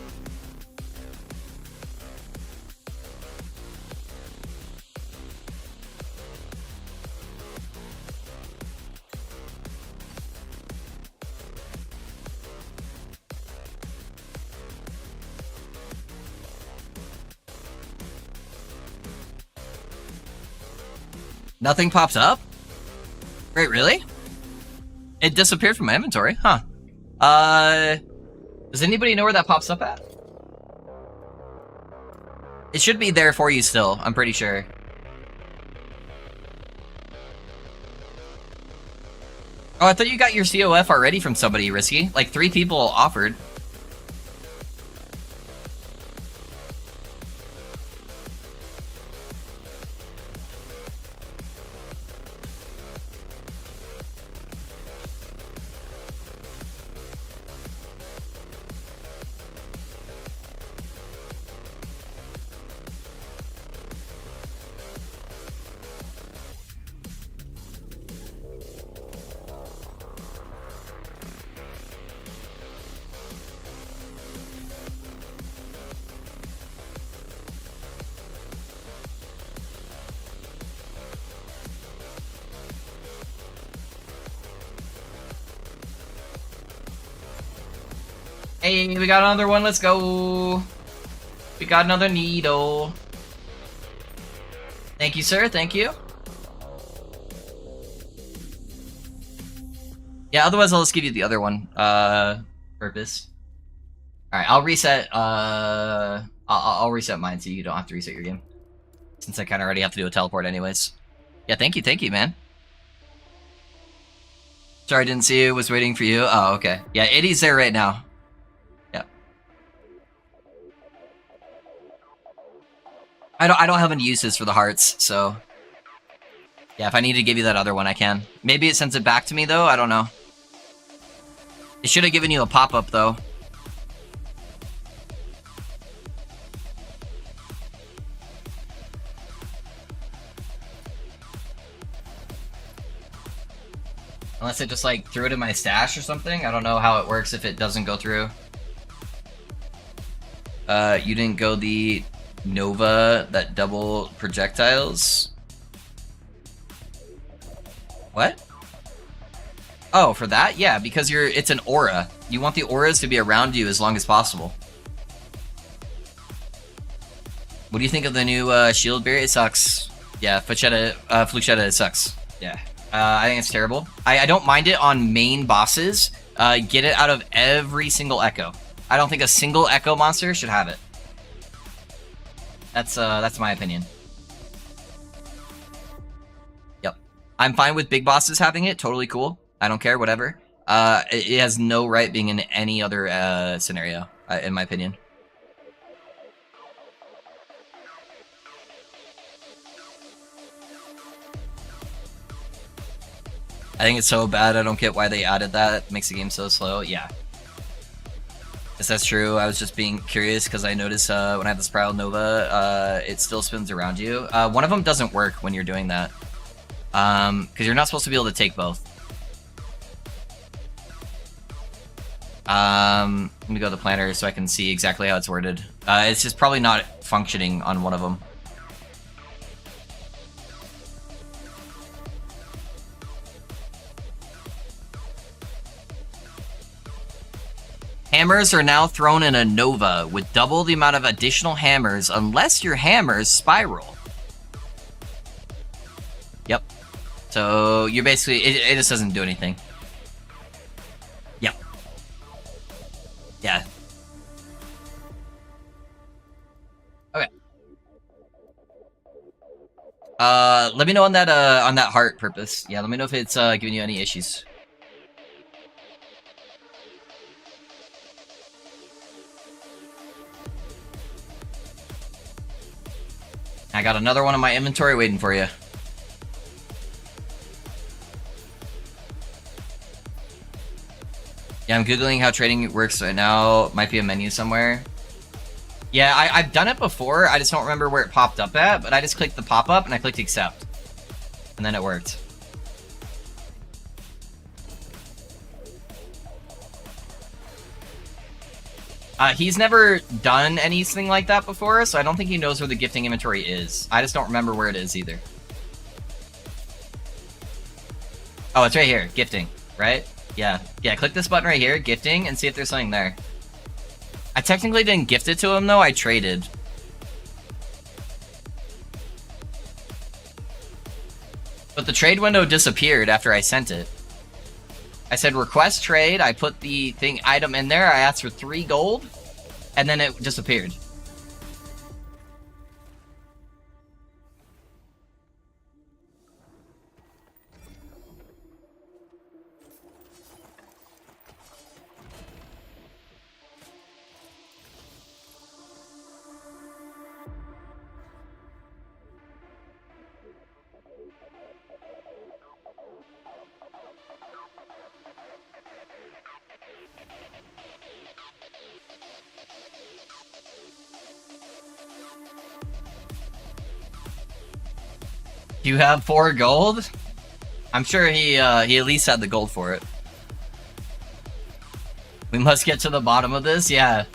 Nothing pops up? Wait, really? It disappeared from my inventory, huh? Does anybody know where that pops up at? It should be there for you still, I'm pretty sure. Oh, I thought you got your COF already from somebody, Risky. Like 3 people offered. Hey, we got another one, let's go! We got another needle. Thank you, sir, thank you. Yeah, otherwise I'll just give you the other one. Purpose. Alright, I'll reset, I'll reset mine so you don't have to reset your game. Since I kinda already have to do a teleport anyways. Yeah, thank you, man. Sorry I didn't see you, was waiting for you. Oh, okay. Yeah, Eddie's there right now. I don't have any uses for the hearts, so yeah, if I need to give you that other one, I can. Maybe it sends it back to me though. I don't know. It should have given you a pop-up though. Unless it just like threw it in my stash or something. I don't know how it works if it doesn't go through. You didn't go the Nova that double projectiles? What? Oh, for that? Yeah, because it's an aura. You want the auras to be around you as long as possible. What do you think of the new shield berry? It sucks. Yeah, Fluchetta, it sucks. Yeah. I think it's terrible. I don't mind it on main bosses. Get it out of every single echo. I don't think a single echo monster should have it. That's my opinion. Yep. I'm fine with big bosses having it. Totally cool. I don't care, whatever. It has no right being in any other scenario, in my opinion. I think it's so bad, I don't get why they added that. It makes the game so slow. Yeah. Yes, that's true. I was just being curious because I noticed when I have the Spiral Nova, it still spins around you. One of them doesn't work when you're doing that. Because you're not supposed to be able to take both. Let me go to the planner so I can see exactly how it's worded. It's just probably not functioning on one of them. Hammers are now thrown in a Nova with double the amount of additional hammers unless your hammers spiral. Yep. So you're basically, it just doesn't do anything. Yep. Yeah. Okay. Let me know on that heart purpose. Yeah, let me know if it's giving you any issues. I got another one in my inventory waiting for you. Yeah, I'm Googling how trading works right now. Might be a menu somewhere. Yeah, I've done it before. I just don't remember where it popped up at, but I just clicked the pop-up and I clicked accept. And then it worked. He's never done anything like that before, so I don't think he knows where the gifting inventory is. I just don't remember where it is either. Oh, it's right here. Gifting, right? Yeah. Yeah, click this button right here, gifting, and see if there's something there. I technically didn't gift it to him, though. I traded. But the trade window disappeared after I sent it. I said request trade, I put the item in there, I asked for 3 gold, and then it disappeared. You have 4 gold? I'm sure he at least had the gold for it. We must get to the bottom of this, yeah.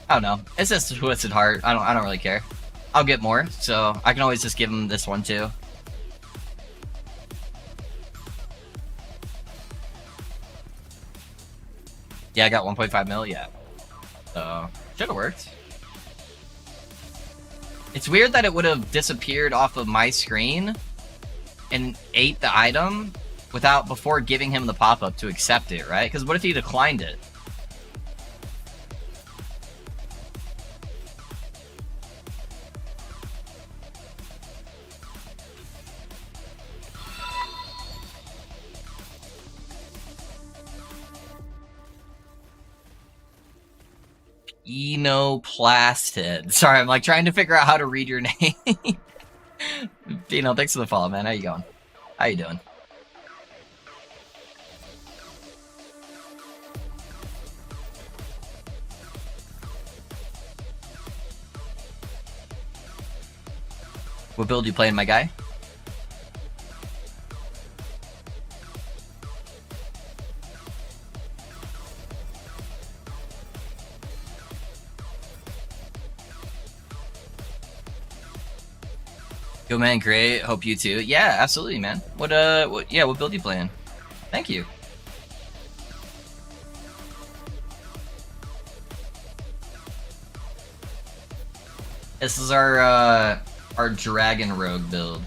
I don't know. It's just Twisted Heart. I don't really care. I'll get more, so I can always just give him this one too. Yeah, I got 1.5 mil, yeah. So, should've worked. It's weird that it would have disappeared off of my screen and ate the item before giving him the pop-up to accept it, right? Because what if he declined it? Enoplastid. Sorry, I'm like trying to figure out how to read your name. Dino, thanks for the follow, man. How you going? How you doing? What build you playing, my guy? Yo, man, great. Hope you too. Yeah, absolutely, man. What build you playing? Thank you. This is our dragon rogue build.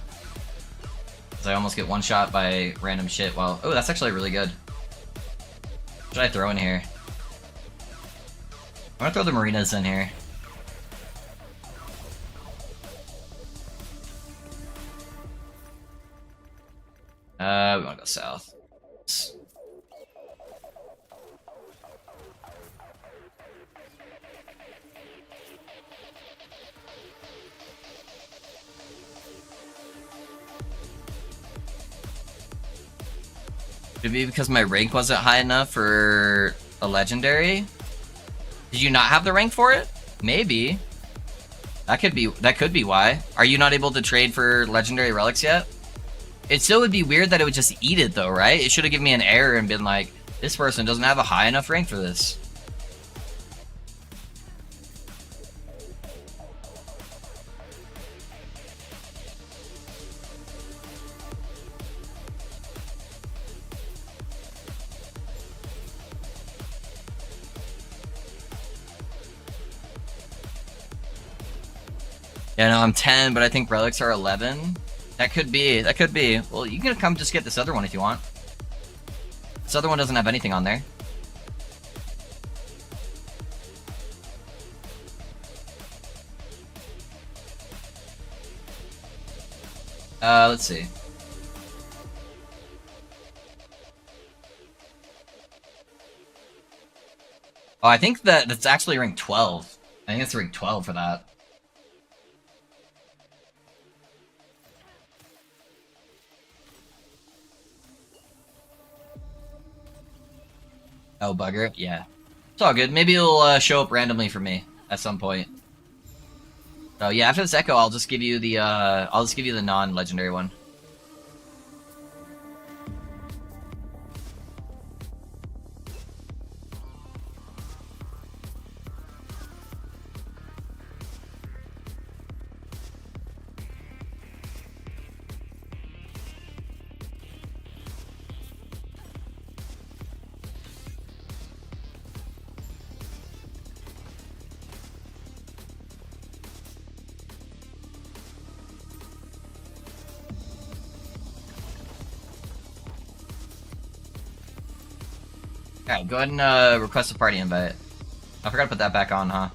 So I almost get one shot by random shit. Well, oh, that's actually really good. What should I throw in here? I'm gonna throw the marinas in here. We wanna go south. Could it be because my rank wasn't high enough for a legendary? Did you not have the rank for it? Maybe. That could be why. Are you not able to trade for legendary relics yet? It still would be weird that it would just eat it though, right? It should have given me an error and been like, this person doesn't have a high enough rank for this. Yeah, no, I'm 10, but I think relics are 11. That could be. That could be. Well, you can come just get this other one if you want. This other one doesn't have anything on there. Let's see. Oh, I think that's actually rank 12. I think it's rank 12 for that. Oh, bugger. Yeah. It's all good. Maybe it'll show up randomly for me at some point. So yeah, after this echo, I'll just give you the non-legendary one. Alright, go ahead and request a party invite. I forgot to put that back on, huh?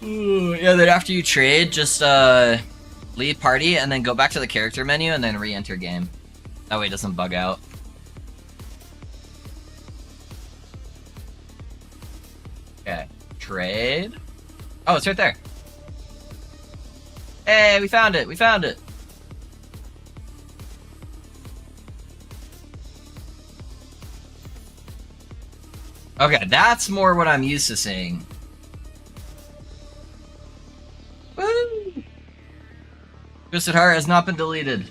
Ooh, yeah, then after you trade, just leave party and then go back to the character menu and then re-enter game. That way it doesn't bug out. Okay, trade. Oh, it's right there. Hey, we found it! We found it! Okay, that's more what I'm used to seeing. Woo! Twisted Heart has not been deleted.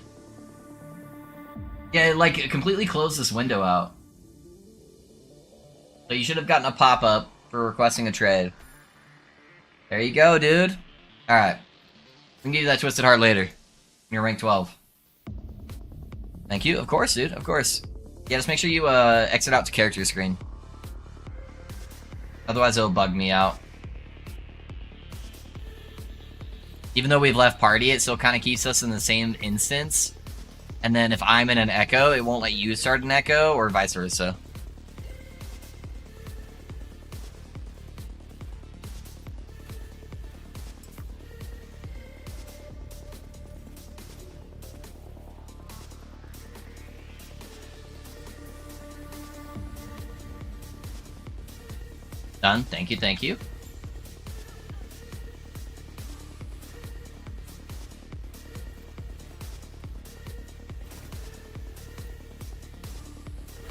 Yeah, like, it completely closed this window out. So you should have gotten a pop-up for requesting a trade. There you go, dude. Alright. We can give you that Twisted Heart later. You're rank 12. Thank you. Of course, dude. Of course. Yeah, just make sure you exit out to character screen. Otherwise, it'll bug me out. Even though we've left party, it still kind of keeps us in the same instance. And then if I'm in an echo, it won't let you start an echo, or vice versa. Done. Thank you, thank you.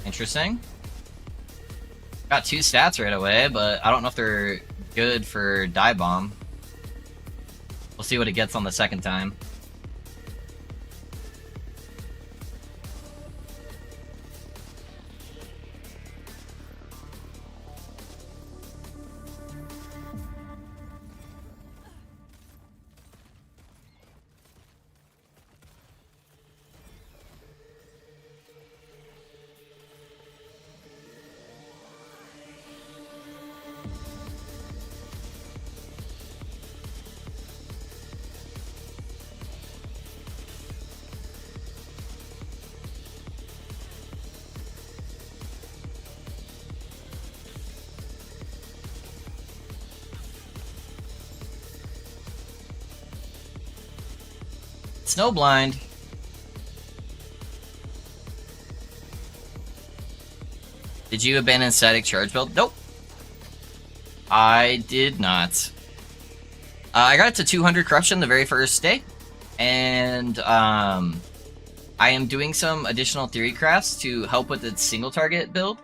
Interesting. Got 2 stats right away, but I don't know if they're good for die bomb. We'll see what it gets on the second time. Snowblind. Did you abandon static charge build? Nope. I did not. I got it to 200 corruption the very first day, and I am doing some additional theory crafts to help with its single target build,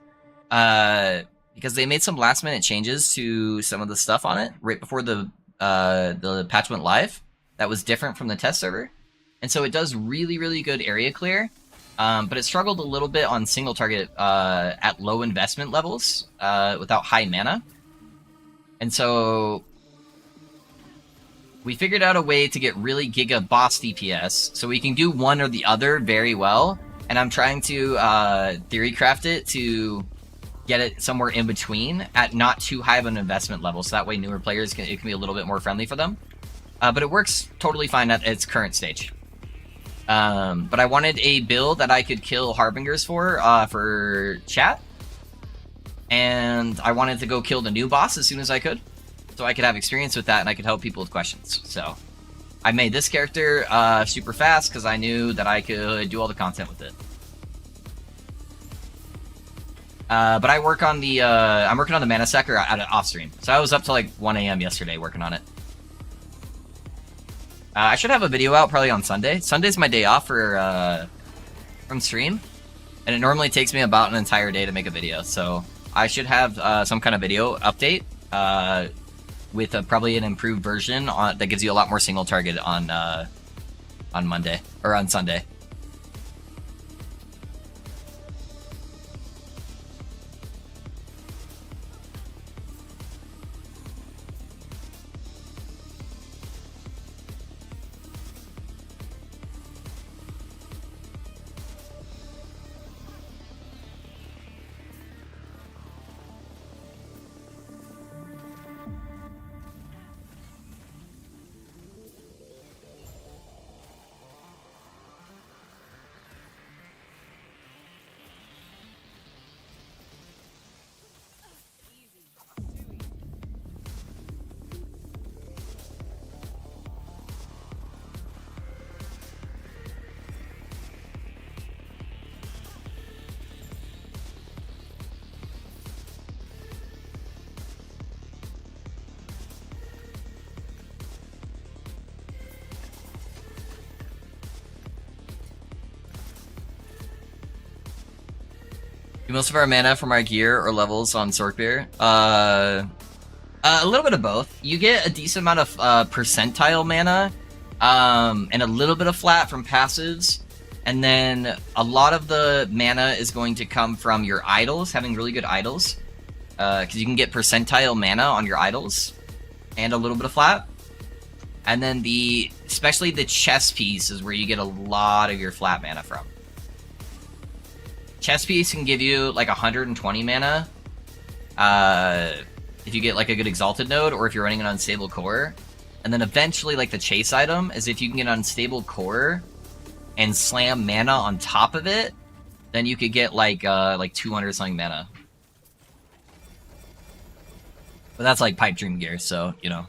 because they made some last minute changes to some of the stuff on it right before the patch went live. That was different from the test server. And so it does really, really good area clear, but it struggled a little bit on single target at low investment levels without high mana. And so we figured out a way to get really giga boss DPS, so we can do one or the other very well. And I'm trying to theory craft it to get it somewhere in between at not too high of an investment level, so that way newer players it can be a little bit more friendly for them. But it works totally fine at its current stage. But I wanted a build that I could kill Harbingers for chat. And I wanted to go kill the new boss as soon as I could. So I could have experience with that and I could help people with questions. So I made this character super fast because I knew that I could do all the content with it. But I work on the, I'm working on the mana sector at off stream. So I was up till like 1 AM yesterday working on it. I should have a video out probably on Sunday. Sunday's my day off from stream, and it normally takes me about an entire day to make a video. So I should have some kind of video update with probably an improved version that gives you a lot more single target on Monday or on Sunday. Most of our mana from our gear or levels on Sorkbeer. A little bit of both. You get a decent amount of percentile mana, and a little bit of flat from passives, and then a lot of the mana is going to come from your idols, having really good idols, because you can get percentile mana on your idols, and a little bit of flat. And then especially the chess piece is where you get a lot of your flat mana from. Chess piece can give you like 120 mana if you get like a good exalted node, or if you're running an unstable core. And then eventually, like the chase item is if you can get an unstable core and slam mana on top of it, then you could get like 200 something mana. But that's like pipe dream gear, so you know.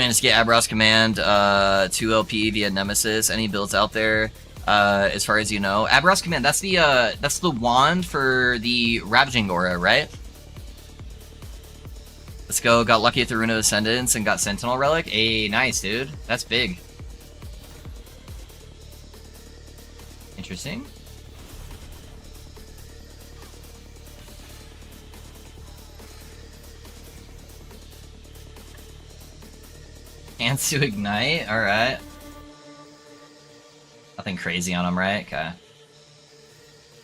managed to get Aberroth's Command 2 LP via Nemesis. Any builds out there, as far as you know? Aberroth's Command, that's the wand for the Ravaging Aura, right? Let's go. Got lucky at the Rune of Ascendance and got Sentinel Relic. Hey, nice, dude. That's big. Interesting. Chance to Ignite. Alright. Nothing crazy on him, right? Okay.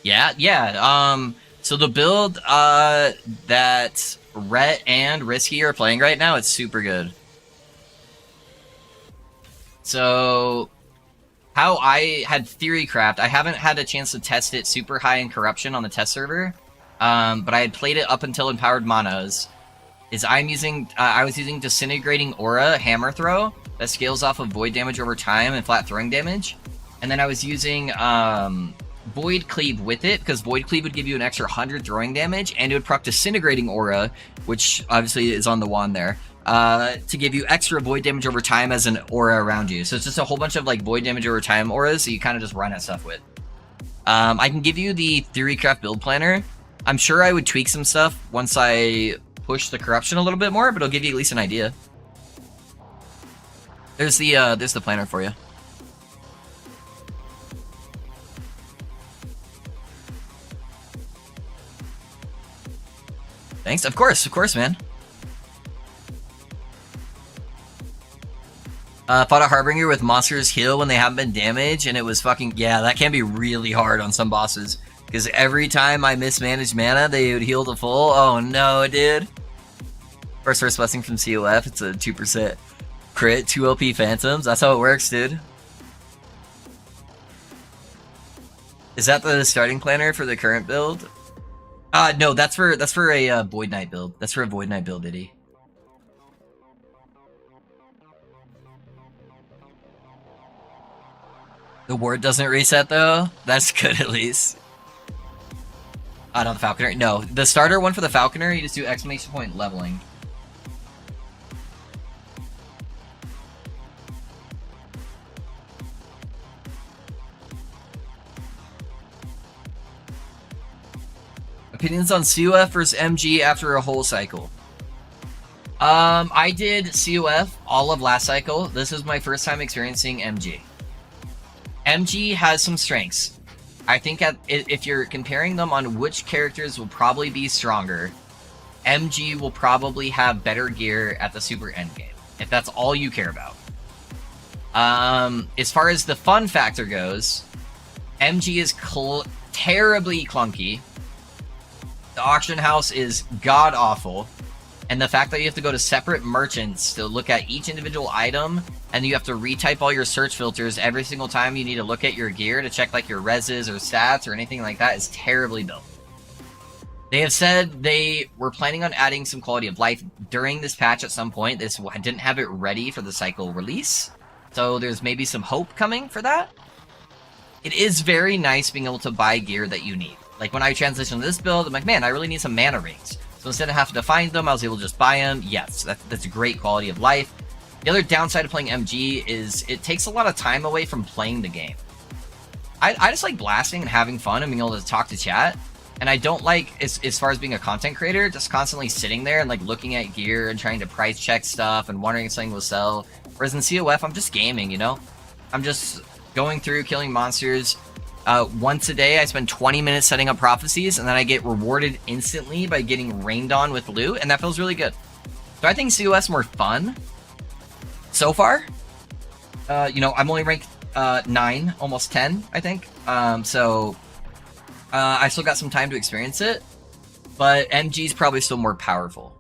Yeah. So the build that Rhett and Risky are playing right now, it's super good. So how I had Theorycraft, I haven't had a chance to test it super high in corruption on the test server, but I had played it up until Empowered Monos. I was using Disintegrating Aura Hammer Throw that scales off of void damage over time and flat throwing damage, and then I was using Void Cleave with it, because Void Cleave would give you an extra 100 throwing damage, and it would proc Disintegrating Aura, which obviously is on the wand there, to give you extra void damage over time as an aura around you. So it's just a whole bunch of like void damage over time auras, so you kind of just run at stuff with. I can give you the Theorycraft build planner. I'm sure I would tweak some stuff once I push the corruption a little bit more, but it'll give you at least an idea. There's the planner for you. Thanks. Of course, man. Fought a Harbinger with monsters heal when they haven't been damaged, and it was fucking... Yeah, that can be really hard on some bosses. Because every time I mismanaged mana, they would heal to full. Oh no, dude. First blessing from COF, it's a 2% crit, 2 LP Phantoms. That's how it works, dude. Is that the starting planner for the current build? No, that's for a Void Knight build. That's for a Void Knight build, Diddy. The ward doesn't reset though? That's good at least. Not the Falconer. No, the starter one for the Falconer, you just do exclamation point leveling. Opinions on COF versus MG after a whole cycle. I did COF all of last cycle. This is my first time experiencing MG. MG has some strengths. I think if you're comparing them on which characters will probably be stronger, MG will probably have better gear at the super endgame, if that's all you care about. As far as the fun factor goes, MG is terribly clunky. The auction house is god-awful. And the fact that you have to go to separate merchants to look at each individual item, and you have to retype all your search filters every single time you need to look at your gear to check like your reses or stats or anything like that is terribly built. They have said they were planning on adding some quality of life during this patch at some point. This didn't have it ready for the cycle release, so there's maybe some hope coming for that. It is very nice being able to buy gear that you need. Like when I transitioned to this build, I'm like, man, I really need some mana rings. So instead of having to find them, I was able to just buy them. Yes, that's a great quality of life. The other downside of playing MG is it takes a lot of time away from playing the game. I just like blasting and having fun and being able to talk to chat. And I don't like, as far as being a content creator, just constantly sitting there and like looking at gear and trying to price check stuff and wondering if something will sell. Whereas in COF, I'm just gaming, you know? I'm just going through, killing monsters. Once a day, I spend 20 minutes setting up prophecies, and then I get rewarded instantly by getting rained on with loot, and that feels really good. So I think COS more fun so far. You know, I'm only ranked 9, almost 10, I think. So I still got some time to experience it, but MG's probably still more powerful.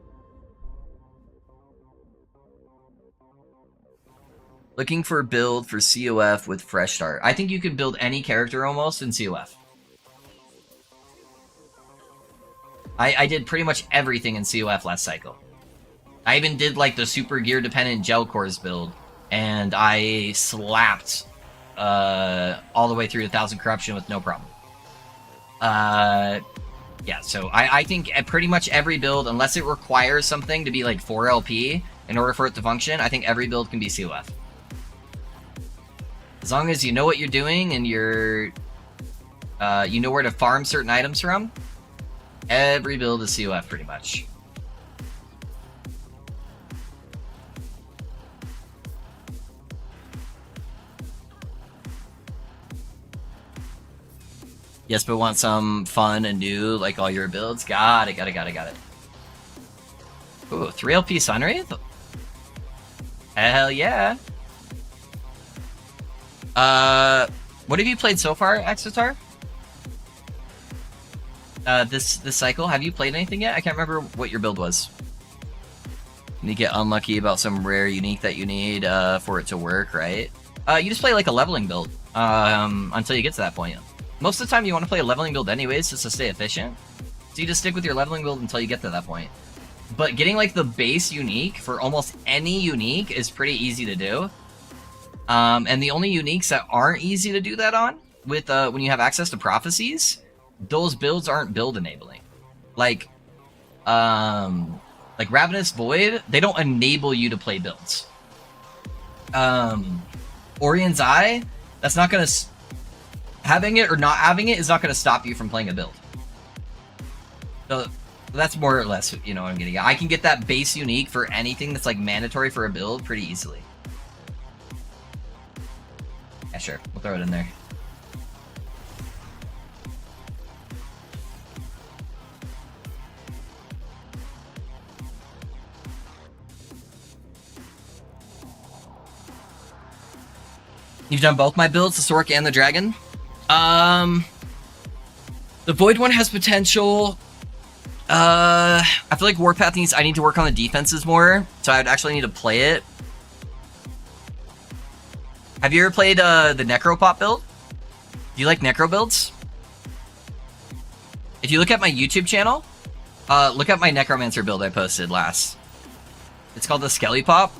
Looking for a build for COF with fresh start. I think you can build any character almost in COF. I did pretty much everything in COF last cycle. I even did like the super gear dependent gel cores build, and I slapped all the way through 1000 corruption with no problem. Yeah, so I think at pretty much every build, unless it requires something to be like 4 LP, in order for it to function, I think every build can be COF. As long as you know what you're doing and you know where to farm certain items from, every build is COF pretty much. Yes, but want some fun and new, like all your builds? Got it. Ooh, 3 LP Sunwraith? Hell yeah. What have you played so far, Exotar? This cycle, have you played anything yet? I can't remember what your build was. You get unlucky about some rare unique that you need for it to work, right? You just play like a leveling build until you get to that point. Most of the time you want to play a leveling build anyways, just to stay efficient. So you just stick with your leveling build until you get to that point. But getting like the base unique for almost any unique is pretty easy to do. And the only uniques that aren't easy to do that on, with when you have access to prophecies, those builds aren't build enabling. Like Ravenous Void, they don't enable you to play builds. Orion's Eye, that's not gonna... having it or not having it is not gonna stop you from playing a build. So that's more or less, you know what I'm getting at. I can get that base unique for anything that's like mandatory for a build pretty easily. Yeah, sure. We'll throw it in there. You've done both my builds, the Sork and the Dragon? The Void one has potential. I feel like Warpath needs... I need to work on the defenses more, so I'd actually need to play it. Have you ever played the Necropop build? Do you like Necro builds? If you look at my YouTube channel, look at my Necromancer build I posted last. It's called the Skelly Pop.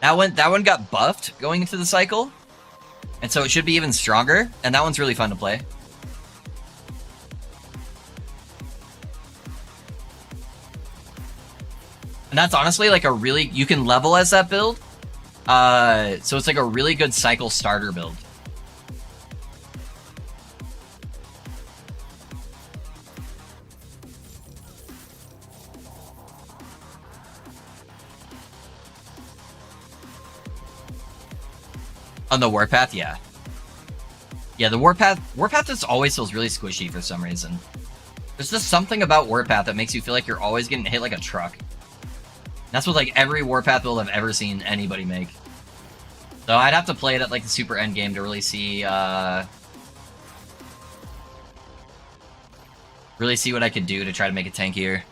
That one got buffed going into the cycle, and so it should be even stronger, and that one's really fun to play. And that's honestly like a really... you can level as that build, so it's like a really good cycle starter build. On the Warpath, yeah. Yeah, the Warpath just always feels really squishy for some reason. There's just something about Warpath that makes you feel like you're always getting hit like a truck. That's what like every Warpath build I've ever seen anybody make. So I'd have to play it at like the super end game to really see what I could do to try to make it tankier.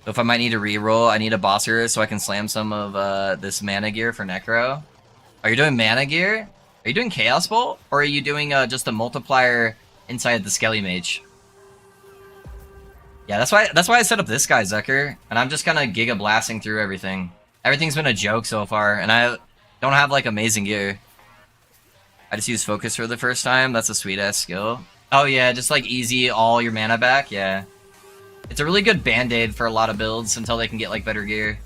So if I might need to reroll, I need a bosser so I can slam some of this mana gear for Necro. Are you doing mana gear? Are you doing Chaos Bolt? Or are you doing just a multiplier inside the Skelly Mage? Yeah, that's why I set up this guy, Zucker. And I'm just kind of Giga blasting through everything. Everything's been a joke so far, and I don't have like amazing gear. I just use focus for the first time. That's a sweet ass skill. Oh yeah, just like easy all your mana back, yeah. It's a really good band-aid for a lot of builds until they can get like better gear.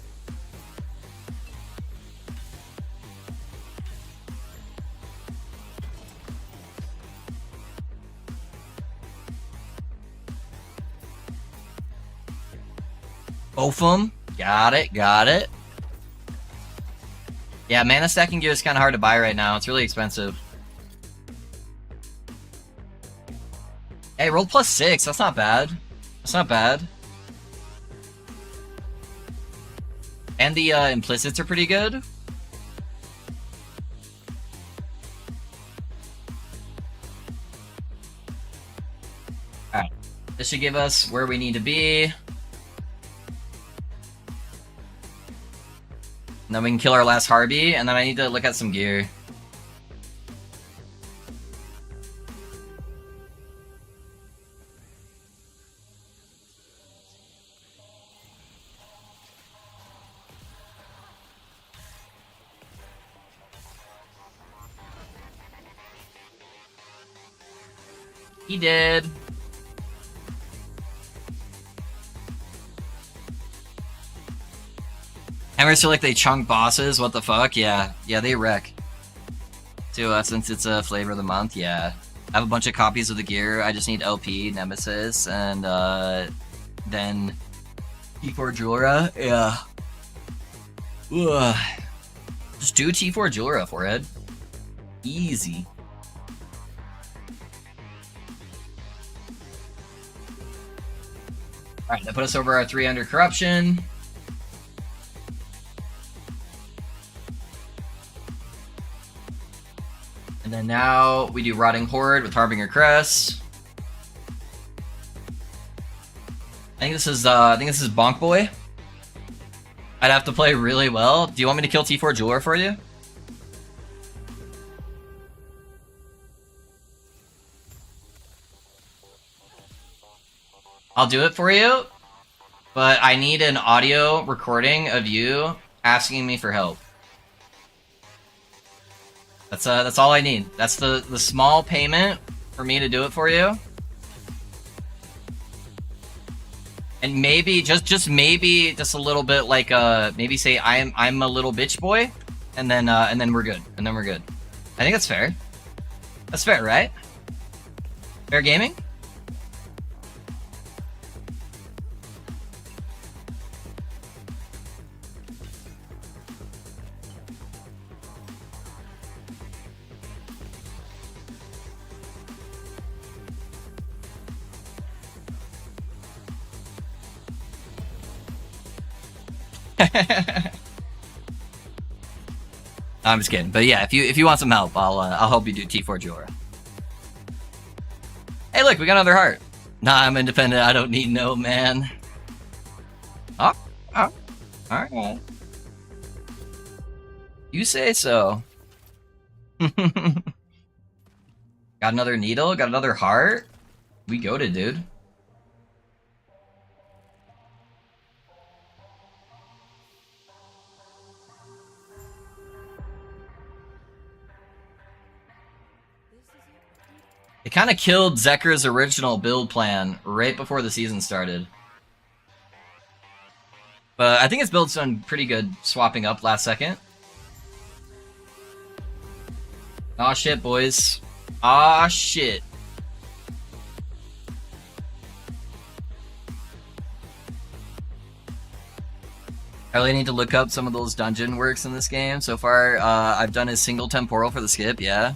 Both of them. Got it. Yeah, mana stacking gear is kind of hard to buy right now. It's really expensive. Hey, rolled +6. That's not bad. And the implicits are pretty good. Alright. This should give us where we need to be. And then we can kill our last Harby, and then I need to look at some gear. He did. Hammers feel like they chunk bosses. What the fuck? Yeah, they wreck. So since it's a flavor of the month, yeah. I have a bunch of copies of the gear. I just need LP, Nemesis, and then T4 Jura. Yeah. Ugh. Just do T4 Jura, forehead. Easy. Alright, that put us over our 300 corruption. And then now we do Rotting Horde with Harbinger Carries. I think this is Bonk Boy. I'd have to play really well. Do you want me to kill T4 Jeweler for you? I'll do it for you, but I need an audio recording of you asking me for help. That's all I need. That's the small payment for me to do it for you. And maybe just maybe just a little bit like maybe say I'm a little bitch boy, and then we're good. And then we're good. I think that's fair. That's fair, right? Fair gaming? I'm just kidding, but yeah, if you want some help, I'll help you do T4 Jora. Hey, look, we got another heart. Nah, I'm independent. I don't need no man. Oh, all right. You say so. Got another needle. Got another heart. We goated, dude. It kind of killed Zekr's original build plan right before the season started. But I think his build's done pretty good swapping up last second. Aw shit, boys. Aw shit. I really need to look up some of those dungeon works in this game. So far, I've done a single temporal for the skip, yeah.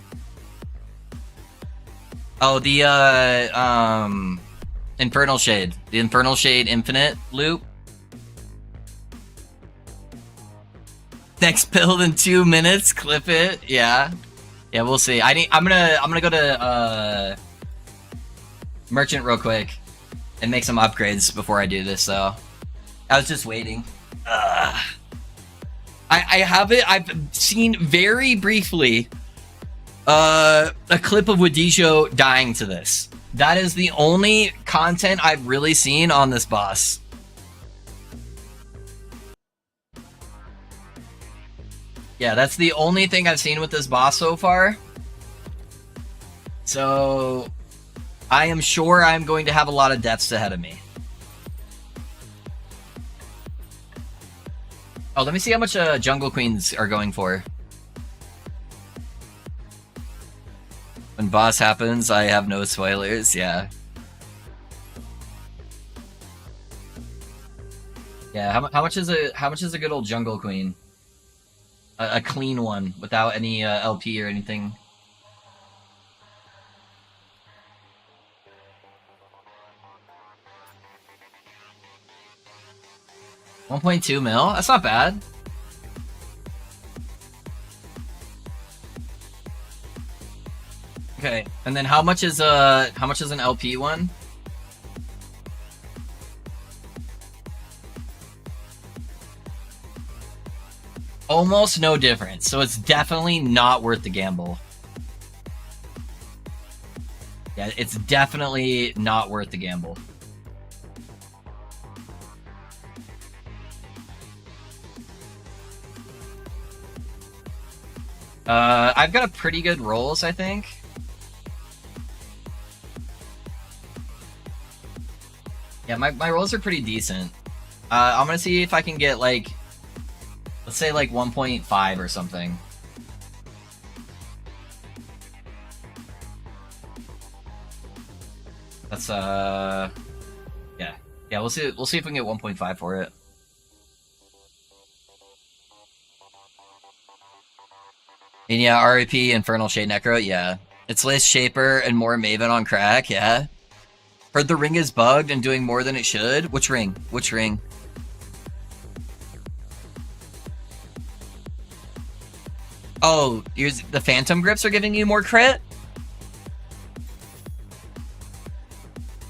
Oh, the Infernal Shade. The Infernal Shade Infinite loop. Next build in 2 minutes, clip it. Yeah. Yeah, we'll see. I'm gonna go to Merchant real quick and make some upgrades before I do this, so I was just waiting. I've seen very briefly a clip of Wadisho dying to this. That is the only content I've really seen on this boss. Yeah, that's the only thing I've seen with this boss so far. So I am sure I'm going to have a lot of deaths ahead of me. Oh, let me see how much Jungle Queens are going for. When boss happens, I have no spoilers, yeah. Yeah, how much is a good old Jungle Queen? A clean one, without any LP or anything. $1.2 mil? That's not bad. Okay, and then how much is an LP one? Almost no difference, so it's definitely not worth the gamble. Yeah, it's definitely not worth the gamble. I've got a pretty good rolls, I think. Yeah, my rolls are pretty decent. I'm gonna see if I can get like, let's say like 1.5 or something. That's yeah, we'll see if we can get 1.5 for it. And yeah, RAP Infernal Shade Necro, yeah. It's less Shaper and more Maven on crack, yeah. Heard the ring is bugged and doing more than it should. Which ring? Which ring? Oh, the Phantom Grips are giving you more crit?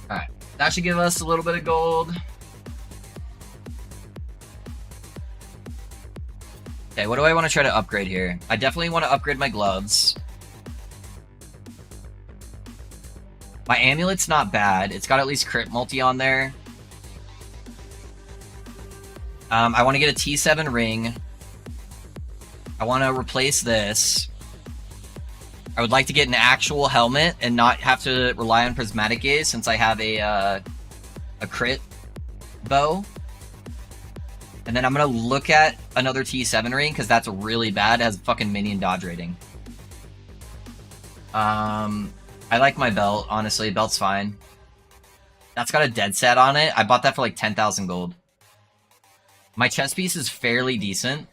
Alright, that should give us a little bit of gold. Okay, what do I want to try to upgrade here? I definitely want to upgrade my gloves. My amulet's not bad. It's got at least crit multi on there. I want to get a T7 ring. I want to replace this. I would like to get an actual helmet and not have to rely on prismatic gaze since I have a crit bow. And then I'm gonna look at another T7 ring because that's really bad. It has fucking minion dodge rating. I like my belt, honestly. Belt's fine. That's got a dead set on it. I bought that for like 10,000 gold. My chest piece is fairly decent.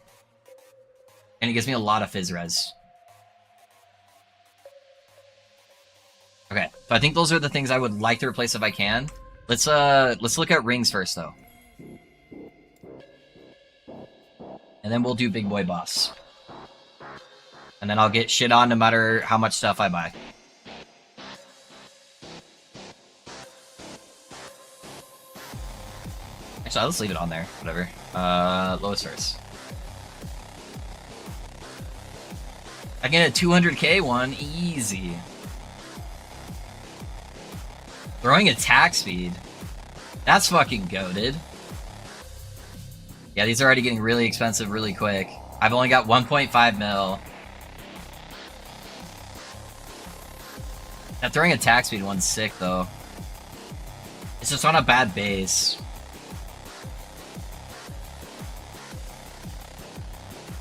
And it gives me a lot of fizz res. Okay, so I think those are the things I would like to replace if I can. Let's look at rings first though. And then we'll do big boy boss. And then I'll get shit on no matter how much stuff I buy. Actually, let's leave it on there. Whatever. Lowest first. I get a 200k one. Easy. Throwing attack speed. That's fucking goated. Yeah, these are already getting really expensive really quick. I've only got 1.5 mil. That throwing attack speed one's sick, though. It's just on a bad base.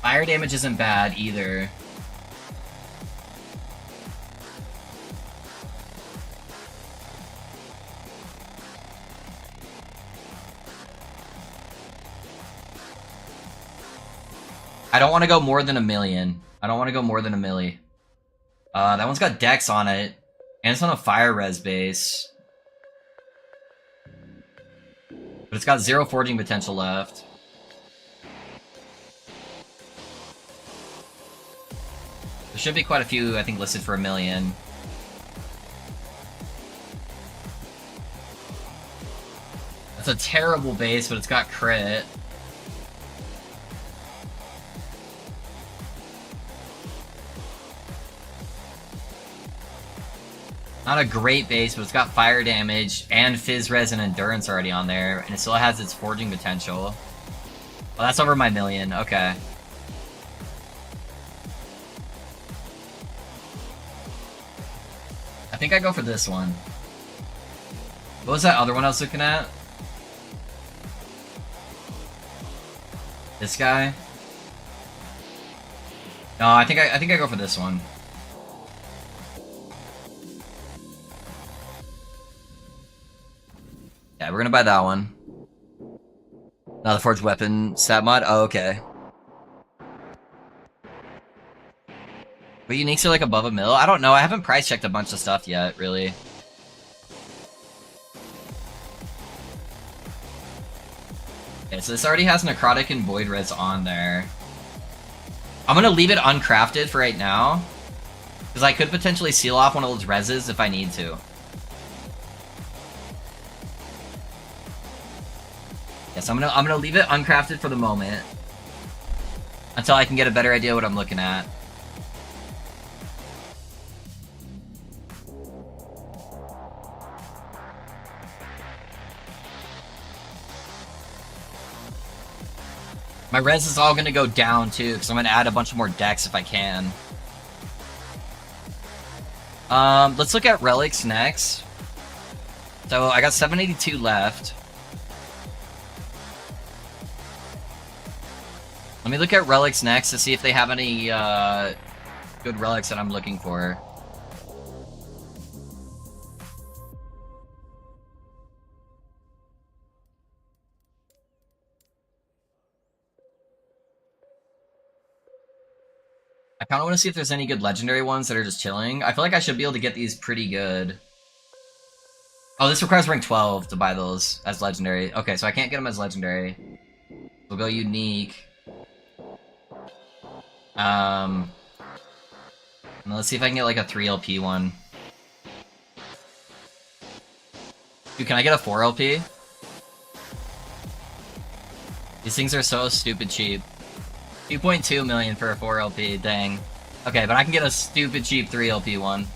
Fire damage isn't bad, either. I don't want to go more than 1 million. I don't want to go more than 1 milli. That one's got Dex on it. And it's on a fire res base. But it's got 0 forging potential left. There should be quite a few, I think, listed for 1 million. That's a terrible base, but it's got crit. Not a great base, but it's got fire damage and fizz res and endurance already on there, and it still has its forging potential. Well, that's over my 1 million. Okay. I think I go for this one. What was that other one I was looking at? This guy? No, I think I go for this one. Yeah, we're gonna buy that one. Now the forged weapon stat mod. Oh, okay. But uniques are like above 1 mil? I don't know. I haven't price checked a bunch of stuff yet, really. Okay, so this already has Necrotic and Void Res on there. I'm gonna leave it uncrafted for right now. Because I could potentially seal off one of those reses if I need to. Yes, I'm gonna leave it uncrafted for the moment. Until I can get a better idea what I'm looking at. My res is all gonna go down too, because I'm gonna add a bunch more decks if I can. Let's look at relics next. So I got 782 left. Let me look at relics next to see if they have any good relics that I'm looking for. I kind of want to see if there's any good legendary ones that are just chilling. I feel like I should be able to get these pretty good. Oh, this requires rank 12 to buy those as legendary. Okay, so I can't get them as legendary. We'll go unique. Let's see if I can get like a 3 LP one. Dude, can I get a 4 LP? These things are so stupid cheap. 2.2 million for a 4 LP, dang. Okay, but I can get a stupid cheap 3 LP one.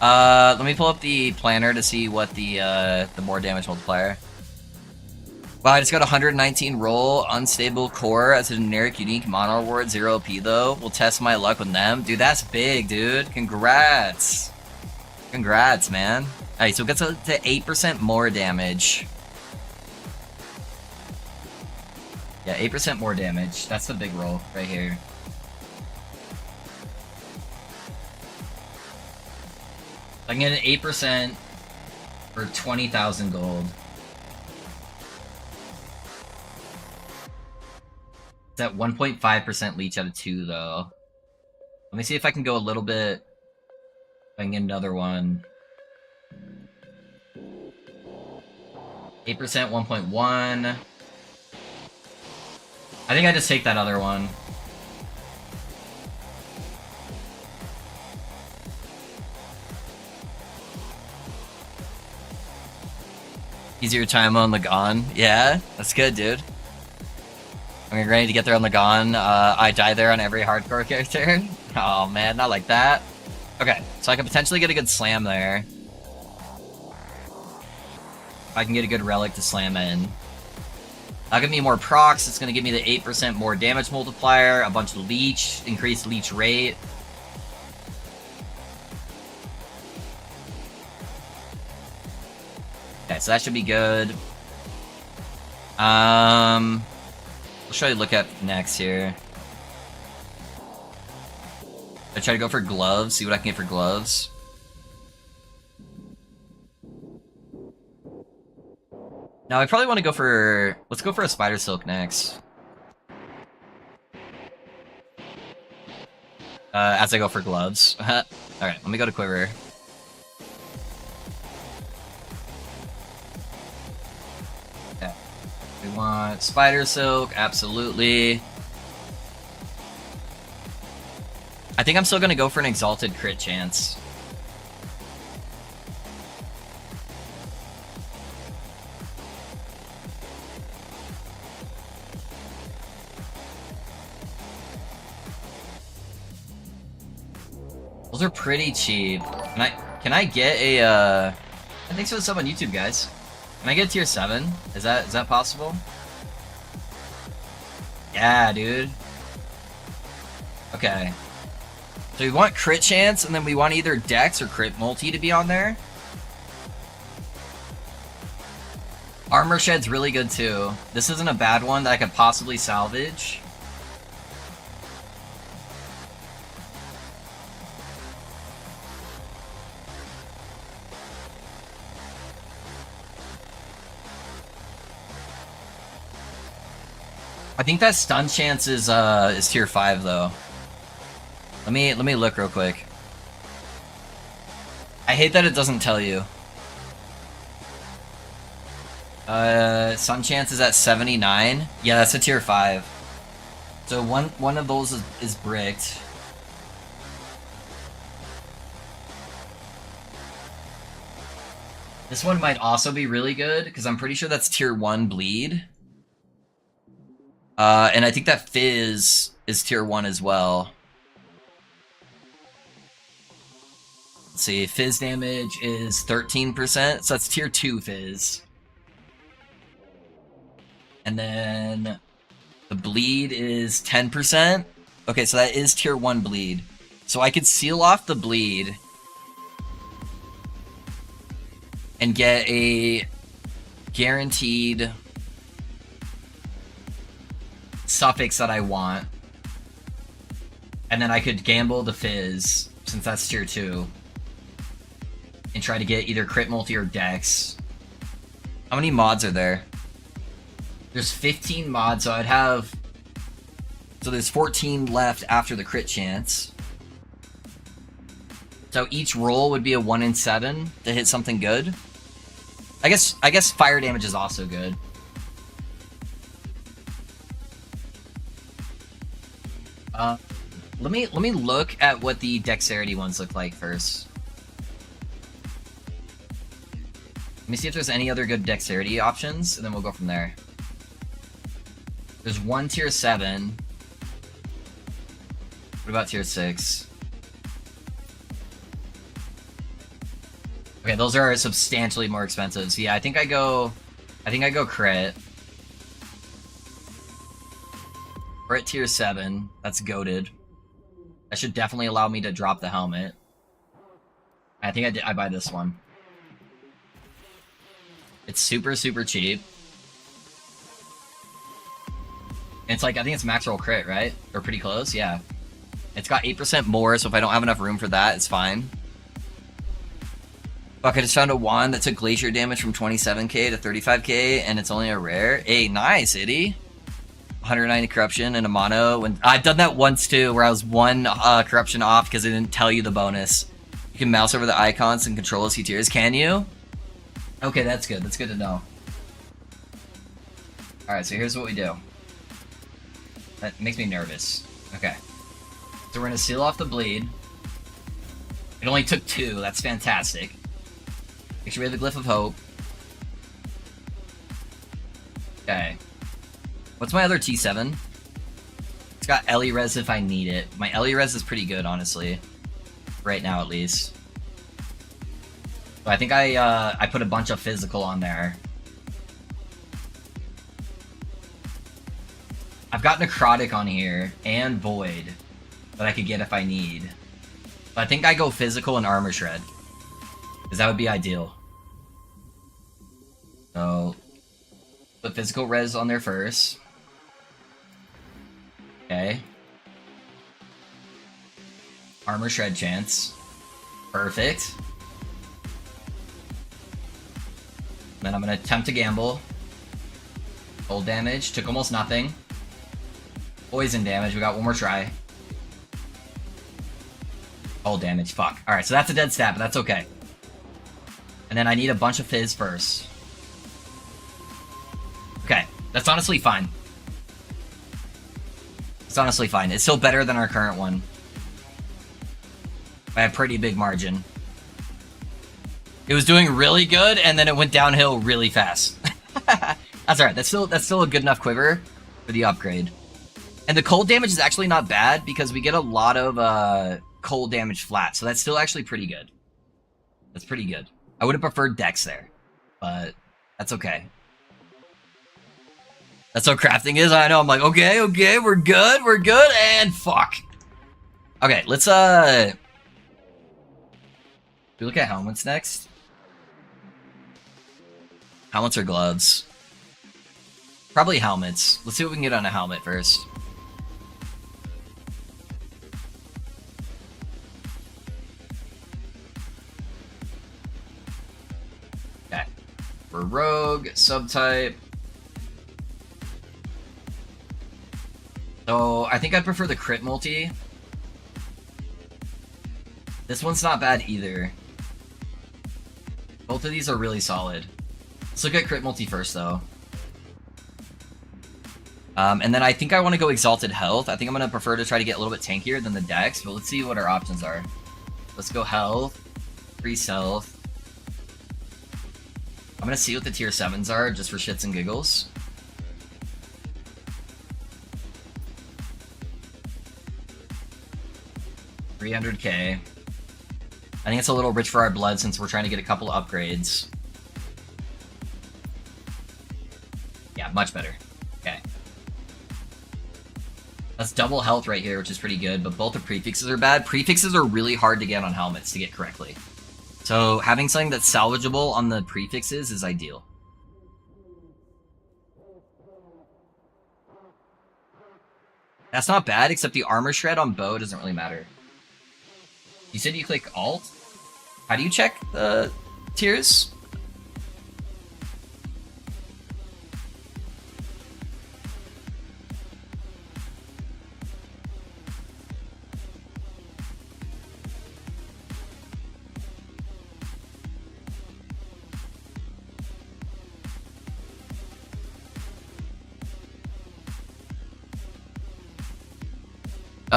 Let me pull up the planner to see what the more damage multiplier. Wow, I just got 119 roll, unstable core as a generic unique mono reward, 0 LP though. We'll test my luck with them. Dude, that's big, dude. Congrats. Congrats, man. Alright, so it gets to 8% more damage. Yeah, 8% more damage. That's the big roll right here. I can get an 8% for 20,000 gold. It's at 1.5% leech out of 2, though. Let me see if I can go a little bit. If I can get another one. 8%, 1.1. I think I just take that other one. Easier time on Lagan. Yeah, that's good, dude. I'm ready to get there on Lagan. I die there on every hardcore character. Oh man, not like that. Okay, so I can potentially get a good slam there. I can get a good relic to slam in. That'll give me more procs. It's going to give me the 8% more damage multiplier, a bunch of leech, increased leech rate. Okay, so that should be good. What should I look at next here? I try to go for gloves, see what I can get for gloves. Now I probably want to go for... Let's go for a spider silk next. As I go for gloves. Alright, let me go to quiver. Okay. We want spider silk, absolutely. I think I'm still gonna go for an exalted crit chance. Those are pretty cheap. Can I get a thanks for the sub on YouTube, guys. Can I get a tier 7? Is that possible? Yeah, dude. Okay. So we want crit chance, and then we want either dex or crit multi to be on there. Armor shed's really good too. This isn't a bad one that I could possibly salvage. I think that stun chance is tier 5 though. Let me look real quick. I hate that it doesn't tell you. Stun chance is at 79. Yeah, that's a tier 5. So one of those is bricked. This one might also be really good because I'm pretty sure that's tier 1 bleed. And I think that Fizz is tier 1 as well. Let's see, Fizz damage is 13%, so that's tier 2 Fizz. And then the bleed is 10%. Okay, so that is tier 1 bleed. So I could seal off the bleed. and get a guaranteed suffix that I want. And then I could gamble the Fizz, since that's tier 2. And try to get either crit multi or dex. How many mods are there? There's 15 mods, so I'd have... So there's 14 left after the crit chance. So each roll would be a 1 in 7 to hit something good. I guess fire damage is also good. Let me look at what the dexterity ones look like first. Let me see if there's any other good dexterity options, and then we'll go from there. There's one tier 7. What about tier 6? Okay, those are substantially more expensive. So yeah, I think I go crit. We're at tier 7. That's goated. That should definitely allow me to drop the helmet. I think I buy this one. It's super, super cheap. And it's like, I think it's max roll crit, right? Or pretty close, yeah. It's got 8% more, so if I don't have enough room for that, it's fine. Fuck, I just found a wand that took glacier damage from 27k to 35k, and it's only a rare. Hey, nice, Itty. 190 corruption and a mono. When I've done that once too, where I was 1 corruption off because it didn't tell you the bonus. You can mouse over the icons and control OC tiers. Can you? Okay, that's good. That's good to know. Alright, so here's what we do. That makes me nervous. Okay. So we're gonna seal off the bleed. It only took 2. That's fantastic. Make sure we have the Glyph of Hope. Okay. What's my other T7? It's got Ellie Res if I need it. My Ellie Res is pretty good, honestly. Right now, at least. So I think I put a bunch of physical on there. I've got Necrotic on here, and Void, that I could get if I need. But I think I go physical and Armor Shred. Because that would be ideal. So, put physical res on there first. Okay. Armor Shred chance. Perfect. Then I'm gonna attempt to gamble. Cold damage. Took almost nothing. Poison damage. We got one more try. Cold damage. Fuck. Alright, so that's a dead stat, but that's okay. And then I need a bunch of fizz first. Okay. That's honestly fine. It's honestly fine. It's still better than our current one. By a pretty big margin. It was doing really good, and then it went downhill really fast. That's alright. That's still a good enough quiver for the upgrade. And the cold damage is actually not bad, because we get a lot of cold damage flat, so that's still actually pretty good. That's pretty good. I would have preferred Dex there, but that's okay. That's how crafting is. I know. I'm like, okay, we're good, and fuck. Okay, let's we look at helmets next. Helmets or gloves? Probably helmets. Let's see what we can get on a helmet first. Okay. For rogue, subtype. So, I think I'd prefer the crit multi. This one's not bad either. Both of these are really solid. Let's look at crit multi first, though. And then I think I want to go Exalted Health. I think I'm going to prefer to try to get a little bit tankier than the Dex, but let's see what our options are. Let's go Health. Increase Health. I'm going to see what the tier 7s are, just for shits and giggles. $300k. I think it's a little rich for our blood since we're trying to get a couple upgrades. Yeah, much better. Okay. That's double health right here, which is pretty good, but both the prefixes are bad. Prefixes are really hard to get on helmets to get correctly. So having something that's salvageable on the prefixes is ideal. That's not bad, except the armor shred on bow doesn't really matter. You said you click Alt? How do you check the tiers?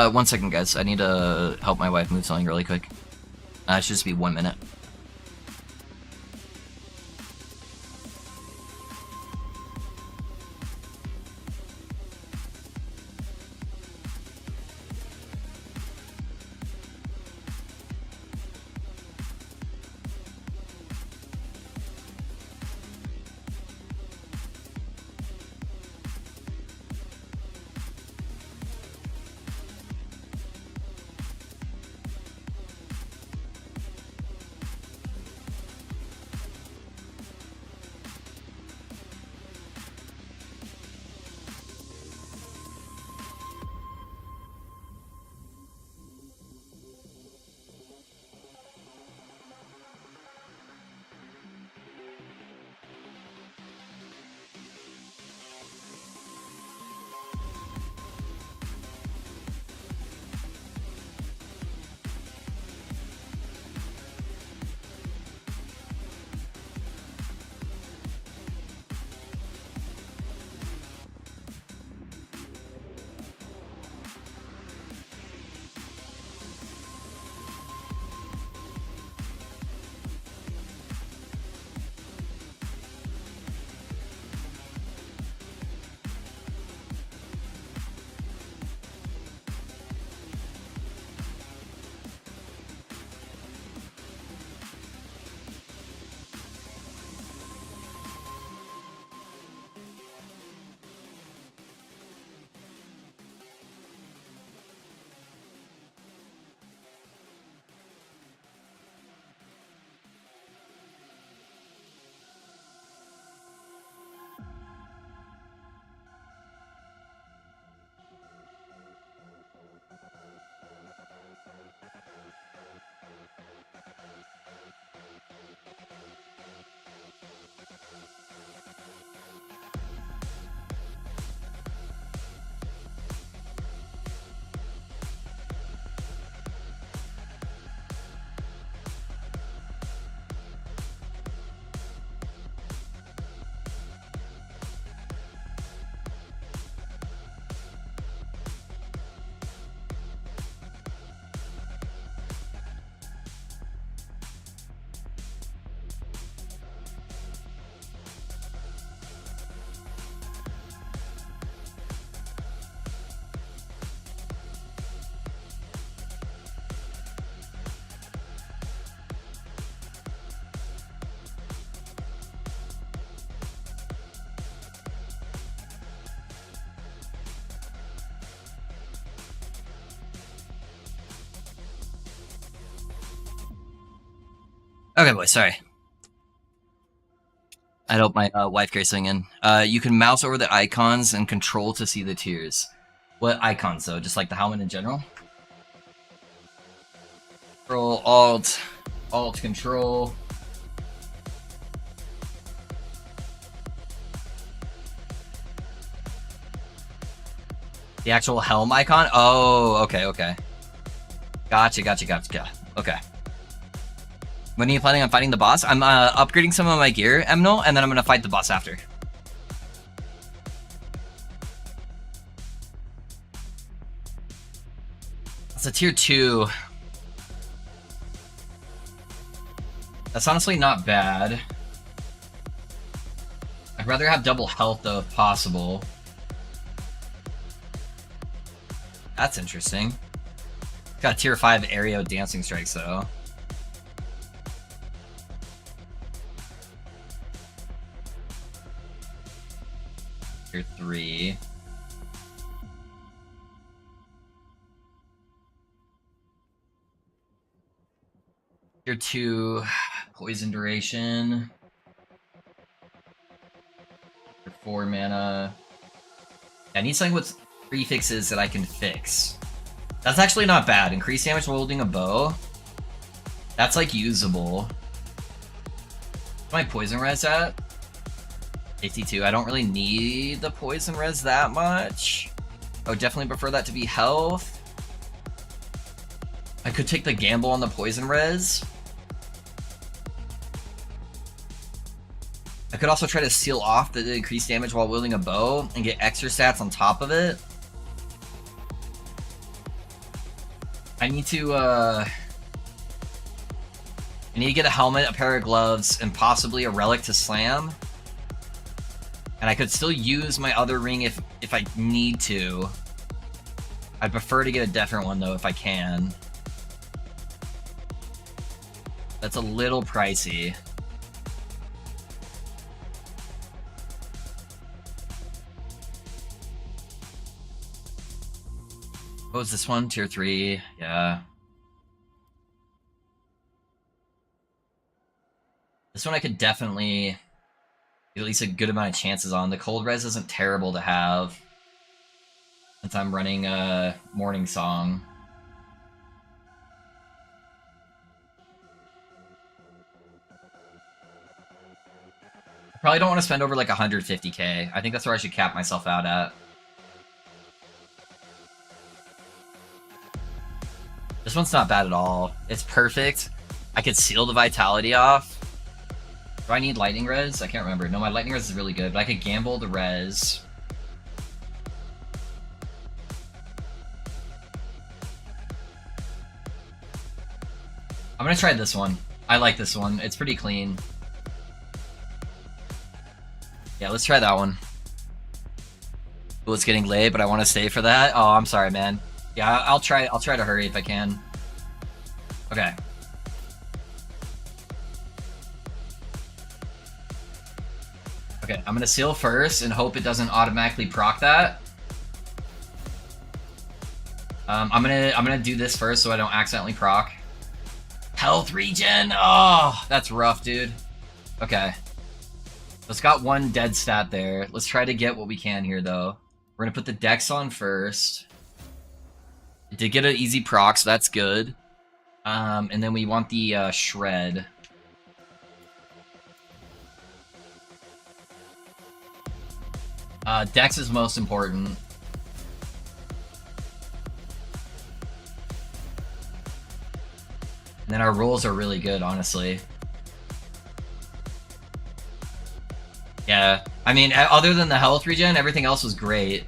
One second, guys. I need to help my wife move something really quick. It should just be 1 minute. Okay, boys, sorry. I'd hope my wife carries something in. You can mouse over the icons and control to see the tiers. What icons, though? Just like the helmet in general? Control, Alt, Control. The actual helm icon? Oh, okay. Gotcha. Okay. When are you planning on fighting the boss? I'm upgrading some of my gear, Emnol, and then I'm gonna fight the boss after. That's a tier 2. That's honestly not bad. I'd rather have double health though if possible. That's interesting. Got a tier 5 aerial dancing strikes though. Tier 3. Tier 2, poison duration. Tier 4 mana. I need something with prefixes that I can fix. That's actually not bad. Increased damage while holding a bow. That's like usable. What's my poison res at? 52. I don't really need the poison res that much. I would definitely prefer that to be health. I could take the gamble on the poison res. I could also try to seal off the increased damage while wielding a bow and get extra stats on top of it. I need to get a helmet, a pair of gloves, and possibly a relic to slam. And I could still use my other ring if I need to. I'd prefer to get a different one though if I can. That's a little pricey. What was this one? Tier 3? Yeah. This one I could definitely get at least a good amount of chances on. The cold res isn't terrible to have since I'm running a Morning Song. I probably don't want to spend over like 150k. I think that's where I should cap myself out at. This one's not bad at all. It's perfect. I could seal the vitality off. Do I need lightning res? I can't remember. No, my lightning res is really good, but I could gamble the res. I'm gonna try this one. I like this one. It's pretty clean. Yeah, let's try that one. Well, it's getting late, but I want to stay for that. Oh, I'm sorry, man. Yeah, I'll try to hurry if I can. Okay. Okay, I'm gonna seal first and hope it doesn't automatically proc that. I'm gonna do this first so I don't accidentally proc. Health regen! Oh, that's rough, dude. Okay. Let's got one dead stat there. Let's try to get what we can here, though. We're gonna put the dex on first. It did get an easy proc, so that's good. And then we want the shred. Dex is most important. And then our rolls are really good, honestly. Yeah, I mean, other than the health regen, everything else was great.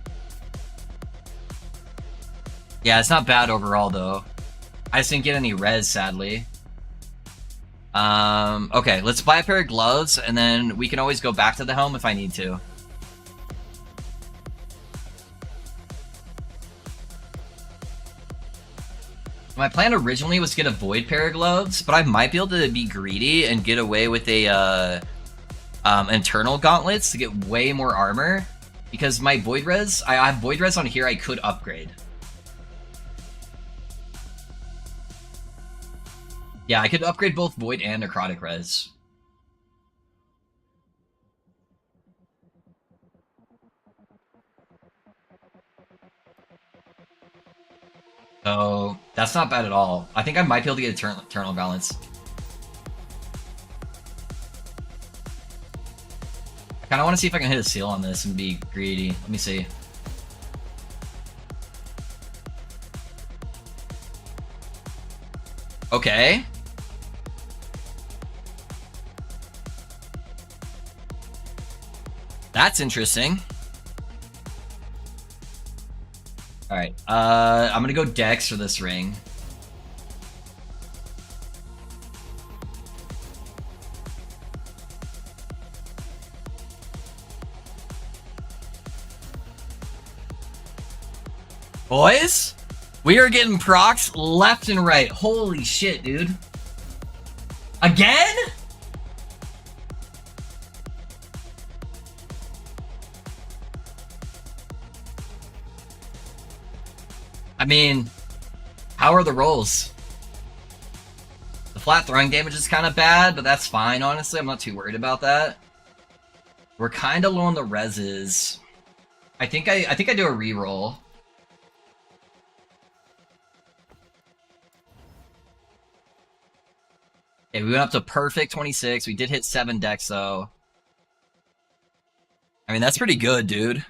Yeah, it's not bad overall, though. I just didn't get any res, sadly. Okay, let's buy a pair of gloves, and then we can always go back to the helm if I need to. My plan originally was to get a void pair of gloves, but I might be able to be greedy and get away with a internal gauntlets to get way more armor, because my void res, I have void res on here I could upgrade. Yeah, I could upgrade both void and necrotic res. So that's not bad at all. I think I might be able to get eternal balance. I kind of want to see if I can hit a seal on this and be greedy. Let me see. Okay. That's interesting. Alright, I'm gonna go Dex for this ring. Boys, we are getting procs left and right. Holy shit, dude. Again? I mean, how are the rolls? The flat throwing damage is kind of bad, but that's fine, honestly. I'm not too worried about that. We're kind of low on the reses. I think I do a reroll. Okay, we went up to perfect 26. We did hit 7 decks, though. I mean, that's pretty good, dude.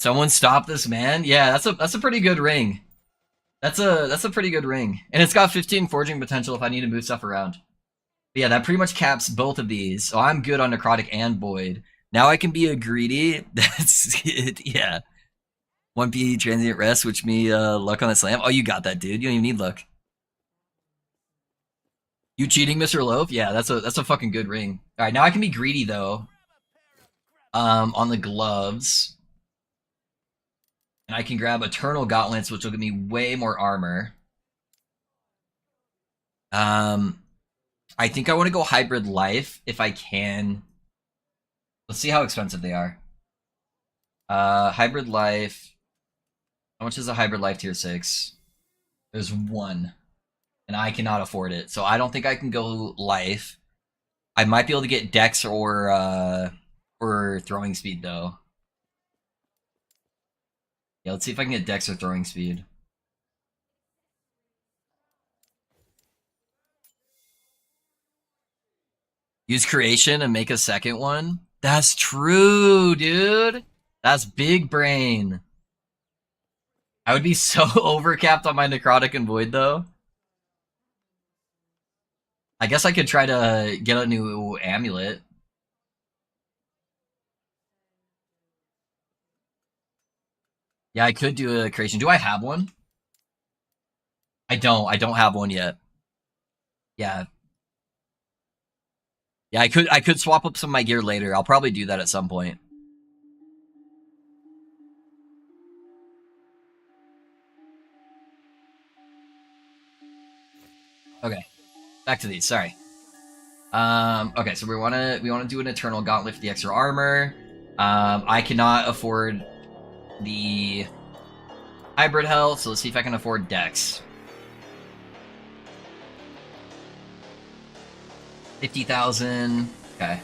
Someone stop this man? Yeah, that's a pretty good ring. That's a pretty good ring. And it's got 15 forging potential if I need to move stuff around. But yeah, that pretty much caps both of these. So I'm good on Necrotic and Void. Now I can be a greedy. That's it, yeah. 1P transient rest, which me luck on the slam. Oh, you got that, dude. You don't even need luck. You cheating, Mr. Loaf? Yeah, that's a fucking good ring. Alright, now I can be greedy though. On the gloves. And I can grab Eternal Gauntlets, which will give me way more armor. I think I want to go Hybrid Life if I can. Let's see how expensive they are. Hybrid Life. How much is a Hybrid Life tier 6? There's 1. And I cannot afford it. So I don't think I can go Life. I might be able to get Dex or Throwing Speed, though. Yeah, let's see if I can get Dex or Throwing Speed. Use Creation and make a second one? That's true, dude! That's big brain. I would be so overcapped on my Necrotic and Void, though. I guess I could try to get a new amulet. Yeah, I could do a creation. Do I have one? I don't have one yet. Yeah. Yeah, I could swap up some of my gear later. I'll probably do that at some point. Okay. Back to these, sorry. Okay, so we wanna do an Eternal Gauntlet for the extra armor. I cannot afford the hybrid health, so let's see if I can afford Dex. 50,000. Okay.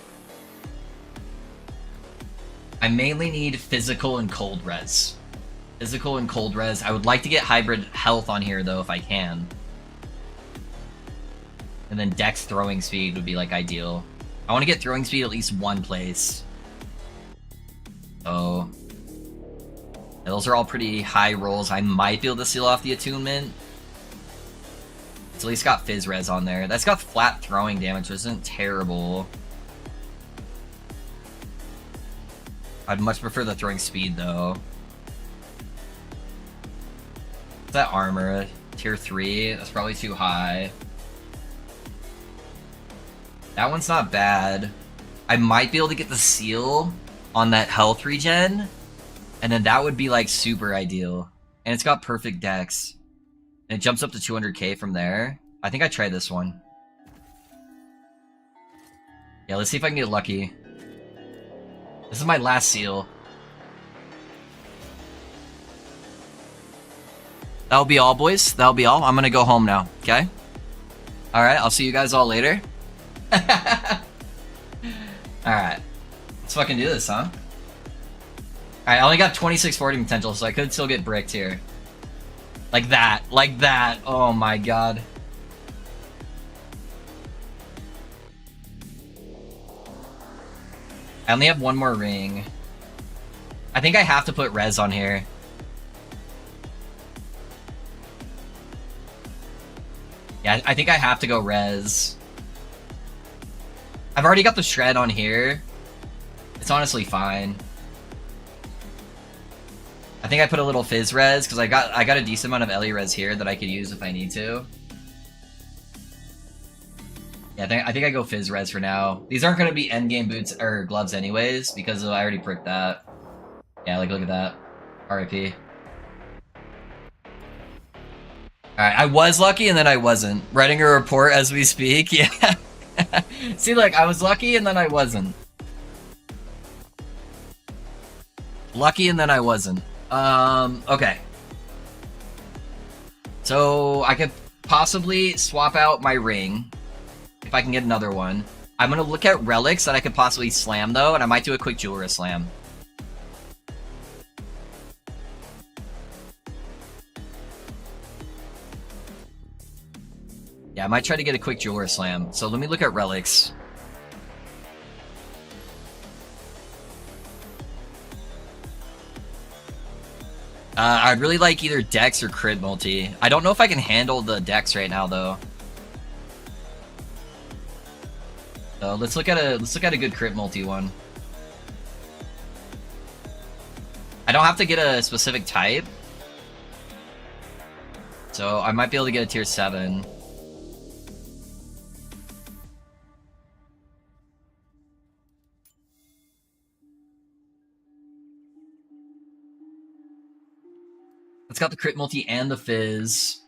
I mainly need physical and cold res. Physical and cold res. I would like to get hybrid health on here though if I can. And then Dex throwing speed would be like ideal. I want to get throwing speed at least one place. So those are all pretty high rolls. I might be able to seal off the attunement. It's at least got Fizz Res on there. That's got flat throwing damage, which isn't terrible. I'd much prefer the throwing speed, though. What's that armor? Tier 3? That's probably too high. That one's not bad. I might be able to get the seal on that health regen, and then that would be, like, super ideal. And it's got perfect dex. And it jumps up to 200k from there. I think I tried this one. Yeah, let's see if I can get lucky. This is my last seal. That'll be all, boys. That'll be all. I'm gonna go home now, okay? Alright, I'll see you guys all later. Alright. Let's fucking do this, huh? Alright, I only got 26 forwarding potential, so I could still get bricked here. Like that. Like that. Oh my god. I only have one more ring. I think I have to put res on here. Yeah, I think I have to go res. I've already got the shred on here. It's honestly fine. I think I put a little fizz res because I got a decent amount of Ellie res here that I could use if I need to. Yeah, I think I go fizz res for now. These aren't going to be endgame boots or gloves anyways because I already pricked that. Yeah, like look at that. RIP. Alright, I was lucky and then I wasn't. Writing a report as we speak, yeah. See, look, I was lucky and then I wasn't. Lucky and then I wasn't. Okay. So, I could possibly swap out my ring, if I can get another one. I'm gonna look at relics that I could possibly slam, though, and I might do a quick Jewelry Slam. Yeah, I might try to get a quick Jewelry Slam. So let me look at relics. I'd really like either Dex or Crit Multi. I don't know if I can handle the Dex right now, though. So let's look at a good Crit Multi one. I don't have to get a specific type, so I might be able to get a tier 7. It's got the Crit Multi and the Fizz.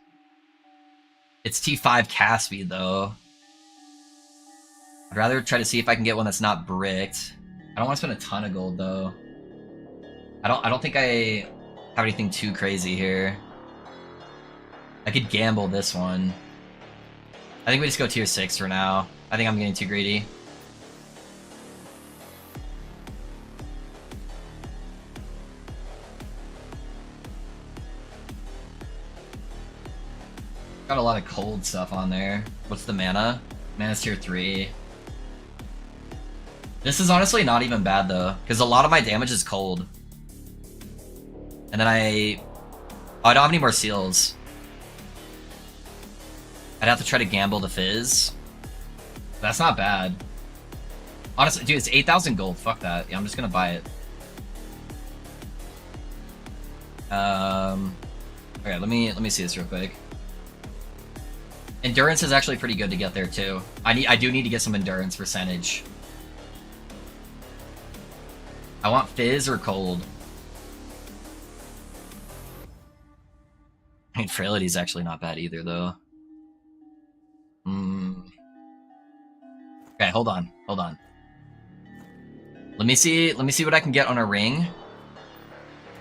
It's T5 cast speed, though. I'd rather try to see if I can get one that's not bricked. I don't want to spend a ton of gold, though. I don't think I have anything too crazy here. I could gamble this one. I think we just go tier 6 for now. I think I'm getting too greedy. Got a lot of cold stuff on there. What's the mana? Mana's tier 3. This is honestly not even bad, though, because a lot of my damage is cold. And then I don't have any more seals. I'd have to try to gamble the Fizz. That's not bad. Honestly, dude, it's 8,000 gold. Fuck that. Yeah, I'm just gonna buy it. Okay, let me see this real quick. Endurance is actually pretty good to get there too. I do need to get some endurance percentage. I want Fizz or cold. I mean, Frailty is actually not bad either, though. Okay, hold on. Let me see what I can get on a ring.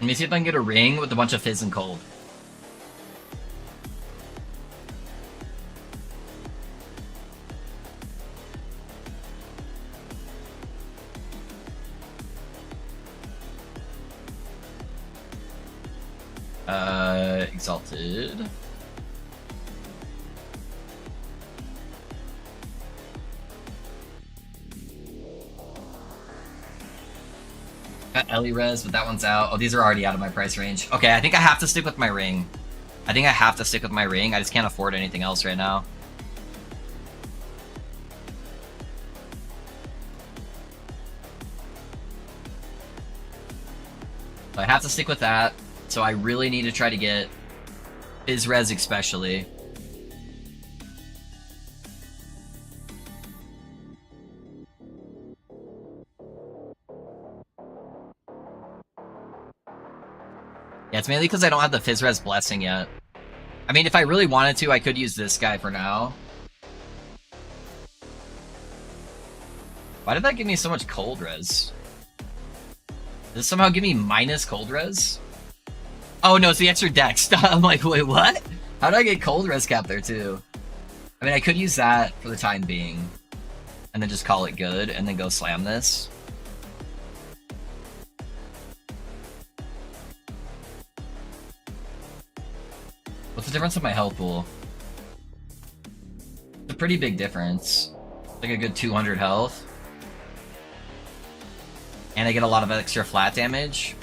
Let me see if I can get a ring with a bunch of Fizz and cold. Exalted. Got Ellie Res, but that one's out. Oh, these are already out of my price range. Okay, I think I have to stick with my ring. I just can't afford anything else right now. So I have to stick with that. So I really need to try to get Fizz Res especially. Yeah, it's mainly because I don't have the Fizz Res Blessing yet. I mean, if I really wanted to, I could use this guy for now. Why did that give me so much cold res? Does this somehow give me minus cold res? Oh no, it's the extra dex. I'm like, wait, what? How did I get cold res cap there too? I mean, I could use that for the time being. And then just call it good, and then go slam this. What's the difference in my health pool? It's a pretty big difference. Like a good 200 health. And I get a lot of extra flat damage.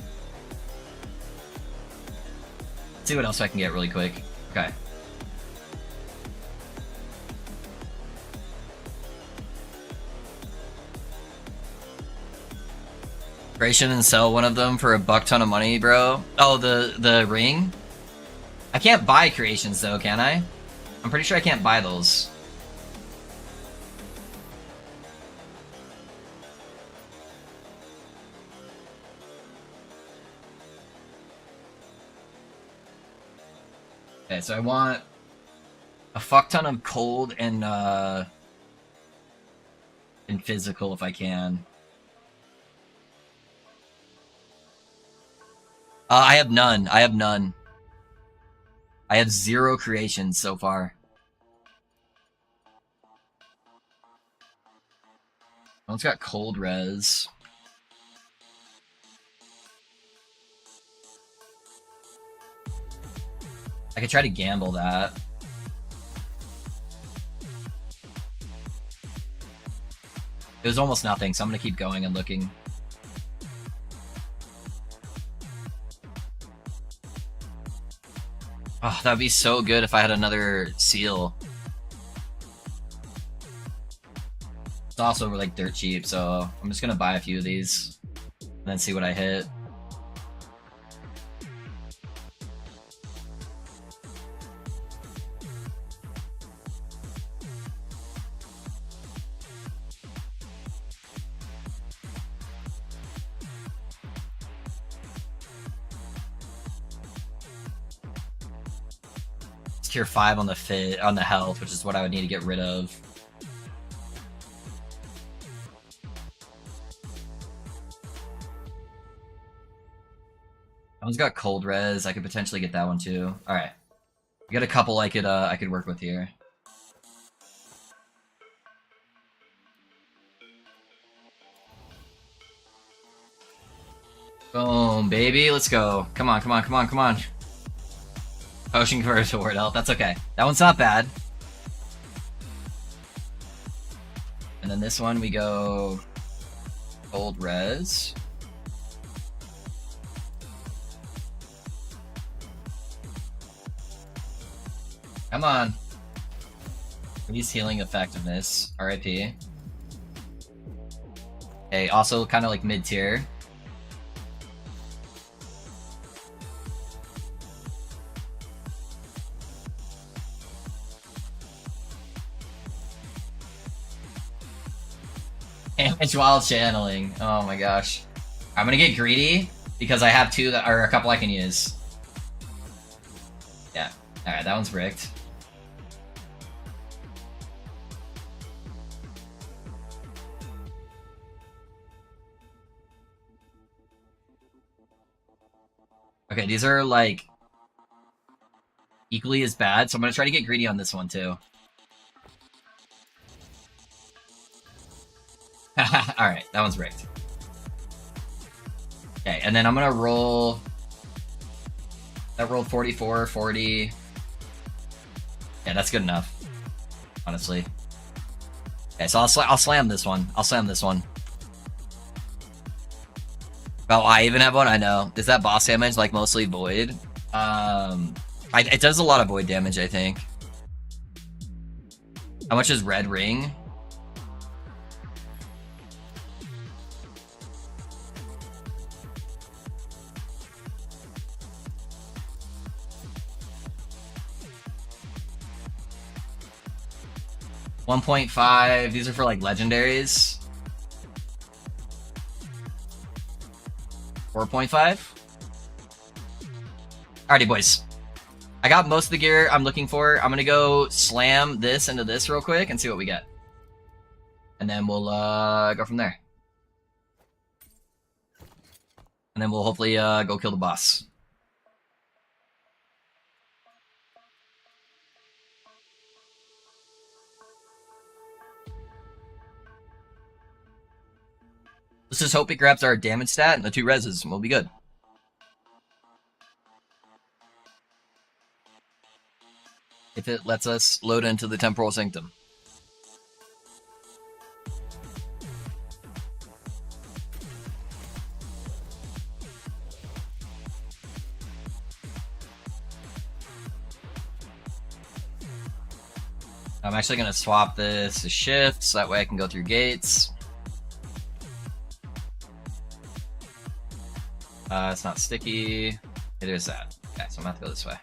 Let's see what else I can get really quick. Okay. Creation and sell one of them for a buck ton of money, bro. Oh, the ring? I can't buy creations though, can I? I'm pretty sure I can't buy those. Okay, so I want a fuck ton of cold and physical if I can. I have none. I have 0 creations so far. One's got cold res. I could try to gamble that. It was almost nothing, so I'm gonna keep going and looking. Oh, that'd be so good if I had another seal. It's also like dirt cheap, so I'm just gonna buy a few of these and then see what I hit. It's tier 5 on the health, which is what I would need to get rid of. That one's got cold res. I could potentially get that one too. All right, we got a couple I could work with here. Boom, baby, let's go. Come on, come on, come on, come on. Potion converted to ward health. That's okay. That one's not bad. And then this one we go cold res. Come on. Increase healing effectiveness. RIP. Okay, also kind of like mid-tier. Damage while channeling. Oh my gosh. I'm gonna get greedy because I have two that are a couple I can use. Yeah. Alright, that one's bricked. Okay, these are like equally as bad, so I'm gonna try to get greedy on this one too. Alright, that one's rigged. Okay, and then I'm gonna roll... That rolled 44, 40... Yeah, that's good enough. Honestly. Okay, so I'll slam this one. I'll slam this one. Oh, I even have one? I know. Is that boss damage, like, mostly void? It does a lot of void damage, I think. How much is red ring? $1.5. These are for like legendaries. 4.5. Alrighty, boys. I got most of the gear I'm looking for. I'm gonna go slam this into this real quick and see what we get. And then we'll go from there. And then we'll hopefully go kill the boss. Let's just hope it grabs our damage stat and the 2 reses, and we'll be good. If it lets us load into the Temporal Sanctum. I'm actually going to swap this to shift, so that way I can go through gates. It's not sticky. It is that. Okay, so I'm going to have to go this way.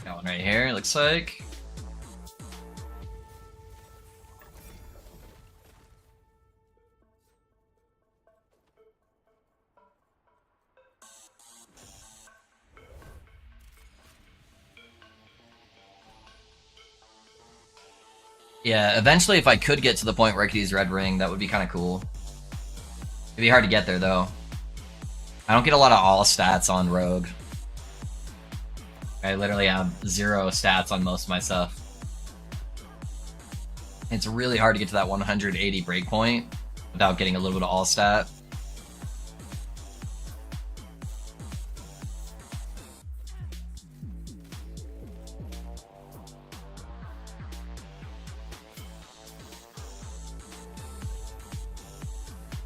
Got one right here, it looks like. Yeah, eventually if I could get to the point where I could use Red Ring, that would be kind of cool. It'd be hard to get there, though. I don't get a lot of all stats on Rogue. I literally have 0 stats on most of my stuff. It's really hard to get to that 180 breakpoint without getting a little bit of all stat.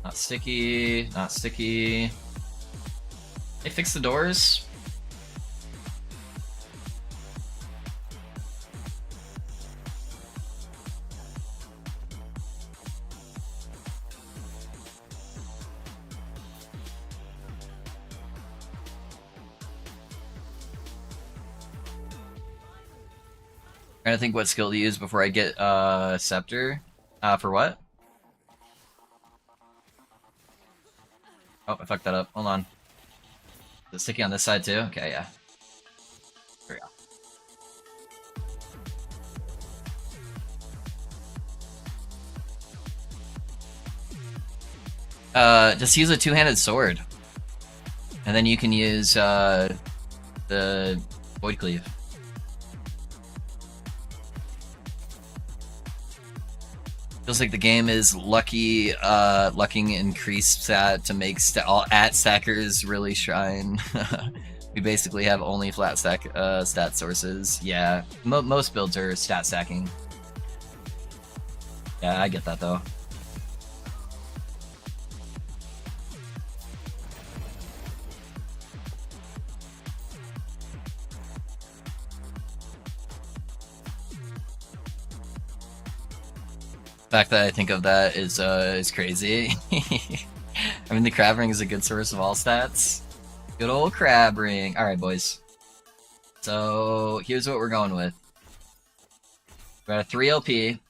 Not sticky, not sticky. They fixed the doors. Trying to think what skill to use before I get Scepter. For what? Oh, I fucked that up. Hold on. Is it sticky on this side too? Okay, yeah. There we go. Just use a two-handed sword. And then you can use the Void Cleave. Feels like the game is lucking increased stat to make all at stackers really shine. We basically have only flat stack stat sources. Yeah, most builds are stat stacking. Yeah, I get that though. The fact that I think of that is crazy. I mean, the crab ring is a good source of all stats. Good old crab ring. All right, boys. So here's what we're going with. We're at a 3 LP.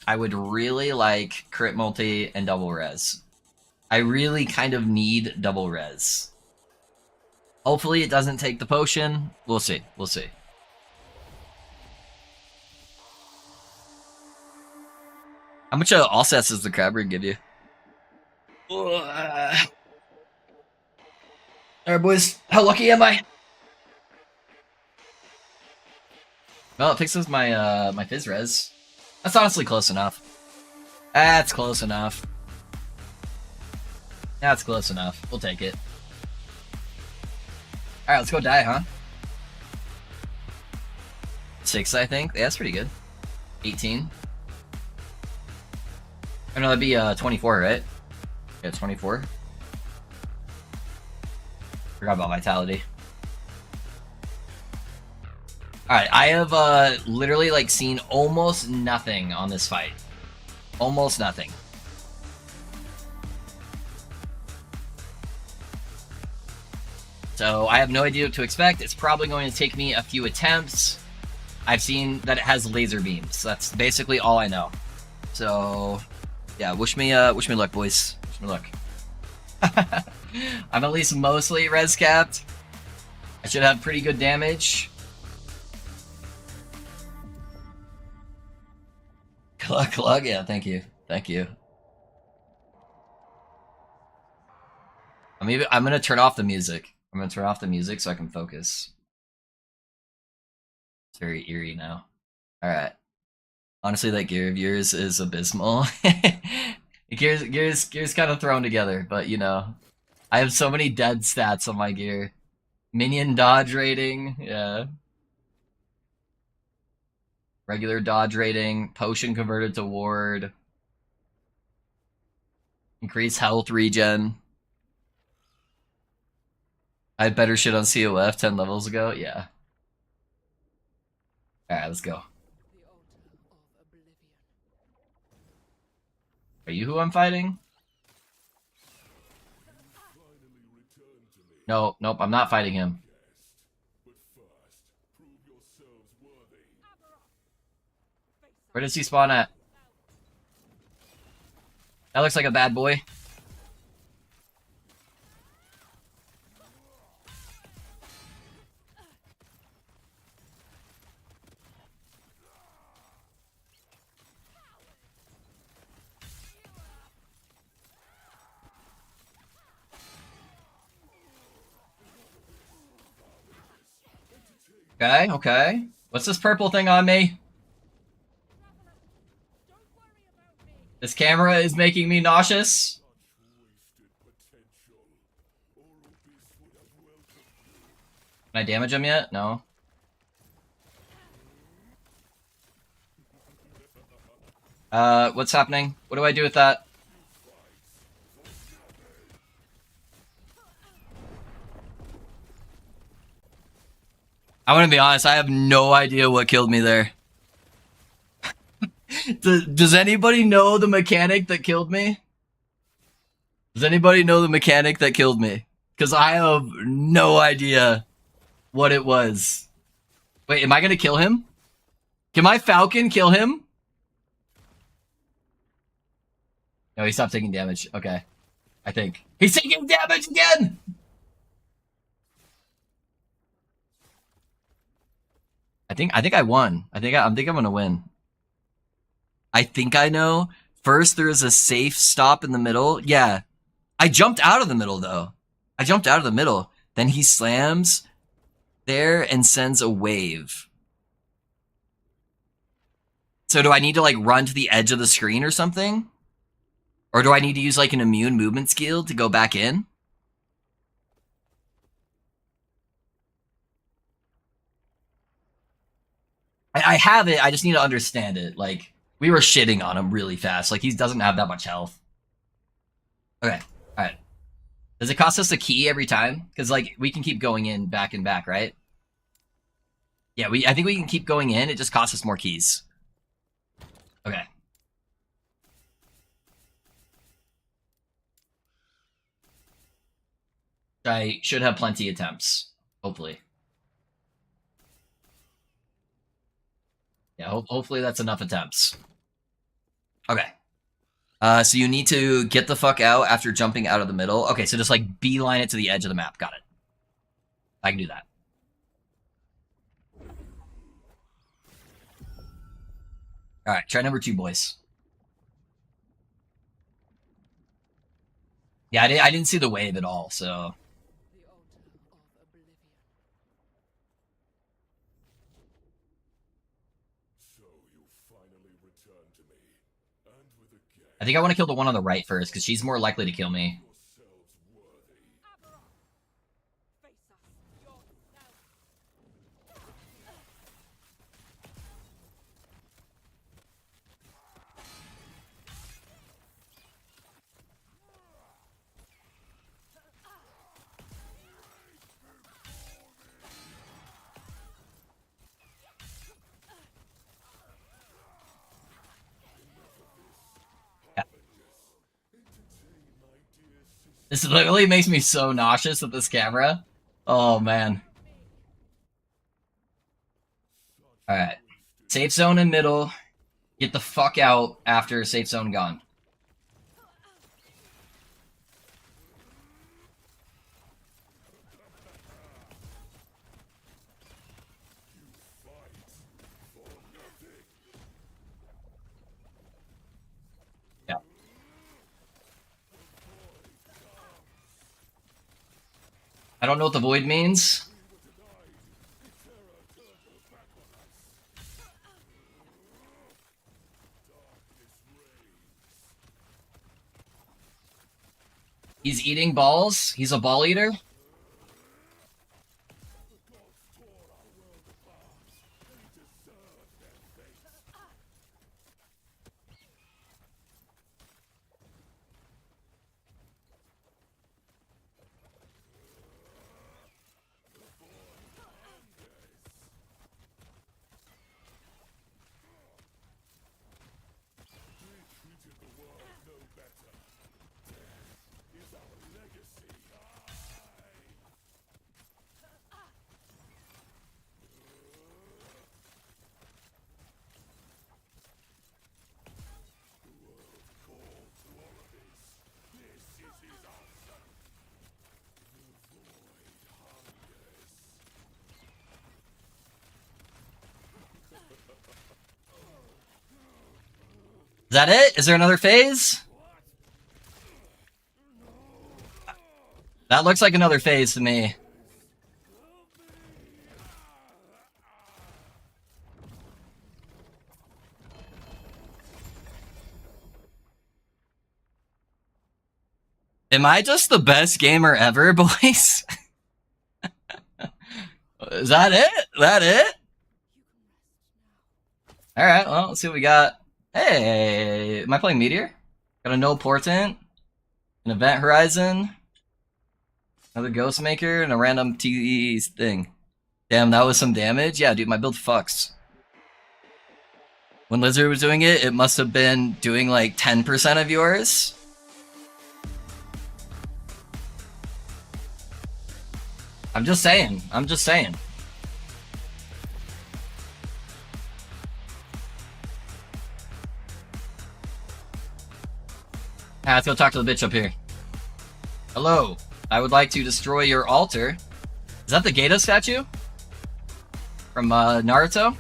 I would really like crit multi and double res. I really kind of need double res. Hopefully it doesn't take the potion. We'll see. We'll see. How much all sets does the crab ring give you? Alright, boys. How lucky am I? Well, it fixes my my fizz res. That's honestly close enough. That's close enough. That's close enough. We'll take it. Alright, let's go die, huh? 6, I think. Yeah, that's pretty good. 18. Oh, no, that'd be 24, right? Yeah, 24. Forgot about Vitality. Alright, I have literally like seen almost nothing on this fight. Almost nothing. So I have no idea what to expect. It's probably going to take me a few attempts. I've seen that it has laser beams. That's basically all I know. So yeah, wish me luck, boys. Wish me luck. I'm at least mostly res capped. I should have pretty good damage. Clug, yeah, thank you. Thank you. I'm gonna turn off the music. I'm gonna turn off the music so I can focus. It's very eerie now. Alright. Honestly, that gear of yours is abysmal. Gear's kind of thrown together, but you know. I have so many dead stats on my gear. Minion dodge rating, yeah. Regular dodge rating, potion converted to ward. Increase health regen. I had better shit on COF 10 levels ago, yeah. Alright, let's go. Are you who I'm fighting? No, nope, I'm not fighting him. Where does he spawn at? That looks like a bad boy. Okay, okay. What's this purple thing on me? This camera is making me nauseous. Can I damage him yet? No. What's happening? What do I do with that? I want to be honest, I have no idea what killed me there. Does anybody know the mechanic that killed me? Does anybody know the mechanic that killed me? Because I have no idea what it was. Wait, am I going to kill him? Can my falcon kill him? No, he stopped taking damage. Okay. I think. He's taking damage again! I think I won. I think I'm gonna win. I think I know. First, there is a safe stop in the middle. Yeah. I jumped out of the middle, though. I jumped out of the middle. Then he slams there and sends a wave. So do I need to, like, run to the edge of the screen or something? Or do I need to use, like, an immune movement skill to go back in? I have it. I just need to understand it. Like, we were shitting on him really fast. Like, he doesn't have that much health. Okay. All right. Does it cost us a key every time? Because, like, we can keep going in back and back, right? Yeah, I think we can keep going in. It just costs us more keys. Okay. I should have plenty attempts. Hopefully. Yeah, hopefully that's enough attempts. Okay. So you need to get the fuck out after jumping out of the middle. Okay, so just like beeline it to the edge of the map. Got it. I can do that. All right, try number 2, boys. Yeah, I didn't see the wave at all, so. I think I want to kill the one on the right first, because she's more likely to kill me. This literally makes me so nauseous with this camera. Oh, man. Alright. Safe zone in middle. Get the fuck out after safe zone gone. Yeah. I don't know what the void means. He's eating balls. He's a ball eater. Is that it? Is there another phase? That looks like another phase to me. Am I just the best gamer ever, boys? Is that it? That it? Alright, well, let's see what we got. Hey, am I playing Meteor? Got a No Portent, an Event Horizon, another Ghost Maker, and a random TE thing. Damn, that was some damage? Yeah, dude, my build fucks. When Lizard was doing it, it must have been doing like 10% of yours. I'm just saying. I'm just saying. Let's go talk to the bitch up here. Hello. I would like to destroy your altar. Is that the Gato statue? From Naruto?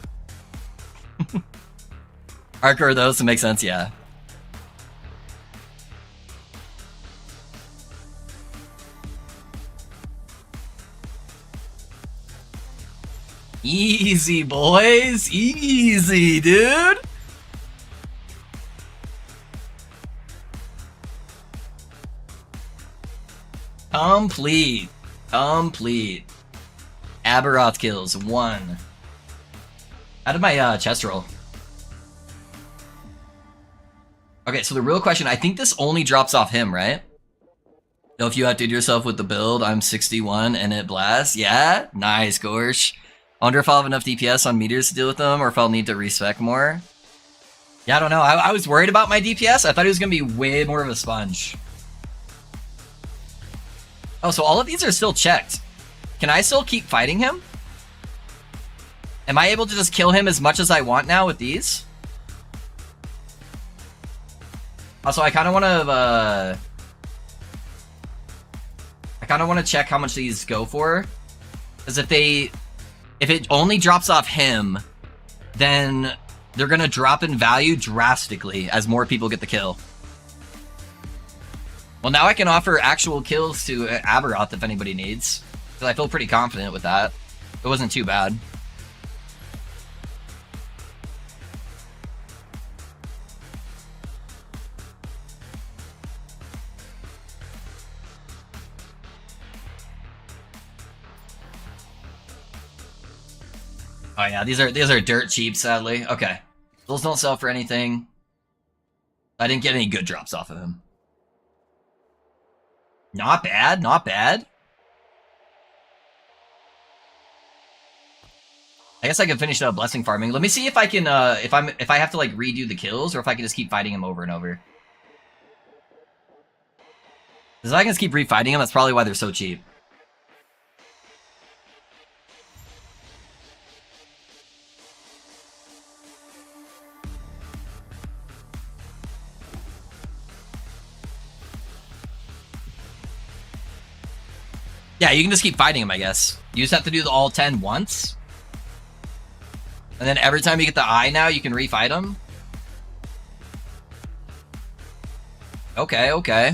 Hardcore those to make sense, yeah. Easy, boys. Easy, dude. Complete. Complete. Aberroth kills. 1. How did my chest roll? Okay, so the real question, I think this only drops off him, right? So if you outdid yourself with the build, I'm 61 and it blasts. Yeah? Nice, Gorsh. I wonder if I'll have enough DPS on meteors to deal with them or if I'll need to respec more. Yeah, I don't know. I was worried about my DPS. I thought he was going to be way more of a sponge. Oh, so all of these are still checked. Can I still keep fighting him? Am I able to just kill him as much as I want now with these? Also, I kind of want to, I kind of want to check how much these go for. Because if it only drops off him, then they're going to drop in value drastically as more people get the kill. Well, now I can offer actual kills to Aberroth if anybody needs. Because I feel pretty confident with that. It wasn't too bad. Oh yeah, these are dirt cheap, sadly. Okay. Those don't sell for anything. I didn't get any good drops off of him. Not bad, not bad. I guess I can finish up blessing farming. Let me see if I can if I have to like redo the kills or if I can just keep fighting him over and over. Because if I can just keep refighting him, that's probably why they're so cheap. Yeah, you can just keep fighting him, I guess. You just have to do the all 10 once. And then every time you get the eye now, you can refight him. Okay, okay.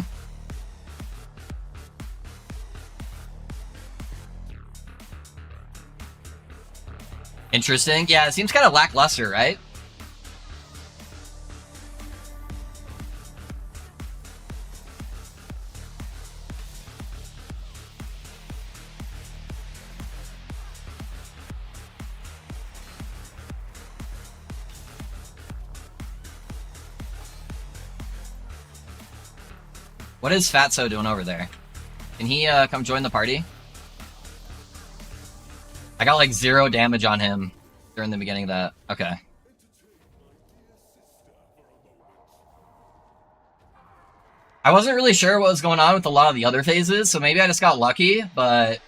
Interesting. Yeah, it seems kind of lackluster, right? What is Fatso doing over there? Can he come join the party? I got like 0 damage on him during the beginning of that. Okay. I wasn't really sure what was going on with a lot of the other phases, so maybe I just got lucky, but...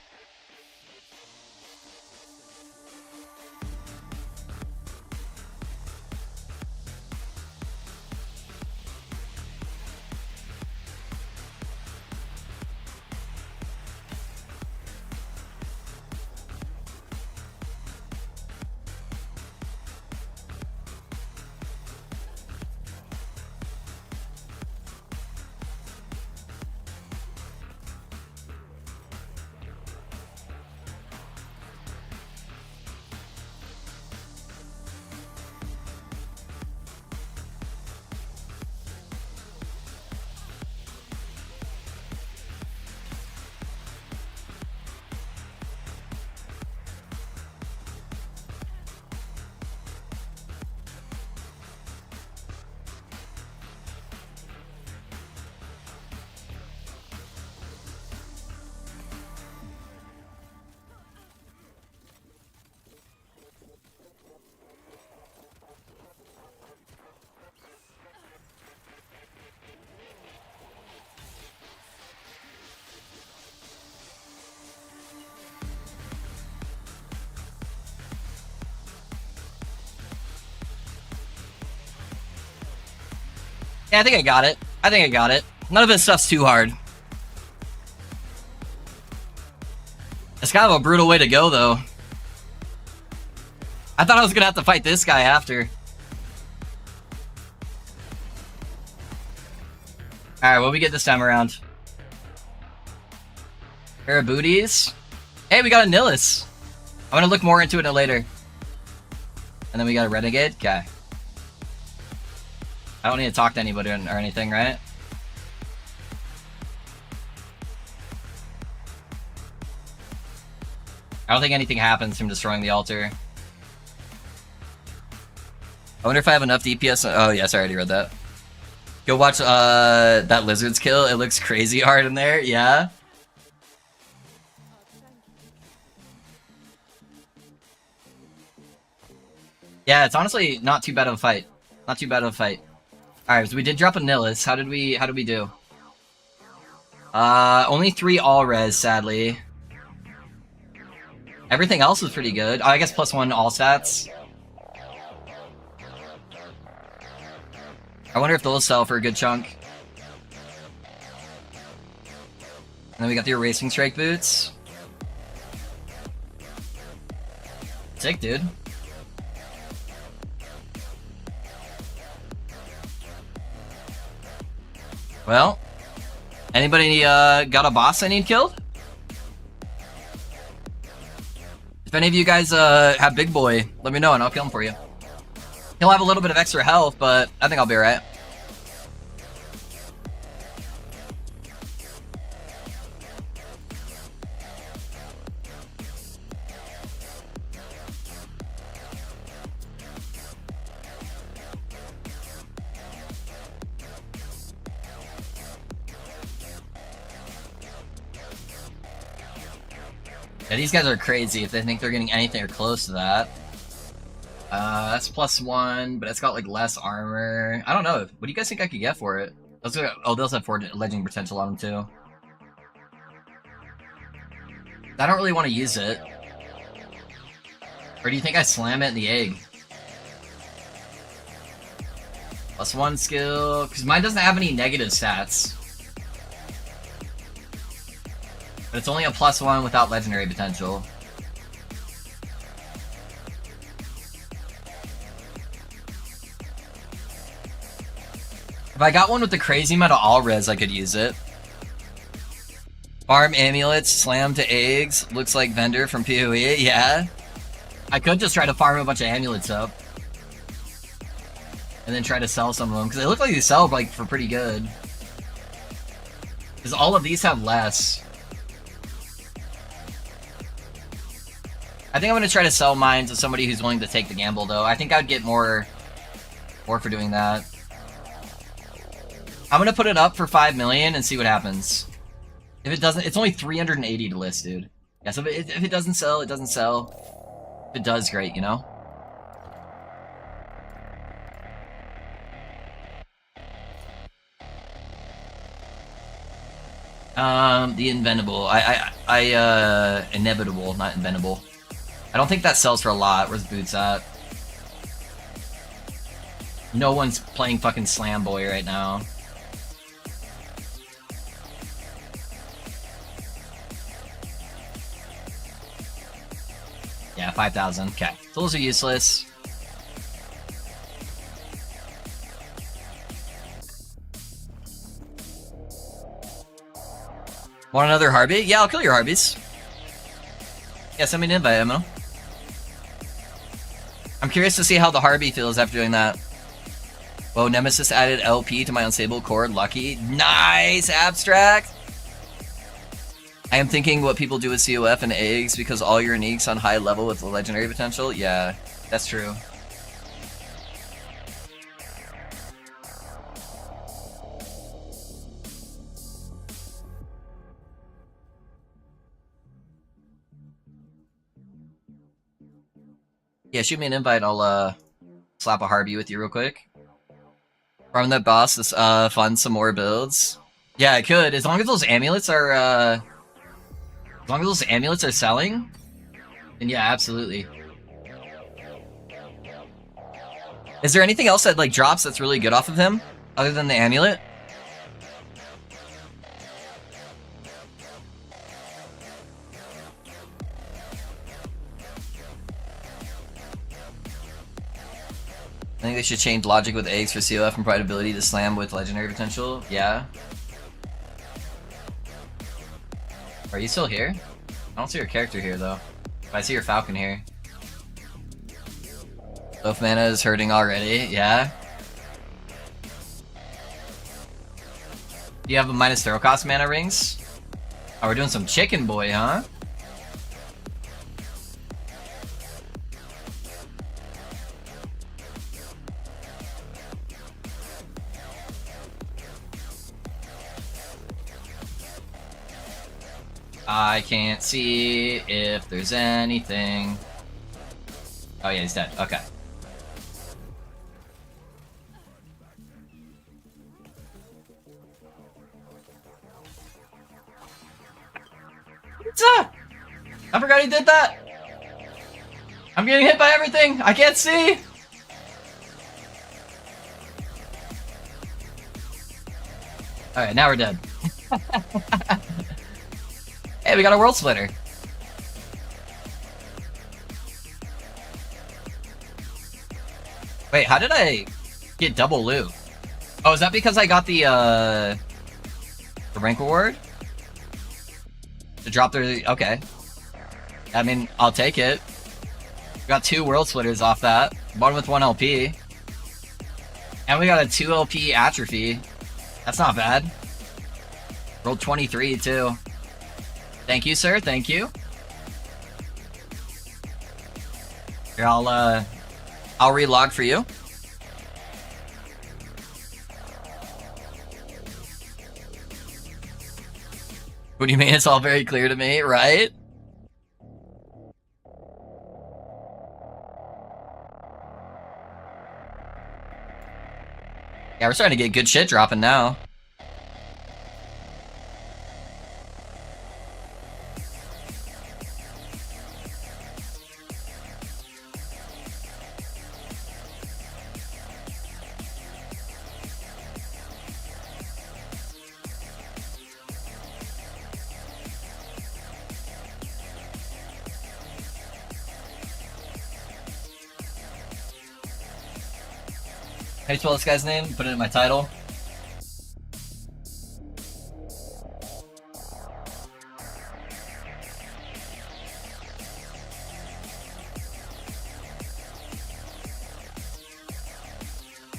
Yeah, I think I got it. I think I got it. None of this stuff's too hard. It's kind of a brutal way to go, though. I thought I was gonna have to fight this guy after. Alright, what we get this time around? Pair of booties. Hey, we got a Nihilus. I'm gonna look more into it later. And then we got a Renegade. Okay. I don't need to talk to anybody or anything, right? I don't think anything happens from destroying the altar. I wonder if I have enough DPS. Oh, yes, I already read that. Go watch that Lizard's kill. It looks crazy hard in there. Yeah. Yeah, it's honestly not too bad of a fight. Not too bad of a fight. Alright, so we did drop a Nihilus. How did we do? Only 3 all-res, sadly. Everything else was pretty good. Oh, I guess +1 all stats. I wonder if those sell for a good chunk. And then we got the Erasing Strike boots. Sick, dude. Well, anybody got a boss I need killed? If any of you guys have Big Boy, let me know and I'll kill him for you. He'll have a little bit of extra health, but I think I'll be alright. Yeah, these guys are crazy if they think they're getting anything close to that. That's +1, but it's got like less armor. I don't know. What do you guys think I could get for it? Oh, they also have 4 legend potential on them too. I don't really want to use it. Or do you think I slam it in the egg? +1 skill, because mine doesn't have any negative stats. But it's only a +1 without legendary potential. If I got one with the crazy amount of all-res, I could use it. Farm amulets, slam to eggs, looks like vendor from PoE, yeah. I could just try to farm a bunch of amulets up. And then try to sell some of them, because they look like they sell like for pretty good. Because all of these have less. I think I'm going to try to sell mine to somebody who's willing to take the gamble, though. I think I'd get more for doing that. I'm going to put it up for 5 million and see what happens. If it doesn't, it's only 380 to list, dude. Yeah, so if it doesn't sell, it doesn't sell. If it does, great, you know? The inventable. Inevitable, not inventable. I don't think that sells for a lot. Where's Boots at? No one's playing fucking Slam Boy right now. Yeah, 5,000. Okay. So those are useless. Want another Harby? Yeah, I'll kill your Harbies. Yeah, send me an invite, Emma. I'm curious to see how the Harby feels after doing that. Whoa, Nemesis added LP to my unstable cord. Lucky. Nice, Abstract! I am thinking what people do with COF and eggs because all your uniques on high level with the legendary potential. Yeah, that's true. Yeah, shoot me an invite. I'll slap a Harby with you real quick. Farm that boss. Let's fund some more builds. Yeah, I could, as long as those amulets are as long as those amulets are selling, then yeah, absolutely. Is there anything else that like drops that's really good off of him? Other than the amulet? I think they should change logic with eggs for COF and pride ability to slam with legendary potential. Yeah. Are you still here? I don't see your character here though. I see your falcon here. Both mana is hurting already, yeah. Do you have a minus throw cost mana rings? Oh, we're doing some chicken boy, huh? I can't see if there's anything. Oh yeah, he's dead. Okay. I forgot he did that! I'm getting hit by everything! I can't see! Alright, now we're dead. Hey, we got a world splitter. Wait, how did I get double loot? Oh, is that because I got the rank reward? To drop their... Okay. I mean, I'll take it. Got 2 world splitters off that. One with 1 LP. And we got a 2 LP atrophy. That's not bad. Rolled 23 too. Thank you, sir. Thank you. Here, I'll relog for you. What do you mean? It's all very clear to me, right? Yeah, we're starting to get good shit dropping now. How do you spell this guy's name? Put it in my title.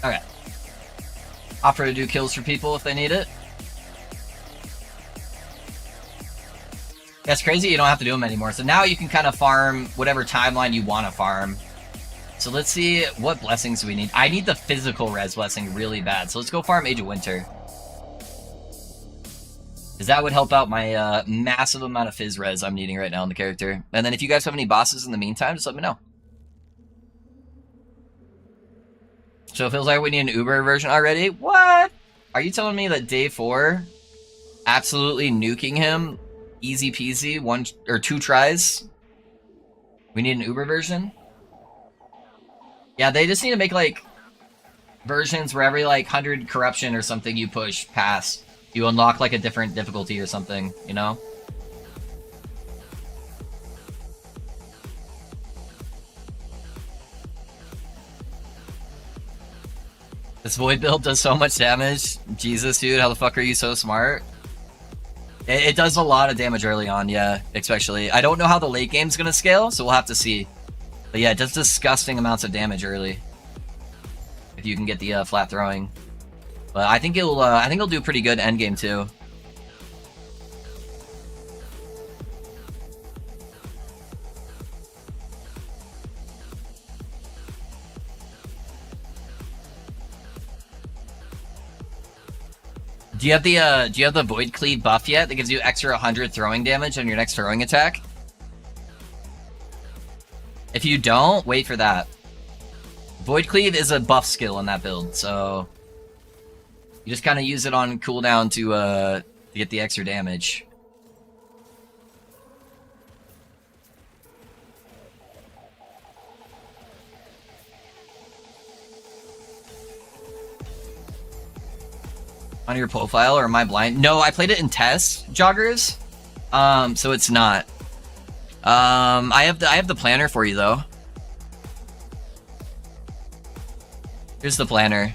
Okay. Offer to do kills for people if they need it. That's crazy, you don't have to do them anymore. So now you can kind of farm whatever timeline you want to farm. So let's see what blessings we need. I need the physical res blessing really bad. So let's go farm Age of Winter. Because that would help out my massive amount of phys res I'm needing right now in the character. And then if you guys have any bosses in the meantime, just let me know. So it feels like we need an Uber version already. What? Are you telling me that day 4, absolutely nuking him, easy peasy, 1 or 2 tries? We need an Uber version? Yeah, they just need to make, like, versions where every, like, 100 corruption or something you push past, you unlock, like, a different difficulty or something, you know? This Void build does so much damage. Jesus, dude, how the fuck are you so smart? It does a lot of damage early on, yeah, especially. I don't know how the late game's gonna scale, so we'll have to see. But yeah, it does disgusting amounts of damage early. If you can get the flat throwing. But I think it'll do pretty good end game too. Do you have the Void Cleave buff yet that gives you extra 100 throwing damage on your next throwing attack? If you don't, wait for that. Void Cleave is a buff skill in that build, so you just kind of use it on cooldown to get the extra damage. On your profile, or am I blind? No, I played it in test joggers. So it's not. I have the planner for you though. Here's the planner.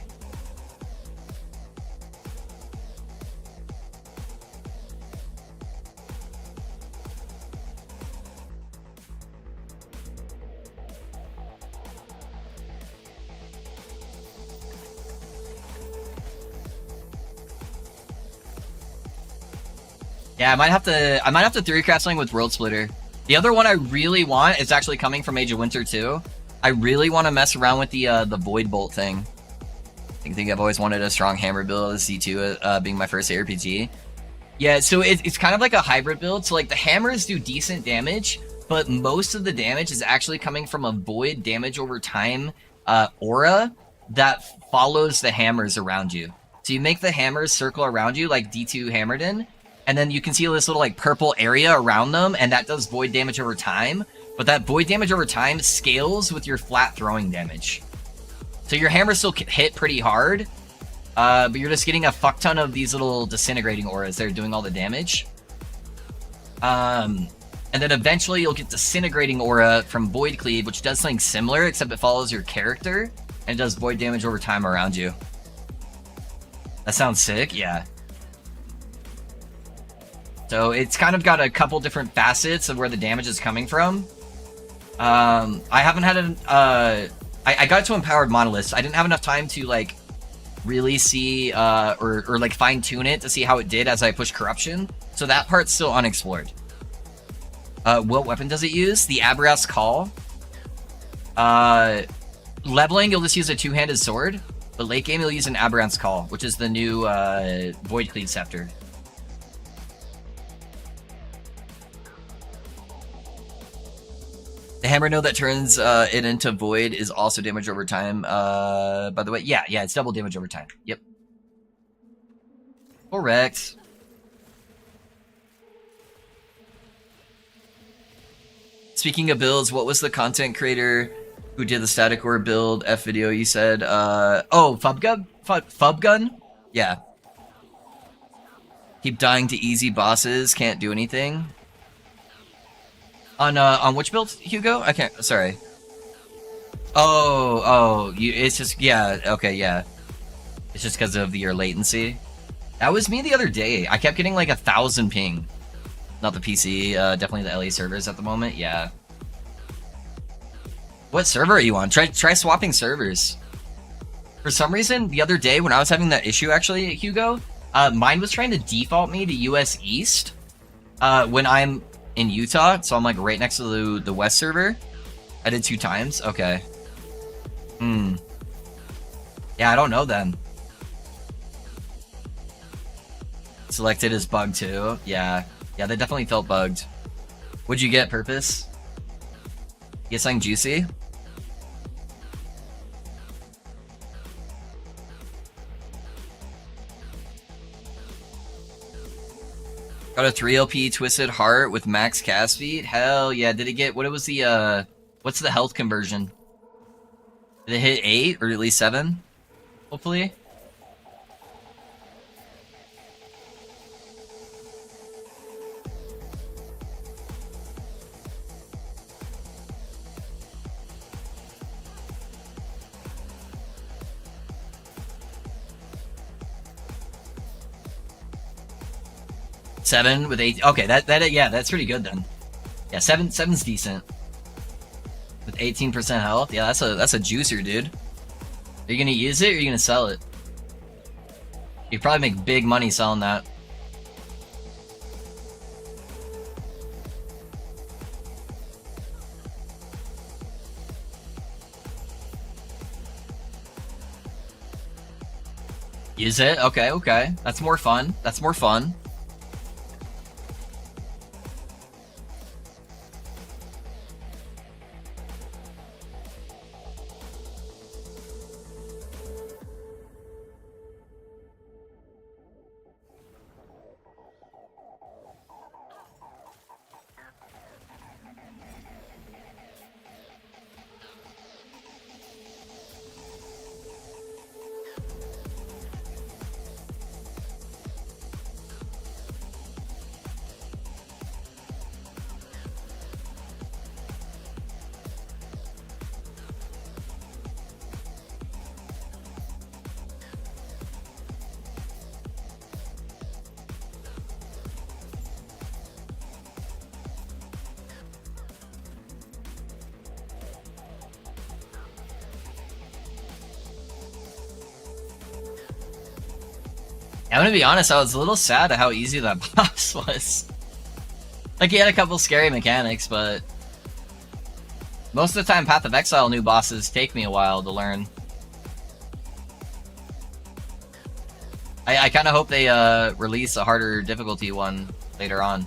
Yeah, I might have to theory craft something with World Splitter. The other one I really want is actually coming from Age of Winter too. I really want to mess around with the Void Bolt thing. I think I've always wanted a strong hammer build, C2 being my first ARPG. Yeah, so it's kind of like a hybrid build. So like the hammers do decent damage, but most of the damage is actually coming from a void damage over time aura that follows the hammers around you. So you make the hammers circle around you like D2 hammered in, and then you can see this little like purple area around them, and that does void damage over time. But that void damage over time scales with your flat throwing damage. So your hammers still hit pretty hard, but you're just getting a fuck ton of these little disintegrating auras that are doing all the damage. And then eventually you'll get disintegrating aura from Void Cleave, which does something similar, except it follows your character, and it does void damage over time around you. That sounds sick, yeah. So it's kind of got a couple different facets of where the damage is coming from. I haven't had an... I got to Empowered Monoliths. I didn't have enough time to, like, really see, or like, fine-tune it to see how it did as I pushed Corruption. So that part's still unexplored. What weapon does it use? The Aberroth's Call. Leveling, you'll just use a two-handed sword. But late game, you'll use an Aberroth's Call, which is the new Void Cleave Scepter. The hammer node that turns it into void is also damage over time. By the way, yeah, it's double damage over time. Yep. Correct. Speaking of builds, what was the content creator who did the static ore build F video you said? Oh, Fubgun? Fubgun? Yeah. Keep dying to easy bosses, can't do anything. On which build, Hugo? I can't, sorry. Oh, it's just, yeah, okay, yeah. It's just because of your latency. That was me the other day. I kept getting like 1,000 ping. Not the PC, definitely the LA servers at the moment, yeah. What server are you on? Try swapping servers. For some reason, the other day when I was having that issue, actually, Hugo, mine was trying to default me to US East when I'm in Utah, so I'm like right next to the West server. I did 2 times. Okay. Yeah, I don't know then. Selected as bugged too. Yeah, they definitely felt bugged. What'd you get, Purpose? Get something juicy? Got a 3LP Twisted Heart with max cast speed? Hell yeah. Did it get... What was the, what's the health conversion? Did it hit 8 or at least 7? Hopefully. Seven with 8. Okay, yeah, that's pretty good then. Yeah, seven's decent. With 18% health. Yeah, that's a juicer, dude. Are you gonna use it or are you gonna sell it? You probably make big money selling that. Use it? Okay. That's more fun. I'm gonna be honest, I was a little sad at how easy that boss was. Like, he had a couple scary mechanics, but most of the time, Path of Exile new bosses take me a while to learn. I kind of hope they release a harder difficulty one later on.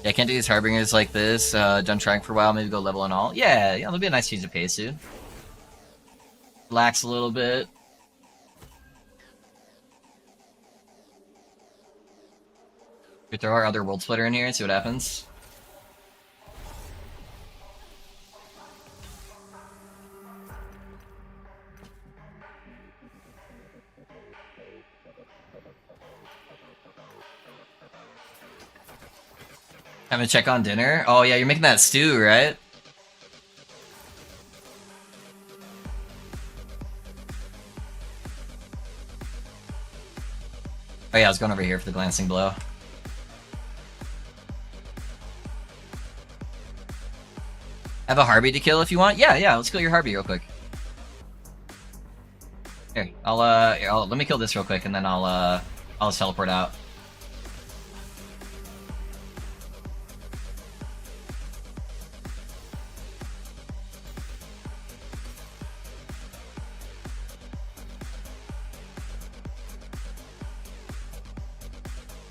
Yeah, I can't do these Harbingers like this. Done trying for a while, maybe go level and all. Yeah, that'll be a nice change of pace, dude. Relax a little bit. We throw our other World Splitter in here and see what happens. Time to check on dinner? Oh yeah, you're making that stew, right? Oh yeah, I was going over here for the glancing blow. Have a Harby to kill if you want? Yeah, let's kill your Harby real quick. Here, let me kill this real quick and then I'll just teleport out.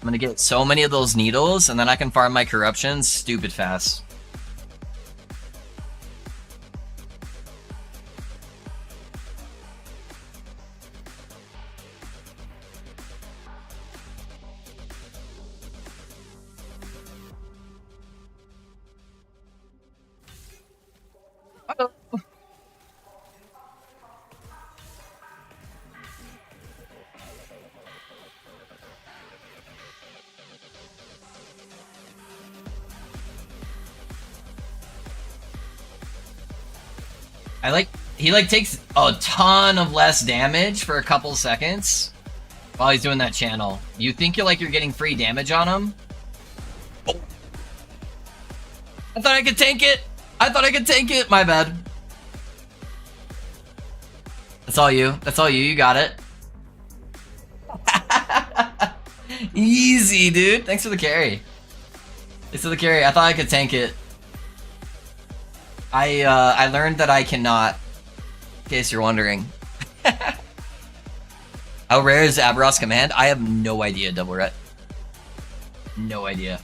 I'm gonna get so many of those needles, and then I can farm my corruptions stupid fast. Uh-oh. He takes a ton of less damage for a couple seconds while he's doing that channel. You think you're getting free damage on him? Oh. I thought I could tank it! My bad. That's all you. You got it. Easy, dude. Thanks for the carry. I thought I could tank it. I learned that I cannot, in case you're wondering. How rare is Aberroth's command? I have no idea, Double Ret. No idea.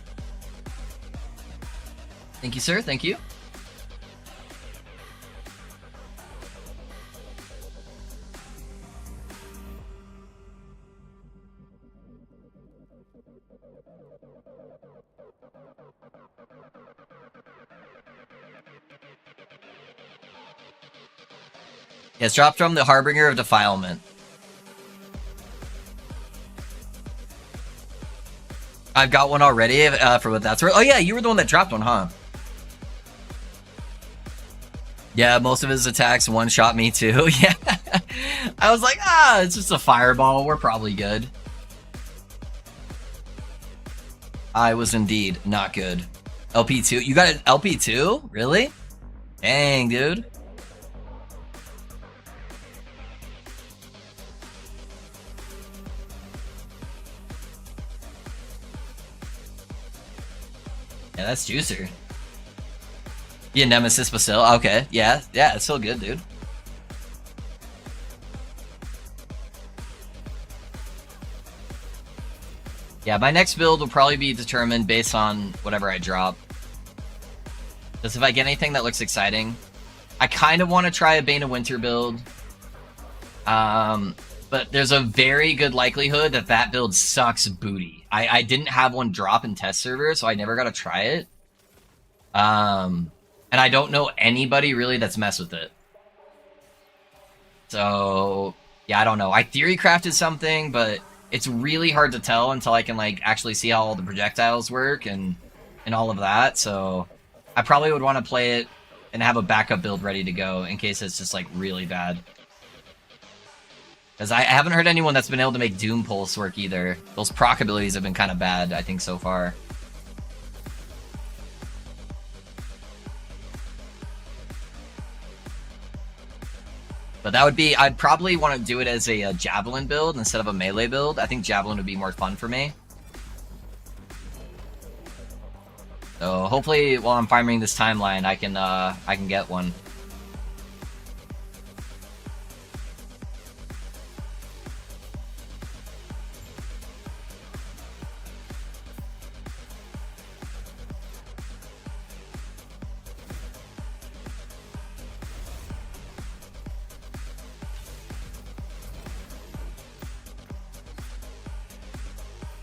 Thank you, sir. Thank you. Yeah, it's dropped from the Harbinger of Defilement. I've got one already for what that's worth. Oh yeah, you were the one that dropped one, huh? Yeah, most of his attacks one-shot me too. Yeah. I was like, it's just a fireball. We're probably good. I was indeed not good. LP2? You got an LP2? Really? Dang, dude. Yeah, that's juicer. Yeah, Nemesis, but still. Okay, yeah, it's still good, dude. Yeah, my next build will probably be determined based on whatever I drop. Because if I get anything that looks exciting, I kind of want to try a Bane of Winter build. But there's a very good likelihood that that build sucks booty. I didn't have one drop in test server, so I never got to try it. And I don't know anybody really that's messed with it. So, yeah, I don't know. I theory crafted something, but it's really hard to tell until I can, like, actually see how all the projectiles work and all of that. So, I probably would want to play it and have a backup build ready to go in case it's just, like, really bad. Because I haven't heard anyone that's been able to make Doom Pulse work either. Those proc abilities have been kind of bad, I think, so far. But that would be, I'd probably want to do it as a javelin build instead of a melee build. I think javelin would be more fun for me. So hopefully while I'm farming this timeline, I can get one.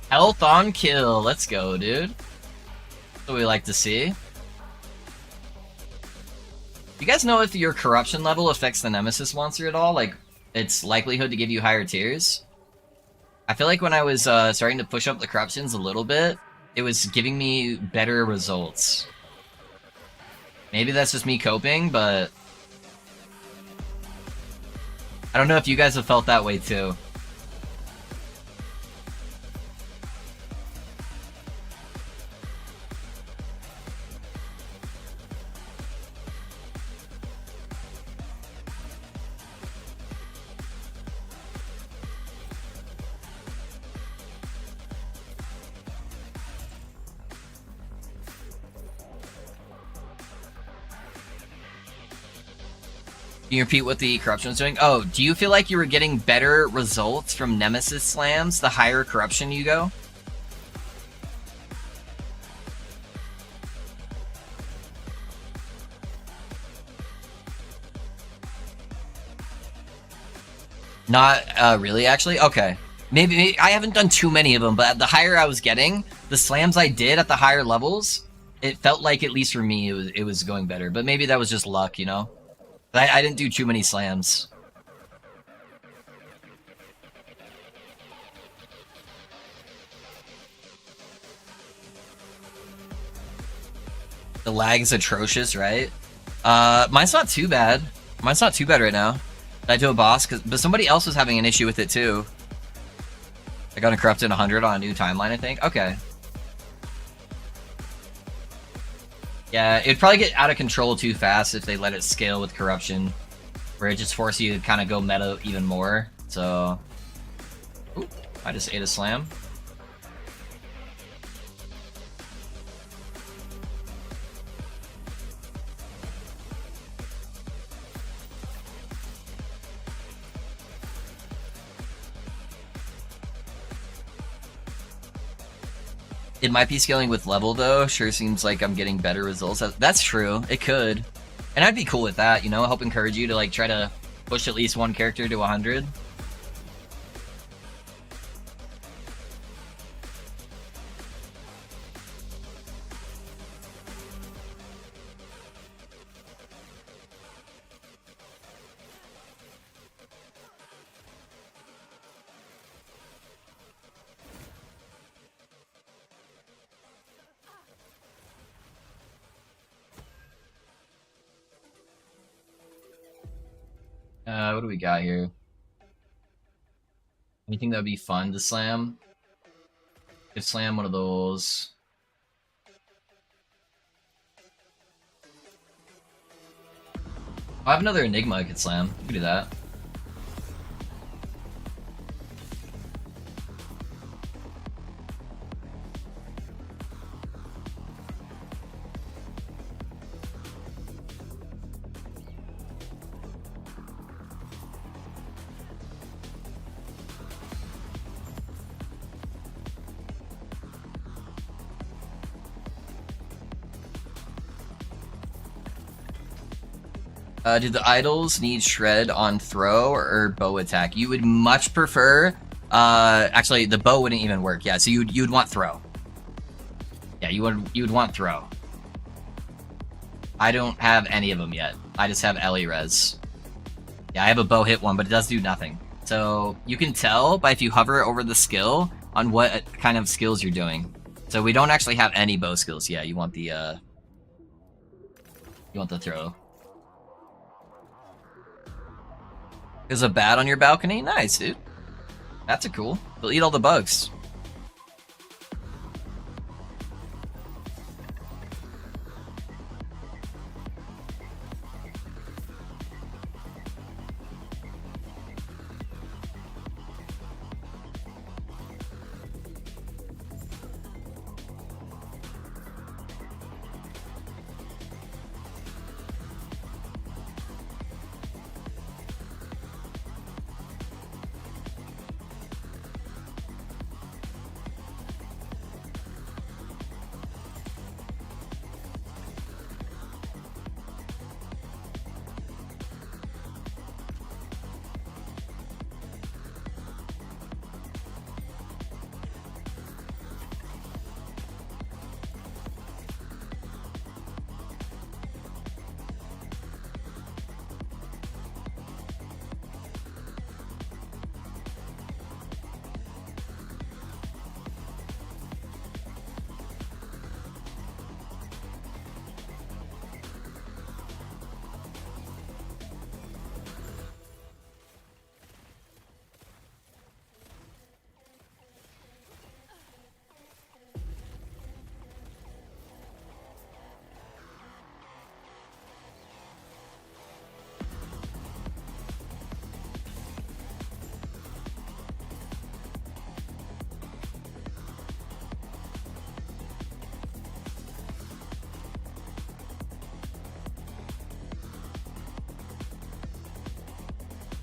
Health on kill. Let's go, dude. That's what we like to see. You guys know if your corruption level affects the Nemesis monster at all? Like, its likelihood to give you higher tiers? I feel like when I was starting to push up the corruptions a little bit, it was giving me better results. Maybe that's just me coping, but I don't know if you guys have felt that way too. Can you repeat what the corruption was doing? Oh, do you feel like you were getting better results from Nemesis slams the higher corruption you go? Not really, actually? Okay. Maybe I haven't done too many of them, but the higher I was getting, the slams I did at the higher levels, it felt like, at least for me, it was going better. But maybe that was just luck, you know? I didn't do too many slams. The lag is atrocious, right? Mine's not too bad. Mine's not too bad right now. Did I do a boss? But somebody else was having an issue with it too. I got a corrupted 100 on a new timeline, I think. Okay. Yeah, it'd probably get out of control too fast if they let it scale with corruption, where it just forces you to kind of go meta even more. So, ooh, I just ate a slam. It might be scaling with level though. Sure seems like I'm getting better results. That's true. It could. And I'd be cool with that, you know, help encourage you to like try to push at least one character to 100. What do we got here? Anything that would be fun to slam? Could slam one of those. I have another Enigma I could slam. We could do that. Do the idols need shred on throw or bow attack? You would much prefer. Actually, the bow wouldn't even work. Yeah, so you'd want throw. Yeah, you would want throw. I don't have any of them yet. I just have Ellie res. Yeah, I have a bow hit one, but it does do nothing. So you can tell by if you hover over the skill on what kind of skills you're doing. So we don't actually have any bow skills. Yeah, you want the throw. Is a bat on your balcony? Nice, dude. That's a cool. They'll eat all the bugs.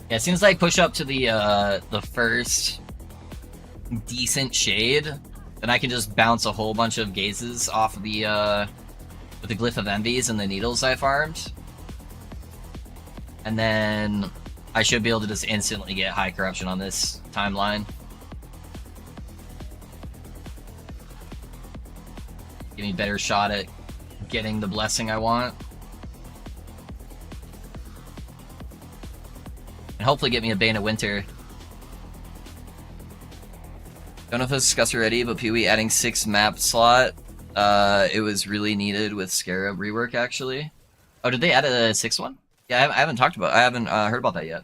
Yeah, as soon as I push up to the first decent shade, then I can just bounce a whole bunch of gazes off of the with the Glyph of Envies and the needles I farmed. And then I should be able to just instantly get high corruption on this timeline. Give me a better shot at getting the blessing I want. And hopefully get me a Bane of Winter. Don't know if it was discussed already, but Pee-wee adding 6 map slot. It was really needed with Scarab rework, actually. Oh, did they add a 6th one? Yeah, I haven't talked about. I haven't heard about that yet.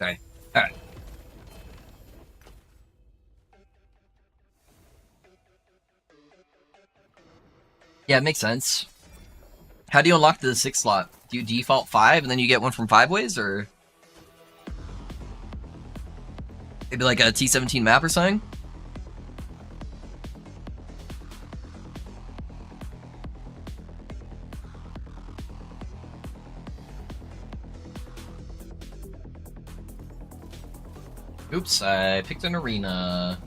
Okay. All right. Yeah, it makes sense. How do you unlock the 6th slot? Do you default 5 and then you get one from 5 ways, or maybe like a T17 map or something? Oops, I picked an arena.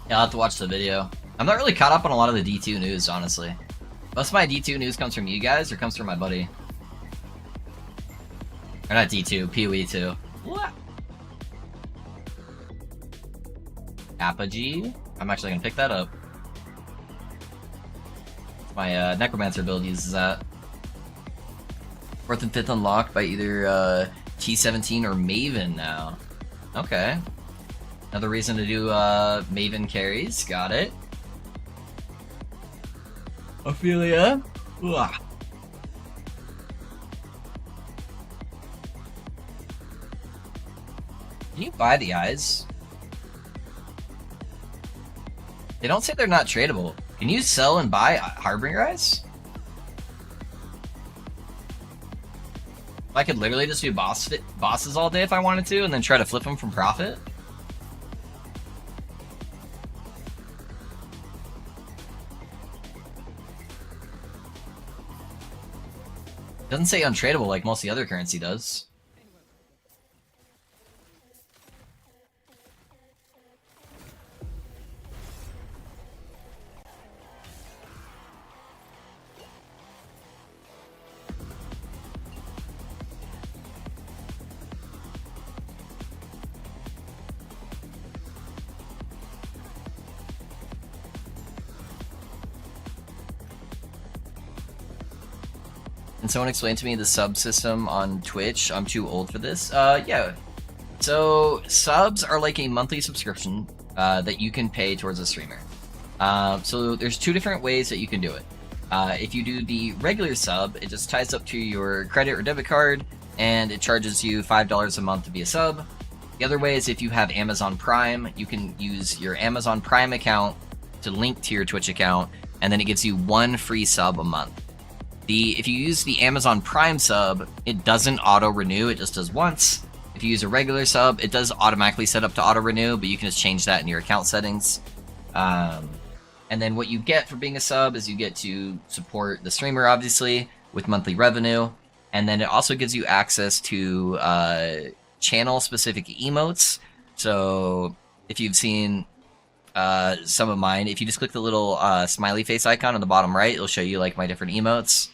Yeah, I'll have to watch the video. I'm not really caught up on a lot of the D2 news, honestly. Most of my D2 news comes from you guys, or comes from my buddy. Or not D2, Pee-wee 2. What? Apogee? I'm actually gonna pick that up. My Necromancer build uses that. 4th and 5th unlocked by either T17 or Maven now. Okay. Another reason to do Maven carries. Got it. Ophelia. Ugh. Can you buy the eyes? They don't say they're not tradable. Can you sell and buy Harbinger eyes? I could literally just do bosses all day if I wanted to, and then try to flip them from profit. Doesn't say untradeable like most of the other currency does. Can someone explain to me the sub system on Twitch? I'm too old for this. Yeah. So subs are like a monthly subscription that you can pay towards a streamer. So there's 2 different ways that you can do it. If you do the regular sub, it just ties up to your credit or debit card, and it charges you $5 a month to be a sub. The other way is if you have Amazon Prime, you can use your Amazon Prime account to link to your Twitch account, and then it gives you 1 free sub a month. If you use the Amazon Prime sub, it doesn't auto-renew, it just does once. If you use a regular sub, it does automatically set up to auto-renew, but you can just change that in your account settings. And then what you get for being a sub is you get to support the streamer, obviously, with monthly revenue. And then it also gives you access to channel-specific emotes. So if you've seen some of mine, if you just click the little smiley face icon on the bottom right, it'll show you like my different emotes.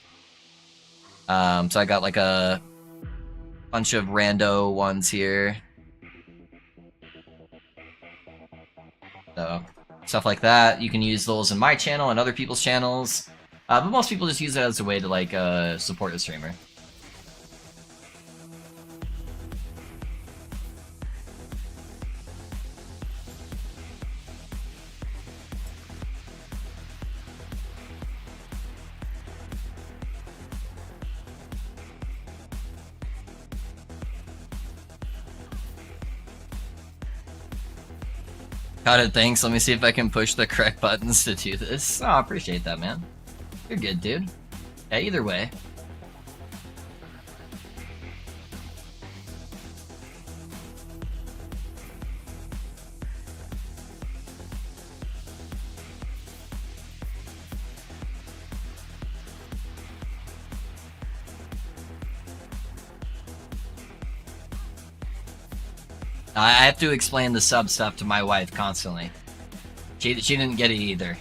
So I got like a bunch of rando ones here. So stuff like that. You can use those in my channel and other people's channels. But most people just use it as a way to like support the streamer. Got it, thanks. Let me see if I can push the correct buttons to do this. Oh, I appreciate that, man. You're good, dude. Yeah, either way. I have to explain the sub stuff to my wife constantly. She didn't get it either.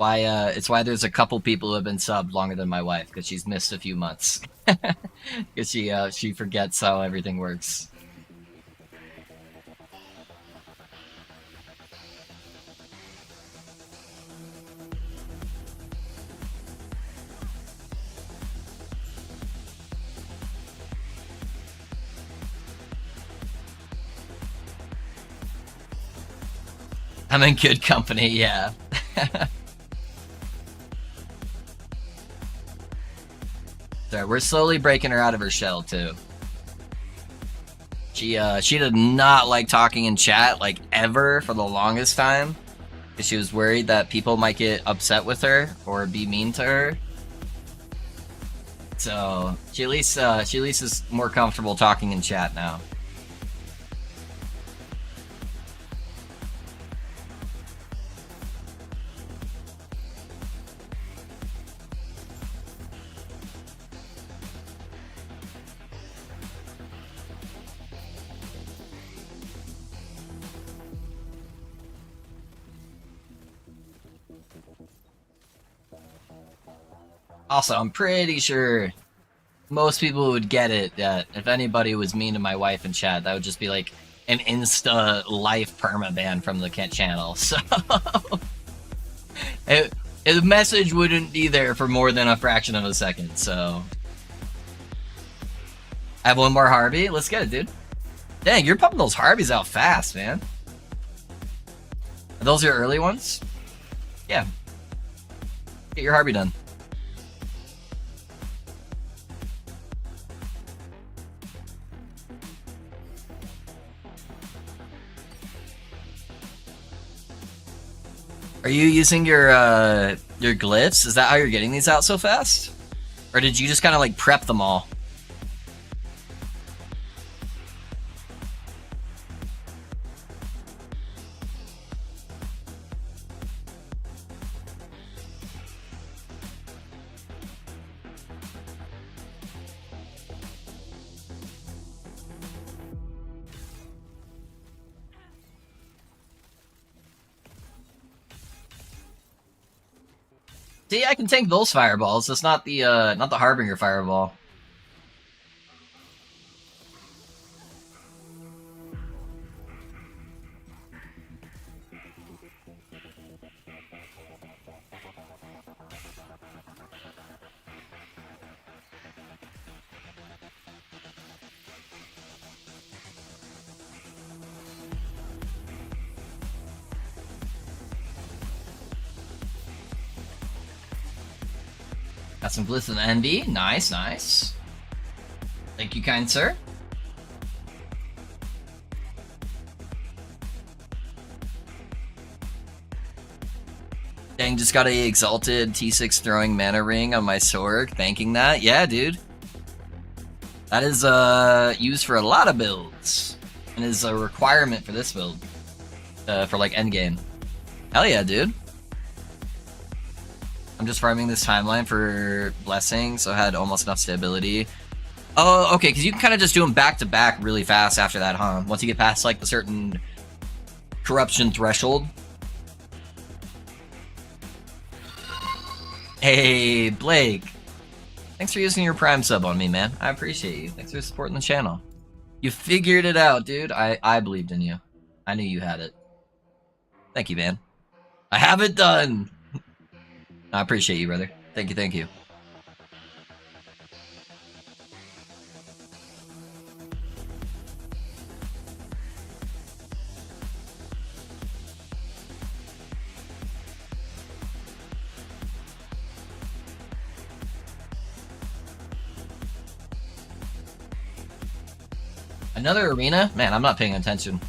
It's why there's a couple people who have been subbed longer than my wife, because she's missed a few months. Because she forgets how everything works. I'm in good company, yeah. Sorry, we're slowly breaking her out of her shell, too. She did not like talking in chat, like, ever, for the longest time. Because she was worried that people might get upset with her, or be mean to her. So, she at least is more comfortable talking in chat now. Also, I'm pretty sure most people would get it that if anybody was mean to my wife in chat, that would just be like an insta life permaban from the channel. So the message wouldn't be there for more than a fraction of a second. So I have one more Harvey. Let's get it, dude. Dang, you're pumping those Harveys out fast, man. Are those your early ones? Yeah. Get your Harvey done. Are you using your glyphs? Is that how you're getting these out so fast? Or did you just kind of like prep them all? See, I can tank those fireballs. It's not the Harbinger fireball. Got some Blitz and NB. Nice, nice. Thank you, kind sir. Dang, just got a exalted T6 throwing mana ring on my sword. Thanking that. Yeah, dude. That is used for a lot of builds. And is a requirement for this build. For like endgame. Hell yeah, dude. I'm just farming this timeline for blessing, so I had almost enough stability. Oh, okay, because you can kind of just do them back to back really fast after that, huh? Once you get past like the certain corruption threshold. Hey, Blake. Thanks for using your Prime sub on me, man. I appreciate you. Thanks for supporting the channel. You figured it out, dude. I believed in you. I knew you had it. Thank you, man. I have it done! I appreciate you, brother. Thank you, thank you. Another arena? Man, I'm not paying attention.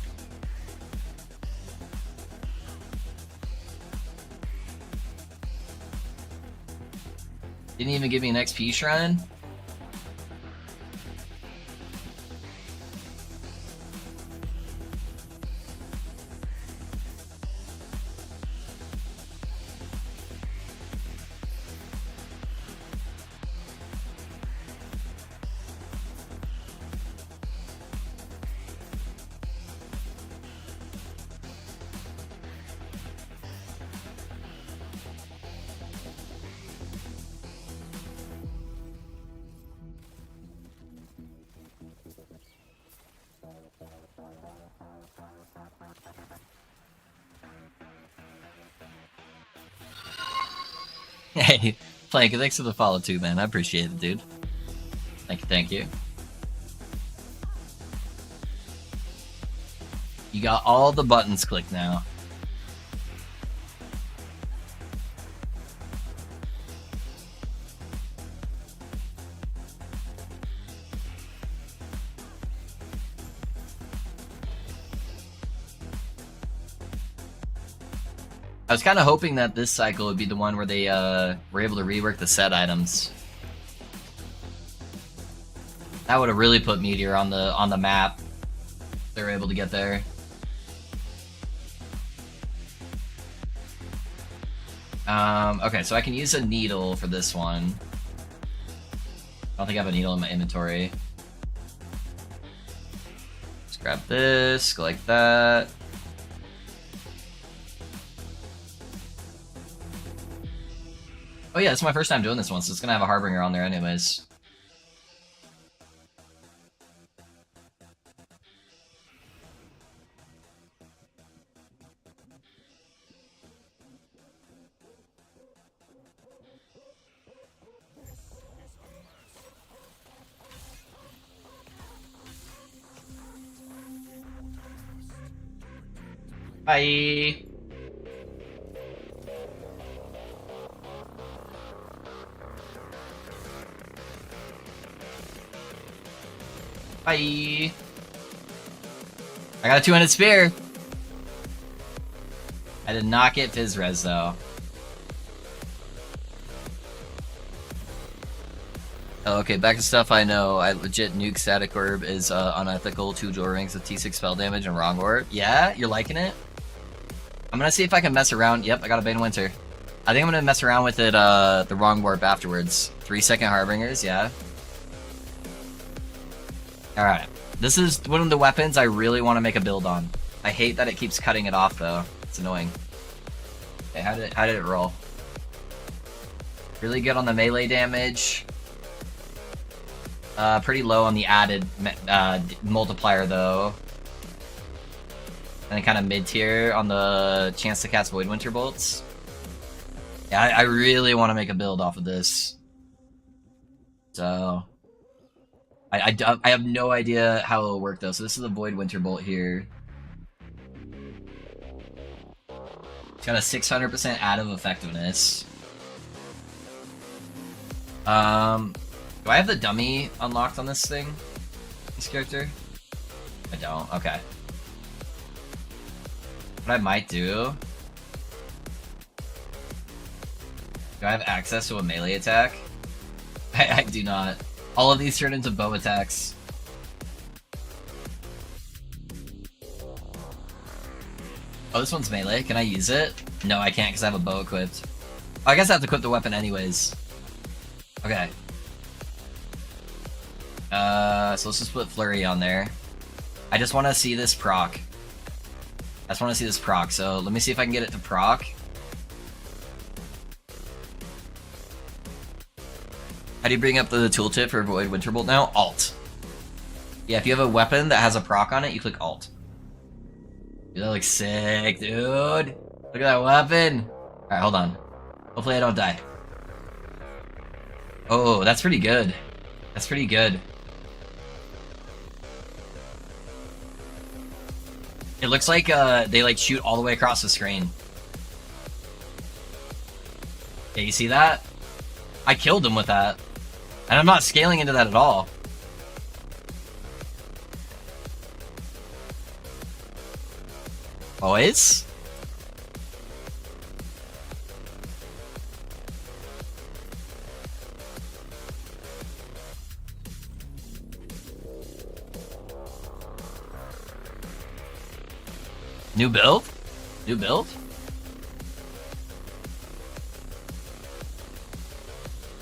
Didn't even give me an XP shrine? Hey, Plank, thanks for the follow too, man. I appreciate it, dude. Thank you, thank you. You got all the buttons clicked now. I was kind of hoping that this cycle would be the one where they were able to rework the set items. That would have really put Meteor on the map. If they were able to get there. Okay, so I can use a needle for this one. I don't think I have a needle in my inventory. Just grab this, go like that. Oh yeah, it's my first time doing this one, so it's gonna have a Harbinger on there anyways. Bye! Bye! I got a 2-handed spear! I did not get Fizz Res though. Oh, okay, back to stuff I know. I legit nuke Static Orb is unethical. 2 Jewel Rings with T6 spell damage and Wrong Orb. Yeah? You're liking it? I'm gonna see if I can mess around. Yep, I got a Bane Winter. I think I'm gonna mess around with it, the Wrong Warp afterwards. 3-second Harbingers, yeah. Alright. This is one of the weapons I really want to make a build on. I hate that it keeps cutting it off, though. It's annoying. Okay, how did it roll? Really good on the melee damage. Pretty low on the added multiplier, though. And then kind of mid-tier on the chance to cast Void Winter Bolts. Yeah, I really want to make a build off of this. So... I have no idea how it'll work, though. So this is the Void Winter Bolt here. It's got a 600% additive effectiveness. Do I have the dummy unlocked on this thing? This character? I don't. Okay. What I might do... Do I have access to a melee attack? I do not. All of these turn into bow attacks. Oh, this one's melee. Can I use it? No, I can't because I have a bow equipped. Oh, I guess I have to equip the weapon anyways. Okay. So let's just put Flurry on there. I just want to see this proc. I just want to see this proc, so let me see if I can get it to proc. How do you bring up the tooltip for Void Winterbolt now? Alt. Yeah, if you have a weapon that has a proc on it, you click Alt. Dude, that looks sick, dude. Look at that weapon. Alright, hold on. Hopefully I don't die. Oh, that's pretty good. That's pretty good. It looks like they like shoot all the way across the screen. Yeah, you see that? I killed him with that. And I'm not scaling into that at all. Boys? New build? New build?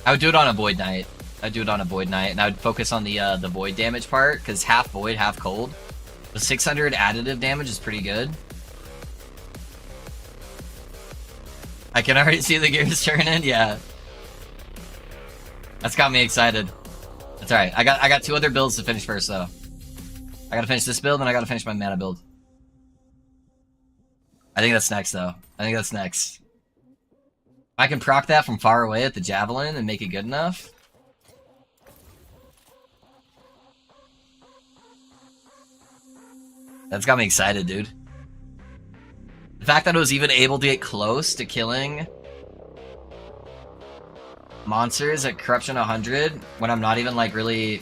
I would do it on a Void Knight. I'd do it on a Void Knight, and I would focus on the Void damage part, because half Void, half Cold. The 600 additive damage is pretty good. I can already see the gears turning, yeah. That's got me excited. That's alright. I got 2 other builds to finish first, though. I gotta finish this build, and I gotta finish my mana build. I think that's next, though. I think that's next. If I can proc that from far away at the Javelin and make it good enough. That's got me excited, dude. The fact that I was even able to get close to killing monsters at Corruption 100 when I'm not even, like, really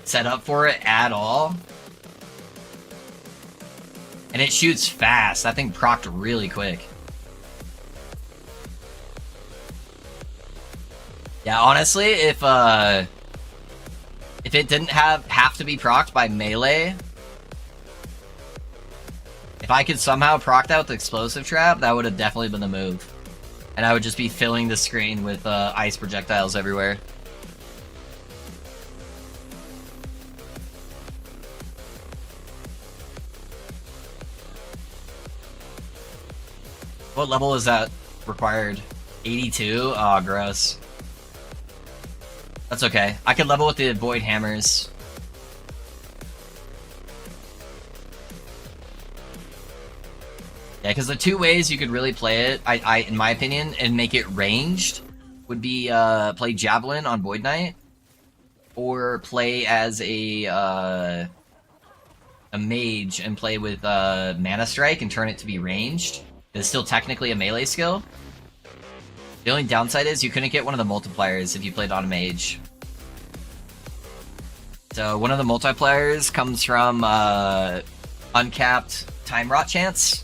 set up for it at all. And it shoots fast. That thing procced really quick. Yeah, honestly, if it didn't have to be procced by melee, if I could somehow proc that with Explosive Trap, that would have definitely been the move. And I would just be filling the screen with ice projectiles everywhere. What level is that required? 82? Oh, gross. That's okay. I could level with the Void Hammers. Yeah, because the 2 ways you could really play it, in my opinion, and make it ranged, would be play Javelin on Void Knight, or play as a mage and play with Mana Strike and turn it to be ranged. It's still technically a melee skill. The only downside is you couldn't get one of the multipliers if you played on a mage. So one of the multipliers comes from uncapped Time Rot chance.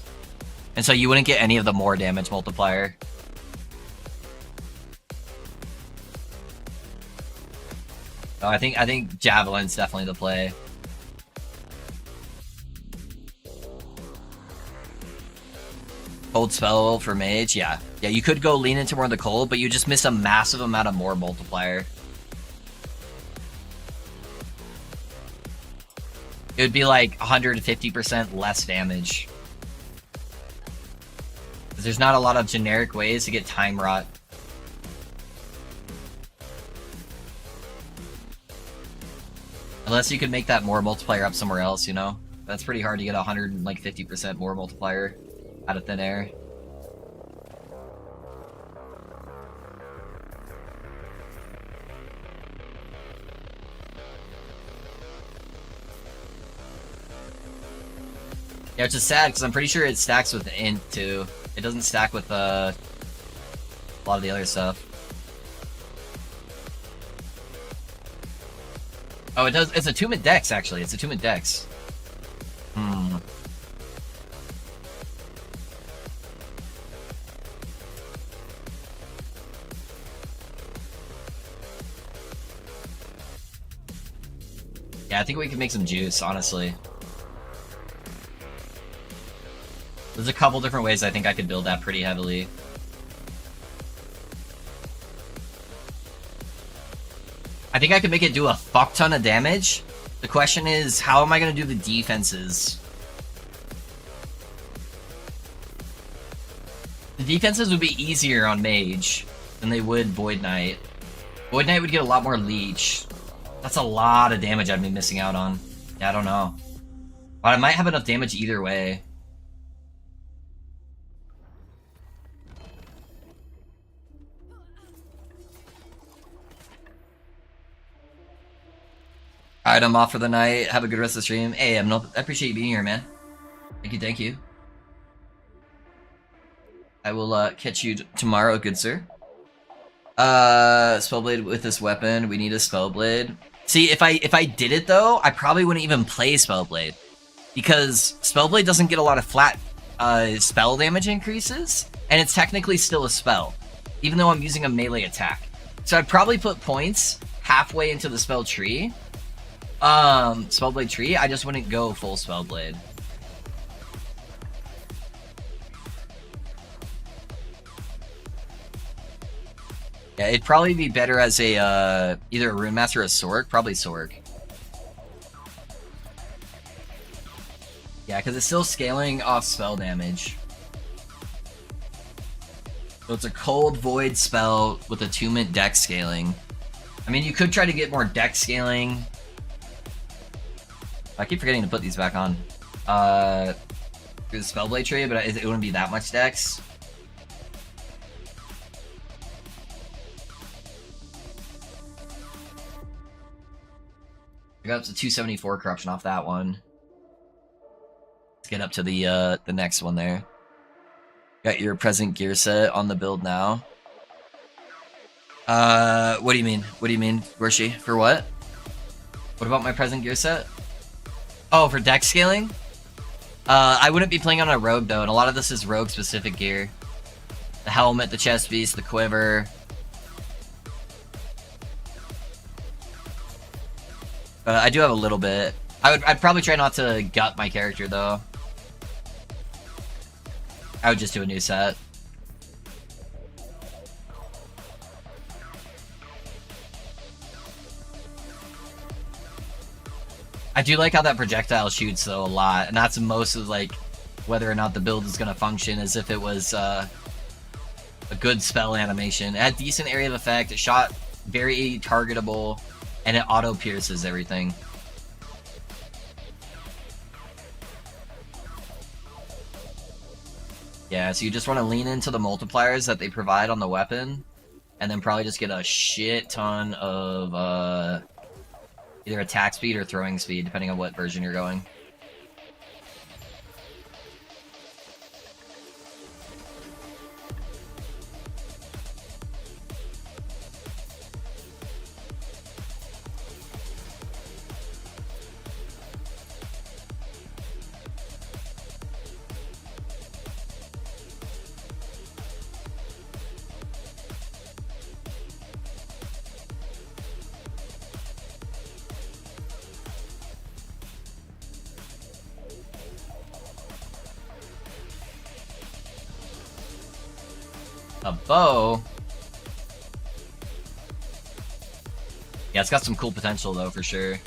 And so you wouldn't get any of the more damage multiplier. Oh, I think Javelin's definitely the play. Cold spell for mage, yeah. Yeah, you could go lean into more of the cold, but you just miss a massive amount of more multiplier. It would be like 150% less damage. Because there's not a lot of generic ways to get Time Rot. Unless you could make that more multiplier up somewhere else, you know? That's pretty hard to get 150% more multiplier out of thin air. Yeah, which is sad because I'm pretty sure it stacks with int too. It doesn't stack with a lot of the other stuff. Oh, it does. It's a 2-mid dex actually. It's a 2-mid dex. Yeah, I think we can make some juice, honestly. There's a couple different ways I think I could build that pretty heavily. I think I could make it do a fuck ton of damage. The question is, how am I going to do the defenses? The defenses would be easier on Mage than they would Void Knight. Void Knight would get a lot more leech. That's a lot of damage I'd be missing out on. Yeah, I don't know. But I might have enough damage either way. Alright, I'm off for the night. Have a good rest of the stream. Hey, I appreciate you being here, man. Thank you, thank you. I will catch you tomorrow, good sir. Spellblade with this weapon. We need a Spellblade. See, if I did it though, I probably wouldn't even play Spellblade. Because Spellblade doesn't get a lot of flat spell damage increases, and it's technically still a spell, even though I'm using a melee attack. So I'd probably put points halfway into the spell tree. Spellblade tree, I just wouldn't go full Spellblade. Yeah, it'd probably be better as a, either a Rune Master or a Sork. Probably Sork. Yeah, because it's still scaling off spell damage. So it's a cold void spell with attunement dex scaling. I mean, you could try to get more dex scaling. I keep forgetting to put these back on. Through the Spellblade tree, but it wouldn't be that much dex. I got up to 274 corruption off that one. Let's get up to the next one there. Got your present gear set on the build now. What do you mean? What do you mean, Worshi? For what? What about my present gear set? Oh, for dex scaling? I wouldn't be playing on a rogue though, and a lot of this is rogue specific gear. The helmet, the chest piece, the quiver. I do have a little bit. I'd probably try not to gut my character though. I would just do a new set. I do like how that projectile shoots though a lot, and that's most of like whether or not the build is gonna function as if it was a good spell animation. It had decent area of effect, it shot very targetable, and it auto pierces everything. Yeah, so you just want to lean into the multipliers that they provide on the weapon, and then probably just get a shit ton of either attack speed or throwing speed, depending on what version you're going. A bow? Yeah, it's got some cool potential though, for sure.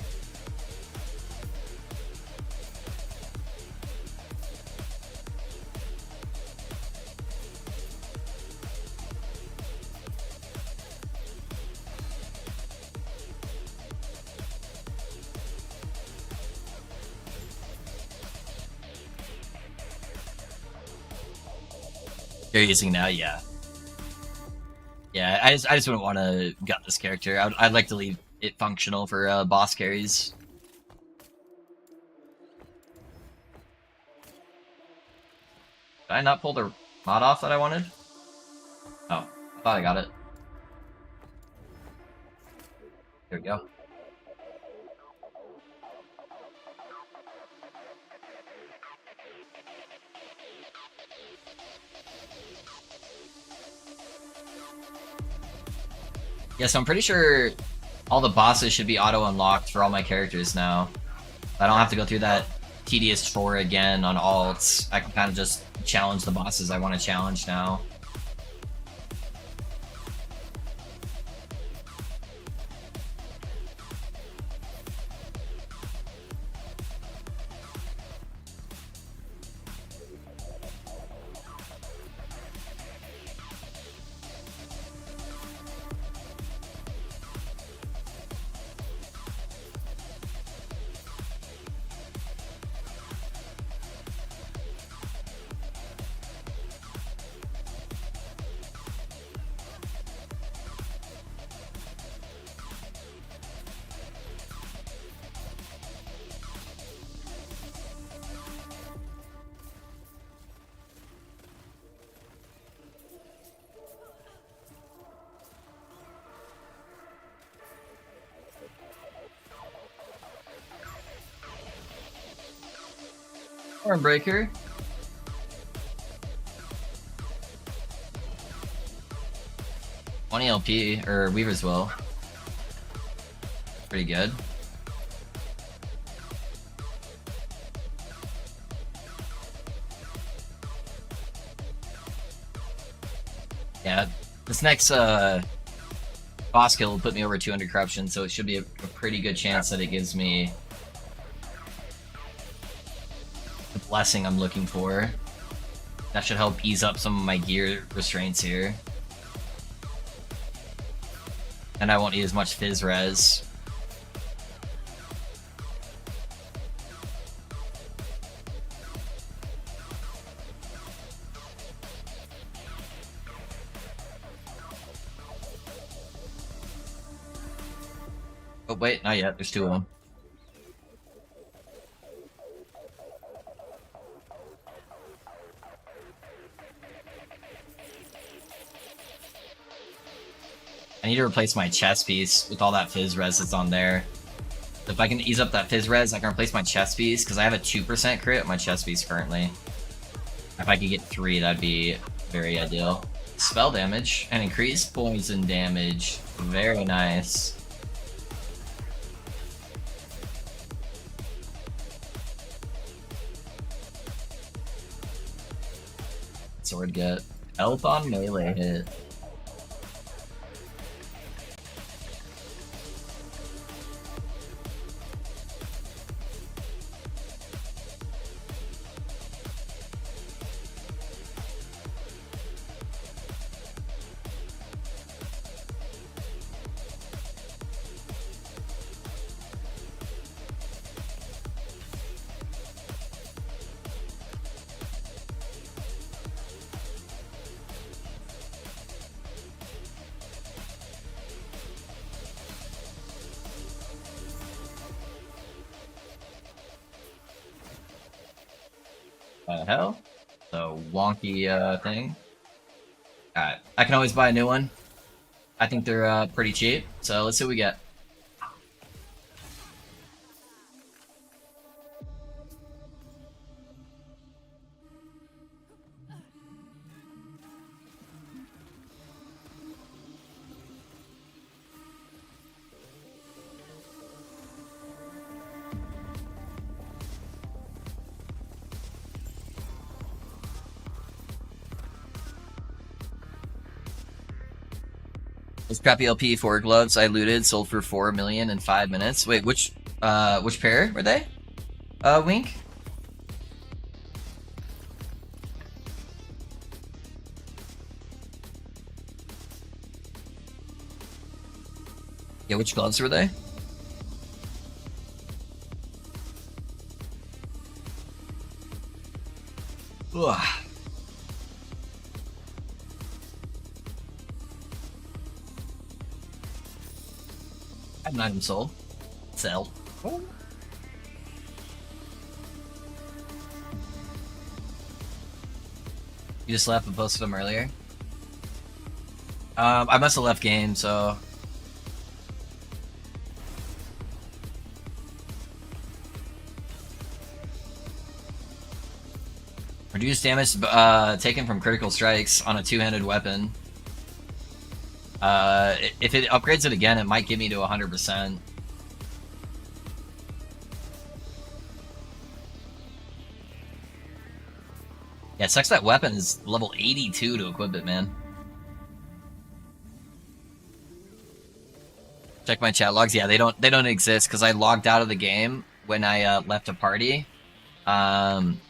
You're using now, yeah. Yeah, I just wouldn't want to gut this character. I'd like to leave it functional for boss carries. Did I not pull the mod off that I wanted? Oh, I thought I got it. There we go. Yeah, so I'm pretty sure all the bosses should be auto-unlocked for all my characters now. I don't have to go through that tedious chore again on alts. I can kind of just challenge the bosses I want to challenge now. Stormbreaker. LP or Weaver's Will. Pretty good. Yeah, this next boss kill will put me over 200 corruption, so it should be a pretty good chance that it gives me the blessing I'm looking for. That should help ease up some of my gear restraints here. And I won't need as much fizz res. Oh wait, not yet, there's two of them. I need to replace my chest piece with all that fizz res that's on there. If I can ease up that fizz res, I can replace my chest piece, because I have a 2% crit with my chest piece currently. If I could get 3, that'd be very ideal. Spell damage and increased poison damage. Very nice. Sword get. Health on melee hit. Hell? The wonky thing. Alright, I can always buy a new one. I think they're pretty cheap, so let's see what we get. Those crappy LP 4 gloves I looted sold for 4 million in 5 minutes. Wait, which pair were they? Wink? Yeah, which gloves were they? Ugh. I have an item sold. Sell. Oh. You just left and posted them earlier? I must have left game, so... Reduce damage taken from critical strikes on a two-handed weapon. If it upgrades it again, it might give me to 100%. Yeah, it sucks that weapon is level 82 to equip it, man. Check my chat logs. Yeah, they don't exist because I logged out of the game when I left a party.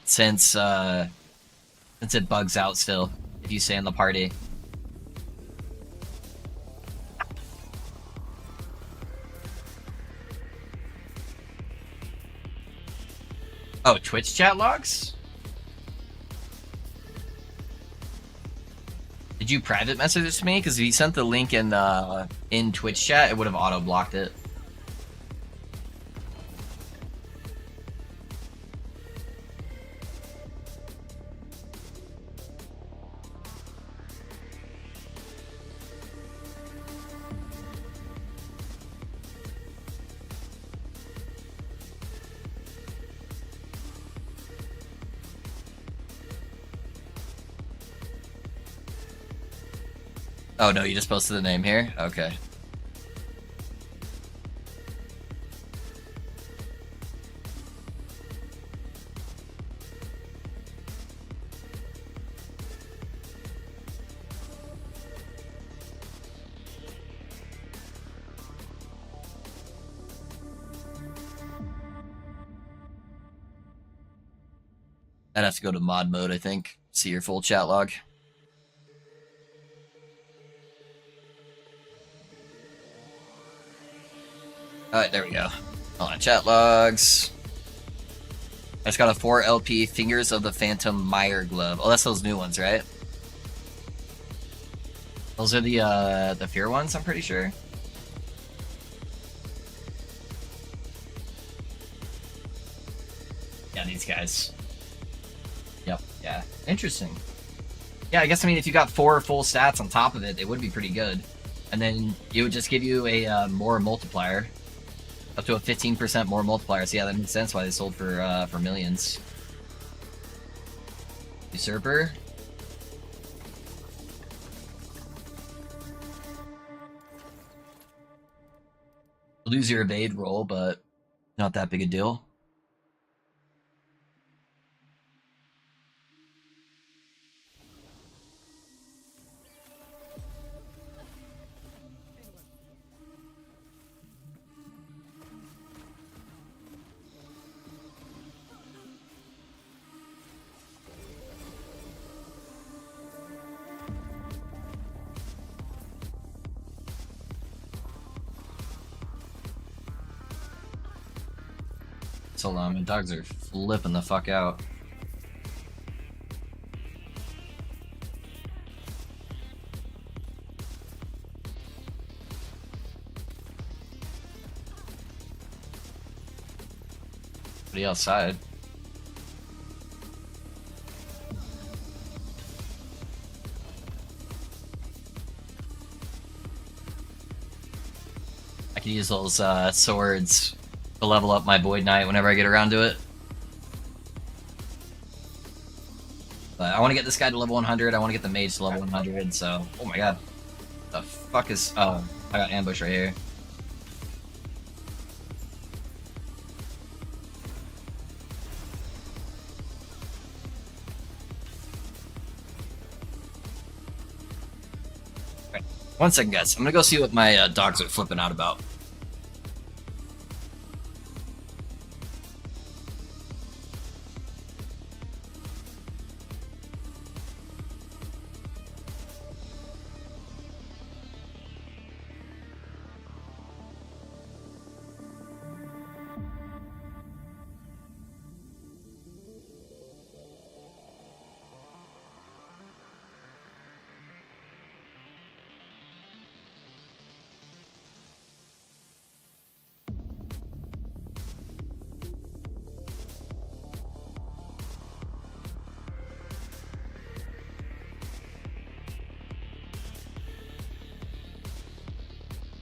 Since it bugs out still if you stay in the party. Oh, Twitch chat logs? Did you private message this to me? Because if you sent the link in Twitch chat, it would have auto blocked it. Oh no, you just posted the name here? Okay. I'd have to go to mod mode, I think. See your full chat log. Alright, there we go. Hold on, chat logs. I just got a 4 LP Fingers of the Phantom Meyer glove. Oh, that's those new ones, right? Those are the Fear ones, I'm pretty sure. Yeah, these guys. Yep, yeah. Interesting. Yeah, I guess, I mean, if you got 4 full stats on top of it, it would be pretty good. And then it would just give you a more multiplier. Up to a 15% more multiplier. So yeah, that makes sense why they sold for millions. Usurper. Lose your evade roll, but not that big a deal. Hold on, my dogs are flipping the fuck out. Somebody outside. I can use those swords to level up my Void Knight whenever I get around to it. But I want to get this guy to level 100. I want to get the mage to level 100. So, oh my god, the fuck is? Oh, I got ambush right here. Right. 1 second, guys. I'm gonna go see what my dogs are flipping out about.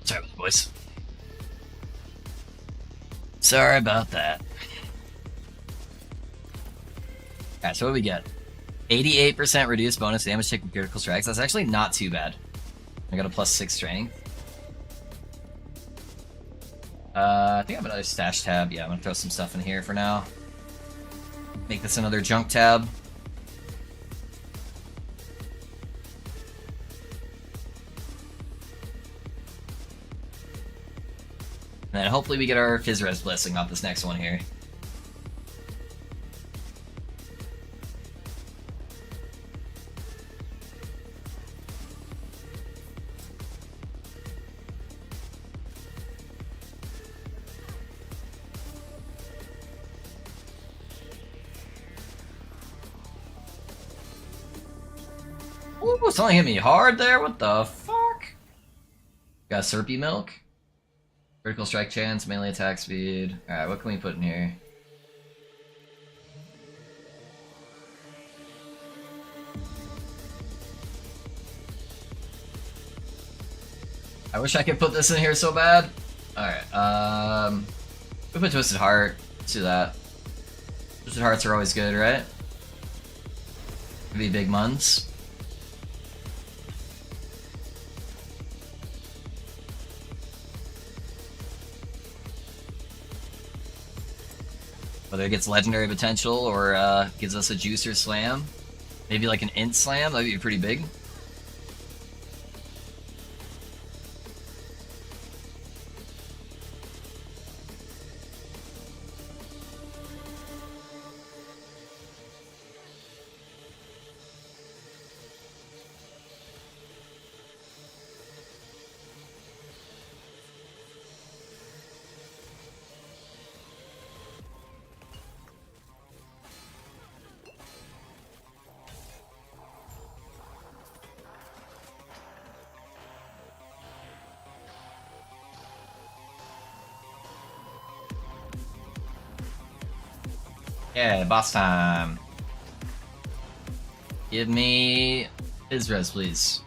Sorry about the voice. Sorry about that. Alright, so what do we get? 88% reduced bonus damage taken critical strikes. That's actually not too bad. I got a +6 strength. I think I have another stash tab. Yeah, I'm gonna throw some stuff in here for now. Make this another junk tab. And then hopefully we get our Fizzres blessing off this next one here. Ooh, something hit me hard there. What the fuck? Got Serpy Milk. Critical strike chance, melee attack speed. Alright, what can we put in here? I wish I could put this in here so bad. Alright, we put Twisted Heart. Let's do that. Twisted Hearts are always good, right? Maybe big months. Whether it gets legendary potential or gives us a juicer slam. Maybe like an int slam, that'd be pretty big. Yeah, boss time. Give me Izres, please.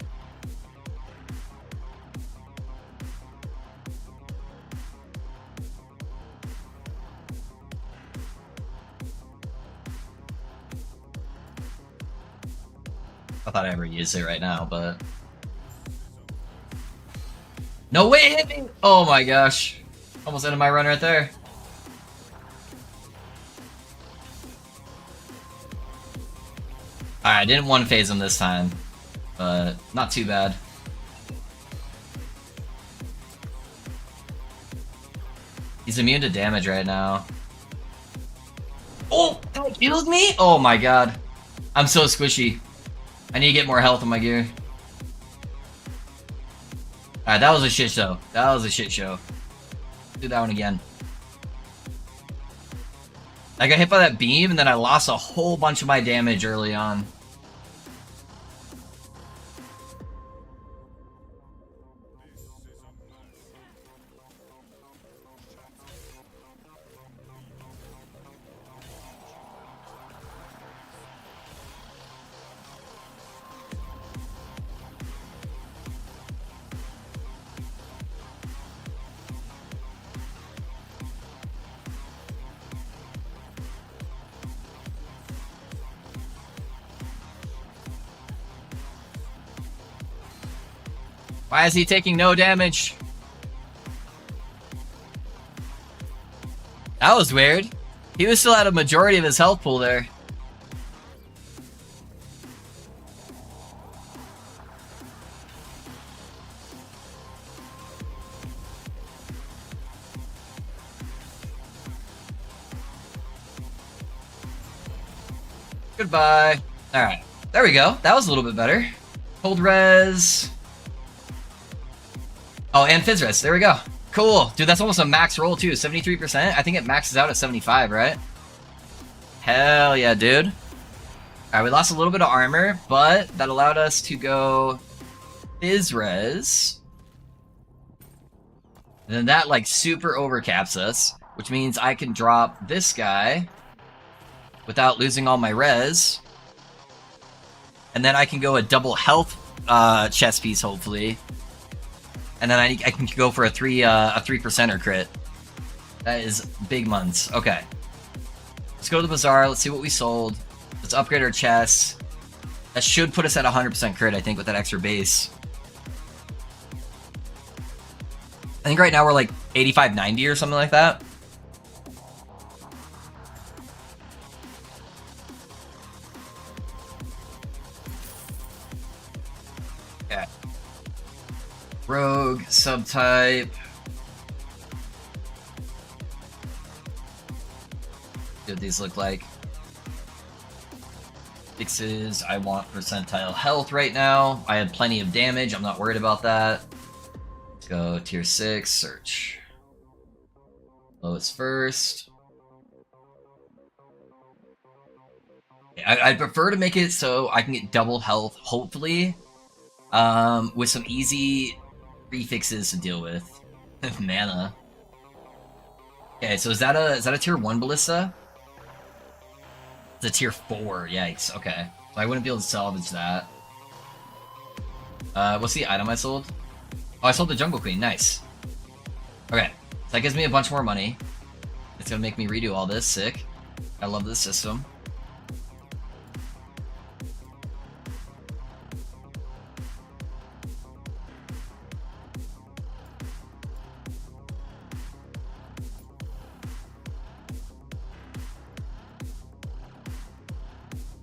I thought I ever used it right now, but... No way, it hit me! Oh my gosh. Almost ended my run right there. Alright, I didn't one phase him this time, but not too bad. He's immune to damage right now. Oh, that killed me? Oh my god. I'm so squishy. I need to get more health in my gear. Alright, that was a shit show. That was a shit show. Do that one again. I got hit by that beam, and then I lost a whole bunch of my damage early on. Why is he taking no damage? That was weird. He was still at a majority of his health pool there. Goodbye. Alright. There we go. That was a little bit better. Cold res. Oh, and Fizz res. There we go. Cool. Dude, that's almost a max roll, too. 73%? I think it maxes out at 75, right? Hell yeah, dude. Alright, we lost a little bit of armor, but that allowed us to go Fizz res. And then that, like, super overcaps us, which means I can drop this guy without losing all my res. And then I can go a double health chest piece, hopefully. And then I can go for a 3%er crit. That is big months. Okay. Let's go to the bazaar. Let's see what we sold. Let's upgrade our chests. That should put us at 100% crit, I think, with that extra base. I think right now we're like 85, 90 or something like that. Okay. Rogue, subtype. See what these look like. Fixes. I want percentile health right now. I had plenty of damage. I'm not worried about that. Let's go tier 6, search. Lowest first. I'd prefer to make it so I can get double health, hopefully, with some easy prefixes to deal with. Mana. Okay, so is that a tier 1 ballista? It's a tier 4. Yikes. Okay, so I wouldn't be able to salvage that. What's the item I sold? Oh, I sold the Jungle Queen. Nice. Okay, so that gives me a bunch more money. It's gonna make me redo all this. Sick. I love this system.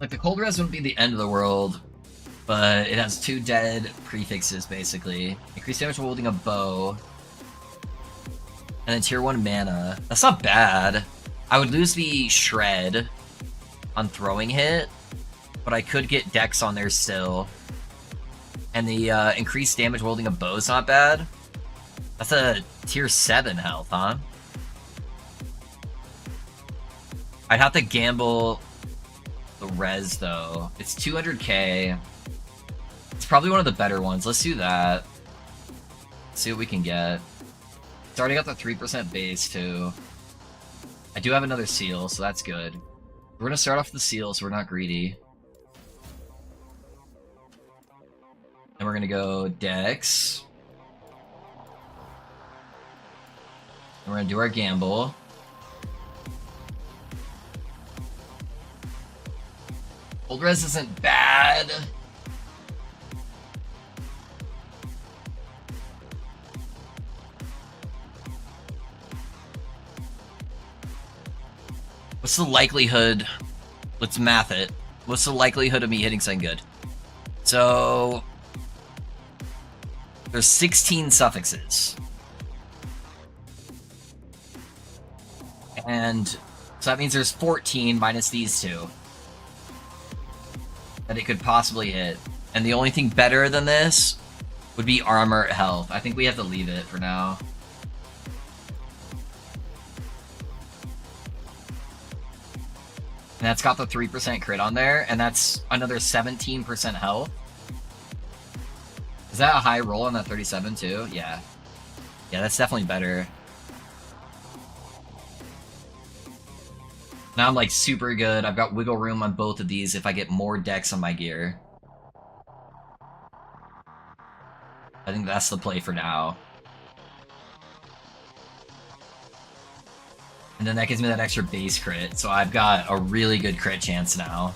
Like, the cold res wouldn't be the end of the world, but it has 2 dead prefixes, basically. Increased damage while holding a bow. And then tier 1 mana. That's not bad. I would lose the shred on throwing hit, but I could get dex on there still. And the increased damage while holding a bow is not bad. That's a tier 7 health, huh? I'd have to gamble the res, though. It's 200k. It's probably one of the better ones. Let's do that. See what we can get. It's already got the 3% base, too. I do have another seal, so that's good. We're gonna start off with the seal, so we're not greedy. And we're gonna go dex. And we're gonna do our gamble. Old res isn't bad. What's the likelihood? Let's math it. What's the likelihood of me hitting something good? So there's 16 suffixes. And so that means there's 14 minus these 2 that it could possibly hit. And the only thing better than this would be armor health. I think we have to leave it for now. And that's got the 3% crit on there, and that's another 17% health. Is that a high roll on that 37 too? Yeah. Yeah, that's definitely better. Now I'm like super good. I've got wiggle room on both of these if I get more dex on my gear. I think that's the play for now. And then that gives me that extra base crit, so I've got a really good crit chance now.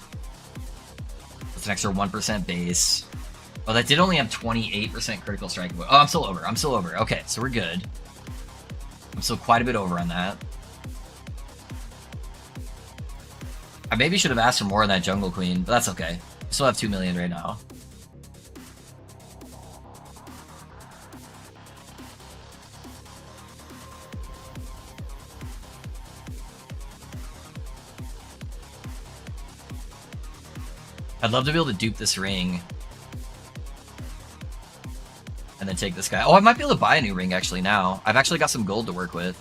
That's an extra 1% base. Oh, that did only have 28% critical strike. Oh, I'm still over. I'm still over. Okay, so we're good. I'm still quite a bit over on that. I maybe should have asked for more on that Jungle Queen, but that's okay. We still have 2 million right now. I'd love to be able to dupe this ring. And then take this guy. Oh, I might be able to buy a new ring actually now. I've actually got some gold to work with.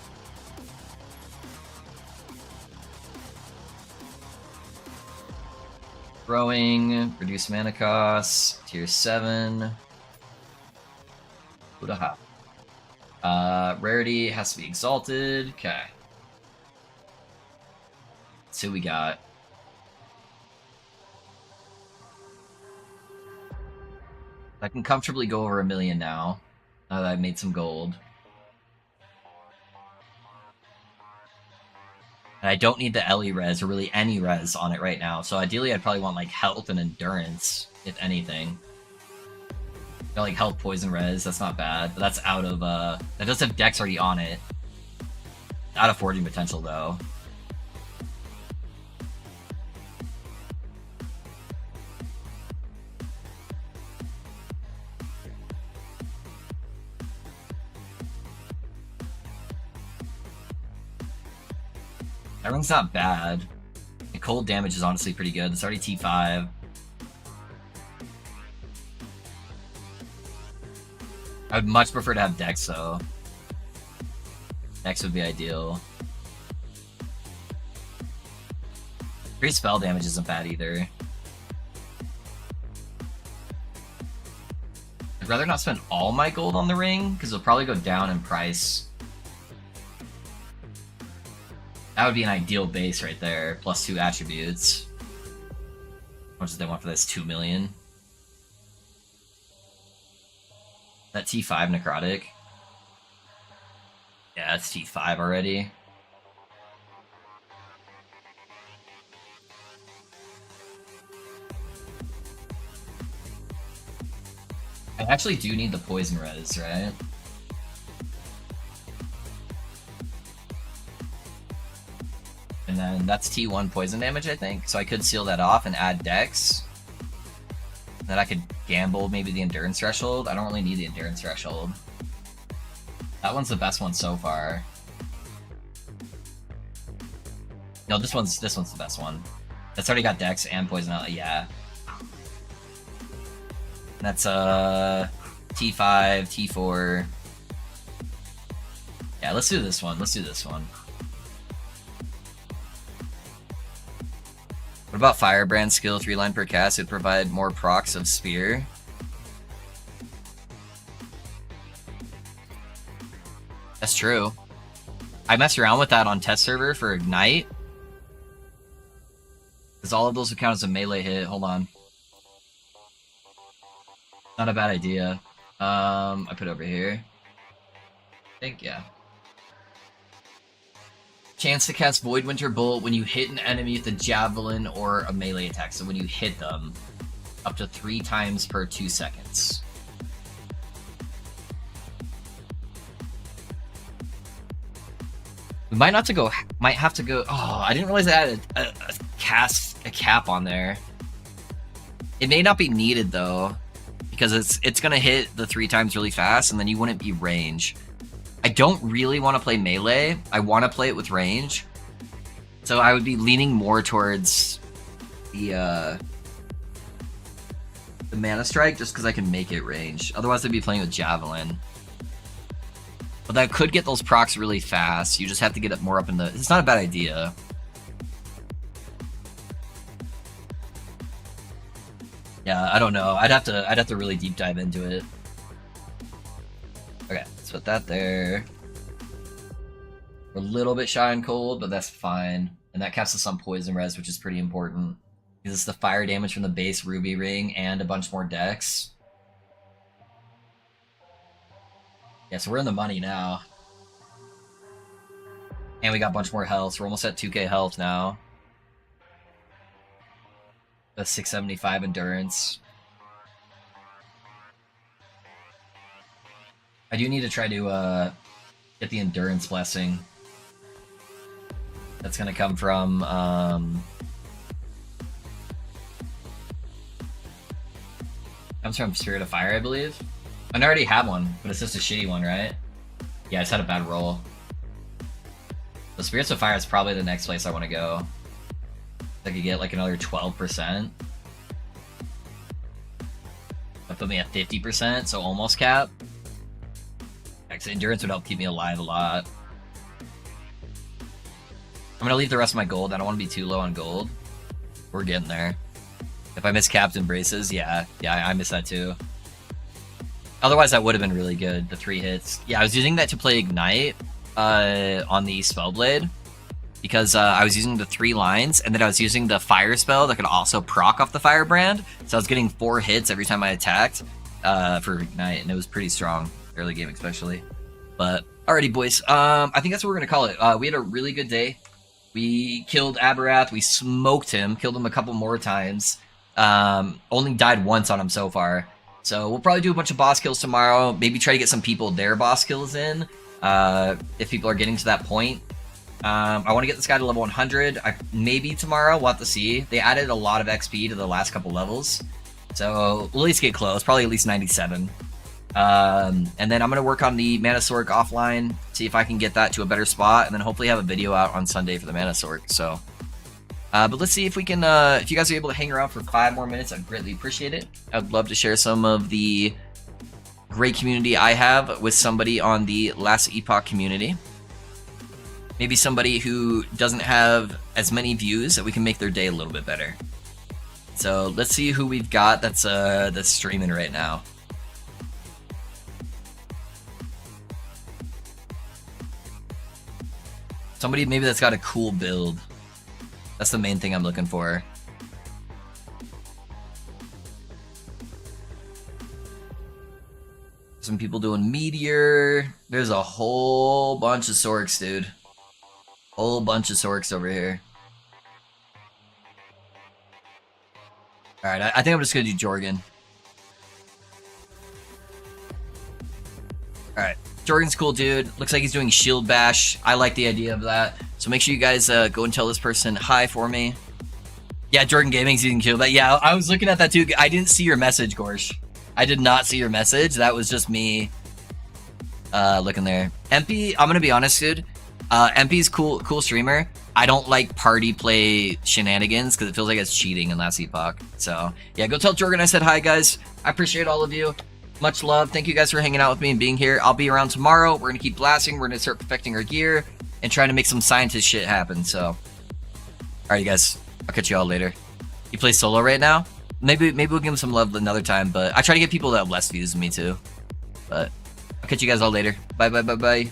Throwing, reduce mana costs, tier 7. Udaha. Rarity has to be exalted. Okay. Let's see what we got. I can comfortably go over 1 million now that I've made some gold. And I don't need the Ellie res, or really any res on it right now, so ideally I'd probably want like health and endurance, if anything. Got like health, poison res, that's not bad, but that's out of, that does have dex already on it. Out of forging potential though. Everything's not bad. The cold damage is honestly pretty good. It's already T5. I would much prefer to have Dex though. Dex would be ideal. Free spell damage isn't bad either. I'd rather not spend all my gold on the ring, because it'll probably go down in price. That would be an ideal base right there, plus 2 attributes. How much did they want for this? 2 million? That T5 necrotic? Yeah, it's T5 already. I actually do need the poison res, right? And then that's T1 poison damage, I think. So I could seal that off and add Dex. Then I could gamble maybe the endurance threshold. I don't really need the endurance threshold. That one's the best one so far. No, this one's the best one. That's already got Dex and poison out. Yeah. That's T5, T4. Yeah, let's do this one. Let's do this one. What about Firebrand skill? 3-line per cast. It would provide more procs of Spear. That's true. I messed around with that on test server for Ignite. Because all of those would count as a melee hit. Hold on. Not a bad idea. I put it over here. I think, yeah. Chance to cast Void Winter Bolt when you hit an enemy with a javelin or a melee attack. So when you hit them, up to 3 times per 2 seconds. We might have to go. Oh, I didn't realize I had a cap on there. It may not be needed though, because it's gonna hit the 3 times really fast, and then you wouldn't be range. I don't really want to play melee. I want to play it with range. So I would be leaning more towards the Mana Strike, just because I can make it range. Otherwise, I'd be playing with Javelin. But that could get those procs really fast. You just have to get it more up in the... It's not a bad idea. Yeah, I don't know. I'd have to really deep dive into it. Okay, let's put that there. We're a little bit shy and cold, but that's fine. And that caps us on poison res, which is pretty important. Because it's the fire damage from the base ruby ring and a bunch more dex. Yeah, so we're in the money now. And we got a bunch more health, so we're almost at 2k health now. The 675 endurance. I do need to try to get the endurance blessing. That's gonna come from comes from Spirit of Fire, I believe. I already have one, but it's just a shitty one, right? Yeah, I just had a bad roll. The Spirits of Fire is probably the next place I want to go. I could get like another 12%. That put me at 50%, so almost cap. Actually, endurance would help keep me alive a lot. I'm gonna leave the rest of my gold. I don't want to be too low on gold. We're getting there. If I miss Captain Braces, yeah, I miss that too. Otherwise, that would have been really good, the 3 hits. Yeah, I was using that to play Ignite on the Spellblade. Because I was using the 3 lines, and then I was using the fire spell that could also proc off the Firebrand. So I was getting 4 hits every time I attacked for Ignite, and it was pretty strong. Early game especially. But, alrighty boys, I think that's what we're going to call it. We had a really good day. We killed Aberroth, we smoked him, killed him a couple more times. Only died once on him so far. So we'll probably do a bunch of boss kills tomorrow, maybe try to get some people their boss kills in, if people are getting to that point. I want to get this guy to level 100. Maybe tomorrow, we'll have to see. They added a lot of XP to the last couple levels. So we'll at least get close, probably at least 97. And then I'm going to work on the Mana Sorc offline, see if I can get that to a better spot, and then hopefully have a video out on Sunday for the Mana Sorc. So, but let's see if we can, if you guys are able to hang around for 5 more minutes, I'd greatly appreciate it. I'd love to share some of the great community I have with somebody on the Last Epoch community. Maybe somebody who doesn't have as many views, that we can make their day a little bit better. So let's see who we've got that's streaming right now. Somebody maybe that's got a cool build. That's the main thing I'm looking for. Some people doing Meteor. There's a whole bunch of Sorcs, dude. Whole bunch of Sorcs over here. Alright, I think I'm just gonna do Jorgen. Alright. Jordan's cool dude. Looks like he's doing shield bash. I like the idea of that. So make sure you guys go and tell this person hi for me. Yeah, Jordan Gaming's using shield bash. Yeah, I was looking at that too. I didn't see your message, Gorsh. I did not see your message. That was just me looking there. MP, I'm gonna be honest, dude. MP's cool streamer. I don't like party play shenanigans because it feels like it's cheating in Last Epoch. So yeah, go tell Jordan I said hi, guys. I appreciate all of you. Much love. Thank you guys for hanging out with me and being here. I'll be around tomorrow. We're gonna keep blasting. We're gonna start perfecting our gear and trying to make some scientist shit happen. So, alright, you guys. I'll catch you all later. You play solo right now? Maybe we'll give him some love another time. But I try to get people that have less views than me too. But I'll catch you guys all later. Bye.